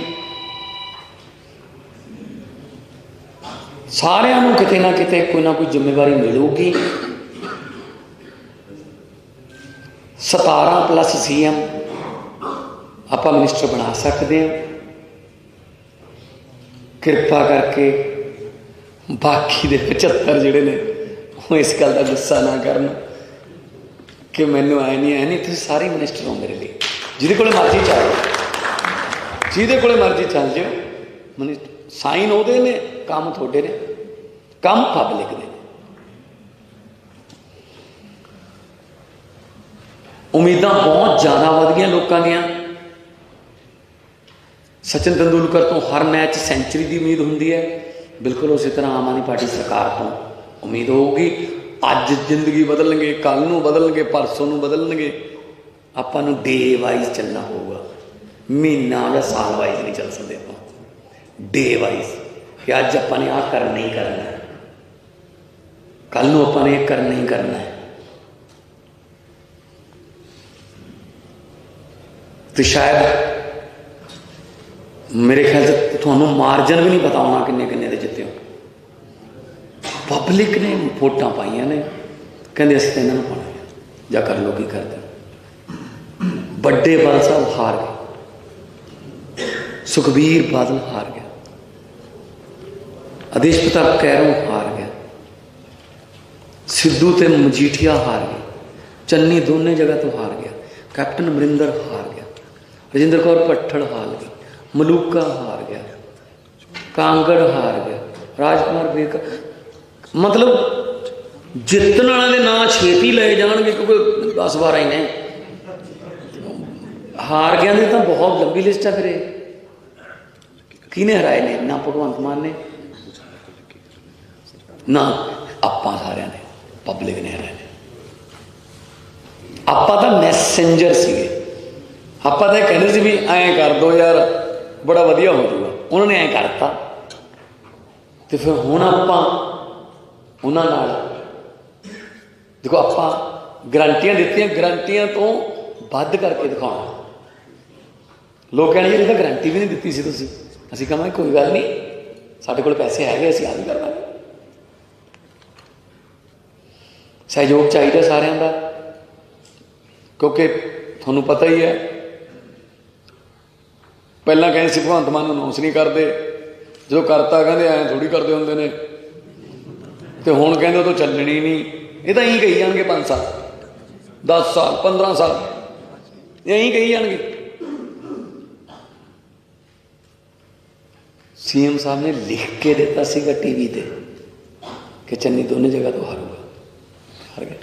सारिਆਂ ਨੂੰ किते ना किते कोई ना कोई जिम्मेवारी मिलूगी। 17+ CM ਆਪਾਂ मिनिस्टर बना सकते हैं। कृपा करके बाकी दे 75 ਜਿਹੜੇ ने वो इस गल का गुस्सा ना करन कि मैनू आए नहीं तुसीं सारे मिनिस्टर हो मेरे लिए, जिहदे कोले मर्जी चल जाओ, जिहदे कोले मर्जी चल जाओ, मिनिस्टर साइन उहदे ने, काम तुहाडे ने, काम पब्लिक दे। उम्मीदां बहुत ज़्यादा वध गईयां लोकां दीयां। सचिन तेंदुलकर तो हर मैच सेंचुरी की उम्मीद होंगी है, बिल्कुल उसी तरह आम आदमी पार्टी सरकार तो उम्मीद होगी। अज जिंदगी बदलणगे, कल नूं बदलणगे, परसों नूं बदलणगे, आपां नूं डे वाइज चलना होगा, महीना या साल वाइज नहीं चल सकते। आप डे वाइज कि अज आपां ने आ करना ही करना है, कल नूं आपां ने करना ही करना है। तो शायद मेरे ख्याल से थानू मार्जन भी नहीं पता होना किन्ने किन्ने दे जिते हो। पब्लिक ने वोटां पाइयां ने, कहते असीं तां इन्हां नूं पाउणा है, जां कर लो की करदे। बड़े बादल साहब हार गए, सुखबीर बादल हार गया, आदेश प्रताप कैरों हार गया, सिद्धू ते मजीठिया हार गए, चन्नी दोनों जगह तो हार गया, कैप्टन अमरिंदर हार गया, राजिंदर कौर पट्ठड़ हार गई, मलूका हार गया, कांगड़ हार गया, राजकुमार बेकर। मतलब जितने वाले दे नाम छेती ले जाएंगे क्योंकि 10-12 ही ने, हार गया ने तो बहुत लंबी लिस्ट है। फिर किने हराए ने? ना भगवंत मान ने, ना आपां सारिਆਂ ने, पब्लिक ने हराए ने। आपां तां मैसेंजर सीगे, आपां तां कहते सी भी ऐं कर दो यार बड़ा वधिया हो जाऊगा, उन्होंने ऐ करता। तो फिर हुण आपां उन्हां नाल देखो, आपां गारंटियां दित्तियां, गारंटियां तो वध करके दिखाउणा। लोग कहणे यार गारंटी भी नहीं दित्ती सी तुसीं, असीं कहांगे कोई गल नहीं, साडे कोल पैसे हैगे, असीं आ भी कर लांगे। सहयोग चाहिए सारिਆਂ ਦਾ, क्योंकि तुहानूं पता ही है पहला कहें सी भगवंत मान अनाउंस नहीं करते, जो करता कहते ऐ थोड़ी करते होंगे ने, तो हुण कहते तो चलनी नहीं। ये तो यही कही जाएंगे 5 साल 10 साल 15 साल यही कही जाएंगे। सीएम साहब ने लिख के दिता सीगा टीवी ते कि चन्नी दोनों जगह तो हारूगा, हार गया।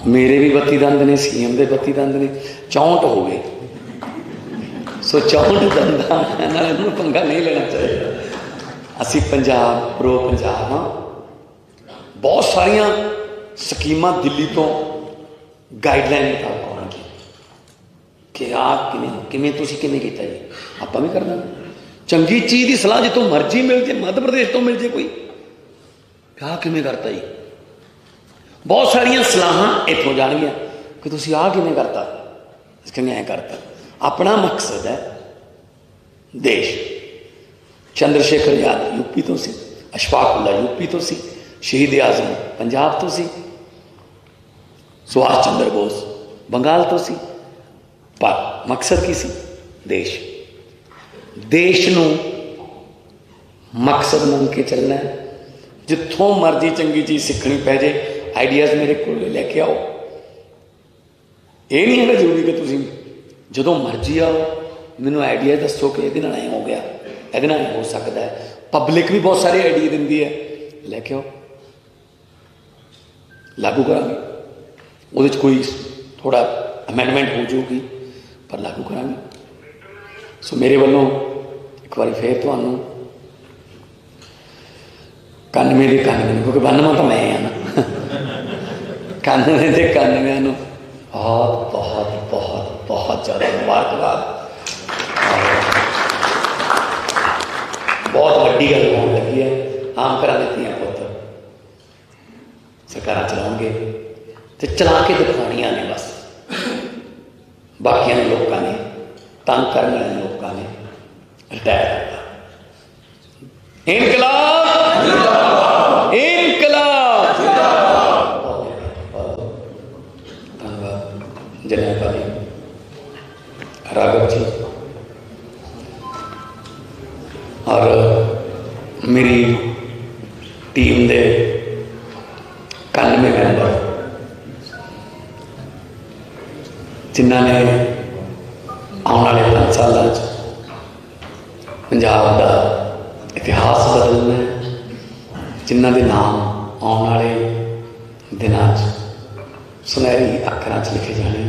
मेरे भी 32 दंद ने, सीएम के 32 दंद ने, 64 हो गए। सो 64 दंदा पंगा नहीं लेना चाहिए। असी पंजाब प्रो पंजाब हाँ, बहुत सारिया स्कीमां दिल्ली तो गाइडलाइन मुताबिक आउणगी कि आप किवें तुसीं किवें कीता जी, आपां भी करना। चंगी चीज़ की सलाह जितों मर्जी मिल जाए, मध्य प्रदेश तो मिल जाए कोई, क्या किवें करता जी, बहुत सारिया सलाहां इत्थों जाणगियां कि तुसीं आह किवें करता, किवें ऐ करता। अपना मकसद है देश। चंद्रशेखर यादव यूपी तो सी, अशफाक उल्ला यूपी तो सी, शहीद आजम पंजाब तो सी, सुभाष चंद्र बोस बंगाल तो सी, पर मकसद की सी देश। देश नूं मकसद मन के चलना है। जिथों मर्जी चंगी चीज़ सीखनी पै जाए, आइडियाज़ मेरे को लेके आओ। ये नहीं है जरूरी कि तुसीं जदों मर्जी आओ मैनू आइडिया दसो कि ये ऐ हो गया, ये हो सकता है। पब्लिक भी बहुत सारे आइडिया दिंदी है, लैके आओ, लागू करांगे। वो कोई थोड़ा अमेंडमेंट हो जाऊगी पर लागू करांगे। सो मेरे वालों एक बार फिर तुहानू 91 के 91, क्योंकि 92 तो मैं हाँ ना, 91 के 91 बहुत बहुत बहुत बहुत ज़्यादा मुबारकबाद। बहुत वड्डी गल होने लगी है। आम घर दित्तियां पुत्त सरकार चलाउणगे ते चला के दिखाउणियां ने बस। बाकियां लोगों ने तंग करने वाले लोगों ने रिटायर करता। इनकलाब इनकलाब। धन्यवाद जनता राघव जी और मेरी टीम के 91 मैंबर जिन्होंने आने वाले 5 साल पंजाब का इतिहास बदलना है, जिन्हों के नाम आने वाले दिनों सुनहरी अखरां लिखे जाने।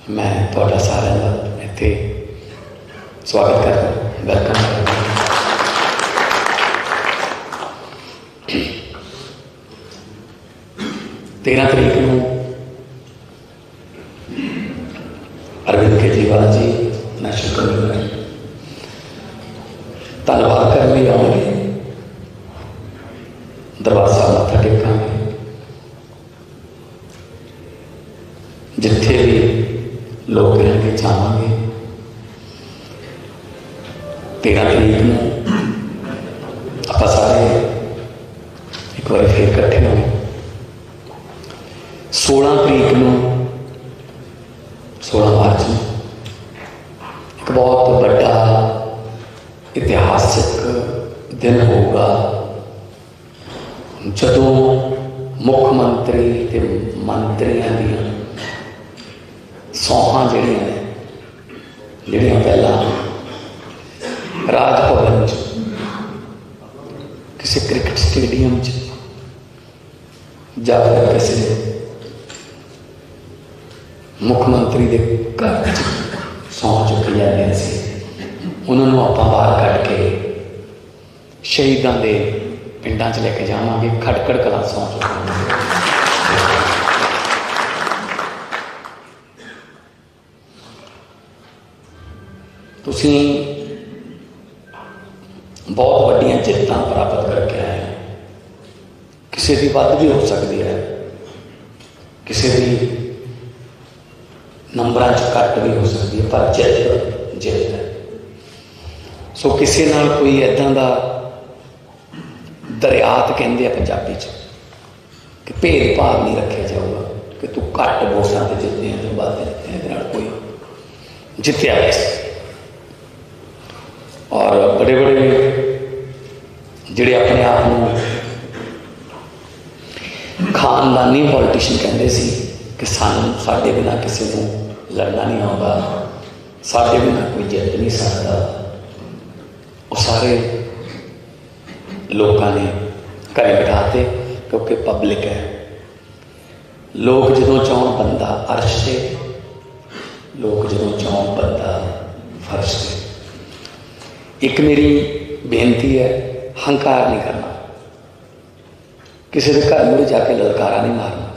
मैं थोड़ा सारे का इत्थे स्वागत करता, वेलकम करता। 13 तरीक को अरविंद केजरीवाल जी नेशनल कन्वीनर धन्यवाद करने लिए आएंगे, दरबार साहब मत्था टेकांगे। जिथे भी लोग कहेंगे जावांगे। 13 तरीक को आप सारे एक बार फिर इकट्ठे होंगे। 16 तरीक को 16 मार्च में एक बहुत बड़ा इतिहासिक दिन होगा, जदों मुख्यमंत्री ते मंत्रियों दी सौहां जिहड़ियां ने, जिहड़ियां पहला राज भवन किसी क्रिकेट स्टेडियम जाकर किसी मुख्यमंत्री के घर सौं चुकी जाती सी, उन्होंने आप बाहर कट के शहीदों के पिंडा च लेके जावांगे। खटकड़ कलां सौं चुकी। तुसीं बहुत वड्डियां जित्तां प्राप्त करके आए हैं। किसी की वध भी हो सकती है, किसी की नंबरां च घट भी हो सकती है, पर जित जित है। सो किसी नाल कोई इदां दा दरियात कहते हैं पंजाबी च कि भेदभाव नहीं रखा जाऊगा कि तू घट वोटां ते जितने तो वध जितने, कोई जितया और बड़े बड़े जिहड़े अपने आप को खानदानी पॉलिटिशियन कहते सी कि साडे बिना किसी को लड़ना नहीं आउंदा, साडे बिना कोई जित नहीं सकता, वो सारे लोगों ने घरे बिठाते क्योंकि पब्लिक है। लोग जदों चाहण बंदा अर्श से, लोग जदों चाहण बंदा फर्श से। एक मेरी बेनती है, हंकार नहीं करना, किसी के घर मुड़े जाके ललकारा नहीं मारना।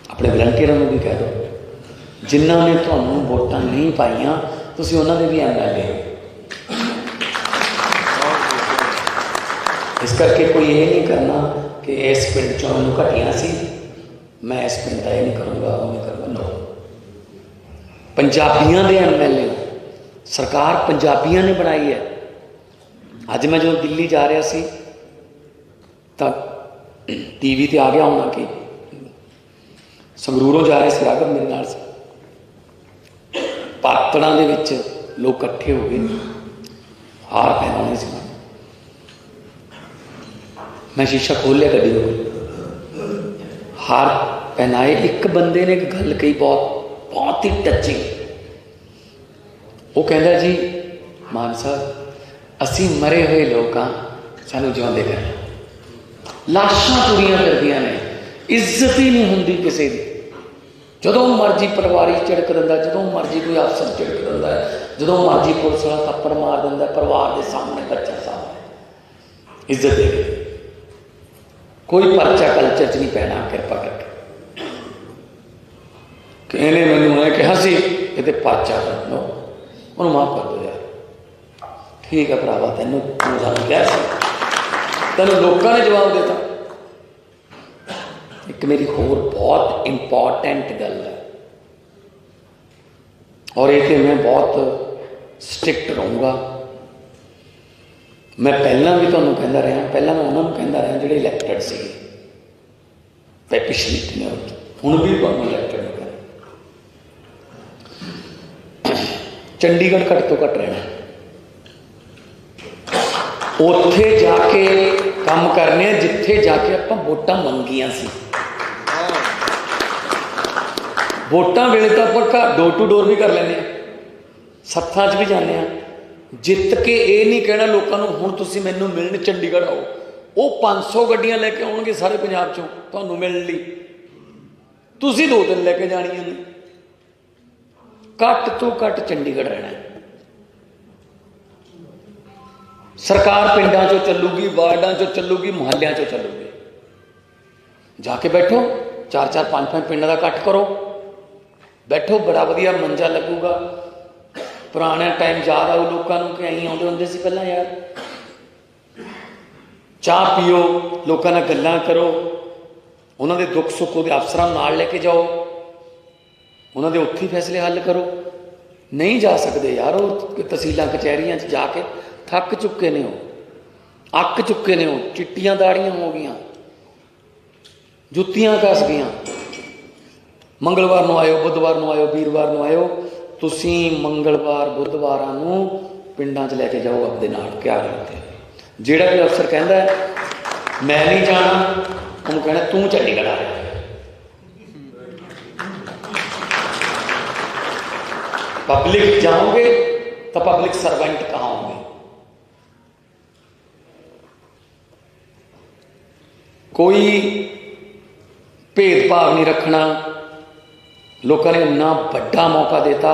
अपने वलंटियरों को भी कह दो, जिन्होंने तुहानूं वोटां नहीं पाइयां तुसीं उन्हां दे भी MLA। इस करके कोई ये नहीं करना कि इस पिंड चों मैनूं घटिया सी, मैं इस पिंड का ये नहीं करूँगा, वो नहीं करूँगा। नो, पंजाबियों के MLA सरकार पंजाबियों ने बनाई है। अज मैं जो दिल्ली जा रहा सी तो TV ते आ गया होना कि संगरूरों जा रहे राघव मेरे नाल से, पातड़ा दे विच लोग इकट्ठे हो गए, हार पहनाने से। मैं शीशा खोल लिया गड्डी को, हार पहनाए। एक बंदे ने एक गल कही बहुत बहुत ही टचिंग। वो कहता जी मान साहब असी मरे हुए लोग हाँ, सानू जिउंदे कर। लाशां तुरियां करदियां ने, इज्जत ही नहीं होंदी किसी की। जदों मर्जी परिवार झिड़क दिंदा, जदों मर्जी कोई अफसर झिड़क दिंदा है, जदों मर्जी पुलिस वाला थप्पड़ मार दिंदा परिवार के सामने, बच्चा सामने। इज्जत दे कोई परचा कल्चर च नहीं पैना। कृपा करके कि इन्हें मैनूं ये कहा सी ये परचा कर लो, उन्होंने माफ कर दो यार। ठीक है भरावा, तेनों सानूं क्या सी, तेनों लोगों ने जवाब देता। एक मेरी होर बहुत इंपॉर्टेंट गल है, और ये मैं बहुत स्ट्रिक्ट रहूँगा। मैं पहला भी तुहानूं कहता रहा, पहला मैं उन्होंने कहता रहा जिहड़े इलैक्टेड सी, पिछली टेन्योर हुण भी तुहानूं इलैक्टेड नहीं कर। चंडीगढ़ घट तो घट रहना, उत्थे जाके काम करने जिथे जाके आपां वोटां मंगियां सी। वोटां वेले तो आपां डोर टू डोर भी कर लैंदे, सत्थां 'च भी जाने, जित के ये नहीं कहना लोगों को हुण तुसीं मैनूं मिलण चंडीगढ़ आओ। वो 500 गड्डियां लैके आउणगे सारे पंजाब चों तुहानूं मिलण लई, तुसीं 2-3 लैके जाणियां ने। घट तो घट चंडीगढ़ रहना है। सरकार पिंडां चों चलूगी, वार्डां चों चलूगी, मुहल्लियां चों चलूगी। जाके बैठो, 4-4 5-5 पिंडां दा इकट्ठ करो, बैठो, बड़ा वधिया मंजा लगूगा। पुराना टाइम याद आऊ लोगों को कि अं आउंदे हुंदे सी पहलां यार, चाह पीओ, लोगों नाल गल्लां करो, उन्होंने दुख सुख वो अफसरां नाल लैके जाओ, उन्होंने उत्थे ही फैसले हल करो। नहीं जा सकते यार, वो तहसीलां कचहरियां जाके थक चुके ने, हो अक चुके ने, हो चिट्टियां दाड़ियां हो गई, जुत्तियां घस गई। मंगलवार नूं आयो, बुधवार नूं आयो, वीरवार नूं आयो। तुसीं मंगलवार बुधवारां नूं पिंडां 'च लैके जाओ अपने नाल। क्या करते जिहड़ा भी अफसर कहता है मैं नहीं जाना, उन्होंने कहना तू चंडीगढ़ आ रहा है। पब्लिक जाओगे तो पब्लिक सर्वेंट कहाँ होंगे? कोई भेदभाव नहीं रखना। लोगों ने इन्ना बड़ा मौका देता,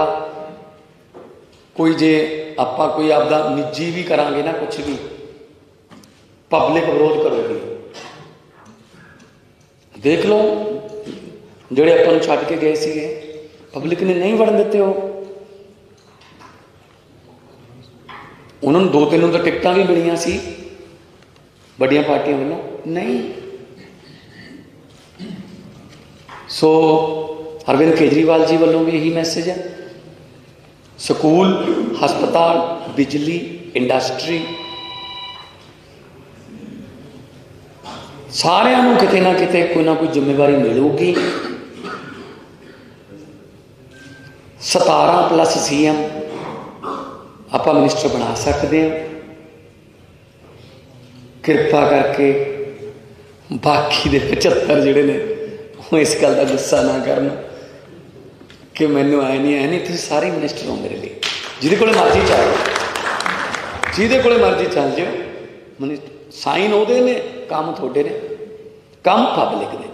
कोई जे आपां कोई आपदा निजी भी करांगे ना, कुछ भी पब्लिक विरोध करोगी। देख लो जिहड़े आपां नूं छड्ड के गए सीगे, पब्लिक ने नहीं वड़न दिते। हो उन्होंने 2-3 तो टिकटां भी मिलियां सी बड़ियां पार्टियां वालों, नहीं। सो अरविंद केजरीवाल जी वालों भी यही मैसेज है। स्कूल, हस्पताल, बिजली, इंडस्ट्री सारिਆਂ ਨੂੰ किते ना किते कोई ना कोई जिम्मेवारी मिलूगी। 17+ CM ਆਪਾਂ ਮਿਨਿਸਟਰ ਬਣਾ ਸਕਦੇ ਹਾਂ। ਕਿਰਪਾ ਕਰਕੇ ਬਾਕੀ ਦੇ 75 ਜਿਹੜੇ ਨੇ ਉਹ ਇਸ ਗੱਲ ਦਾ ਗੁੱਸਾ ਨਾ ਕਰਨ ਕਿ ਮੈਨੂੰ ਐ ਨਹੀਂ ਤੁਸੀਂ ਸਾਰੇ ਮਿਨਿਸਟਰ ਹੋ ਮੇਰੇ ਲਈ। ਜਿਹਦੇ ਕੋਲੇ ਮਰਜ਼ੀ ਚੱਲ ਜਾਓ, ਜਿਹਦੇ ਕੋਲੇ ਮਰਜ਼ੀ ਚੱਲ ਜਾਓ, ਸਾਈਨ ਉਹਦੇ ਨੇ, ਕੰਮ ਤੁਹਾਡੇ ਨੇ, ਕੰਮ ਪਬਲਿਕ ਦੇ ਨੇ।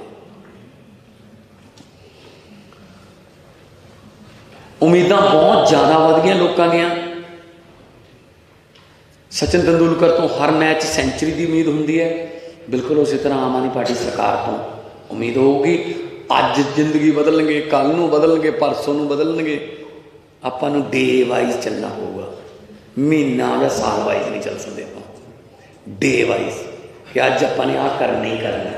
ਉਮੀਦਾਂ ਬਹੁਤ ਜ਼ਿਆਦਾ ਵੱਧ ਗਈਆਂ ਲੋਕਾਂ ਦੀਆਂ। ਸਚਿਨ ਤੰਦੂਲਕਰ ਤੋਂ ਹਰ ਮੈਚ ਸੈਂਚਰੀ ਦੀ ਉਮੀਦ ਹੁੰਦੀ ਹੈ, ਬਿਲਕੁਲ ਉਸੇ ਤਰ੍ਹਾਂ ਆਮ ਆਦਮੀ ਪਾਰਟੀ ਸਰਕਾਰ ਤੋਂ ਉਮੀਦ ਹੋਊਗੀ। ਅੱਜ ਜ਼ਿੰਦਗੀ ਬਦਲਣਗੇ, ਕੱਲ੍ਹ ਨੂੰ ਬਦਲਣਗੇ, ਪਰਸੋਂ ਨੂੰ ਬਦਲਣਗੇ। ਆਪਾਂ ਨੂੰ ਡੇ ਵਾਈਜ਼ ਚੱਲਣਾ ਹੋਊਗਾ, ਮਹੀਨਾ ਜਾਂ ਸਾਲ ਵਾਈਜ਼ ਨਹੀਂ ਚੱਲ ਸਕਦੇ ਆਪਾਂ, ਡੇ ਵਾਈਜ਼ ਕਿ ਅੱਜ ਆਪਾਂ ਨੇ ਆਹ ਕਰਨਾ ਹੀ ਕਰਨਾ,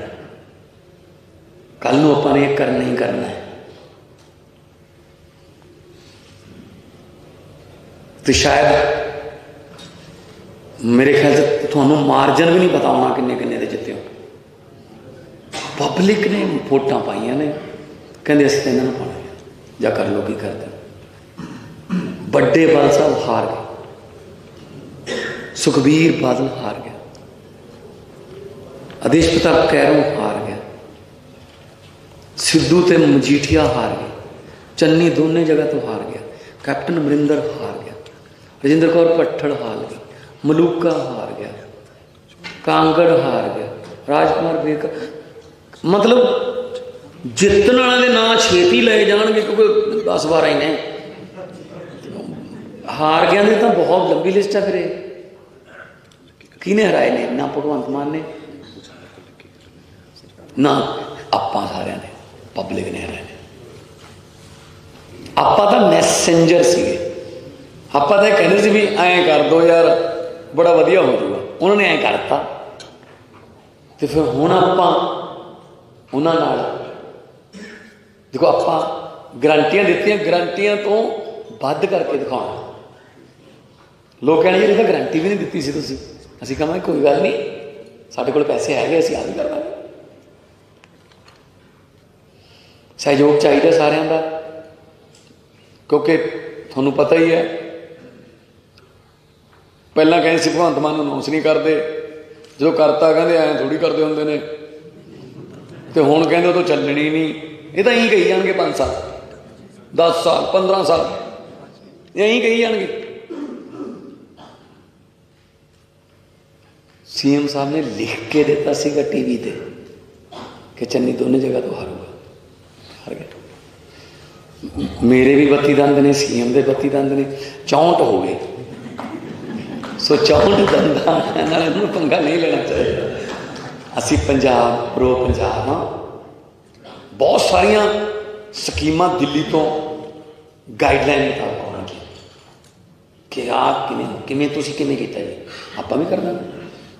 ਕੱਲ੍ਹ ਨੂੰ ਆਪਾਂ ਨੇ ਇਹ ਕਰਨਾ ਹੀ ਕਰਨਾ ਹੈ। ਤੇ ਸ਼ਾਇਦ ਮੇਰੇ ਖਿਆਲ 'ਚ ਤੁਹਾਨੂੰ ਮਾਰਜਨ ਵੀ ਨਹੀਂ ਪਤਾ ਹੋਣਾ ਕਿੰਨੇ ਕਿੰਨੇ ਦੇ ਜਿੱਤੇ ਹੋ। ਪਬਲਿਕ ਨੇ ਵੋਟਾਂ ਪਾਈਆਂ ਨੇ, ਕਹਿੰਦੇ ਅਸੀਂ ਤਾਂ ਇਹਨਾਂ ਨੂੰ ਪਾਉਣਾ ਜਾਂ ਕਰ ਲਓ ਕੀ ਕਰਦੇ। ਵੱਡੇ ਬਾਦਲ ਸਾਹਿਬ ਹਾਰ ਗਏ, ਸੁਖਬੀਰ ਬਾਦਲ ਹਾਰ ਗਿਆ, ਆਦੇਸ਼ ਪ੍ਰਤਾਪ ਕੈਰੋਂ ਹਾਰ ਗਿਆ, ਸਿੱਧੂ ਤੇ ਮਜੀਠੀਆ ਹਾਰ ਗਏ, ਚੰਨੀ ਦੋਨੇ ਜਗ੍ਹਾ ਤੋਂ ਹਾਰ ਗਿਆ, ਕੈਪਟਨ ਅਮਰਿੰਦਰ ਹਾਰ ਗਿਆ, ਰਜਿੰਦਰ ਕੌਰ ਭੱਠੜ ਹਾਰ ਗਈ, ਮਲੂਕਾ ਹਾਰ ਗਿਆ, ਕਾਂਗੜ ਹਾਰ ਗਿਆ, ਰਾਜਕੁਮਾਰ ਬੇਕ। ਮਤਲਬ ਜਿੱਤਣ ਵਾਲਿਆਂ ਦੇ ਨਾਂ ਛੇਤੀ ਲਏ ਜਾਣਗੇ ਕਿਉਂਕਿ 10-12 ਹੀ ਨੇ, ਹਾਰ ਗਿਆ ਦੀ ਤਾਂ ਬਹੁਤ ਲੰਬੀ ਲਿਸਟ ਹੈ। ਫਿਰ ਇਹ ਕਿਹਨੇ ਹਰਾਏ ਨੇ? ਨਾ ਭਗਵੰਤ ਮਾਨ ਨੇ, ਨਾ ਆਪਾਂ ਸਾਰਿਆਂ ਨੇ, ਪਬਲਿਕ ਨੇ ਹਰਾਏ ਨੇ। ਆਪਾਂ ਤਾਂ ਮੈਸੇਂਜਰ ਸੀਗੇ, ਆਪਾਂ ਤਾਂ ਇਹ ਕਹਿੰਦੇ ਸੀ ਵੀ ਐਂ ਕਰ ਦੋ ਯਾਰ ਬੜਾ ਵਧੀਆ ਹੋ ਜਾਊਗਾ, ਉਹਨਾਂ ਨੇ ਐਂ ਕਰਤਾ। ਤੇ ਫਿਰ ਹੁਣ ਆਪਾਂ ਉਹਨਾਂ ਨਾਲ ਦੇਖੋ, ਆਪਾਂ ਗਰੰਟੀਆਂ ਦਿੱਤੀਆਂ, ਗਰੰਟੀਆਂ ਤੋਂ ਵੱਧ ਕਰਕੇ ਦਿਖਾਉਣਾ। ਲੋਕ ਕਹਿੰਦੇ ਜੀ ਇਹ ਤਾਂ ਗਰੰਟੀ ਵੀ ਨਹੀਂ ਦਿੱਤੀ ਸੀ ਤੁਸੀਂ। ਅਸੀਂ ਕਹਾਂਗੇ ਕੋਈ ਗੱਲ ਨਹੀਂ, ਸਾਡੇ ਕੋਲ ਪੈਸੇ ਹੈਗੇ, ਅਸੀਂ ਆਹ ਵੀ ਕਰ ਲਾਂਗੇ। ਸਹਿਯੋਗ ਚਾਹੀਦਾ ਸਾਰਿਆਂ ਦਾ, ਕਿਉਂਕਿ ਤੁਹਾਨੂੰ ਪਤਾ ਹੀ ਹੈ ਪਹਿਲਾਂ ਕਹਿੰਦੇ ਸੀ ਭਗਵੰਤ ਮਾਨ ਨੂੰ ਅਨਾਉਂਸ ਨਹੀਂ ਕਰਦੇ, ਜਦੋਂ ਕਰਤਾ ਕਹਿੰਦੇ ਐਂ ਥੋੜ੍ਹੀ ਕਰਦੇ ਹੁੰਦੇ ਨੇ, ਤੇ ਹੁਣ ਕਹਿੰਦੇ ਉਹ ਤਾਂ ਚੱਲਣੀ ਨਹੀਂ। ਇਹ ਤਾਂ ਇਹੀ ਕਹੀ ਜਾਣਗੇ 5 ਸਾਲ 10 ਸਾਲ 15 ਸਾਲ ਇਹੀ ਕਹੀ ਜਾਣਗੇ। CM ਸਾਹਿਬ ਨੇ ਲਿਖ ਕੇ ਦਿੱਤਾ ਸੀਗਾ TV ਤੇ ਕਿ ਚੰਨੀ ਦੋਨੇ ਜਗ੍ਹਾ ਤੋਂ ਹਾਰੂਗਾ, ਹਾਰ ਗਿਆ। ਮੇਰੇ ਵੀ 32 ਦੰਦ ਨੇ, CM ਦੇ 32 ਦੰਦ ਨੇ, 64 ਹੋ ਗਏ। ਸੋ 64 ਦੰਦਾਂ ਨਾਲ ਇਹਨੂੰ ਪੰਗਾ ਨਹੀਂ ਲੈਣਾ ਚਾਹੀਦਾ। ਅਸੀਂ ਪੰਜਾਬ, ਪ੍ਰੋ ਪੰਜਾਬ ਹਾਂ। ਬਹੁਤ ਸਾਰੀਆਂ ਸਕੀਮਾਂ ਦਿੱਲੀ ਤੋਂ ਗਾਈਡਲਾਈਨ ਮੁਤਾਬਕ ਆਉਣਗੀਆਂ ਕਿ ਆਹ ਕਿਵੇਂ ਤੁਸੀਂ ਕਿਵੇਂ ਕੀਤਾ ਜੀ, ਆਪਾਂ ਵੀ ਕਰਨਾ।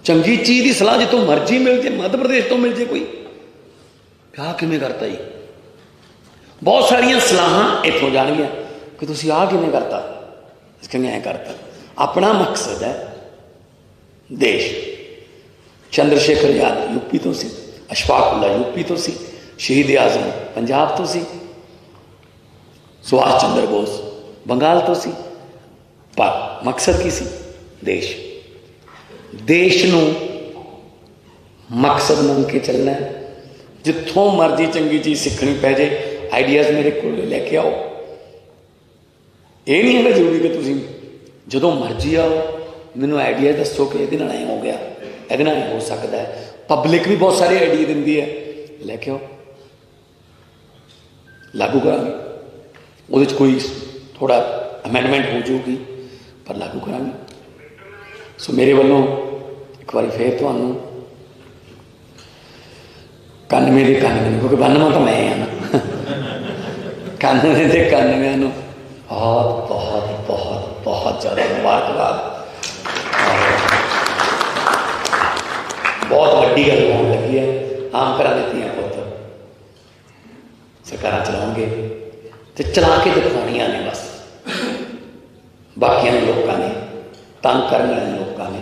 ਚੰਗੀ ਚੀਜ਼ ਦੀ ਸਲਾਹ ਜਿੱਥੋਂ ਮਰਜ਼ੀ ਮਿਲ ਜੇ, ਮੱਧ ਪ੍ਰਦੇਸ਼ ਤੋਂ ਮਿਲ ਜੇ ਕੋਈ, ਆਹ ਕਿਵੇਂ ਕਰਤਾ ਜੀ, ਬਹੁਤ ਸਾਰੀਆਂ ਸਲਾਹਾਂ ਇੱਥੋਂ ਜਾਣਗੀਆਂ ਕਿ ਤੁਸੀਂ ਆਹ ਕਿਵੇਂ ਕਰਤਾ, ਅਸੀਂ ਕਹਿੰਦੇ ਐਂ ਕਰਤਾ। ਆਪਣਾ ਮਕਸਦ ਹੈ ਦੇਸ਼। ਚੰਦਰ ਸ਼ੇਖਰ ਆਜ਼ਾਦ ਯੂਪੀ ਤੋਂ ਸੀ, ਅਸ਼ਫਾਕ ਉੱਲਾ ਯੂਪੀ ਤੋਂ ਸੀ, ਸ਼ਹੀਦ ਆਜ਼ਮ ਪੰਜਾਬ ਤੋਂ ਸੀ, ਸੁਭਾਸ਼ ਚੰਦਰ ਬੋਸ ਬੰਗਾਲ ਤੋਂ ਸੀ। ਪਰ ਮਕਸਦ ਕੀ ਸੀ? ਦੇਸ਼। ਦੇਸ਼ ਨੂੰ ਮਕਸਦ ਮੰਨ ਕੇ ਚੱਲਣਾ ਹੈ। ਜਿੱਥੋਂ ਮਰਜ਼ੀ ਚੰਗੀ ਚੀਜ਼ ਸਿੱਖਣੀ ਪੈ ਜੇ, ਆਈਡੀਆਜ਼ ਮੇਰੇ ਕੋਲ ਲੈ ਕੇ ਆਓ। ਇਹ ਨਹੀਂ ਹੈਗਾ ਜ਼ਰੂਰੀ ਕਿ ਤੁਸੀਂ ਜਦੋਂ ਮਰਜ਼ੀ ਆਓ ਮੈਨੂੰ ਆਈਡੀਆ ਦੱਸੋ ਕਿ ਇਹਦੇ ਨਾਲ ਐਂ ਹੋ ਗਿਆ, ਇਹਦੇ ਨਾਲ ਐਂ ਹੋ ਸਕਦਾ ਹੈ। ਪਬਲਿਕ ਵੀ ਬਹੁਤ ਸਾਰੇ ਆਈਡੀਆ ਦਿੰਦੀ ਹੈ, ਲੈ ਕੇ ਆਓ, ਲਾਗੂ ਕਰਾਂਗੇ। ਉਹਦੇ 'ਚ ਕੋਈ ਥੋੜ੍ਹਾ ਅਮੈਂਡਮੈਂਟ ਹੋ ਜਾਊਗੀ, ਪਰ ਲਾਗੂ ਕਰਾਂਗੇ। ਸੋ ਮੇਰੇ ਵੱਲੋਂ ਇੱਕ ਵਾਰੀ ਫੇਰ ਤੁਹਾਨੂੰ 91 ਦੇ 91, ਕਿਉਂਕਿ 92 ਤਾਂ ਮੈਂ ਹਾਂ ਨਾ, 91 ਦੇ 91 ਨੂੰ ਬਹੁਤ ਬਹੁਤ ਬਹੁਤ ਬਹੁਤ ਜ਼ਿਆਦਾ ਮੁਬਾਰਕਬਾਦ। ਬਹੁਤ ਵੱਡੀ ਗੱਲ ਹੋਣ ਲੱਗੀ ਹੈ। ਆਮ ਘਰਾਂ ਦੇ ਧੀਆਂ ਪੁੱਤ ਸਰਕਾਰਾਂ ਚਲਾਉਣਗੇ ਤੇ ਚਲਾ ਕੇ ਦਿਖਾਉਣੀਆਂ ਨੇ ਬਸ। ਬਾਕੀਆਂ ਦੇ ਲੋਕਾਂ ਨੇ, ਤੰਗ ਕਰਨ ਵਾਲੇ ਲੋਕਾਂ ਨੇ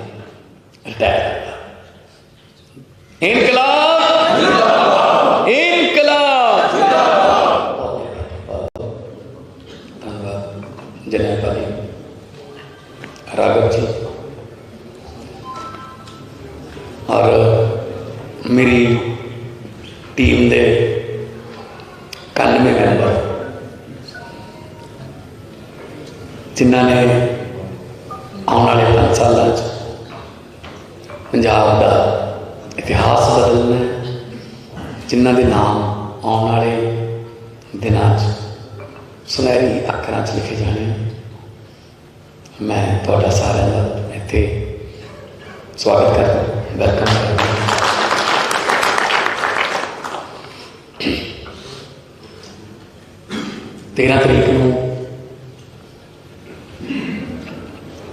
ਰਿਟਾਇਰ ਕਰਨਾ। ਇਨਕਲਾਬ, ਇਨਕਲਾਬ। ਧੰਨਵਾਦ। मेरी टीम के 91 मैंबर जिन्हों ने आने वाले 5 सालों पंजाब का इतिहास बदलना है, जिन्हों के नाम आने वाले दिनों सुनहरी अखरां लिखे जाने। मैं थोड़ा सारे का इत्थे स्वागत करता, वेलकम करता। 13 तरीक को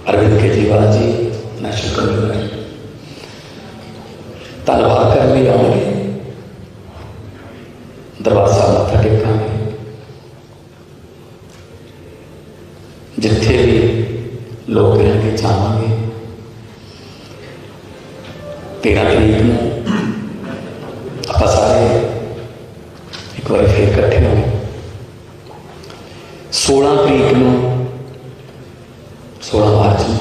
अरविंद केजरीवाल जी नेशनल कन्वीनर धन्यवाद करने आएंगे, दरबार साहब मत्था टेकांगे। जिथे भी लोग रहेंगे जावांगे। 13 तरीक को आप सारे एक बार फिर इकट्ठे होंगे। 16 तरीक को 16 मार्च में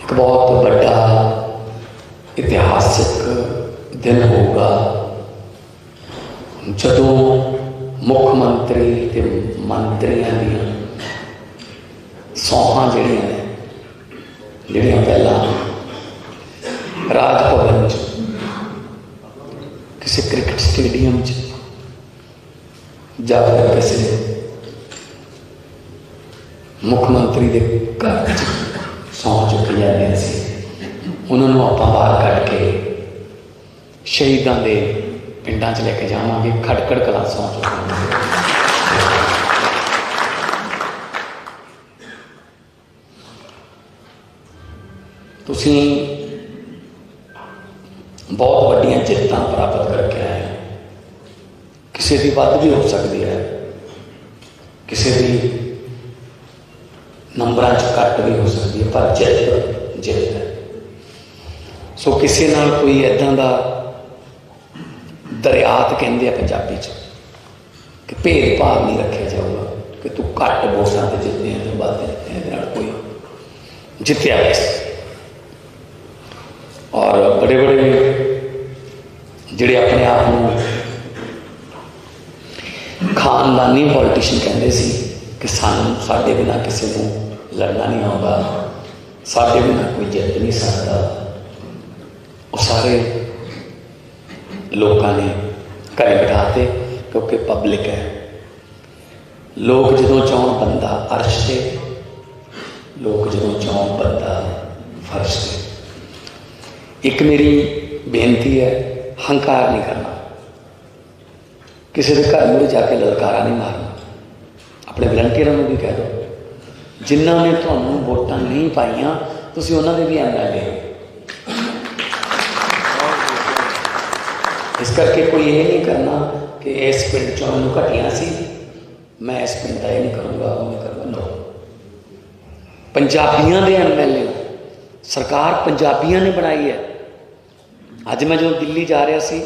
एक बहुत बड़ा इतिहासिक दिन होगा, जदों मुख्यमंत्री ते मंत्रियों दी सौहां जड़ियां पहला राज भवन किसी क्रिकेट स्टेडियम या फिर किसी मुख्यमंत्री के घर सौं चुकी जाती सी, उन्होंने आप बाहर कढ़ के शहीदों के पिंडों च लेके जावांगे। खटकड़ कलां सौं चुकी तुसी बहुत वड्डियां जित्तां प्राप्त करके आए। किसी की वध भी हो सकती है, किसी की नंबरां च घट भी हो सकती है, पर जित जित है। सो किसी नाल कोई इदां दा दरियात कहते हैं पंजाबी च कि भेदभाव नहीं रखा जाऊगा कि तू घट वोटां ते जितने तो वध जितने, कोई जितया बस। और बड़े बड़े जिहड़े अपने आप को खानदानी पॉलिटिशियन कहते सी कि साडे बिना किसी को लड़ना नहीं आउंदा, साडे बिना कोई जित नहीं सकता, वो सारे लोगों ने घर बिठाते क्योंकि पब्लिक है। लोग जदों चाहन बंदा अर्श से, लोग जदों चाहन बंदा फर्श से। एक मेरी बेनती है, हंकार नहीं करना, किसी के घर में जाके ललकारा नहीं मारना। अपने वलंटियरों को भी कह दो, जिन्होंने तुहानू वोटां नहीं पाइयां तुसीं उन्होंने भी MLA हो। इस करके कोई ये नहीं करना कि इस पिंड चों मैनूं घटिया सी, मैं इस पिंड का ये नहीं करूँगा, वो नहीं करूँगा। नो, पंजाबियों के MLA सरकार पंजाबियों ने बनाई है। अज मैं जो दिल्ली जा रहा सी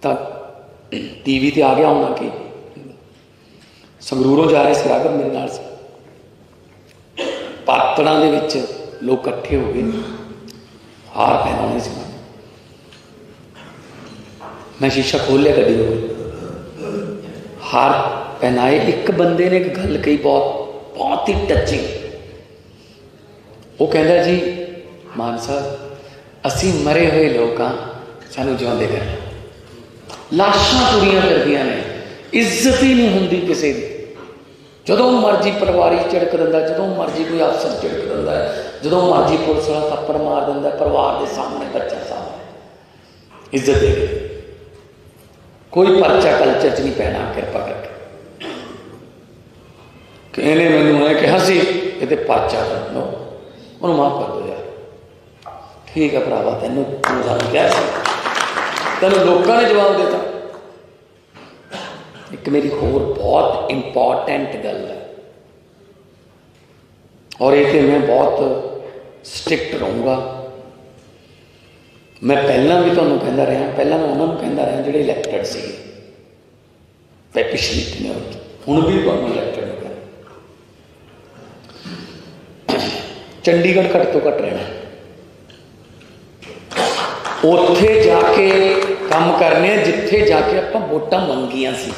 तो TV ते आ गया होना कि संगरूरों जा रहे सी, राघव मेरे नाल से पातड़ा दे विच लोग इकट्ठे हो गए, हार पहनाने से। मैं शीशा खोल लिया गड्डी में, हार पहनाए। एक बंदे ने एक गल कही बहुत ही टचिंग। वो कहता जी मान साहब असी मरे हुए लोग हाँ, सानू जिउंदे कर। लाशां तुरियां करदियां ने, इज्जत ही नहीं होंदी किसी की। जदों मर्जी पटवारी झिड़क दिंदा, जदों मर्जी कोई अफसर झिड़क दिंदा है, जदों मर्जी पुलिस वाला थप्पड़ मार दिंदा परिवार के सामने, बच्चे सामने। इज्जत दे कोई परचा कल्चर च नहीं पैना। कृपा करके कि इन्हें मैनू ऐ कहा सी ये परचा कर दो, उन्होंने माफ कर दो यार। ठीक है भरावा, तेनों सानू क्या सी, तेनों लोगों ने जवाब देता। एक मेरी होर बहुत इंपॉर्टेंट गल है, और ये मैं बहुत स्ट्रिक्ट रहूँगा। मैं पहला भी तुहानूं कहता रहा, पहला मैं उन्होंने कहता रहा जिहड़े इलैक्टेड से पिछली टेन्योर, हुण भी तुहानूं इलैक्टेड हो गया। चंडीगढ़ घट तो घट रहना, ਉੱਥੇ ਜਾ ਕੇ ਕੰਮ ਕਰਨੇ ਆ ਜਿੱਥੇ ਜਾ ਕੇ ਆਪਾਂ ਵੋਟਾਂ ਮੰਗੀਆਂ ਸੀ।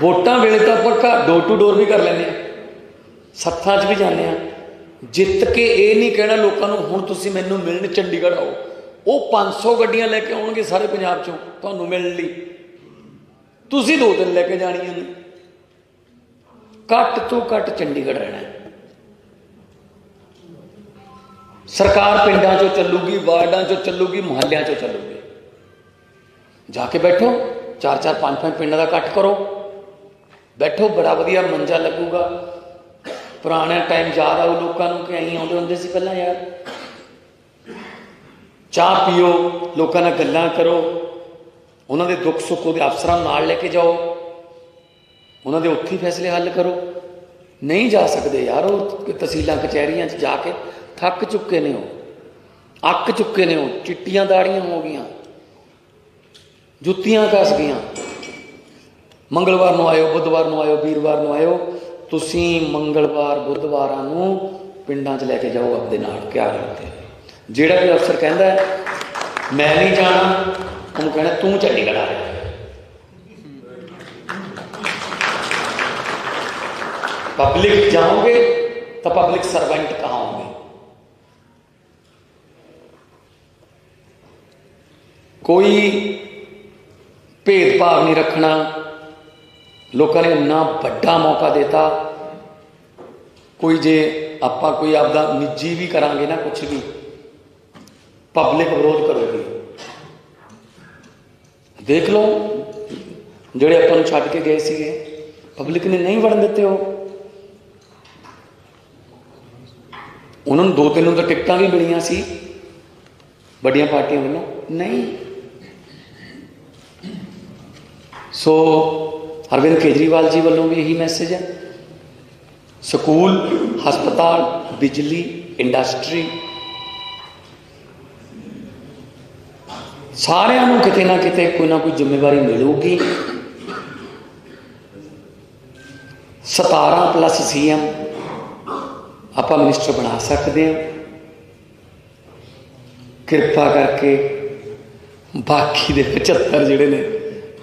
ਵੋਟਾਂ ਵੇਲੇ ਤਾਂ ਆਪਾਂ ਘਰ ਡੋਰ ਟੂ ਡੋਰ ਵੀ ਕਰ ਲੈਂਦੇ ਹਾਂ, ਸੱਥਾਂ 'ਚ ਵੀ ਜਾਂਦੇ ਹਾਂ। ਜਿੱਤ ਕੇ ਇਹ ਨਹੀਂ ਕਹਿਣਾ ਲੋਕਾਂ ਨੂੰ ਹੁਣ ਤੁਸੀਂ ਮੈਨੂੰ ਮਿਲਣ ਚੰਡੀਗੜ੍ਹ ਆਓ। ਉਹ 500 ਗੱਡੀਆਂ ਲੈ ਕੇ ਆਉਣਗੇ ਸਾਰੇ ਪੰਜਾਬ 'ਚੋਂ ਤੁਹਾਨੂੰ ਮਿਲਣ ਲਈ, ਤੁਸੀਂ 2 ਦਿਨ ਲੈ ਕੇ ਜਾਣੀਆਂ ਨੇ। ਘੱਟ ਤੋਂ ਘੱਟ ਚੰਡੀਗੜ੍ਹ ਰਹਿਣਾ। ਸਰਕਾਰ ਪਿੰਡਾਂ 'ਚੋਂ ਚੱਲੂਗੀ, ਵਾਰਡਾਂ 'ਚੋਂ ਚੱਲੂਗੀ, ਮੁਹੱਲਿਆਂ 'ਚੋਂ ਚੱਲੂਗੀ। ਜਾ ਕੇ ਬੈਠੋ, 4-4 5-5 ਪਿੰਡਾਂ ਦਾ ਇਕੱਠ ਕਰੋ, ਬੈਠੋ, ਬੜਾ ਵਧੀਆ ਮੰਜਾ ਲੱਗੂਗਾ। ਪੁਰਾਣਾ ਟਾਈਮ ਯਾਦ ਆਊ ਲੋਕਾਂ ਨੂੰ ਕਿ ਅਸੀਂ ਆਉਂਦੇ ਹੁੰਦੇ ਸੀ ਪਹਿਲਾਂ ਯਾਰ। ਚਾਹ ਪੀਓ, ਲੋਕਾਂ ਨਾਲ ਗੱਲਾਂ ਕਰੋ, ਉਹਨਾਂ ਦੇ ਦੁੱਖ ਸੁੱਖ ਉਹਦੇ ਅਫਸਰਾਂ ਨਾਲ ਲੈ ਕੇ ਜਾਓ, ਉਹਨਾਂ ਦੇ ਉੱਥੇ ਫੈਸਲੇ ਹੱਲ ਕਰੋ। ਨਹੀਂ ਜਾ ਸਕਦੇ ਯਾਰ, ਉਹ ਤਹਿਸੀਲਾਂ ਕਚਹਿਰੀਆਂ 'ਚ ਜਾ ਕੇ ਥੱਕ ਚੁੱਕੇ ਨੇ, ਉਹ ਅੱਕ ਚੁੱਕੇ ਨੇ, ਉਹ ਚਿੱਟੀਆਂ ਦਾੜੀਆਂ ਹੋ ਗਈਆਂ, ਜੁੱਤੀਆਂ ਘਸ ਗਈਆਂ। ਮੰਗਲਵਾਰ ਨੂੰ ਆਇਓ, ਬੁੱਧਵਾਰ ਨੂੰ ਆਇਓ, ਵੀਰਵਾਰ ਨੂੰ ਆਇਓ। ਤੁਸੀਂ ਮੰਗਲਵਾਰ ਬੁੱਧਵਾਰਾਂ ਨੂੰ ਪਿੰਡਾਂ 'ਚ ਲੈ ਕੇ ਜਾਓ ਆਪਦੇ ਨਾਲ। ਕਿਆ ਕਰਦੇ? ਜਿਹੜਾ ਵੀ ਅਫਸਰ ਕਹਿੰਦਾ ਮੈਂ ਨਹੀਂ ਜਾਣਾ, ਉਹਨੂੰ ਕਹਿਣਾ ਤੂੰ ਚੰਡੀਗੜ੍ਹ ਆ ਰਿਹਾ। पब्लिक जाओगे तो पब्लिक सर्वेंट कहाँ होंगे? कोई भेदभाव नहीं रखना। लोगों ने इन्ना बड़ा मौका देता। कोई जे आपां कोई आपदा निजी भी करांगे ना, कुछ भी पब्लिक विरोध करोगी। देख लो ਜਿਹੜੇ ਆਪਾਂ ਨੂੰ ਛੱਡ ਕੇ ਗਏ ਸੀਗੇ, ਪਬਲਿਕ ਨੇ ਨਹੀਂ ਵੜਨ ਦਿੱਤੇ। ਉਹਨਾਂ ਨੂੰ 2-3 ਨੂੰ ਤਾਂ ਟਿਕਟਾਂ ਵੀ ਮਿਲੀਆਂ ਸੀ ਵੱਡੀਆਂ ਪਾਰਟੀਆਂ ਵੱਲੋਂ, ਨਹੀਂ। ਸੋ ਅਰਵਿੰਦ ਕੇਜਰੀਵਾਲ ਜੀ ਵੱਲੋਂ ਵੀ ਇਹੀ ਮੈਸੇਜ ਹੈ। ਸਕੂਲ, ਹਸਪਤਾਲ, ਬਿਜਲੀ, ਇੰਡਸਟਰੀ, ਸਾਰਿਆਂ ਨੂੰ ਕਿਤੇ ਨਾ ਕਿਤੇ ਕੋਈ ਨਾ ਕੋਈ ਜ਼ਿੰਮੇਵਾਰੀ ਮਿਲੂਗੀ। 17+ CM ਆਪਾਂ ਮਿਨਿਸਟਰ ਬਣਾ ਸਕਦੇ ਹਾਂ। ਕਿਰਪਾ ਕਰਕੇ ਬਾਕੀ ਦੇ 75 ਜਿਹੜੇ ਨੇ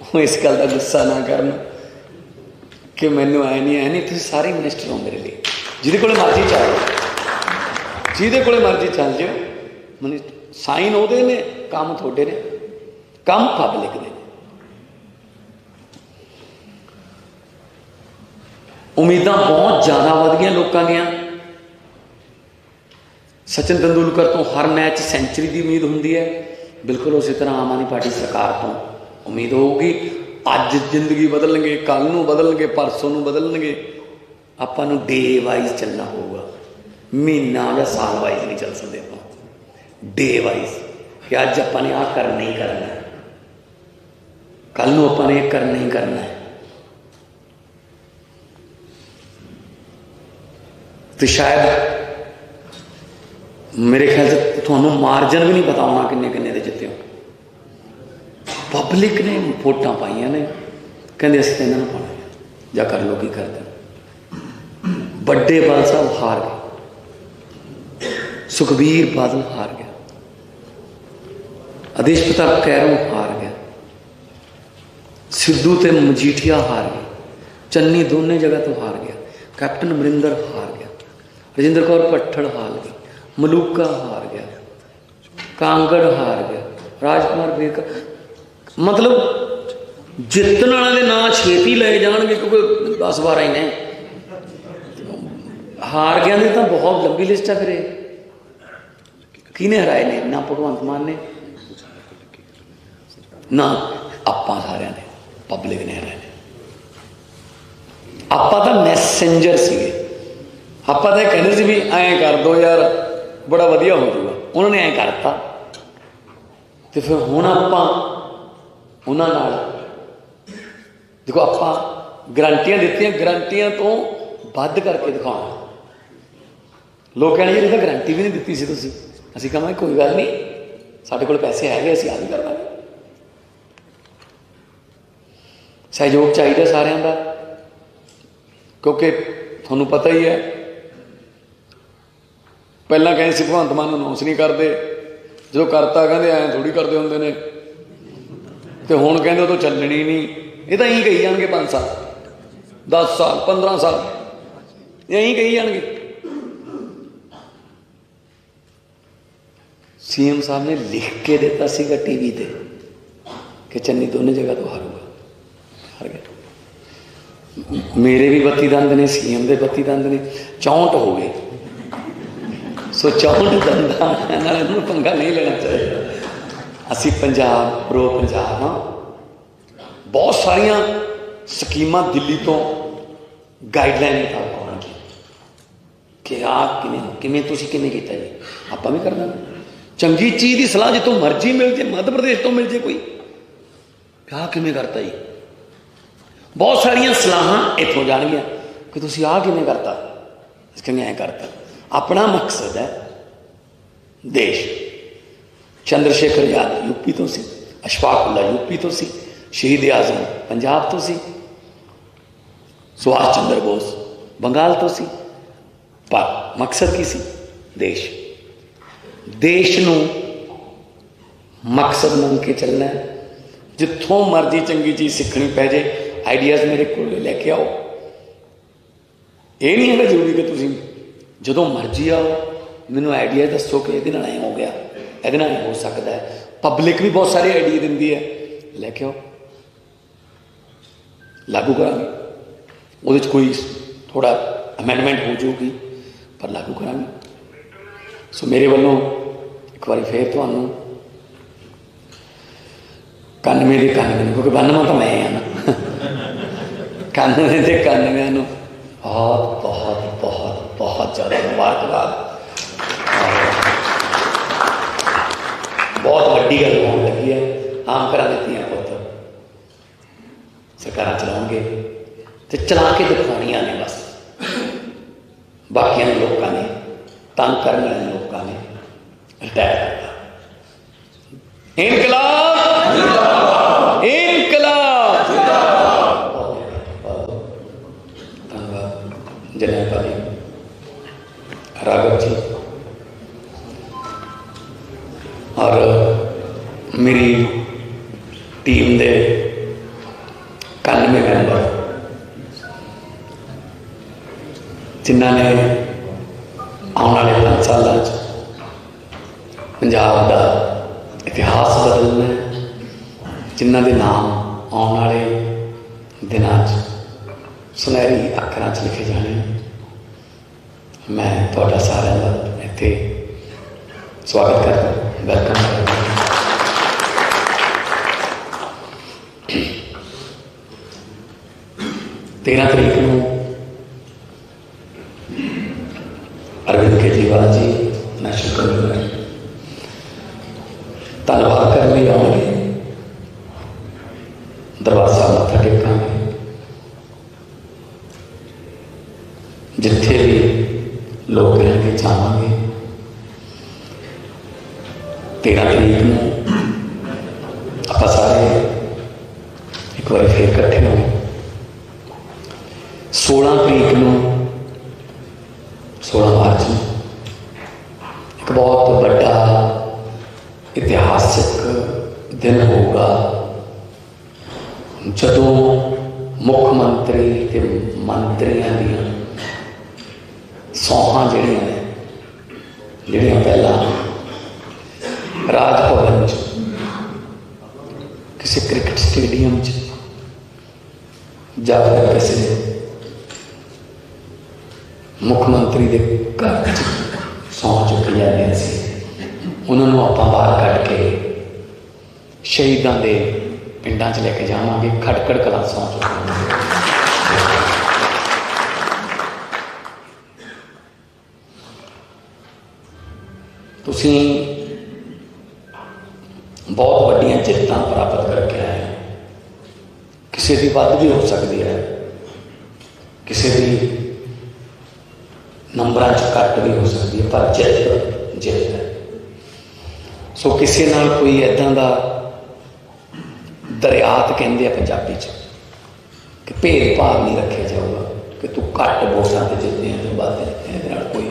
ਉਹ ਇਸ ਗੱਲ ਦਾ ਗੁੱਸਾ ਨਾ ਕਰਨ ਕਿ ਮੈਨੂੰ ਐ ਨਹੀਂ ਤੁਸੀਂ ਸਾਰੇ ਮਿਨਿਸਟਰ ਹੋ ਮੇਰੇ ਲਈ। ਜਿਹਦੇ ਕੋਲੇ ਮਰਜ਼ੀ ਚੱਲ ਜਾਓ, ਜਿਹਦੇ ਕੋਲੇ ਮਰਜ਼ੀ ਚੱਲ ਜਾਓ, ਮਿਨਿਸਟਰ ਸਾਈਨ ਉਹਦੇ ਨੇ, ਕੰਮ ਤੁਹਾਡੇ ਨੇ, ਕੰਮ ਪਬਲਿਕ ਦੇ। ਉਮੀਦਾਂ ਬਹੁਤ ਜ਼ਿਆਦਾ ਵਧ ਗਈਆਂ ਲੋਕਾਂ ਦੀਆਂ। ਸਚਿਨ ਤੰਦੂਲਕਰ ਤੋਂ ਹਰ ਮੈਚ ਸੈਂਚਰੀ ਦੀ ਉਮੀਦ ਹੁੰਦੀ ਹੈ। ਬਿਲਕੁਲ ਉਸੇ ਤਰ੍ਹਾਂ ਆਮ ਆਦਮੀ ਪਾਰਟੀ ਸਰਕਾਰ ਤੋਂ ਉਮੀਦ ਹੋਊਗੀ। ਅੱਜ ਜ਼ਿੰਦਗੀ ਬਦਲਣਗੇ, ਕੱਲ੍ਹ ਨੂੰ ਬਦਲਣਗੇ, ਪਰਸੋਂ ਨੂੰ ਬਦਲਣਗੇ। ਆਪਾਂ ਨੂੰ ਡੇ ਵਾਈਜ਼ ਚੱਲਣਾ ਹੋਊਗਾ, ਮਹੀਨਾ ਜਾਂ ਸਾਲ ਵਾਈਜ਼ ਨਹੀਂ ਚੱਲ ਸਕਦੇ ਆਪਾਂ। ਡੇ ਵਾਈਜ਼ ਕਿ ਅੱਜ ਆਪਾਂ ਨੇ ਆਹ ਕਰਨਾ ਹੀ ਕਰਨਾ, ਕੱਲ੍ਹ ਨੂੰ ਆਪਾਂ ਨੇ ਇਹ ਕਰਨਾ ਹੀ ਕਰਨਾ ਹੈ। तो शायद मेरे ख्याल से थानू मार्जन भी नहीं पता होना किन्ने किन्ने दे जिते हो। पब्लिक ने वोटां पाइयां ने, कहते असं तो इन्होंने पाना या कर लो की करते। बड़े बादल साहब हार गए, सुखबीर बादल हार गया, आदेश प्रताप कैरों हार गया, सिद्धू ते मजीठिया हार गए, चन्नी दोनों जगह तो हार गया, कैप्टन अमरिंदर हार गया, राजिंदर कौर भट्टड़ हार गई, मलूका हार गया, कांगड़ हार गया, राजकुमार बेकर। मतलब जितने वाले ना छेती ले जाएंगे क्योंकि 10-12 ही ने, हार गया ने तो बहुत लंबी लिस्ट है। फिर किने हराए ने? ना भगवंत मान ने, ना आपां सारिਆਂ ने, पब्लिक ने हराए। आपां तो मैसेंजर सीगे, आपां तो कहते सी भी ऐ कर दो यार बड़ा वधिया हो जाऊगा, उन्होंने ऐ करता। तो फिर हुण आपां उन्हां नाल देखो, आपां गारंटियां दित्तियां, गारंटियां तो वध करके दिखाउणा। लोग कहणे जी तो गारंटी भी नहीं दित्ती सी तुसीं। असीं कहांगे कोई गल नहीं, साडे कोल पैसे हैगे, असीं आ भी कर लांगे। सहयोग चाहिए सारिਆਂ ਦਾ, क्योंकि ਤੁਹਾਨੂੰ पता ही है ਪਹਿਲਾਂ ਕਹਿੰਦੇ ਸੀ ਭਗਵੰਤ ਮਾਨ ਅਨਾਉਂਸ ਨਹੀਂ ਕਰਦੇ, ਜਦੋਂ ਕਰਤਾ ਕਹਿੰਦੇ ਐਂ ਥੋੜ੍ਹੀ ਕਰਦੇ ਹੁੰਦੇ ਨੇ, ਤੇ ਹੁਣ ਕਹਿੰਦੇ ਉਹ ਤਾਂ ਚੱਲਣੀ ਨਹੀਂ। ਇਹ ਤਾਂ ਇਹੀ ਕਹੀ ਜਾਣਗੇ 5 ਸਾਲ 10 ਸਾਲ 15 ਸਾਲ ਇਹੀ ਕਹੀ ਜਾਣਗੇ। ਸੀਐਮ ਸਾਹਿਬ ਨੇ ਲਿਖ ਕੇ ਦਿੱਤਾ ਸੀਗਾ ਟੀਵੀ ਤੇ ਕਿ ਚੰਨੀ ਦੋਨੇ ਜਗ੍ਹਾ ਤੋਂ ਹਾਰੂਗਾ, ਹਾਰ ਗਿਆ। ਮੇਰੇ ਵੀ 32 ਦੰਦ ਨੇ, ਸੀਐਮ ਦੇ 32 ਦੰਦ ਨੇ, 64 ਹੋ ਗਏ। ਸੋ 64 ਦੰਦਾਂ ਨਾਲ ਇਹਨੂੰ ਪੰਗਾ ਨਹੀਂ ਲੈਣਾ ਚਾਹੀਦਾ। ਅਸੀਂ ਪੰਜਾਬ ਪ੍ਰੋ ਪੰਜਾਬ ਹਾਂ। ਬਹੁਤ ਸਾਰੀਆਂ ਸਕੀਮਾਂ ਦਿੱਲੀ ਤੋਂ ਗਾਈਡਲਾਈਨ ਮੁਤਾਬਕ ਆਉਣਗੀਆਂ ਕਿ ਆਹ ਕਿਵੇਂ ਤੁਸੀਂ ਕਿਵੇਂ ਕੀਤਾ ਜੀ, ਆਪਾਂ ਵੀ ਕਰਨਾ। ਚੰਗੀ ਚੀਜ਼ ਦੀ ਸਲਾਹ ਜਿੱਥੋਂ ਮਰਜ਼ੀ ਮਿਲ ਜੇ, ਮੱਧ ਪ੍ਰਦੇਸ਼ ਤੋਂ ਮਿਲ ਜੇ ਕੋਈ, ਆਹ ਕਿਵੇਂ ਕਰਤਾ ਜੀ। ਬਹੁਤ ਸਾਰੀਆਂ ਸਲਾਹਾਂ ਇੱਥੋਂ ਜਾਣਗੀਆਂ ਕਿ ਤੁਸੀਂ ਆਹ ਕਿਵੇਂ ਕਰਤਾ, ਅਸੀਂ ਕਹਿੰਦੇ ਐਂ ਕਰਤਾ। ਆਪਣਾ ਮਕਸਦ ਹੈ ਦੇਸ਼। ਚੰਦਰ ਸ਼ੇਖਰ ਆਜ਼ਾਦ ਯੂਪੀ ਤੋਂ ਸੀ, ਅਸ਼ਫਾਕ ਉੱਲਾ ਯੂਪੀ ਤੋਂ ਸੀ, ਸ਼ਹੀਦ ਆਜ਼ਮ ਪੰਜਾਬ ਤੋਂ ਸੀ, ਸੁਭਾਸ਼ ਚੰਦਰ ਬੋਸ ਬੰਗਾਲ ਤੋਂ ਸੀ। ਪਰ ਮਕਸਦ ਕੀ ਸੀ? ਦੇਸ਼। ਦੇਸ਼ ਨੂੰ ਮਕਸਦ ਮੰਨ ਕੇ ਚੱਲਣਾ। ਜਿੱਥੋਂ ਮਰਜ਼ੀ ਚੰਗੀ ਚੀਜ਼ ਸਿੱਖਣੀ ਪੈ ਜੇ, ਆਈਡੀਆਜ਼ ਮੇਰੇ ਕੋਲ ਲੈ ਕੇ ਆਓ। ਇਹ ਨਹੀਂ ਹੈਗਾ ਜ਼ਰੂਰੀ ਕਿ ਤੁਸੀਂ ਜਦੋਂ ਮਰਜ਼ੀ ਆਓ ਮੈਨੂੰ ਆਈਡੀਆ ਦੱਸੋ ਕਿ ਇਹਦੇ ਨਾਲ ਐਂ ਹੋ ਗਿਆ, ਇਹਦੇ ਨਾਲ ਹੋ ਸਕਦਾ ਹੈ। ਪਬਲਿਕ ਵੀ ਬਹੁਤ ਸਾਰੇ ਆਈਡੀਆ ਦਿੰਦੀ ਹੈ, ਲੈ ਕੇ ਆਓ, ਲਾਗੂ ਕਰਾਂਗੇ। ਉਹਦੇ 'ਚ ਕੋਈ ਥੋੜ੍ਹਾ ਅਮੈਂਡਮੈਂਟ ਹੋ ਜਾਊਗੀ, ਪਰ ਲਾਗੂ ਕਰਾਂਗੇ। ਸੋ ਮੇਰੇ ਵੱਲੋਂ ਇੱਕ ਵਾਰੀ ਫੇਰ ਤੁਹਾਨੂੰ 91 ਦੇ 91, ਕਿਉਂਕਿ 92 ਤਾਂ ਮੈਂ ਹਾਂ ਨਾ, 91 ਦੇ 91 ਨੂੰ ਬਹੁਤ ਬਹੁਤ ਬਹੁਤ ਬਹੁਤ ਜ਼ਿਆਦਾ ਮੁਬਾਰਕਬਾਦ। ਬਹੁਤ ਵੱਡੀ ਗੱਲ ਹੋਣ ਲੱਗੀ ਹੈ। ਆਮ ਘਰਾਂ ਦੇ ਧੀਆਂ ਪੁੱਤ ਸਰਕਾਰਾਂ ਚਲਾਉਣਗੇ ਤੇ ਚਲਾ ਕੇ ਦਿਖਾਉਣੀਆਂ ਨੇ ਬਸ। ਬਾਕੀਆਂ ਦੇ ਲੋਕਾਂ ਨੇ, ਤੰਗ ਕਰਨ ਵਾਲੇ ਲੋਕਾਂ ਨੇ ਰਿਟਾਇਰ ਕਰਤਾ। ਇਨਕਲਾਬ ਇਨਕਲਾਬ। ਧੰਨਵਾਦ ਜਨਾਬ ਭਾਜੀ ਰਾਘਵ ਜੀ ਔਰ ਮੇਰੀ ਟੀਮ ਦੇ 91 ਮੈਂਬਰ ਜਿਨ੍ਹਾਂ ਨੇ ਆਉਣ ਵਾਲੇ 5 ਸਾਲਾਂ 'ਚ ਪੰਜਾਬ ਦਾ ਇਤਿਹਾਸ ਬਦਲਣਾ, ਜਿਨ੍ਹਾਂ ਦੇ ਨਾਮ ਆਉਣ ਵਾਲੇ ਦਿਨਾਂ 'ਚ ਸੁਨਹਿਰੀ ਅੱਖਰਾਂ 'ਚ ਲਿਖੇ ਜਾਣੇ। ਮੈਂ ਤੁਹਾਡਾ ਸਾਰਿਆਂ ਦਾ ਇੱਥੇ ਸਵਾਗਤ ਕਰਦਾ, ਵੈਲਕਮ ਕਰਦਾ। 13 ਤਰੀਕ ਨੂੰ ਅਰਵਿੰਦ ਕੇਜਰੀਵਾਲ ਜੀ ਨੈਸ਼ਨਲ ਕਨਵੀਨਰ ਧੰਨਵਾਦ ਕਰਨ ਲਈ ਆਉਣਗੇ। ਦਰਬਾਰ ਸਾਹਿਬ ਮੱਥਾ ਟੇਕਾਂਗੇ। ਜਿੱਥੇ ਵੀ ਲੋਕ ਰਹਿਣਗੇ ਜਾਵਾਂਗੇ। 13 ਤਰੀਕ ਨੂੰ ਆਪਾਂ ਸਾਰੇ ਇੱਕ ਵਾਰੀ ਫੇਰ ਇਕੱਠੇ ਹੋਏ। 16 ਤਰੀਕ ਨੂੰ 16 ਮਾਰਚ ਨੂੰ ਇੱਕ ਬਹੁਤ ਵੱਡਾ ਇਤਿਹਾਸਿਕ ਦਿਨ ਹੋਊਗਾ, ਜਦੋਂ ਮੁੱਖ ਮੰਤਰੀ ਤੇ ਮੰਤਰੀਆਂ ਦੀਆਂ ਸੌਹਾਂ ਜਿਹੜੀਆਂ ਪਹਿਲਾਂ ਰਾਜ ਭਵਨ 'ਚ ਕਿਸੇ ਕ੍ਰਿਕਟ ਸਟੇਡੀਅਮ 'ਚ ਜਾਂ ਫਿਰ ਕਿਸੇ ਮੁੱਖ ਮੰਤਰੀ ਦੇ ਘਰ 'ਚ ਸੌਂ ਚੁੱਕ ਜਾਂਦੇ ਸੀ, ਉਹਨਾਂ ਨੂੰ ਆਪਾਂ ਬਾਹਰ ਕੱਢ ਕੇ ਸ਼ਹੀਦਾਂ ਦੇ ਪਿੰਡਾਂ 'ਚ ਲੈ ਕੇ ਜਾਵਾਂਗੇ। ਖਟਕੜ ਕਲਾਂ ਸੌਂ ਚੁੱਕਾਂਗੇ। ਤੁਸੀਂ ਬਹੁਤ ਵੱਡੀਆਂ ਜਿੱਤਾਂ ਪ੍ਰਾਪਤ ਕਰਕੇ ਆਏ। ਕਿਸੇ ਦੀ ਵੱਧ ਵੀ ਹੋ ਸਕਦੀ ਹੈ, ਕਿਸੇ ਦੀ ਨੰਬਰਾਂ 'ਚ ਘੱਟ ਵੀ ਹੋ ਸਕਦੀ ਹੈ, ਪਰ ਜਿੱਤ ਹੈ। ਸੋ ਕਿਸੇ ਨਾਲ ਕੋਈ ਇੱਦਾਂ ਦਾ ਦਰਿਆਤ ਕਹਿੰਦੇ ਆ ਪੰਜਾਬੀ 'ਚ ਕਿ ਭੇਦਭਾਵ ਨਹੀਂ ਰੱਖਿਆ ਜਾਊਗਾ ਕਿ ਤੂੰ ਘੱਟ ਵੋਟਾਂ 'ਤੇ ਜਿੱਤੇ ਜਾਂ ਵੱਧ ਜਿੱਤੇ। ਇਹਦੇ ਨਾਲ ਕੋਈ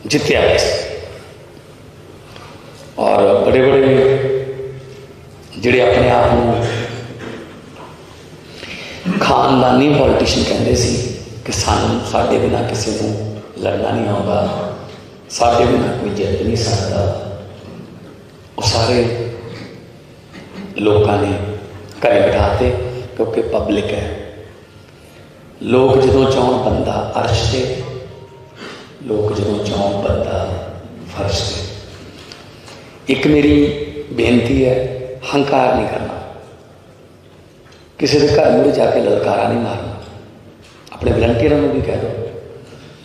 जितया बस। और बड़े बड़े जिहड़े अपने आप को खानदानी पॉलिटिशियन कहते सी कि साडे बिना किसी को लड़ना नहीं आउंदा, साडे बिना कोई जित नहीं सकता, वो सारे लोगों ने घरे बिठाते क्योंकि पब्लिक है। लोग जदों चाहण बंदा अर्श से, लोग जदों चाहण बंदा फर्श से। एक मेरी बेनती है, हंकार नहीं करना, किसी के घर मुड़े जाके ललकारा नहीं मारना। अपने वलंटियरों को भी कह दो,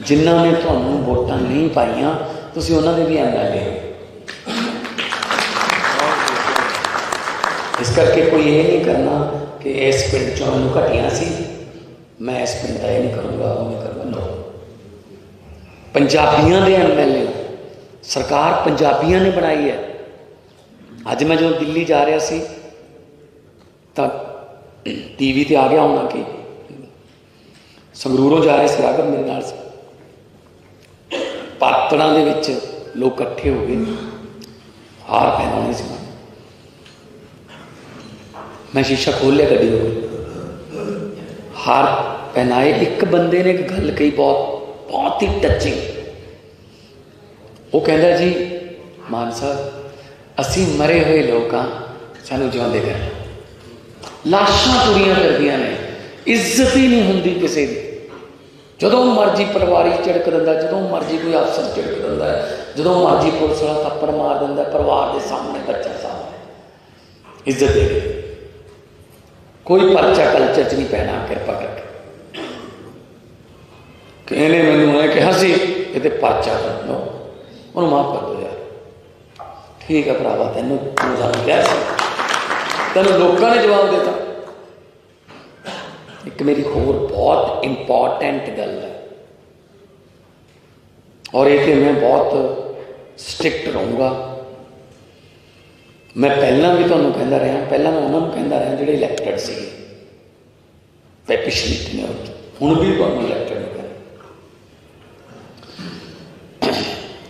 जिन्होंने तुहानू वोटां नहीं पाइयां तुसीं उन्हां दे भी MLA हो। इस करके कोई ये नहीं करना कि इस पिंड चों मैनू घटिया सी, मैं इस पिंड का ये नहीं करूँगा, वो नहीं करूँगा। नो, पंजाबियों के MLA सरकार पंजाबियों ने बनाई है। अज मैं जो दिल्ली जा रहा सी तो TV ते आ गया होना कि संगरूरों जा रहे थे राघव मेरे नाल से, पातड़ा दे विच लोग इकट्ठे हो गए, हार पहनाने से। मैं शीशा खोल लिया गड्डी को, हार पहनाए। एक बंदे ने एक गल कही बहुत ही टचिंग। वो कहता जी मान साहब असी मरे हुए लोग हाँ, सानू जिउंदे कर। लाशां तुरियां करदियां ने, इज्जत ही नहीं होंदी किसी की। जदों मर्जी पटवारी झिड़क दिंदा, जदों मर्जी कोई अफसर झिड़क दिंदा, जदों मर्जी पुलिस वाला थप्पड़ मार दिंदा, परिवार के सामने, बच्चा सामने। इज्जत दे कोई परचा कल्चर च नहीं पैना। कृपा करके कि इन्हें मैनू ऐ कहा सी ये परचा कर दो, उन्होंने माफ कर दो यार। ठीक है भरावा, तेनों क्या तेन लोगों ने जवाब देता। एक मेरी होर बहुत इंपॉर्टेंट गल है, और ये मैं बहुत स्ट्रिक्ट रहूँगा। मैं पहला भी तुहानूं कहता रहा, पहला मैं उन्होंने कहता रहा जिहड़े इलैक्टेड से पिछली टेन्योर, हुण भी तुहानूं इलैक्टेड कहना।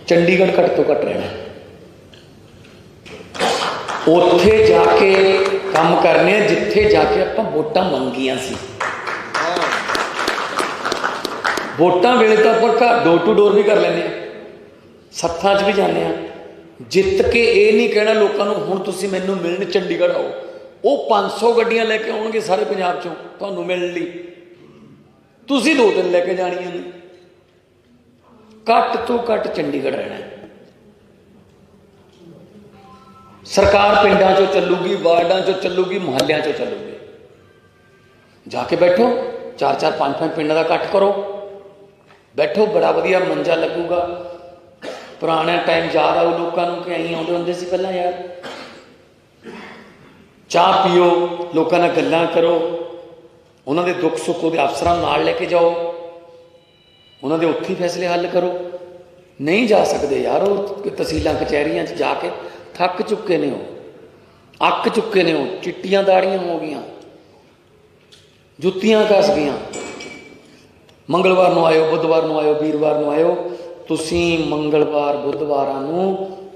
चंडीगढ़ घट तो घट रहना, उत्थे जाके काम करने जिथे जाके आपां वोटां मंगियां सी। वोटां वेले तो आपां घर डोर टू डोर भी कर लैंदे, सत्थां च भी जाने, जित के ये नहीं कहना लोगों को हुण तुसीं मैनूं मिलण चंडीगढ़ आओ। वो 500 गड्डियां लैके आउणगे सारे पंजाब चों तुहानूं मिलण लई, तुसीं 2-3 लैके जाणियां ने। घट तो घट चंडीगढ़ रहना। सरकार पिंडां चों चलूगी, वार्डां चों चलूगी, मुहल्लियां चों चलूगी। जाके बैठो, 4-4 5-5 पिंडां दा इकट्ठ करो, बैठो, बड़ा वधिया मंजा लगूगा। पुराने टाइम याद आओ लोगों को कि अं आते होंगे से पहला यार, चाह पियो, लोगों नाल गल्लां करो, उन्होंने दुख सुख वो अफसरां नाल लेके जाओ, उन्होंने उत्थे फैसले हल करो। नहीं जा सकते यार, वो तहसीलों कचहरियां जाके थक चुके ने, हो अक चुके ने, हो चिट्टियां दाड़ियां हो गई, जुत्तियां घस गई। मंगलवार को आयो, बुधवार को आयो, वीरवार को आयो। तुसीं मंगलवार बुधवार नूं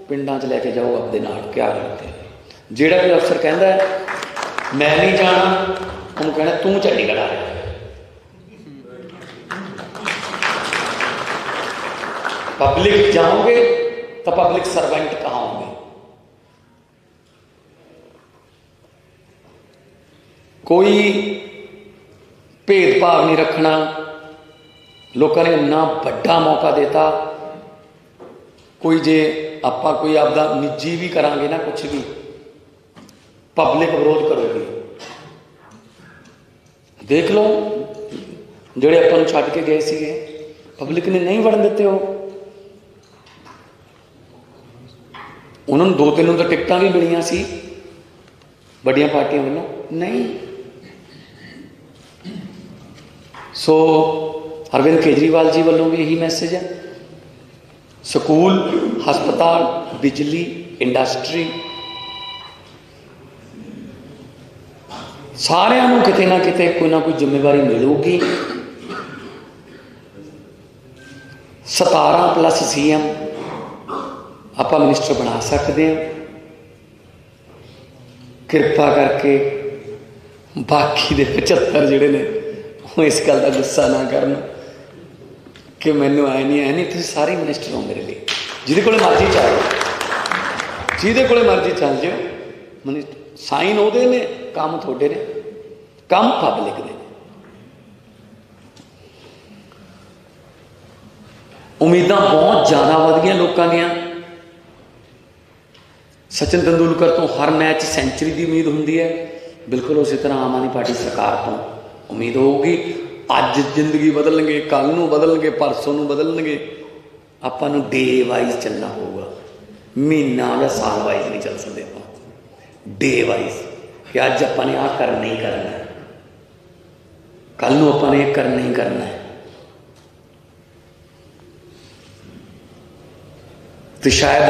पिंडां च लैके जाओ अपने नाल, क्या करते। जिहड़ा भी अफसर कहता है मैं नहीं जाना, उन्होंने कहना तू चंडीगढ़ आ रहा। पब्लिक जाओगे तो पब्लिक सर्वेंट कहाँ होंगे। कोई भेदभाव नहीं रखना। लोगों ने इन्ना बड़ा मौका देता, कोई जे आपां कोई आपदा निजी भी करांगे ना, कुछ भी पब्लिक विरोध करोगी। देख लो जिहड़े आपां नूं छड्ड के गए सीगे, पब्लिक ने नहीं वड़न दिते। हो उन्होंने 2-3 तो टिकटां भी मिलियां सी बड़ियां पार्टियां वालों, नहीं। सो अरविंद केजरीवाल जी वालों भी यही मैसेज है। स्कूल, हस्पताल, बिजली, इंडस्ट्री, सारिਆਂ ਨੂੰ किते ना किते कोई ना कोई जिम्मेवारी मिलूगी। 17+ CM ਆਪਾਂ मिनिस्टर बना सकते हैं। कृपा करके बाकी दे 75 जिहड़े ने वो इस गल का गुस्सा ना करन कि मैनू आए नहीं तुसीं सारे मिनिस्टर हो मेरे लिए, जिहदे कोले मर्जी चल जिहदे कोले मर्जी चल जाओ, मिनिस्टर साइन उहदे ने, काम तुहाडे ने, काम पब्लिक दे। उम्मीदां बहुत ज़्यादा वध गईयां लोकां दीयां। सचिन तेंदुलकर तो हर मैच सेंचुरी की उम्मीद होंगी है, बिल्कुल उसी तरह आम आदमी पार्टी सरकार तो उम्मीद होगी। अज जिंदगी बदलणगे, कल नूं बदलणगे, परसों नूं बदलणगे। आपां नूं डे वाइज चलना होगा, महीना या साल वाइज नहीं चल सकते आप, डे वाइज कि अज आपां ने आह करना ही करना है, कल नूं आपां ने करना ही करना है। तो शायद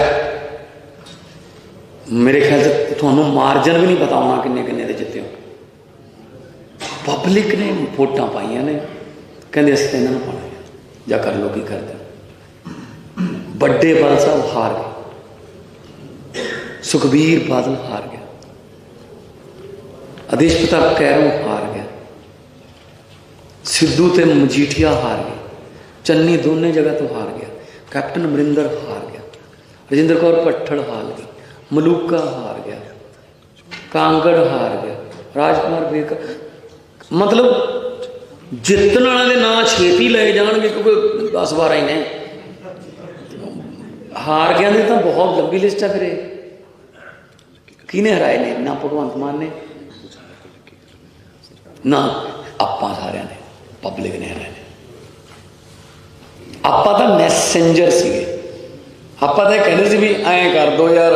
मेरे ख्याल से थानू मार्जन भी नहीं पता होना किन्ने किन्ने दे जिते हो। पब्लिक ने वोटां पाइया ने, कहते असं तो इन्होंने पाना है, जा कर लो की करते। बड़े बादल साहब हार गए, सुखबीर बादल हार गया, आदेश प्रताप कैरों हार गया, सिद्धू ते मजीठिया हार गए, चन्नी दोनों जगह तो हार गया, कैप्टन अमरिंदर हार गया, राजिंदर कौर भट्टड़ हार गई, मलूका हार गया, कांगड़ हार गया, राजकुमार बेकर। मतलब जितने वाले नाम छेती ले जाएंगे क्योंकि 10-12 ही ने, हार गया ने तो बहुत लंबी लिस्ट है। फिर किने हराए ने? ना भगवंत मान ने, ना आपां सारिया ने, पब्लिक ने हराए ने। आपां तो मैसेंजर सीगे, आपां तो कहते सी भी ऐ कर दो यार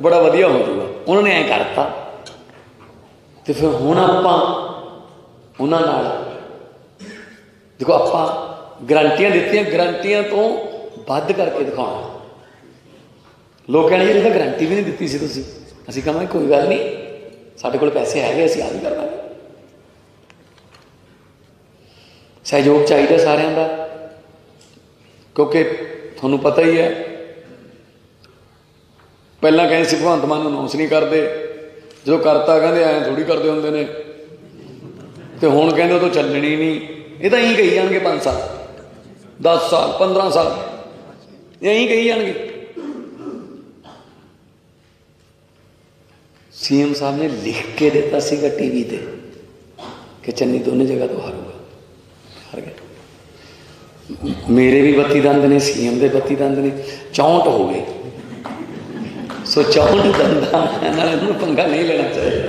बड़ा वधिया हो जाऊगा, उन्होंने ऐ करता। तो फिर हुण आपां उन्हां नाल देखो, आपां गारंटियां दित्तियां, गारंटियां तो वध करके दिखाउणा। लोग कहणे जी तो गारंटी भी नहीं दित्ती सी तुसीं। असीं कहांगे कोई गल नहीं, साडे कोल पैसे हैगे, असीं आ भी कर लांगे। सहयोग चाहिए सारिਆਂ ਦਾ, क्योंकि तुहानूं पता ही है पहला कहें सी भगवंत मान अनाउंस नहीं करते, जो करता कहते ऐ थोड़ी करते होंगे ने, तो हुण कहते तो चलनी नहीं। ये तो यहीं कही जाएंगे 5 साल 10 साल 15 साल यहीं कही जाएंगे। सीएम साहब ने लिख के दिता सीगा टीवी ते कि चन्नी दोनों जगह तो हारूगा, हार गया। मेरे भी 32 दंद ने, सीएम के 32 दंद ने, 64 हो गए। सो 64 दंदा पंगा नहीं लेना चाहिए।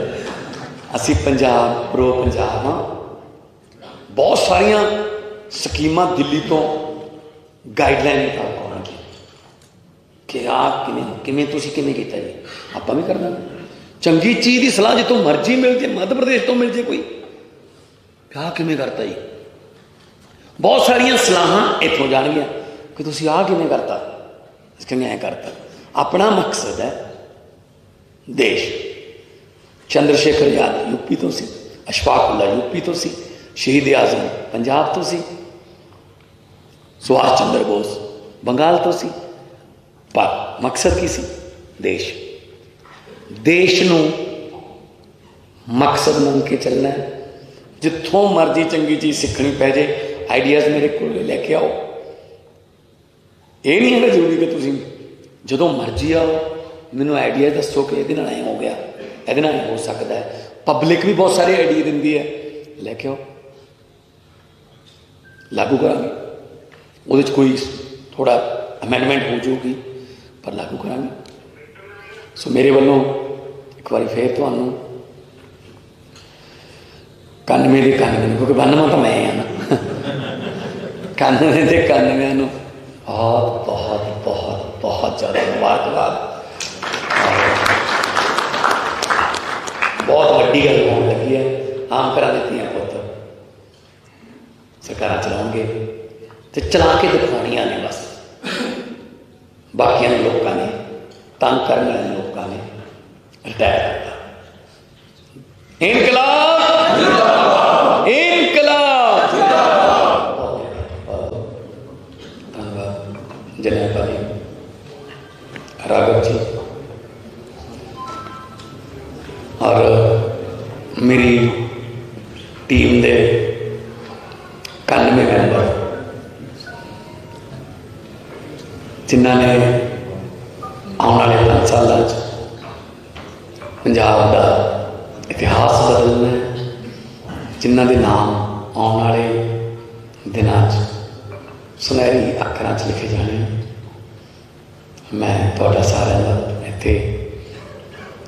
असी पंजाब प्रो पंजाब हाँ, बहुत सारिया स्कीमां दिल्ली तो गाइडलाइन मुताबिक आउणगी कि आप किवें तुसीं किवें कीता जी, आपां भी कर देंगे। चंगी चीज़ की सलाह जितों मर्जी मिल जाए, मध्य प्रदेश तो मिल जाए कोई, क्या किवें करता जी। बहुत सारिया सलाहां इत्थों जाणगियां कि तुसीं आह किवें करता, कहेंगे ऐ करता। अपना मकसद है देश। चंद्रशेखर आजाद यूपी तो सी, अशफाक उल्ला यूपी तो सी, शहीद आजम पंजाब तो सी, सुभाष चंद्र बोस बंगाल तो सी, पर मकसद की सी देश। देश नूं मकसद मान के चलना है। जिथों मर्जी चंगी चीज़ सीखनी पै जाए, आइडियाज़ मेरे को लेके आओ। ये नहीं है जरूरी कि तुसीं जो मर्जी आओ मैनू आइडिया दसो कि ये ऐ हो गया, ये हो सकता है। पब्लिक भी बहुत सारे आइडिया दिंदी है, लैके आओ, लागू करांगे। वो कोई थोड़ा अमेंडमेंट हो जाऊगी पर लागू करांगे। सो मेरे वालों एक बार फिर तुहानूं 91 के 91, क्योंकि 92 तो मैं हाँ ना, 91 के 91 बहुत बहुत बहुत बहुत ज़्यादा मुबारकबाद। बहुत वड्डी गल होने लगी है। आम घर दित्तियां पुत सरकार चलाओगे तो चला के दिखानिया ने, बस बाकिया लोगों ने तंग करने वाले लोगों ने रिटायर करता। इनकलाब इनकलाब। धन्यवाद। राघव जी और मेरी टीम के 91 मैंबर जिन्होंने आने वाले 5 सालों पंजाब का इतिहास बदलना है, जिन्हों के नाम आने वाले दिनों सुनहरी अखरां च लिखे जाने। मैं थोड़ा सारे का इत्थे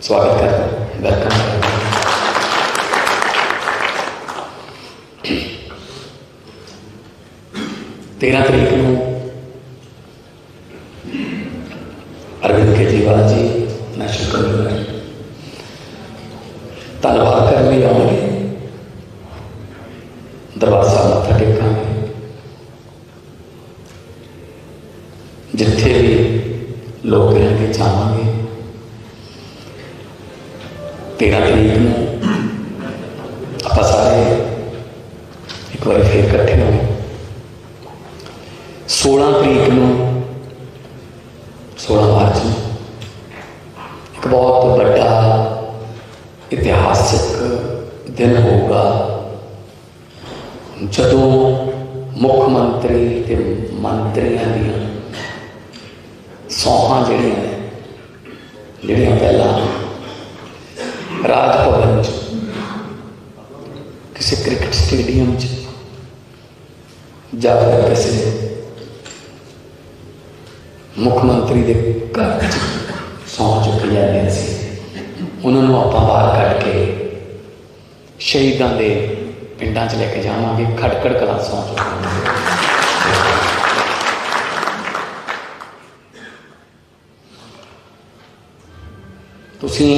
स्वागत करता, वेलकम करता। 13 तरीक को अरविंद केजरीवाल जी नेशनल कन्वीनर धन्यवाद करने लिए आएंगे, दरबार साहब मत्था टेकांगे। जिथे भी लोग रहेंगे जावांगे। 13 तरीक को आप सारे एक बार फिर इकट्ठे होंगे। 16 तरीक को 16 मार्च में एक बहुत बड़ा इतिहासिक दिन होगा, जदों मुख्यमंत्री ते मंत्रियों दी सौहां जड़ियां पहला राज भवन किसी क्रिकेट स्टेडियम जाकर किसी मुख्यमंत्री के घर सौं चुकी जाती सी, उन्होंने आप बाहर कढ़ के शहीदों के पिंडां च लेके जावांगे। खटकड़ कलां सौं चुकी तुसीं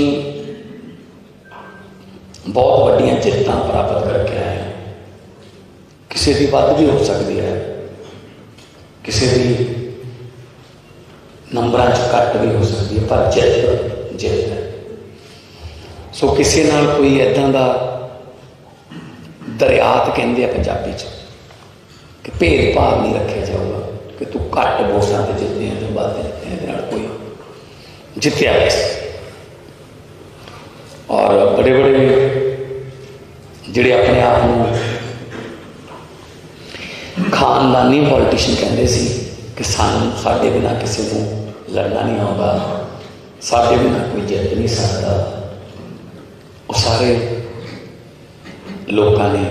बहुत वड्डियां जित्तां प्राप्त करके आए। किसी की वध भी हो सकती है, किसी की नंबरां च घट भी हो सकती है, पर जित जित है। सो किसी नाल कोई इदां दा दरियात कहते हैं पंजाबी च कि भेदभाव नहीं रखा जाऊगा कि तू घट वोटां ते जितने तो वध जितने इहदे नाल कोई जितया वैसे। और बड़े बड़े जिहड़े अपने आप को खानदानी पॉलिटिशियन कहते सी कि साडे बिना किसी को लड़ना नहीं आऊगा, साडे बिना कोई जित नहीं सकता, वो सारे लोगों ने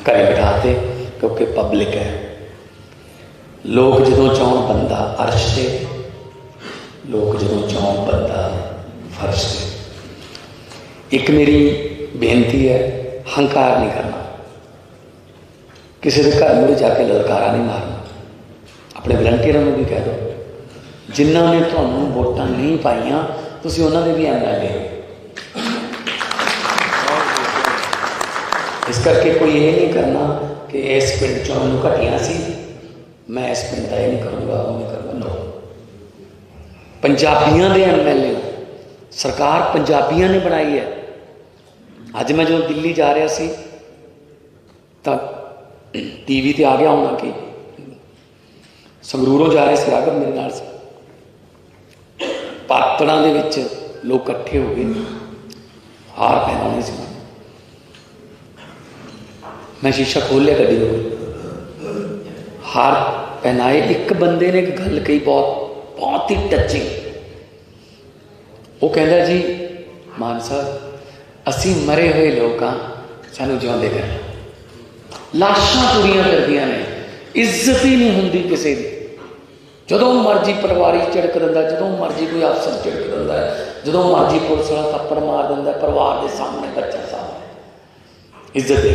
घर बिठाते क्योंकि पब्लिक है। लोग जदों चाहन बंदा अर्श से, लोग जदों चाहन बंदा फर्श से। एक मेरी बेनती है, हंकार नहीं करना, किसी के घर मुझे जाके ललकारा नहीं मारना। अपने वलंटियरों को भी कह दो, जिन्होंने तुहानू वोटां नहीं पाइयां तुसीं उन्हां दे भी MLA। इस करके कोई ये नहीं करना कि इस पिंड चों मैनूं घटिया सी, मैं इस पिंड का ये नहीं करूँगा, वो नहीं करूँगा। नो, पंजाबियों के MLA सरकार पंजाबियों ने बनाई है। अज मैं जो दिल्ली जा रहा सी तो TV ते आ गया होना कि संगरूरों जा रहे थे राघव मेरे नाल से, पातड़ां दे विच लोग इकट्ठे हो गए, हार पहनाने से। मैं शीशा खोल लिया गड्डी को, हार पहनाए। एक बंदे ने एक गल कही बहुत ही टचिंग। वो कहता जी मान साहब असी मरे हुए लोग हाँ, सानू जिउंदे कर। लाशां तुरियां करदियां ने, इज्जत ही नहीं होंदी किसी की। जदों मर्जी पटवारी झिड़क दिंदा, जदों मर्जी कोई अफसर झिड़क दिंदा है, जदों मर्जी पुलिस वाला थप्पड़ मार दिंदा परिवार के सामने, बच्चा सामने। इज्जत दे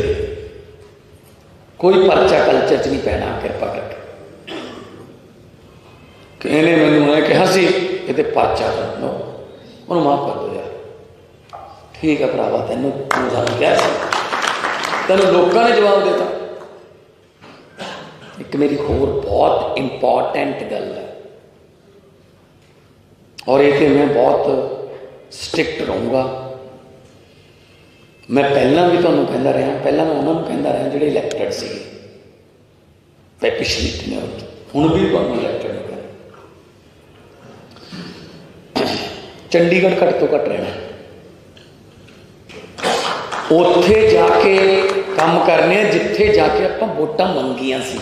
कोई परचा कल्चर च नहीं पैना कृपा करके। कि इन्हें मैनू मैं कहा सी ये परचा करना, उन्होंने माफ कर दो यार, ठीक है भरावा तेनों क्या तेन लोगों ने जवाब देता। एक मेरी होर बहुत इंपॉर्टेंट गल है, और ये मैं बहुत स्ट्रिक्ट रहूँगा। मैं पहला भी तुहानूं कहता रहा, पहला मैं उन्होंने कहता रहा जिहड़े इलैक्टेड सी पिछली हुण भी तुहानूं इलैक्टेड हो गए। चंडीगढ़ घट तो घट रहना, उत्थे जाके काम करने जिथे जाके आपां वोटां मंगियां सी।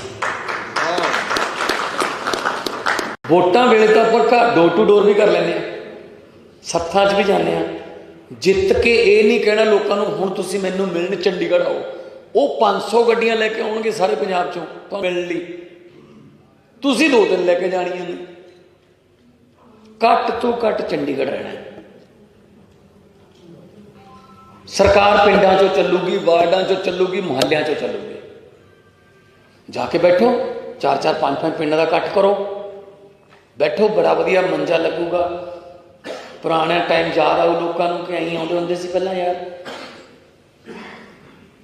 वोटां वेले तो आपां घर डोर टू डोर भी कर लैंदे, सत्थां 'च भी जाने, जित के ये नहीं कहना लोगों को हुण तुसीं मैनूं मिलण चंडीगढ़ आओ। वो 500 गड्डियां लैके आउणगे सारे पंजाब चों तो मिलण लई, तुसीं 2-3 लैके जाणियां ने। घट तो घट चंडीगढ़ रहना है। सरकार पिंडां चों चलूगी, वार्डां चों चलूगी, मुहल्लियां चों चलूगी। जाके बैठो, 4-4 5-5 पिंडां दा इकट्ठ करो, बैठो, बड़ा वधिया मंजा लगूगा। पुराने टाइम याद आओ लोगों को कि अं आउंदे हुंदे सी पहलां यार,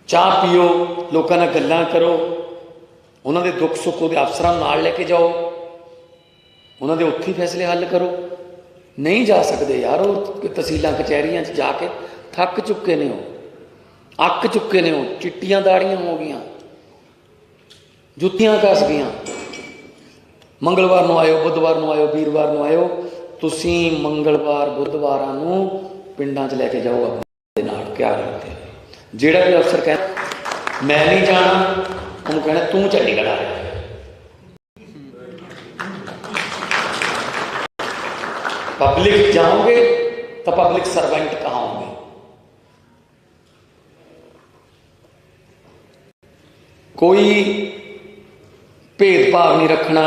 चाह पीओ, लोगों नाल गल्लां करो, उन्होंने दुख सुख उहदे अफसरां नाल लैके जाओ, उन्होंने उत्थे फैसले हल करो। नहीं जा सकते यार, वो तहसीलां कचहरियां जाके थक चुके ने, हो अक चुके ने, हो चिट्टियां दाड़ियां हो गई, जुत्तियां घस गई। मंगलवार नूं आयो, बुधवार नूं आयो, वीरवार नूं आयो, तुसीं मंगलवार बुधवारां नूं पिंडां 'च लैके जाओ अपने नाल, क्या करते। जिहड़ा भी अफसर कहे मैं नहीं जाना, उन्होंने कहना तू चंडीगढ़ आ रहा है। पब्लिक जाओगे तो पब्लिक सर्वेंट कहाँ होंगे। कोई भेदभाव नहीं रखना।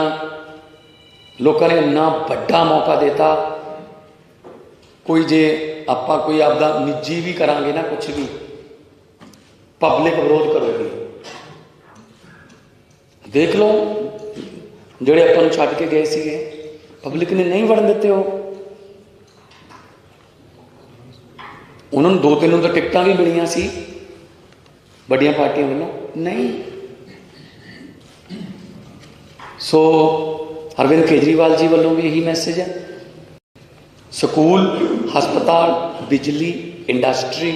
लोगों ने इन्ना बड़ा मौका देता, कोई जे आपां कोई आपदा निजी भी करांगे ना, कुछ भी पब्लिक विरोध करोगी। देख लो ਜਿਹੜੇ ਆਪਾਂ ਨੂੰ ਛੱਡ के गए ਸੀਗੇ, पब्लिक ने नहीं वड़न दिते। हो उन्होंने 2-3 तो टिकटां भी मिलियां सी बड़ियां पार्टियां वालों, नहीं। सो अरविंद केजरीवाल जी वालों भी यही मैसेज है। स्कूल, हस्पताल, बिजली, इंडस्ट्री,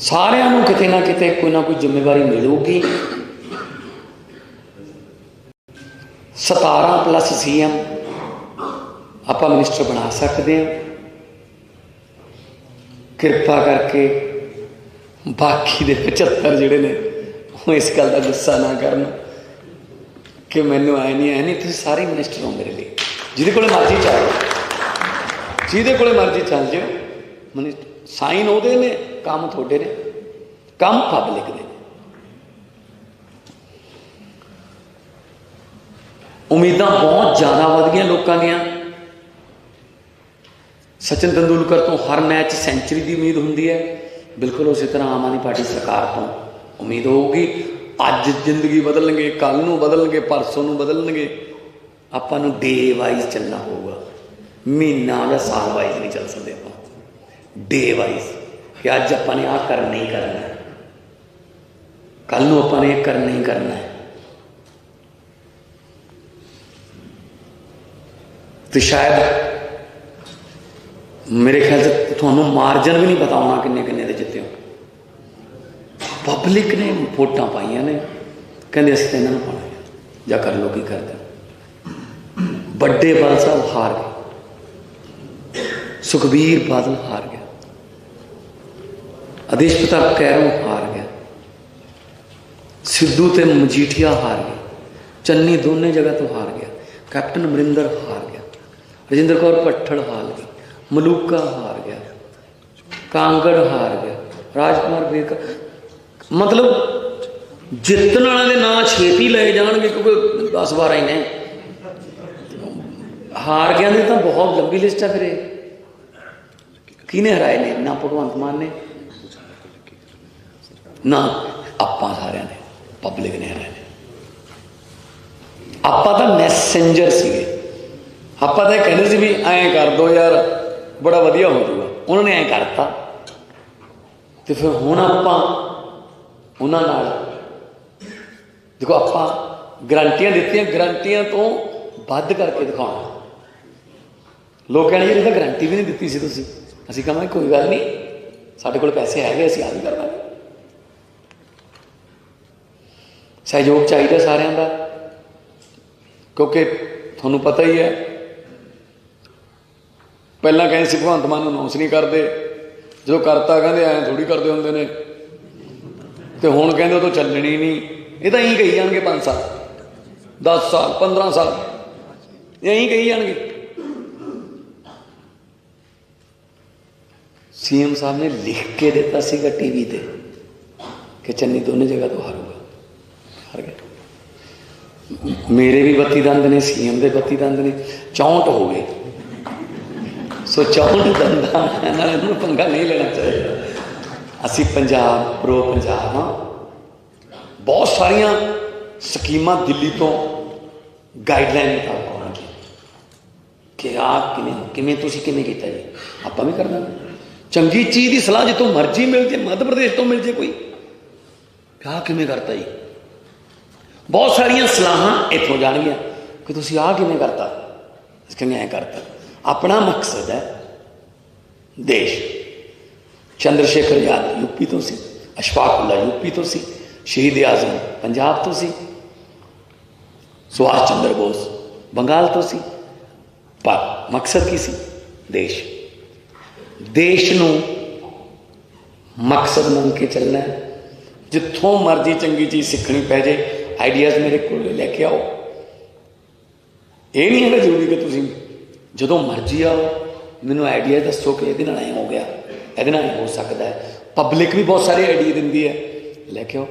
सारिਆਂ ਨੂੰ किते ना किते कोई ना कोई जिम्मेवारी मिलूगी। 17+ CM ਆਪਾਂ मिनिस्टर बना सकते हैं। कृपा करके बाकी दे 75 ਜਿਹੜੇ ने वो इस गल का गुस्सा ना करन कि मैनू आए नहीं तुसीं सारे मिनिस्टर हो मेरे लिए, जिहदे कोले मर्जी चल, जिहदे कोले मर्जी चल जाओ, मिनिस्टर साइन उहदे ने, काम तुहाडे ने, काम पब्लिक दे। उम्मीदां बहुत ज़्यादा वध गईयां लोकां दीयां। सचिन तेंदुलकर तो हर मैच सेंचुरी की उम्मीद होंगी है, बिल्कुल उसी तरह आम आदमी पार्टी सरकार तो उम्मीद होगी। अज जिंदगी बदलणगे, कल नूं बदलणगे, परसों नूं बदलणगे। आपां नूं डे वाइज चलना होगा, महीना या साल वाइज नहीं चल सकते। आप डे वाइज कि अज आपां ने आ करना ही करना है, कल नूं आपां ने करना ही करना है। तो शायद मेरे ख्याल से थानू मार्जन भी नहीं पता होना किन्ने किन्ने दे जिते हो। पब्लिक ने वोटां पाइयां ने, कहते असीं तो इन्हां नूं पाउणा है, जां कर लो की करदे। बड़े बादल साहब हार गए, सुखबीर बादल हार गया, आदेश प्रताप कैरों हार गया, सिद्धू ते मजीठिया हार गए, चन्नी दोनों जगह तो हार गया, कैप्टन अमरिंदर हार गया, राजिंदर कौर भट्टड़ हार गई, मलूका हार गया, कांगड़ हार गया, राजकुमार बेकर। मतलब जितने वाले के नाम छेती ले जाएंगे, क्योंकि 10-12 ही ने। हार गया ने तो बहुत लंबी लिस्ट है। फिर किने हराए ने? ना भगवंत मान ने, ना आपां सारिਆਂ ने, पब्लिक ने हराए ने। आपां तो मैसेंजर सीगे, आपां तो कहते सी भी ऐं कर दो यार, बड़ा वधिया हो जाऊगा। उन्होंने ऐ करता, तो फिर हुण आपां उन्हां नाल देखो, आपां गारंटियां दित्तियां, गारंटियां तो वध करके दिखाउणा। लोग कहणे यार, ये तो गारंटी भी नहीं दित्ती सी तुसीं। असीं कहांगे कोई गल नहीं, साडे कोल पैसे हैगे, असीं आ भी कर लांगे। सहयोग चाहिए सारिਆਂ ਦਾ, क्योंकि तुहानूं पता ही है ਪਹਿਲਾਂ ਕਹਿੰਦੇ ਸੀ ਭਗਵੰਤ ਮਾਨ ਨੂੰ ਅਨਾਉਂਸ ਨਹੀਂ ਕਰਦੇ, ਜਦੋਂ ਕਰਤਾ ਕਹਿੰਦੇ ਐਂ ਥੋੜ੍ਹੀ ਕਰਦੇ ਹੁੰਦੇ ਨੇ, ਤੇ ਹੁਣ ਕਹਿੰਦੇ ਉਹ ਤਾਂ ਚੱਲਣੀ ਨਹੀਂ। ਇਹ ਤਾਂ ਇਹੀ ਕਹੀ ਜਾਣਗੇ 5 ਸਾਲ 10 ਸਾਲ 15 ਸਾਲ ਇਹੀ ਕਹੀ ਜਾਣਗੇ। ਸੀਐਮ ਸਾਹਿਬ ਨੇ ਲਿਖ ਕੇ ਦਿੱਤਾ ਸੀਗਾ ਟੀਵੀ ਤੇ ਕਿ ਚੰਨੀ ਦੋਨੇ ਜਗ੍ਹਾ ਤੋਂ ਹਾਰੂਗਾ, ਹਾਰ ਗਿਆ। ਮੇਰੇ ਵੀ 32 ਦੰਦ ਨੇ, ਸੀਐਮ ਦੇ 32 ਦੰਦ ਨੇ, 64 ਹੋ ਗਏ। ਸੋ 64 ਦੰਦਾਂ ਨਾਲ ਇਹਨੂੰ ਪੰਗਾ ਨਹੀਂ ਲੈਣਾ ਚਾਹੀਦਾ। ਅਸੀਂ ਪੰਜਾਬ ਪ੍ਰੋ ਪੰਜਾਬ ਹਾਂ। ਬਹੁਤ ਸਾਰੀਆਂ ਸਕੀਮਾਂ ਦਿੱਲੀ ਤੋਂ ਗਾਈਡਲਾਈਨ ਮੁਤਾਬਕ ਆਉਣਗੀਆਂ ਕਿ ਆਹ ਕਿਵੇਂ ਤੁਸੀਂ ਕਿਵੇਂ ਕੀਤਾ ਜੀ, ਆਪਾਂ ਵੀ ਕਰ ਦਾਂਗੇ। ਚੰਗੀ ਚੀਜ਼ ਦੀ ਸਲਾਹ ਜਿੱਥੋਂ ਮਰਜ਼ੀ ਮਿਲ ਜੇ, ਮੱਧ ਪ੍ਰਦੇਸ਼ ਤੋਂ ਮਿਲ ਜੇ ਕੋਈ, ਆਹ ਕਿਵੇਂ ਕਰਤਾ ਜੀ, ਬਹੁਤ ਸਾਰੀਆਂ ਸਲਾਹਾਂ ਇੱਥੋਂ ਜਾਣਗੀਆਂ ਕਿ ਤੁਸੀਂ ਆਹ ਕਿਵੇਂ ਕਰਤਾ, ਅਸੀਂ ਕਹਿੰਦੇ ਐਂ ਕਰਤਾ। ਆਪਣਾ ਮਕਸਦ ਹੈ ਦੇਸ਼। ਚੰਦਰ ਸ਼ੇਖਰ ਆਜ਼ਾਦ ਯੂਪੀ ਤੋਂ ਸੀ, ਅਸ਼ਫਾਕ ਉੱਲਾ ਯੂਪੀ ਤੋਂ ਸੀ, ਸ਼ਹੀਦ ਆਜ਼ਮ ਪੰਜਾਬ ਤੋਂ ਸੀ, ਸੁਭਾਸ਼ ਚੰਦਰ ਬੋਸ ਬੰਗਾਲ ਤੋਂ ਸੀ। ਪਰ ਮਕਸਦ ਕੀ ਸੀ? ਦੇਸ਼। ਦੇਸ਼ ਨੂੰ ਮਕਸਦ ਮੰਨ ਕੇ ਚੱਲਣਾ ਹੈ। ਜਿੱਥੋਂ ਮਰਜ਼ੀ ਚੰਗੀ ਚੀਜ਼ ਸਿੱਖਣੀ ਪੈ ਜੇ, ਆਈਡੀਆਜ਼ ਮੇਰੇ ਕੋਲ ਲੈ ਕੇ ਆਓ। ਇਹ ਨਹੀਂ ਹੈਗਾ ਜ਼ਰੂਰੀ ਕਿ ਤੁਸੀਂ ਜਦੋਂ ਮਰਜ਼ੀ ਆਓ ਮੈਨੂੰ ਆਈਡੀਆ ਦੱਸੋ ਕਿ ਇਹਦੇ ਨਾਲ ਐਂ ਹੋ ਗਿਆ, ਇਹਦੇ ਨਾਲ ਹੋ ਸਕਦਾ ਹੈ। ਪਬਲਿਕ ਵੀ ਬਹੁਤ ਸਾਰੇ ਆਈਡੀਆ ਦਿੰਦੀ ਹੈ, ਲੈ ਕੇ ਆਓ,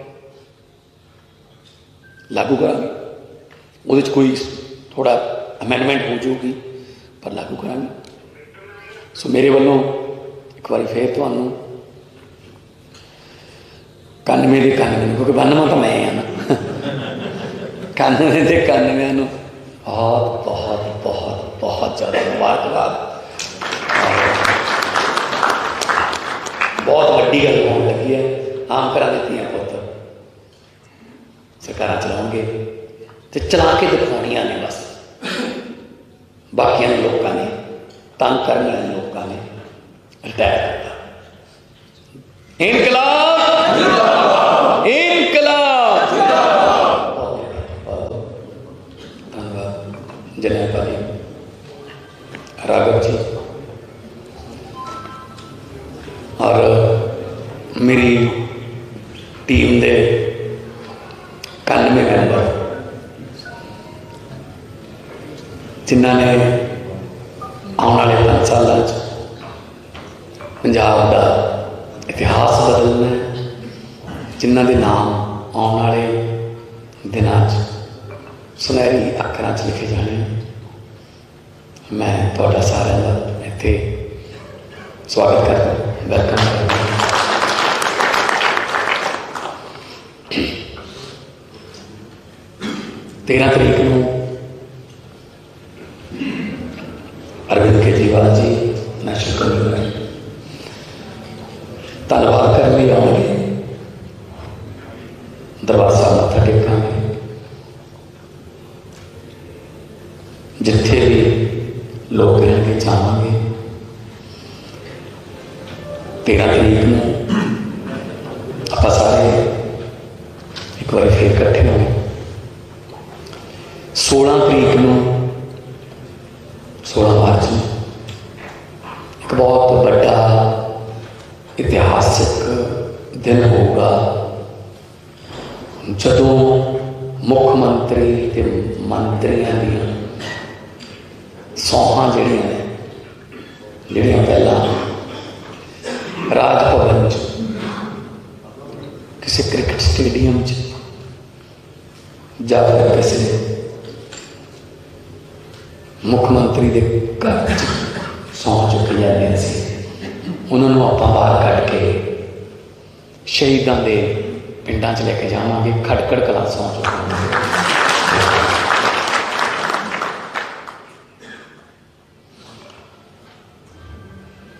ਲਾਗੂ ਕਰਾਂਗੇ। ਉਹਦੇ 'ਚ ਕੋਈ ਥੋੜ੍ਹਾ ਅਮੈਂਡਮੈਂਟ ਹੋ ਜਾਊਗੀ, ਪਰ ਲਾਗੂ ਕਰਾਂਗੇ। ਸੋ ਮੇਰੇ ਵੱਲੋਂ ਇੱਕ ਵਾਰੀ ਫੇਰ ਤੁਹਾਨੂੰ 91 ਦੇ 91, ਕਿਉਂਕਿ 92 ਤਾਂ ਮੈਂ ਹਾਂ ਨਾ, 91 ਦੇ 91 ਨੂੰ ਬਹੁਤ ਬਹੁਤ ਬਹੁਤ ਬਹੁਤ ਜ਼ਿਆਦਾ ਮੁਬਾਰਕਬਾਦ। ਬਹੁਤ ਵੱਡੀ ਗੱਲ ਹੋਣ ਲੱਗੀ ਹੈ। ਆਮ ਘਰਾਂ ਦੇ ਧੀਆਂ ਪੁੱਤ ਸਰਕਾਰਾਂ ਚਲਾਉਣਗੇ ਤੇ ਚਲਾ ਕੇ ਦਿਖਾਉਣੀਆਂ ਨੇ ਬਸ। ਬਾਕੀਆਂ ਦੇ ਲੋਕਾਂ ਨੇ, ਤੰਗ ਕਰਨ ਵਾਲੇ ਲੋਕਾਂ ਨੇ ਰਿਟਾਇਰ ਕਰਤਾ। ਇਨਕਲਾਬ ਇਨਕਲਾਬ। ਧੰਨਵਾਦ ਜਨਾਬ ਭਾਈ ਰਾਘਵ ਜੀ ਔਰ ਮੇਰੀ ਟੀਮ ਦੇ 91 ਮੈਂਬਰ ਜਿਨ੍ਹਾਂ ਨੇ ਆਉਣ ਵਾਲੇ 5 ਸਾਲਾਂ 'ਚ ਪੰਜਾਬ ਦਾ ਇਤਿਹਾਸ ਬਦਲਣਾ ਹੈ, ਜਿਨ੍ਹਾਂ ਦੇ ਨਾਮ ਆਉਣ ਵਾਲੇ ਦਿਨਾਂ 'ਚ ਸੁਨਹਿਰੀ ਅੱਖਰਾਂ 'ਚ ਲਿਖੇ ਜਾਣੇ। ਮੈਂ ਤੁਹਾਡਾ ਸਾਰਿਆਂ ਦਾ ਇੱਥੇ ਸਵਾਗਤ ਕਰਦਾ, ਵੈਲਕਮ ਕਰਦਾ। 13 ਤਰੀਕ ਨੂੰ ਅਰਵਿੰਦ ਕੇਜਰੀਵਾਲ ਜੀ ਨੈਸ਼ਨਲ ਕਨਵੀਨਰ ਧੰਨਵਾਦ ਕਰਨ ਲਈ ਆਉਣਗੇ। ਦਰਬਾਰ ਸਾਹਿਬ ਮੱਥਾ ਟੇਕਾਂਗੇ। ਜਿੱਥੇ ਵੀ ਲੋਕ ਰਹਿਣਗੇ ਜਾਵਾਂਗੇ। 13 ਤਰੀਕ ਨੂੰ ਆਪਾਂ ਸਾਰੇ ਇੱਕ ਵਾਰੀ ਫੇਰ ਇਕੱਠੇ ਹੋਏ। 16 ਤਰੀਕ ਨੂੰ 16 ਮਾਰਚ ਨੂੰ ਇੱਕ ਬਹੁਤ ਵੱਡਾ ਇਤਿਹਾਸਿਕ ਦਿਨ ਹੋਊਗਾ, ਜਦੋਂ ਮੁੱਖ ਮੰਤਰੀ ਤੇ ਮੰਤਰੀਆਂ ਦੀਆਂ ਸੌਹਾਂ ਜਿਹੜੀਆਂ ਪਹਿਲਾਂ ਰਾਜ ਭਵਨ 'ਚ ਕਿਸੇ ਕ੍ਰਿਕਟ ਸਟੇਡੀਅਮ 'ਚ ਜਾਂ ਫਿਰ ਕਿਸੇ ਮੁੱਖ ਮੰਤਰੀ ਦੇ ਘਰ 'ਚ ਸਹੁੰ ਚੁੱਕੀ ਜਾਂਦੀਆਂ ਸੀ, ਉਹਨਾਂ ਨੂੰ ਆਪਾਂ ਬਾਹਰ ਕੱਢ ਕੇ ਸ਼ਹੀਦਾਂ ਦੇ ਪਿੰਡਾਂ 'ਚ ਲੈ ਕੇ ਜਾਵਾਂਗੇ। ਖਟਕੜ ਕਲਾਂ ਸਹੁੰ ਚੁੱਕਾਂਗੇ।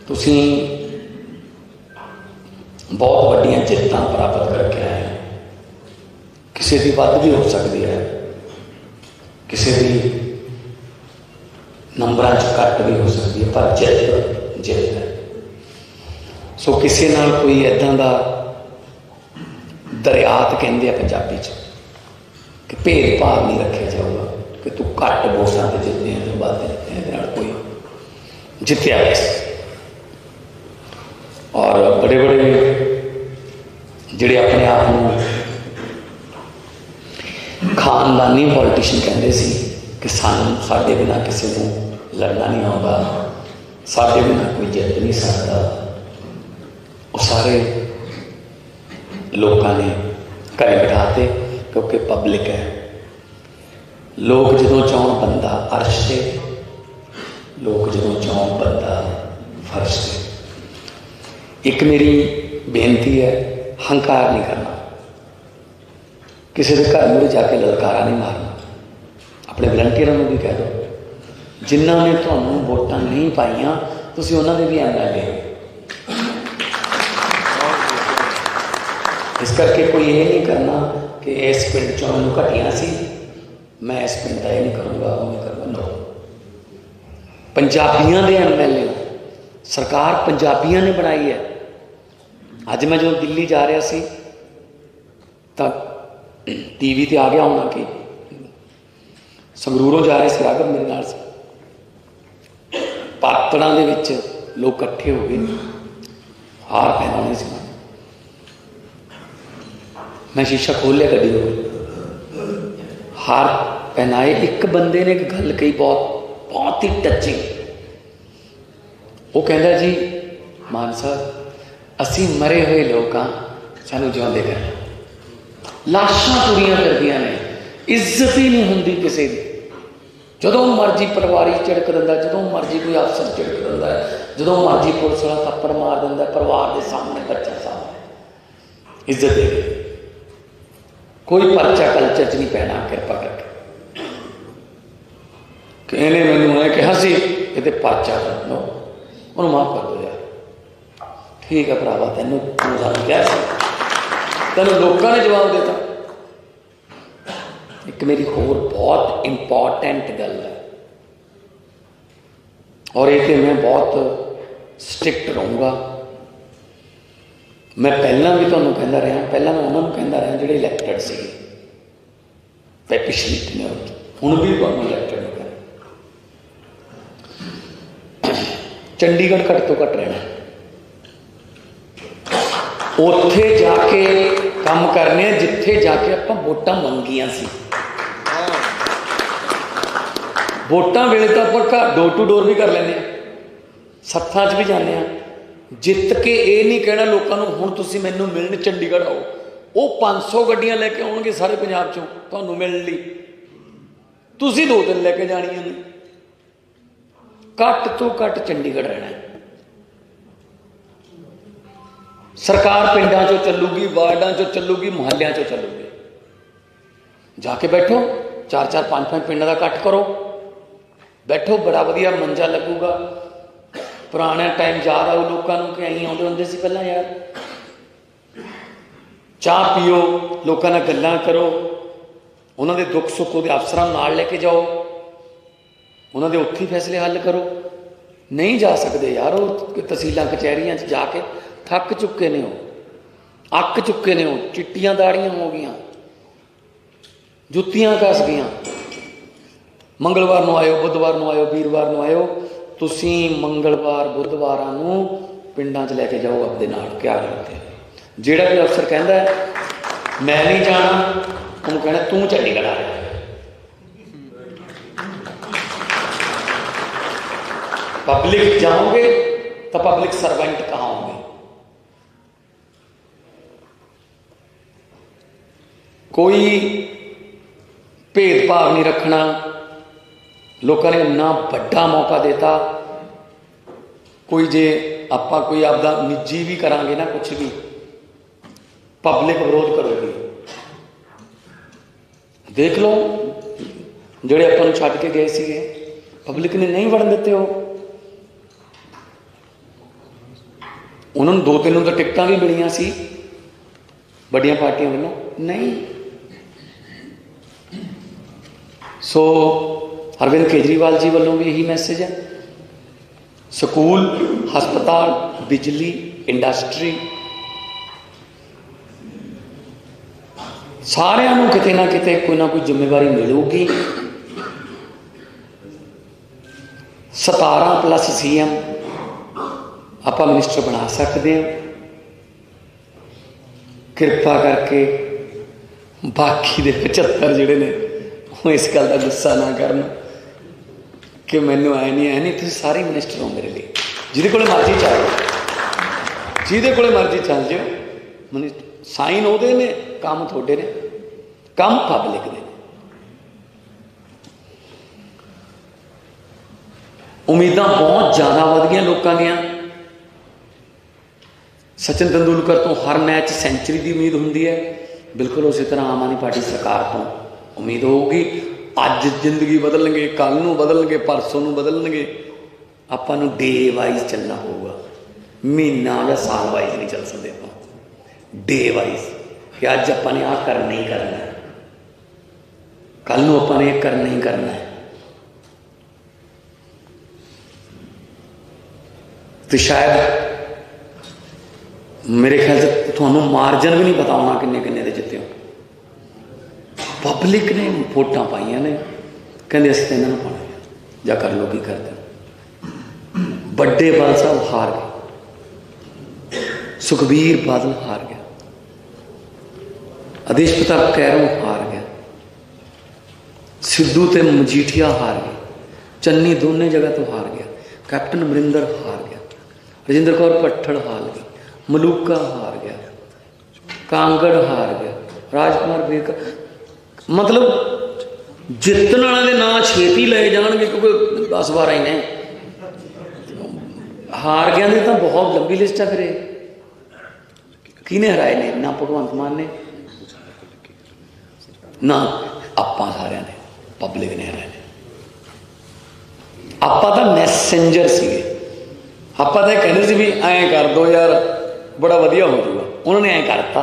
ਤੁਸੀਂ ਬਹੁਤ ਵੱਡੀਆਂ ਜਿੱਤਾਂ ਪ੍ਰਾਪਤ ਕਰਕੇ ਆਏ ਹੋ। ਕਿਸੇ ਦੀ ਵੱਧ ਵੀ ਹੋ ਸਕਦੀ ਹੈ, ਕਿਸੇ ਦੀ ਨੰਬਰਾਂ 'ਚ ਘੱਟ ਵੀ ਹੋ ਸਕਦੀ ਹੈ, ਪਰ ਜਿੱਤ ਹੈ। ਸੋ ਕਿਸੇ ਨਾਲ ਕੋਈ ਇੱਦਾਂ ਦਾ ਦਰਿਆਤ ਕਹਿੰਦੇ ਆ ਪੰਜਾਬੀ 'ਚ ਕਿ ਭੇਦਭਾਵ ਨਹੀਂ ਰੱਖਿਆ ਜਾਊਗਾ ਕਿ ਤੂੰ ਘੱਟ ਵੋਟਾਂ 'ਤੇ ਜਿੱਤੇ ਆ ਤੂੰ ਵੱਧ ਜਿੱਤੇ। ਇਹਦੇ ਨਾਲ ਕੋਈ जितया और बड़े बड़े जिहड़े अपने आप को खानदानी पॉलिटिशियन कहते सी कि सानू साडे बिना किसी को लड़ना नहीं आउंदा, साडे बिना कोई जित नहीं सकता। वो सारे लोगों ने घरे बिठाते क्योंकि पब्लिक है। लोग जदों चाहन बंदा अर्श से, लोग जदों चाहन बंदा फर्श से। एक मेरी बेनती है, हंकार नहीं करना, किसी के घर में जाके ललकारा नहीं मारना। अपने वलंटियरों को भी कह दो, जिन्होंने तुहानू वोटां नहीं पाइयां तुसीं उन्हां दे भी MLA। इस करके कोई ये नहीं करना कि इस पिंड चों मैनूं घटिया सी, मैं इस पिंड का ये नहीं करूँगा, वो नहीं करूँगा। नो, पंजाबियों के MLA सरकार पंजाबियों ने बनाई है। अज मैं जो दिल्ली जा रहा सी तो TV ते आ गया होना कि संगरूरों जा रहे थे राघव मेरे नाल से, पातड़ा दे विच लोग इकट्ठे हो गए, हार पहनाने से। मैं शीशा खोल लिया गड्डी को, हार पहनाए। एक बंदे ने एक गल कही बहुत ही टचिंग। वो कहता जी मान साहब असी मरे हुए लोग हाँ, सानू जिउंदे कर लाशां तुरियां करदियां ने, इज्जत ही नहीं होंदी किसी की। जदों मर्जी पटवारी झिड़क दिंदा, जदों मर्जी कोई अफसर झिड़क दिंदा है, जदों मर्जी पुलिस वाला थप्पड़ मार दिंदा परिवार के सामने, बच्चा सामने। इज्जत दे कोई परचा कल्चर च नहीं पैना कृपा करके। कि इन्हें मैनू उन्हें कहा सी ये परचा नो उन्होंने माफ कर दो यार, ठीक है भरावा तेनों क्या तेन लोगों ने जवाब देता। एक मेरी होर बहुत इंपॉर्टेंट गल है और ये मैं बहुत स्ट्रिक्ट रहूँगा। मैं पहला भी तुहानूं कहता रहा, पहला मैं उन्होंने कहता रहा जिहड़े इलैक्टेड से पिछली टेन्योर, हुण भी तुहानूं इलैक्टेड नहीं कर। चंडीगढ़ घट तो घट रहना, उत्थे जाके काम करने जिथे जाके आपां वोटां मंगियां सी। वोटां वेले तो आपां घर डोर टू डोर भी कर लैंदे, सत्थां च भी जाने, जित के ये नहीं कहना लोगों को हुण तुसीं मैनूं मिलण चंडीगढ़ आओ। वो 500 गड्डियां लैके आउणगे सारे पंजाब चों तुहानूं मिलण लई, तुसीं 2-3 लैके जाणियां ने। घट तो घट चंडीगढ़ रहना है। सरकार पिंडां चों चलूगी, वार्डां चों चलूगी, मुहल्लियां चों चलूगी। जाके बैठो, 4-4 5-5 पिंडां दा इकट्ठ करो, बैठो, बड़ा वधिया मंजा लगूगा। पुराने टाइम याद आओ लोगों को कि अं आते होंगे सी पहला यार, चाह पीओ, लोगों नाल गल्लां करो, उन्होंने दुख सुख वो अफसरां नाल लेके जाओ, उन्होंने उत्थे ही फैसले हल करो। नहीं जा सकते यार, वो तहसीलां कचहरियां जाके थक चुके ने, हो अक चुके ने, हो चिट्टियां दाड़ियां हो गई, जुत्तियां घस गई। मंगलवार नूं आयो, बुधवार नूं आयो, वीरवार नूं आयो। तुसीं मंगलवार बुधवारां नूं पिंडां च लैके जाओ अपने नाल, क्या करते। जिहड़ा भी अफसर कहता है मैं नहीं जाना, उन्होंने कहना तू चंडीगढ़ आ रहा है। पब्लिक जाओगे तो पब्लिक सर्वेंट कहाँ होंगे। कोई भेदभाव नहीं रखना। लोगों ने इन्ना बड़ा मौका देता, कोई जे आपां कोई आपदा निजी भी करांगे ना, कुछ भी पब्लिक विरोध करोगी। देख लो जिहड़े आपां नूं छड्ड के गए सीगे, पब्लिक ने नहीं वड़न दिते। हो उन्होंने 2-3 तो टिकटां भी मिलियां सी बड़ियां पार्टियां वालों, नहीं। सो अरविंद केजरीवाल जी वालों भी यही मैसेज है। स्कूल, हस्पताल, बिजली, इंडस्ट्री, सारिਆਂ ਨੂੰ किते ना किते कोई ना कोई जिम्मेवारी मिलूगी। 17+ CM ਆਪਾਂ मिनिस्टर बना सकते हैं। कृपा करके बाकी दे 75 जिहड़े ने वो इस गल का गुस्सा ना करन कि मैनू ऐ नहीं तुसीं सारे मिनिस्टर हो मेरे लिए, जिहदे कोले मर्जी चल जाओ, जिहदे कोले मर्जी चल जाओ, मिनिस्टर साइन उहदे ने, काम तुहाडे ने, काम पब्लिक दे। उम्मीदां बहुत ज़्यादा वध गईयां लोकां दीयां। सचिन तेंदुलकर तो हर मैच सेंचुरी की उम्मीद होंगी है, बिल्कुल उसी तरह आम आदमी पार्टी सरकार तो उम्मीद होगी। अज जिंदगी बदलणगे, कल नूं बदलणगे, परसों नूं बदलणगे। आपां नूं डे वाइज चलना होगा, महीना या साल वाइज नहीं चल सकते। आप डे वाइज कि अज आपां ने आह करना ही करना है, कल नूं आपां ने करना ही करना है। तो शायद मेरे ख्याल से थानू मार्जन भी नहीं पता होना किन्ने किन्ने दे जिते हो। पब्लिक ने वोटां पाइयां ने, कहते असं तो इन्होंने पाना जा कर लो की करते। बड़े बादल साहब हार गए, सुखबीर बादल हार गया, आदेश प्रताप कैरों हार गया, सिद्धू ते मजीठिया हार गए, चन्नी दोनों जगह तो हार गया, कैप्टन अमरिंदर हार गया, राजिंदर कौर पट्ठड़ हार गई, मलूका हार गया, कांगड़ हार गया, राजकुमार बेकर। मतलब जितने वाले दे नाम छेती ले जाएंगे क्योंकि 10-12 ही ने, हार गया ने तो बहुत लंबी लिस्ट है। फिर किने हराए ने? ना भगवंत मान ने, ना आपां सारिਆਂ ने, पब्लिक ने हराए ने। आपां तो मैसेंजर सीगे, आपां तो कहते सी भी ऐ कर दो यार बड़ा वधिया हो जाऊगा, उन्होंने ऐ करता।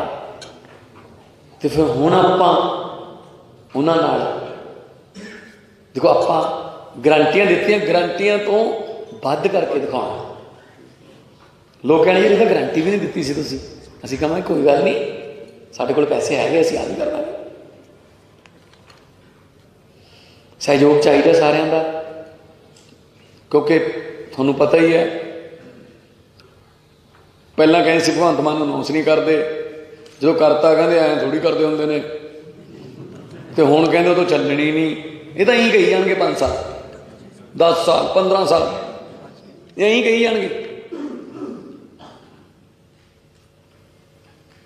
तो फिर हुण आपां उन्हां नाल देखो, आपां गारंटियां दित्तियां, गारंटियां तो वध करके दिखाउणा। लोग कहणे जी तो गारंटी भी नहीं दित्ती सी तुसीं। असीं कहांगे कोई गल नहीं, साडे कोल पैसे हैगे, असीं आ भी कर लांगे। सहयोग चाहिए सारिਆਂ ਦਾ, क्योंकि तुहानूं पता ही है पहला कहते सी भगवंत मान अनाउंस नहीं करते, जो करता कहते ऐ थोड़ी करते होंगे ने, तो हुण कहते तो चलनी नहीं। ये तो यही कही जाएंगे 5 साल 10 साल 15 साल यही कही जाएंगे।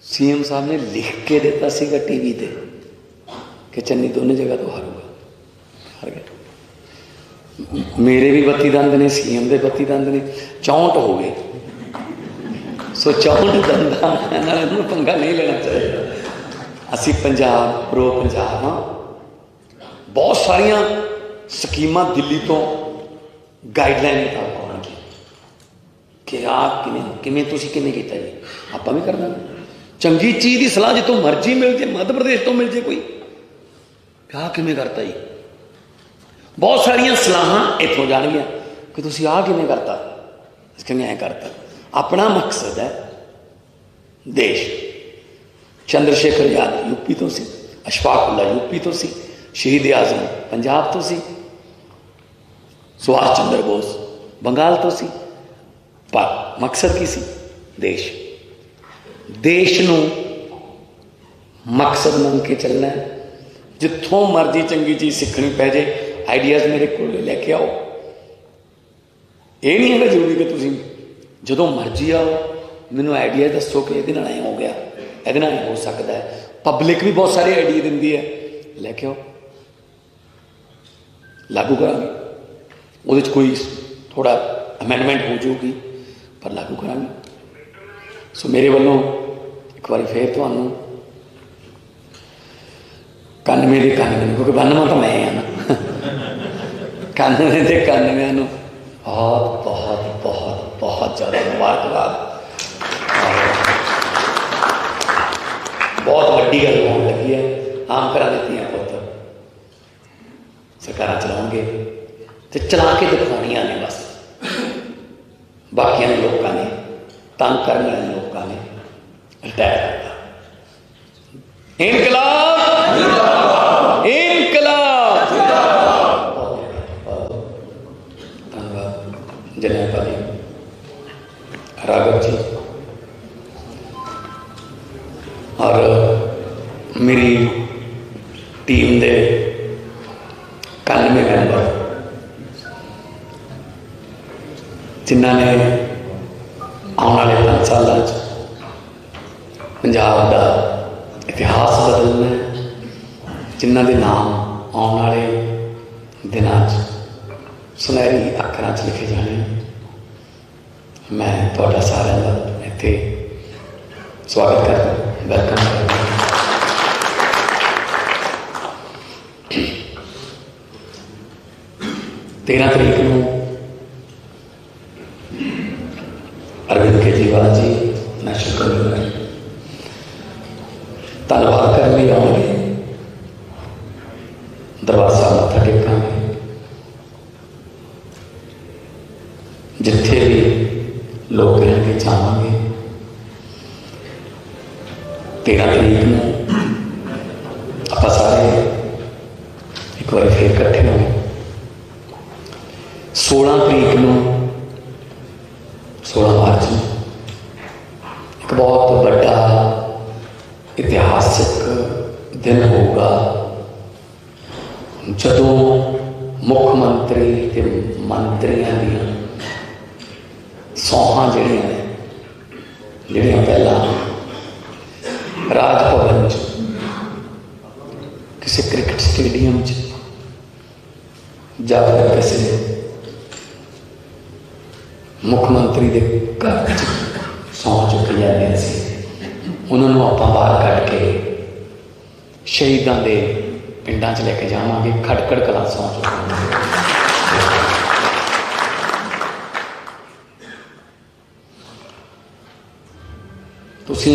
सीएम साहब ने लिख के दिता सीगा टीवी ते कि चन्नी दोनों जगह तो हारूगा, हार गया। मेरे भी 32 दंद ने, सीएम के 32 दंद ने, 64 हो गए। सो 64 दंदा पंगा नहीं लेना चाहिए। असी पंजाब प्रो पंजाब हाँ, बहुत सारिया स्कीमां दिल्ली तो गाइडलाइन मुताबिक आउणगी कि आप किवें तुसीं किवें कीता जी, आपां भी कर देंगे। चंगी चीज़ की सलाह जितों मर्जी मिल जाए, मध्य प्रदेश तो मिल जाए कोई, क्या किवें करता जी। बहुत सारिया सलाहां इत्थों जाणगियां कि तुसीं आ किवें करता, किवें ऐ करता। अपना मकसद है देश। चंद्रशेखर आजाद यूपी तो सी, अशफाक उल्ला यूपी तो सी, शहीद आजम पंजाब तो सी, सुभाष चंद्र बोस बंगाल तो सी, पर मकसद की सी देश। देश नूं मकसद मान के चलना है। जिथों मर्जी चंगी चीज़ सीखनी पै जाए, आइडियाज़ मेरे को लेके आओ। ये नहीं है जरूरी कि तुसीं जदों मर्जी आओ मैनू आइडिया दसो कि ये ऐ हो गया, ये हो सकता है। पब्लिक भी बहुत सारे आइडिया दिंदी है, लैके आओ, लागू करांगे। वो कोई थोड़ा अमेंडमेंट हो जाऊगी पर लागू करांगे। सो मेरे वालों एक बार फिर तुहानू 91 के 91, क्योंकि 92 तो मैं हाँ ना, 91 के 91 बहुत बहुत बहुत बहुत ज़्यादा मुबारकबाद। बहुत वड्डी गल होने लगी है। आम घर दी पुत सरकार चलाओगे तो चला के दिखानिया ने, बस बाकिया लोगों ने तंग करने वाले लोगों ने रिटायर करता। इनकलाब इनकलाब। धन्यवाद। जनेऊ भाजी, राघव जी और मेरी टीम के 91 मैंबर जिन्होंने आने वाले 5 सालों पंजाब का इतिहास बदलना है, जिन्हों के नाम आने वाले दिनों सुनहरी अखरां च लिखे जाने। मैं तुहाडा सारिआं दा इत्थे स्वागत करदा, वेलकम करदा। 13 तरीक नूं अरविंद केजरीवाल जी नेशनल कन्वीनर धन्यवाद करने लिए आएंगे, दरबार साहब मत्था टेकांगे। जिथे भी लोग कहेंगे जावांगे। 13 तरीक नूं आपां सारे एक बार फिर इकट्ठे होंगे। 16 तरीक नूं 16 मार्च नूं एक बहुत बड़ा इतिहासिक दिन होगा, जदों मुख्यमंत्री ते मंत्रियों दी सौहां जड़ियां पहला राज भवन किसी क्रिकेट स्टेडियम या फिर किसी मुख्यमंत्री के घर सौं चुकी जाती सी, उन्होंने आपां बाहर कढ़ के शहीदों के पिंडां च लेके जावांगे। खटकड़ कलां सौं चुकी तुसी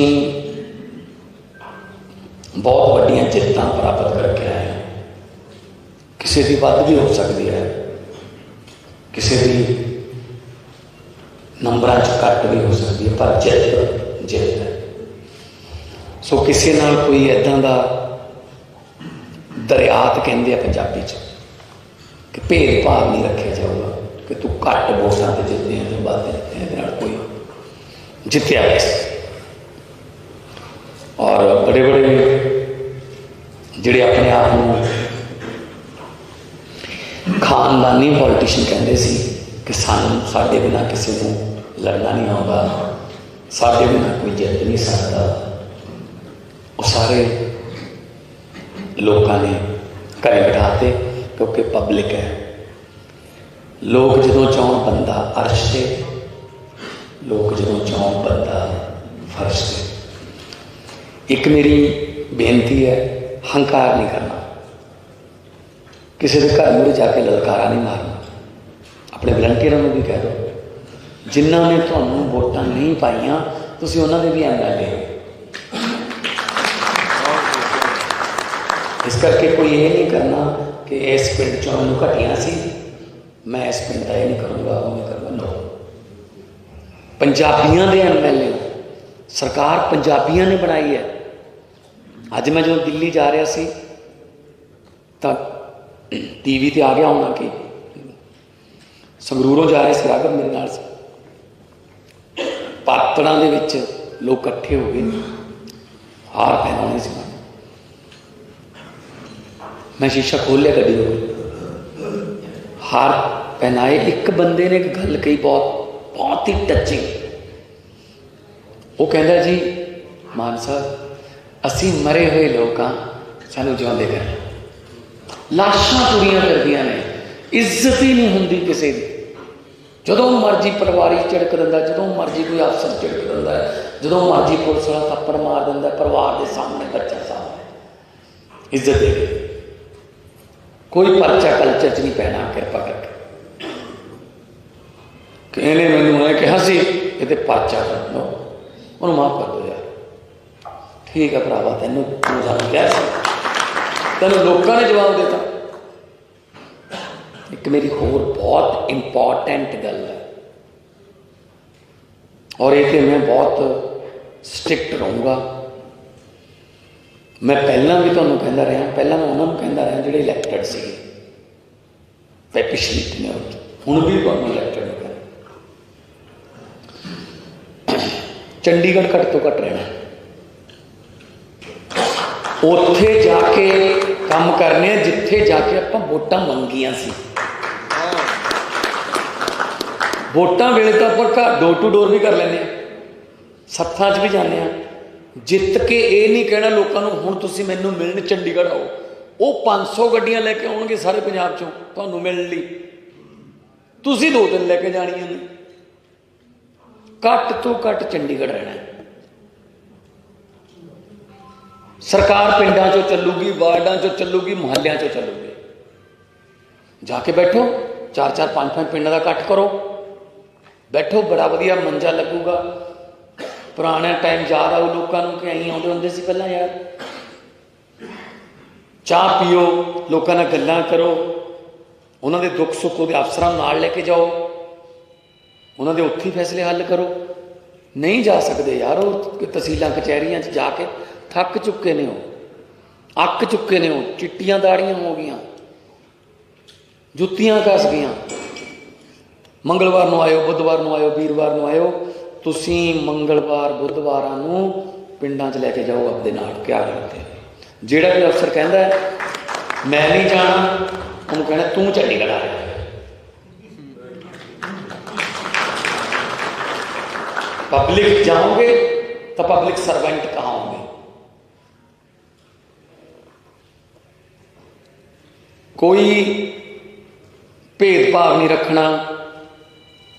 बहुत वड्डियां जित्तां प्राप्त करके आए हो। किसी की वध भी हो सकती है, किसी की नंबरां च घट भी हो सकती है, पर जित जित है। सो किसी नाल कोई इदां दा दरियात कहंदे आ पंजाबी च कि भेदभाव नहीं रखा जाऊगा कि तू घट वोटां ते जितने तो वध जितने, कोई जितया वैसे। और बड़े बड़े जिहड़े अपने आप को खानदानी पॉलिटिशियन कहते सी कि साडे बिना किसी को लड़ना नहीं आउंदा, साडे बिना कोई जित नहीं सकता, वो सारे लोगों ने घरे बिठाते क्योंकि पब्लिक है। लोग जदों चाहण बंदा अर्श से, लोग जदों चाहण बंदा फर्श से। एक मेरी बेनती है, हंकार नहीं करना, किसी के घर मुड़े जाके ललकारा नहीं मारना। अपने वलंटियरों में भी कह दो, जिन्होंने तुहानूं वोटां नहीं पाइयां तुसीं उन्हां दे भी MLA हो। इस करके कोई ये नहीं करना कि इस पिंड चों मैनूं घटिया सी, मैं इस पिंड का ये नहीं करूँगा वो नहीं करूँगा। नो, पंजाबियों के MLA सरकार पंजाबियों ने बनाई है। अज मैं जो दिल्ली जा रहा सी तो TV ते आ गया होना कि संगरूरों जा रहे थे, राघव मेरे नाल से, पातड़ां दे विच लोग इकट्ठे हो गए, हार पहनाने से। मैं शीशा खोल लिया गड्डी को, हार पहनाए। एक बंदे ने एक गल कही बहुत बहुत ही टचिंग। वो कहता जी मान साहब असी मरे हुए लोग हाँ, सानू जिउंदे कर। लाशां तुरियां करदियां ने, इज्जत ही नहीं होंदी किसी की। जदों मर्जी पटवारी झिड़क दिंदा, जदों मर्जी कोई अफसर झिड़क दिंदा, जदों मर्जी पुलिस वाला थप्पड़ मार दिंदा, परिवार के सामने, बच्चा सामने। इज्जत दे कोई परचा कल्चर च नहीं पैना। कृपा करके कि इन्हें मैनूं मैं कहा सी ये परचा कर दो, उन्होंने माफ कर दो यार। ठीक है भरावा, तेनों क्या तेन लोगों ने जवाब देता। एक मेरी होर बहुत इंपॉर्टेंट गल है, और ये मैं बहुत स्ट्रिक्ट रहूँगा। मैं पहला भी तुहानूं कहता रहा, पहला मैं उन्होंने कहता रहा जिहड़े इलैक्टेड सी, पिछली हुण भी तुहानूं इलैक्टेड हो गया। चंडीगढ़ घट तो घट रहना, उत्थे जाके काम करने जिथे जाके आप वोटां मंगियां सी। वोटां वेले तो आप घर डोर टू डोर भी कर लें, सत्थां 'च भी जाने, जित के ये नहीं कहना लोगों को हुण तुसीं मैनूं मिलण चंडीगढ़ आओ, वो 500 गड्डियां लैके आउणगे सारे पंजाब चों तुहानूं मिलण लई, तुसीं 2 दिन लैके जाणियां ने। घट तो घट चंडीगढ़ रहना है। सरकार पिंडां चों चलूगी, वार्डां चों चलूगी, मुहल्लियां चों चलूगी। जाके बैठो, 4-4 5-5 पिंडां दा इकट्ठ करो, बैठो, बड़ा वधिया मंजा लगूगा। पुराने टाइम याद आऊ लोगों को कि अं आउंदे हुंदे सी पहलां यार, चाह पीओ, लोगों नाल गल्लां करो, उन्होंने दुख सुख उहदे अफसरां नाल लैके जाओ, उन्होंने उत्थे ही फैसले हल करो। नहीं जा सकते यार, वो तहसीलां कचहरियां जाके थक चुके ने, हो अक चुके ने, हो चिट्टियां दाड़ियां हो गई, जुत्तियां घस गई। मंगलवार नूं आयो, बुधवार नूं आयो, वीरवार नूं आयो, तुसीं मंगलवार बुधवारां नूं पिंडां 'च लैके जाओ अपने नाल। क्या करते जिहड़ा भी अफसर कहता है मैं नहीं जाना, उन्होंने कहना तू चंडीगढ़ आ रहा। पब्लिक जाओगे तो पब्लिक सर्वेंट कहाँ होंगे? कोई भेदभाव नहीं रखना।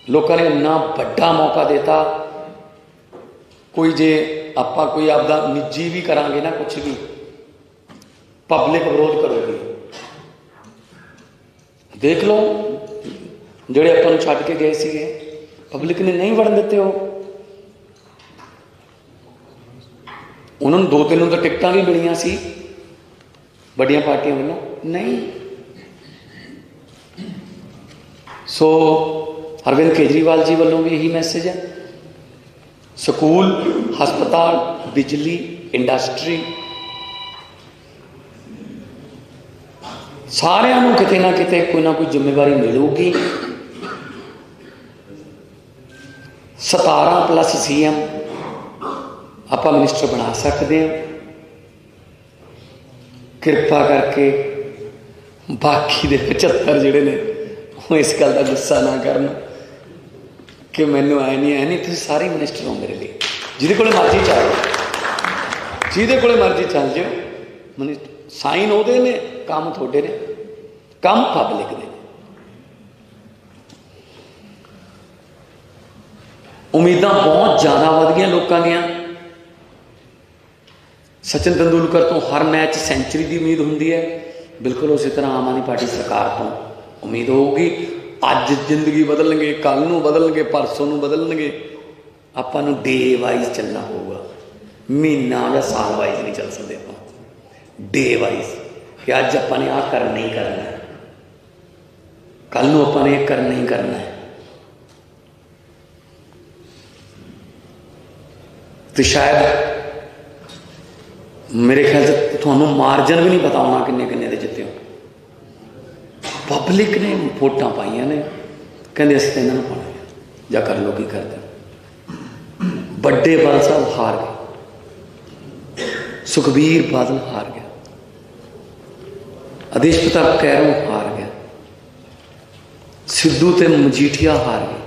लोगों ने इन्ना बड़ा मौका देता, कोई जे आपां कोई आपदा निजी भी करांगे ना, कुछ भी पब्लिक विरोध करोगी। देख लो जिहड़े आपां नूं छड्ड के गए सीगे, पब्लिक ने नहीं वड़न दिते। हो उन्होंने 2-3 तो टिकटां भी मिलियां सी बड़ियां पार्टियां वालों, नहीं। सो अरविंद केजरीवाल जी वालों भी यही मैसेज है। स्कूल, हस्पताल, बिजली, इंडस्ट्री, सारिਆਂ ਨੂੰ किते ना किते कोई ना कोई जिम्मेवारी मिलूगी। 17+ CM आप मिनिस्टर बना सकते हैं। कृपा करके बाकी दे 75 जिहड़े ने वो इस गल का गुस्सा ना करन कि मैनू आए नहीं, तुसीं सारे मिनिस्टर हो मेरे लिए। जिहदे कोले मर्जी चल जाओ, जिहदे कोले मर्जी चल जाओ, मिनिस्टर साइन उहदे ने, काम तुहाडे ने, काम पब्लिक दे। उम्मीदां बहुत ज़्यादा वध गईयां लोकां दीयां। सचिन तेंदुलकर तो हर मैच सेंचुरी की उम्मीद होंगी है, बिल्कुल उसी तरह आम आदमी पार्टी सरकार तो उम्मीद होगी। अज जिंदगी बदलणगे, कल नूं बदलणगे, परसों नूं बदलणगे। आपां नूं डे वाइज चलना होगा, महीना या साल वाइज नहीं चल सकते। आप डे वाइज कि अज आपां ने आह करना ही करना है, कल नूं आपां ने करना ही करना है। तो शायद मेरे ख्याल से थानू मार्जन भी नहीं पता होना किन्ने किन्ने दे जिते हो। पब्लिक ने वोटां पाइयां ने, कहते असं तो इन्होंने पाना जा कर लो की करते। बड़े बादल साहब हार गए, सुखबीर बादल हार गया, आदेश प्रताप कैरों हार गया, सिद्धू ते मजीठिया हार गए,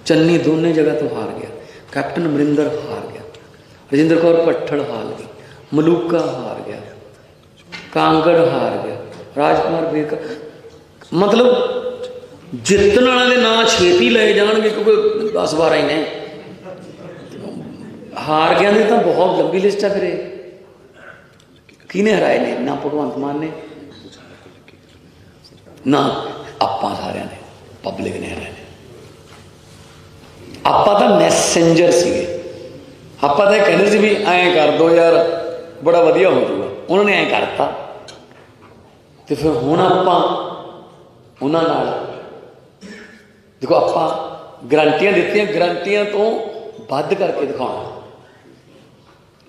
चन्नी दोनों जगह तो हार गया, कैप्टन अमरिंदर हार गया, राजिंदर कौर भट्टड़ हार गई, मलूका हार गया, कांगड़ हार गया, राजकुमार बेकर। मतलब जितने वाले नाम छेती ले जाएंगे क्योंकि 10-12 ही ने, हार गया ने तो बहुत लंबी लिस्ट है। फिर किने हराए ने? ना भगवंत मान ने, ना आपां सारिਆਂ ने, पब्लिक ने हराए ने। आपां तो मैसेंजर सीगे, आपां तो कहते सी भी ऐं कर दो यार बड़ा वधिया हो जाऊगा, उन्होंने ऐं करता। तो फिर हुण आपां उन्हां नाल देखो, आपां गारंटियां दित्तियां, गारंटियां तो वध करके दिखाउणा।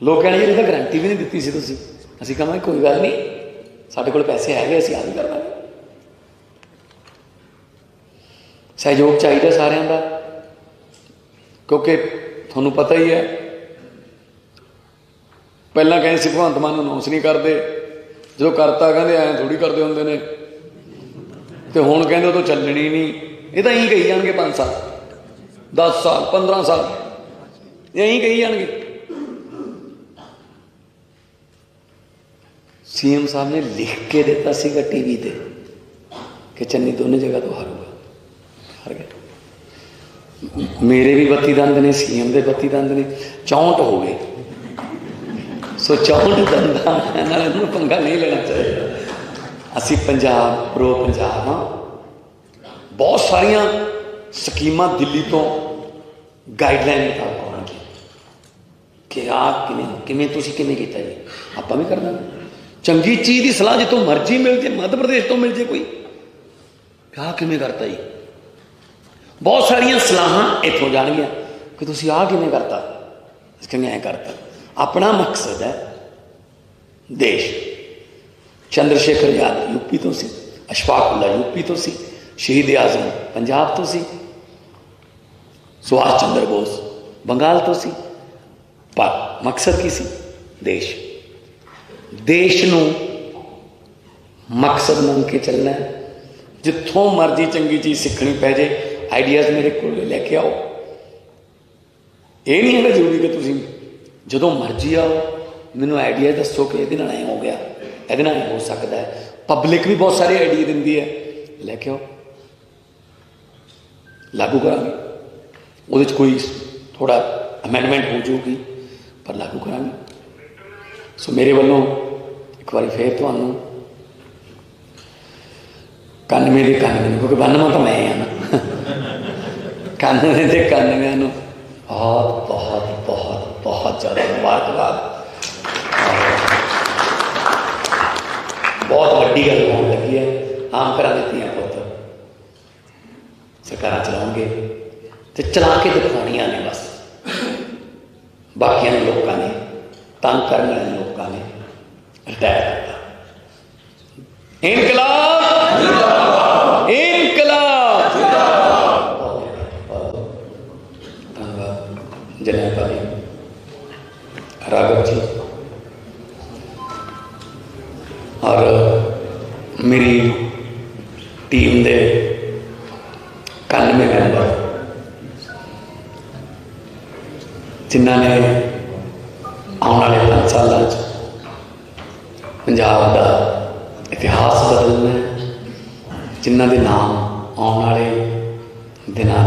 लोग कहणे जी तो गारंटी भी नहीं दित्ती सी तुसीं। असीं कहांगे कोई गल नहीं, साडे कोल पैसे हैगे, असीं आ भी कर लांगे। सहयोग चाहिए सारिਆਂ ਦਾ, क्योंकि तुहानूं पता ही है पहला कहें सी भगवंत मान अनाउंस नहीं करते, जो करता कहते ऐ थोड़ी करते होंगे ने, तो हुण कहते तो चलनी नहीं। ये तो यही कही जाएंगे 5 साल 10 साल 15 साल यही कही जाएंगे। सीएम साहब ने लिख के दिता सीगा टीवी ते कि चन्नी दोनों जगह तो हारूगा, हार गया। मेरे भी 32 दंद ने, सीएम के 32 दंद ने, 64 हो गए। सो 64 दंदा पंगा नहीं लेना चाहिए। असी पंजाब प्रो पंजाब हाँ, बहुत सारिया स्कीमां दिल्ली तो गाइडलाइन मुताबिक आउणगी कि आ किवें तुसीं किवें कीता जी, आपां भी करना। चंगी चीज़ की सलाह जितों मर्जी मिल जाए, मध्य प्रदेश तो मिल जाए कोई, आ किवें करता जी, बहुत सारिया सलाहां इत्थों जाणगियां कि तुसीं आ किवें करता, किवें ऐ करता। अपना मकसद है देश। चंद्रशेखर आजाद यूपी तो सी, अशफाक उल्ला यूपी तो सी, शहीद आजम पंजाब तो सी, सुभाष चंद्र बोस बंगाल तो सी, पर मकसद की सी देश। देश नूं मकसद मान के चलना है। जिथों मर्जी चंगी चीज़ सीखनी पै जाए, आइडियाज़ मेरे को लेके आओ। ये नहीं है जरूरी कि तुसीं जदों मर्जी आओ मैनूं आइडिया दसो कि ये नाल हो गया, ये हो सकता है। पब्लिक भी बहुत सारे आइडिया दिंदी है, लैके आओ, लागू करांगे। वो कोई थोड़ा अमेंडमेंट हो जाऊगी पर लागू करांगे। सो मेरे वालों एक बार फिर तुहानूं 91 के 91, क्योंकि 92 तो मैं हाँ ना, 91 के 91 बहुत बहुत बहुत बहुत ज़्यादा मुबारकबाद। बहुत वड्डी गल होने लगी है। आम घर दी पुत सरकार चलाओगे तो चला के दिखानिया ने, बस बाकिया लोगों ने तंग करने वाले लोगों ने रिटायर करता। इनकलाब इनकलाब। धन्यवाद जनाब भाई राघव जी और मेरी टीम के 91 मैंबर जिन्होंने आने वाले 5 सालों पंजाब का इतिहास बदलना है, जिन्हों के नाम आने वाले दिनों